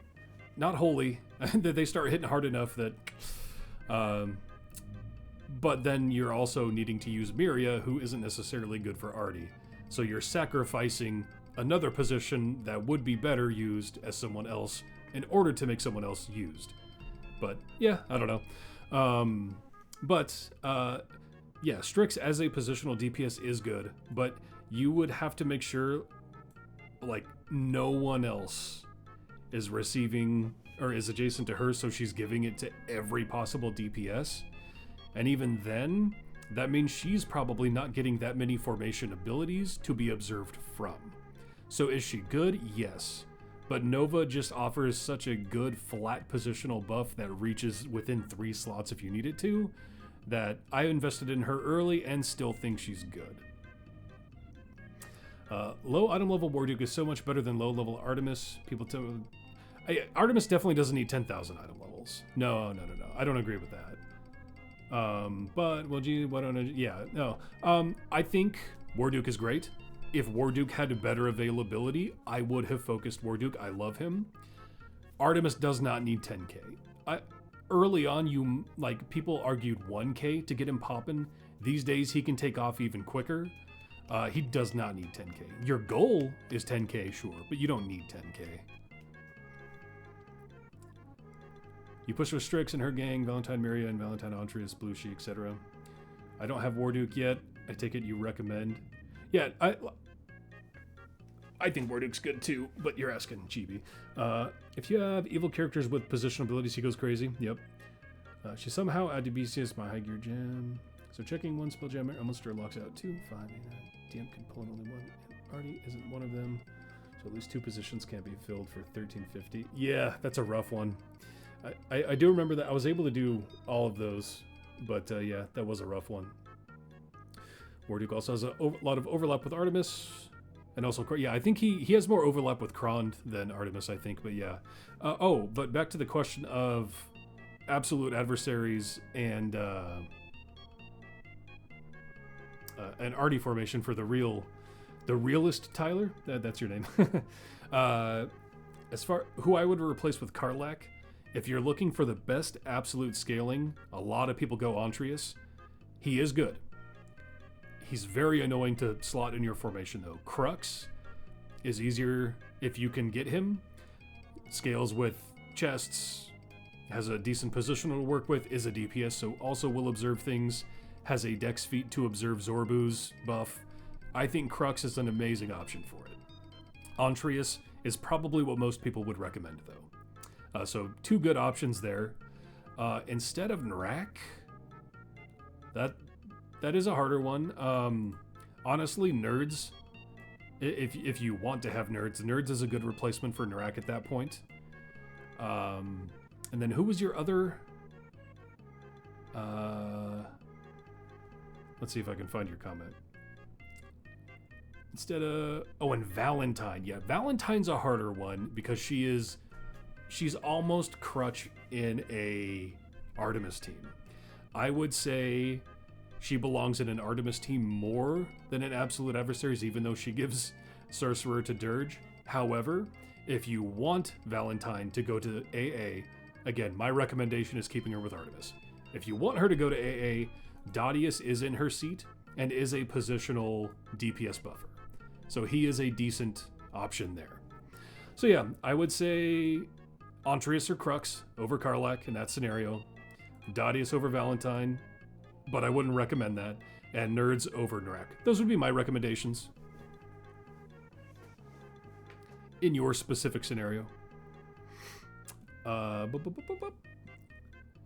not wholly. They start hitting hard enough that... but then you're also needing to use Miria, who isn't necessarily good for Artie. So you're sacrificing another position that would be better used as someone else in order to make someone else used. But yeah, I don't know. Yeah, Strix as a positional DPS is good, but you would have to make sure like no one else is receiving or is adjacent to her, so she's giving it to every possible DPS. And even then, that means she's probably not getting that many formation abilities to be observed from. So is she good? Yes. But Nova just offers such a good flat positional buff that reaches within 3 slots if you need it to, that I invested in her early and still think she's good. Low item level Warduke is so much better than low level Artemis. People tell me... Artemis definitely doesn't need 10,000 item levels. No. I don't agree with that. But, well, gee, why don't I... Yeah, no. I think Warduke is great. If Warduke had better availability, I would have focused Warduke. I love him. Artemis does not need 10k. Early on, people argued 1k to get him popping. These days, he can take off even quicker. He does not need 10k. Your goal is 10k, sure, but you don't need 10k. You push with Strix and her gang, Valentine Miria and Valentine Antreus, Blooshi, etc. I don't have Warduke yet. I take it you recommend. Yeah, I think Warduke's good too, but you're asking Chibi. If you have evil characters with positional abilities, he goes crazy. Yep. She somehow added BCS my high gear gem. So checking one spell gem, monster locks out 2, 5, DM can pull in only one. And Artie isn't one of them. So at least 2 positions can't be filled for 1350. Yeah, that's a rough one. I do remember that I was able to do all of those, but yeah, that was a rough one. Warduke also has a lot of overlap with Artemis, and also, yeah, I think he has more overlap with Krond than Artemis, I think, but yeah. But back to the question of absolute adversaries and Artie formation for the realist Tyler, that's your name. As far who I would replace with Karlach. If you're looking for the best absolute scaling, a lot of people go Antreus. He is good. He's very annoying to slot in your formation, though. Crux is easier if you can get him. Scales with chests, has a decent positional to work with, is a DPS, so also will observe things, has a dex feat to observe Zorbu's buff. I think Crux is an amazing option for it. Antreus is probably what most people would recommend, though. So 2 good options there. Instead of Narak, that is a harder one. Honestly, Nerds, if you want to have Nerds is a good replacement for Narak at that point. And then who was your other? Let's see if I can find your comment. Instead of... Oh, and Valentine. Yeah, Valentine's a harder one because she's almost Crutch in a Artemis team. I would say she belongs in an Artemis team more than an Absolute Adversaries, even though she gives Sorcerer to Dirge. However, if you want Valentine to go to AA, again, my recommendation is keeping her with Artemis. If you want her to go to AA, Dadius is in her seat and is a positional DPS buffer. So he is a decent option there. So yeah, I would say Antreus or Crux over Karlach in that scenario. Dadius over Valentine, but I wouldn't recommend that. And Nerds over Narak. Those would be my recommendations. In your specific scenario. You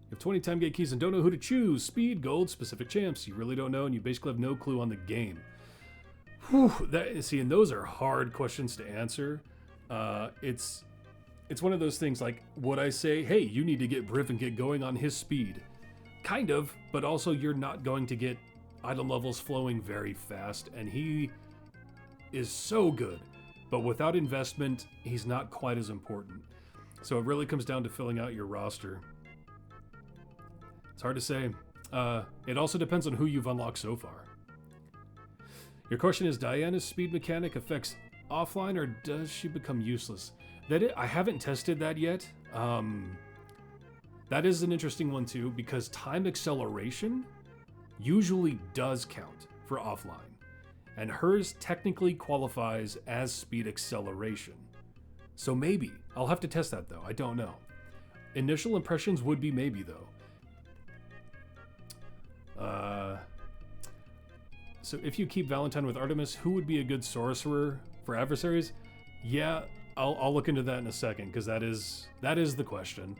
have 20 time gate keys and don't know who to choose. Speed, gold, specific champs. You really don't know, and you basically have no clue on the game. Whew, and those are hard questions to answer. It's it's one of those things like, would I say, hey, you need to get Briv and get going on his speed? Kind of, but also you're not going to get item levels flowing very fast, and he is so good. But without investment, he's not quite as important. So it really comes down to filling out your roster. It's hard to say. It also depends on who you've unlocked so far. Your question is, Diana's speed mechanic affects offline, or does she become useless? I haven't tested that yet. That is an interesting one too, because time acceleration usually does count for offline, and hers technically qualifies as speed acceleration. So maybe. I'll have to test that though. I don't know. Initial impressions would be maybe though. So if you keep Valentine with Artemis, who would be a good sorcerer for adversaries? Yeah, I'll look into that in a second, because that is the question.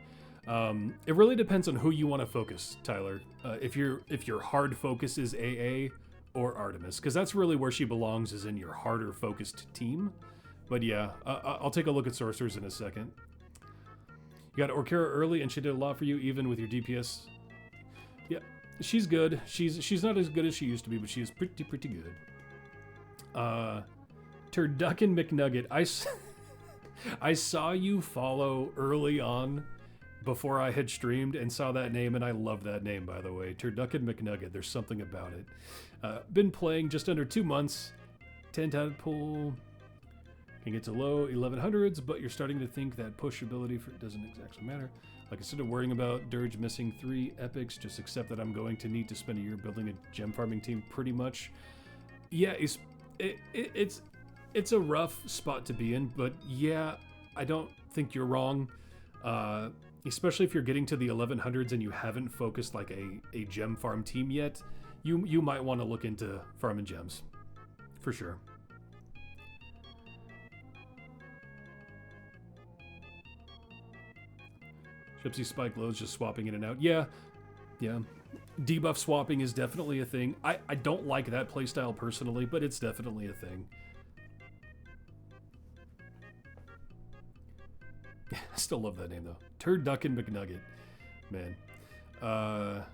It really depends on who you want to focus, Tyler. If your hard focus is AA or Artemis, because that's really where she belongs, is in your harder focused team. But yeah, I'll take a look at sorcerers in a second. You got Orkira early, and she did a lot for you, even with your DPS. Yeah, she's good. She's not as good as she used to be, but she is pretty good. Turducken McNugget, I saw you follow early on before I had streamed and saw that name, and I love that name, by the way. Turducken McNugget, there's something about it. Been playing just under 2 months. 10 tadpole. Can get to low 1100s, but you're starting to think that push ability doesn't exactly matter. Like, instead of worrying about Dirge missing 3 epics, just accept that I'm going to need to spend a year building a gem farming team, pretty much. Yeah, it's a rough spot to be in, but yeah, I don't think you're wrong. Especially if you're getting to the 1100s and you haven't focused like a gem farm team yet, you might want to look into farming gems, for sure. Gypsy Spike Lowe's just swapping in and out. Yeah. Debuff swapping is definitely a thing. I don't like that playstyle personally, but it's definitely a thing. I still love that name though. Turducken McNugget. Man.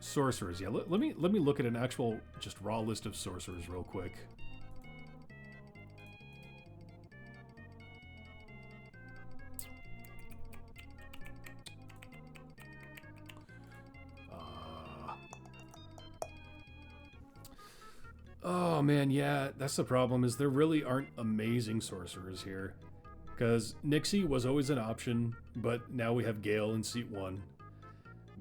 Sorcerers. Yeah, let me look at an actual just raw list of sorcerers real quick. Oh man, yeah, that's the problem, is there really aren't amazing sorcerers here. Because Nixie was always an option, but now we have Gale in seat 1.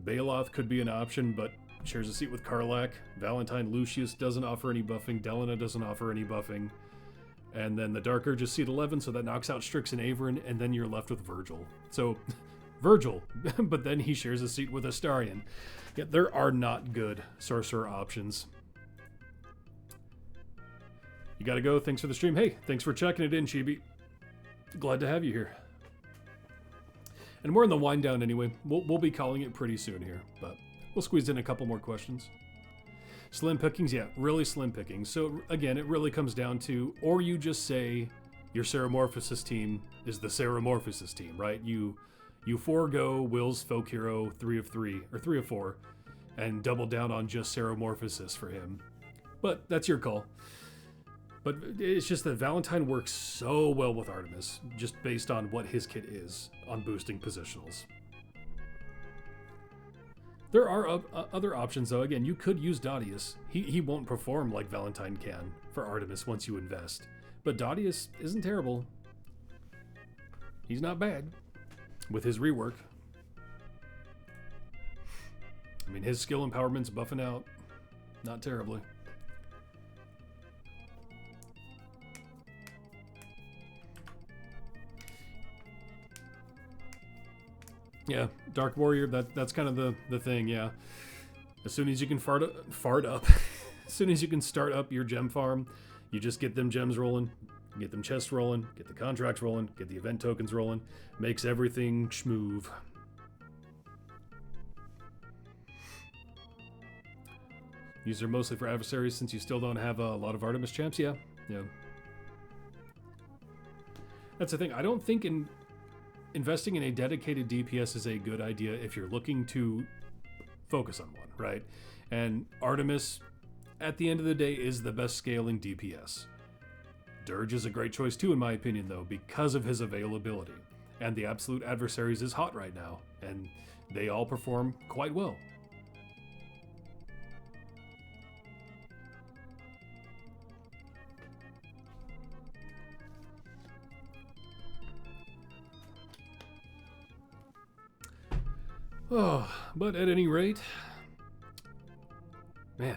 Baloth could be an option, but shares a seat with Karlach. Valentine Lucius doesn't offer any buffing. Delena doesn't offer any buffing. And then the Dark Urge is seat 11, so that knocks out Strix and Averin, and then you're left with Virgil. So, Virgil, but then he shares a seat with Astarion. Yeah, there are not good sorcerer options. You gotta go. Thanks for the stream. Hey, thanks for checking it in, Chibi. Glad to have you here. And we're in the wind down anyway. We'll be calling it pretty soon here, but we'll squeeze in a couple more questions. Slim pickings, yeah, really slim pickings. So again, it really comes down to, or you just say your Ceramorphosis team is the Ceramorphosis team, right? You forego Will's folk hero 3 of 3 or 3 of 4 and double down on just Ceramorphosis for him. But that's your call. But it's just that Valentine works so well with Artemis, just based on what his kit is on boosting positionals. There are other options, though. Again, you could use Dadius. He won't perform like Valentine can for Artemis once you invest. But Dadius isn't terrible. He's not bad with his rework. I mean, his skill empowerment's buffing out. Not terribly. Yeah, Dark Warrior, that's kind of the thing, yeah. As soon as you can fart up, as soon as you can start up your gem farm, you just get them gems rolling, get them chests rolling, get the contracts rolling, get the event tokens rolling. Makes everything schmoove. Use her mostly for adversaries since you still don't have a lot of Artemis champs, yeah. That's the thing, I don't think investing in a dedicated DPS is a good idea if you're looking to focus on one, right? And Artemis, at the end of the day, is the best scaling DPS. Dirge is a great choice too, in my opinion, though, because of his availability. And the Absolute Adversaries is hot right now, and they all perform quite well. Oh, but at any rate, man,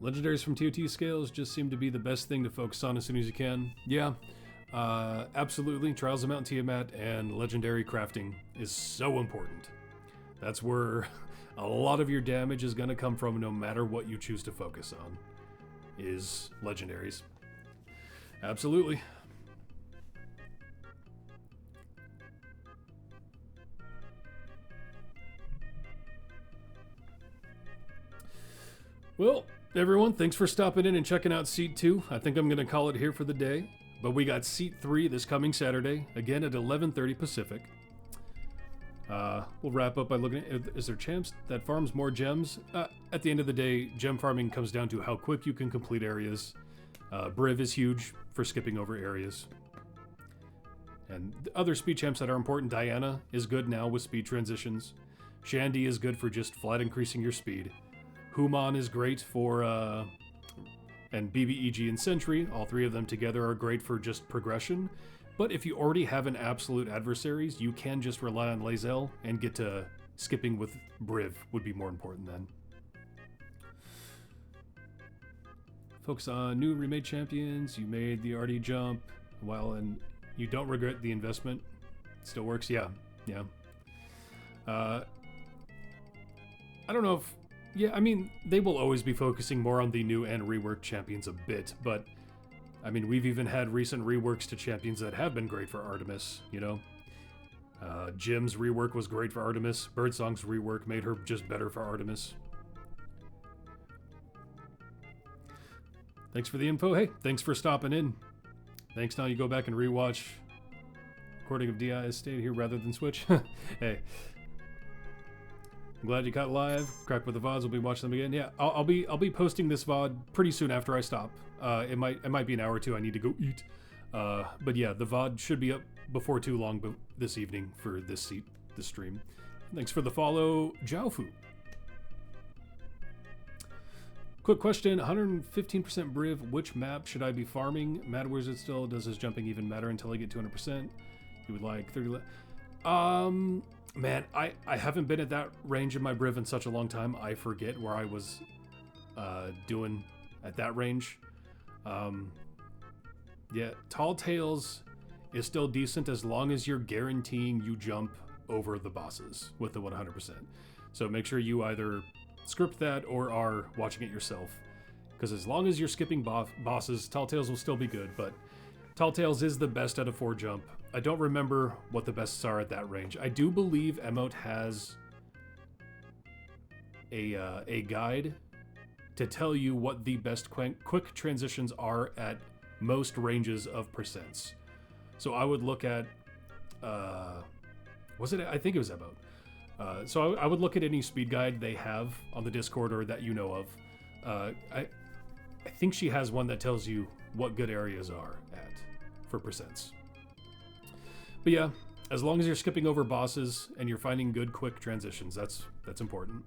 legendaries from TOT scales just seem to be the best thing to focus on as soon as you can. Yeah, absolutely. Trials of Mount Tiamat and legendary crafting is so important. That's where a lot of your damage is going to come from, no matter what you choose to focus on, is legendaries. Absolutely. Well, everyone, thanks for stopping in and checking out Seat 2. I think I'm going to call it here for the day. But we got Seat 3 this coming Saturday, again at 11:30 Pacific. We'll wrap up by looking at, is there champs that farms more gems? At the end of the day, gem farming comes down to how quick you can complete areas. Briv is huge for skipping over areas. And the other speed champs that are important, Diana is good now with speed transitions. Shandy is good for just flat increasing your speed. Human is great for, and BBEG and Sentry, all three of them together are great for just progression. But if you already have an absolute adversaries, you can just rely on Lae'zel and get to skipping with Briv would be more important then. Focus on new remade champions. You made the RD jump, well, and you don't regret the investment. Still works, yeah. I don't know if... Yeah, I mean, they will always be focusing more on the new and reworked champions a bit, but, I mean, we've even had recent reworks to champions that have been great for Artemis, you know? Jim's rework was great for Artemis. Birdsong's rework made her just better for Artemis. Thanks for the info. Hey, thanks for stopping in. Thanks, now you go back and rewatch recording of DI has stayed here rather than Switch. Hey. I'm glad you caught live. Crack with the VODs. We'll be watching them again. Yeah, I'll be posting this VOD pretty soon after I stop. It might be an hour or two. I need to go eat. But yeah, the VOD should be up before too long this evening for this stream. Thanks for the follow, Jiaofu. Quick question: 115% Briv. Which map should I be farming? Mad where's it still? Does his jumping even matter until I get 200%? You would like 30. Man, I haven't been at that range of my Briv in such a long time. I forget where I was doing at that range. Yeah, Tall Tales is still decent as long as you're guaranteeing you jump over the bosses with the 100%. So make sure you either script that or are watching it yourself. Because as long as you're skipping bosses, Tall Tales will still be good, but Tall Tales is the best out of 4 jump. I don't remember what the bests are at that range. I do believe Emote has a guide to tell you what the best quick transitions are at most ranges of percents. So I would look at, was it? I think it was Emote. So I would look at any speed guide they have on the Discord or that you know of. I think she has one that tells you what good areas are at for percents. But yeah, as long as you're skipping over bosses and you're finding good quick transitions, that's important.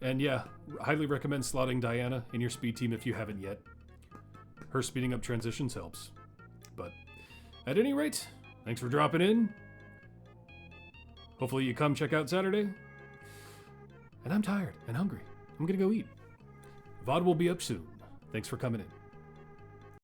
And yeah, highly recommend slotting Diana in your speed team if you haven't yet. Her speeding up transitions helps. But at any rate, thanks for dropping in. Hopefully you come check out Saturday. And I'm tired and hungry. I'm gonna go eat. VOD will be up soon. Thanks for coming in.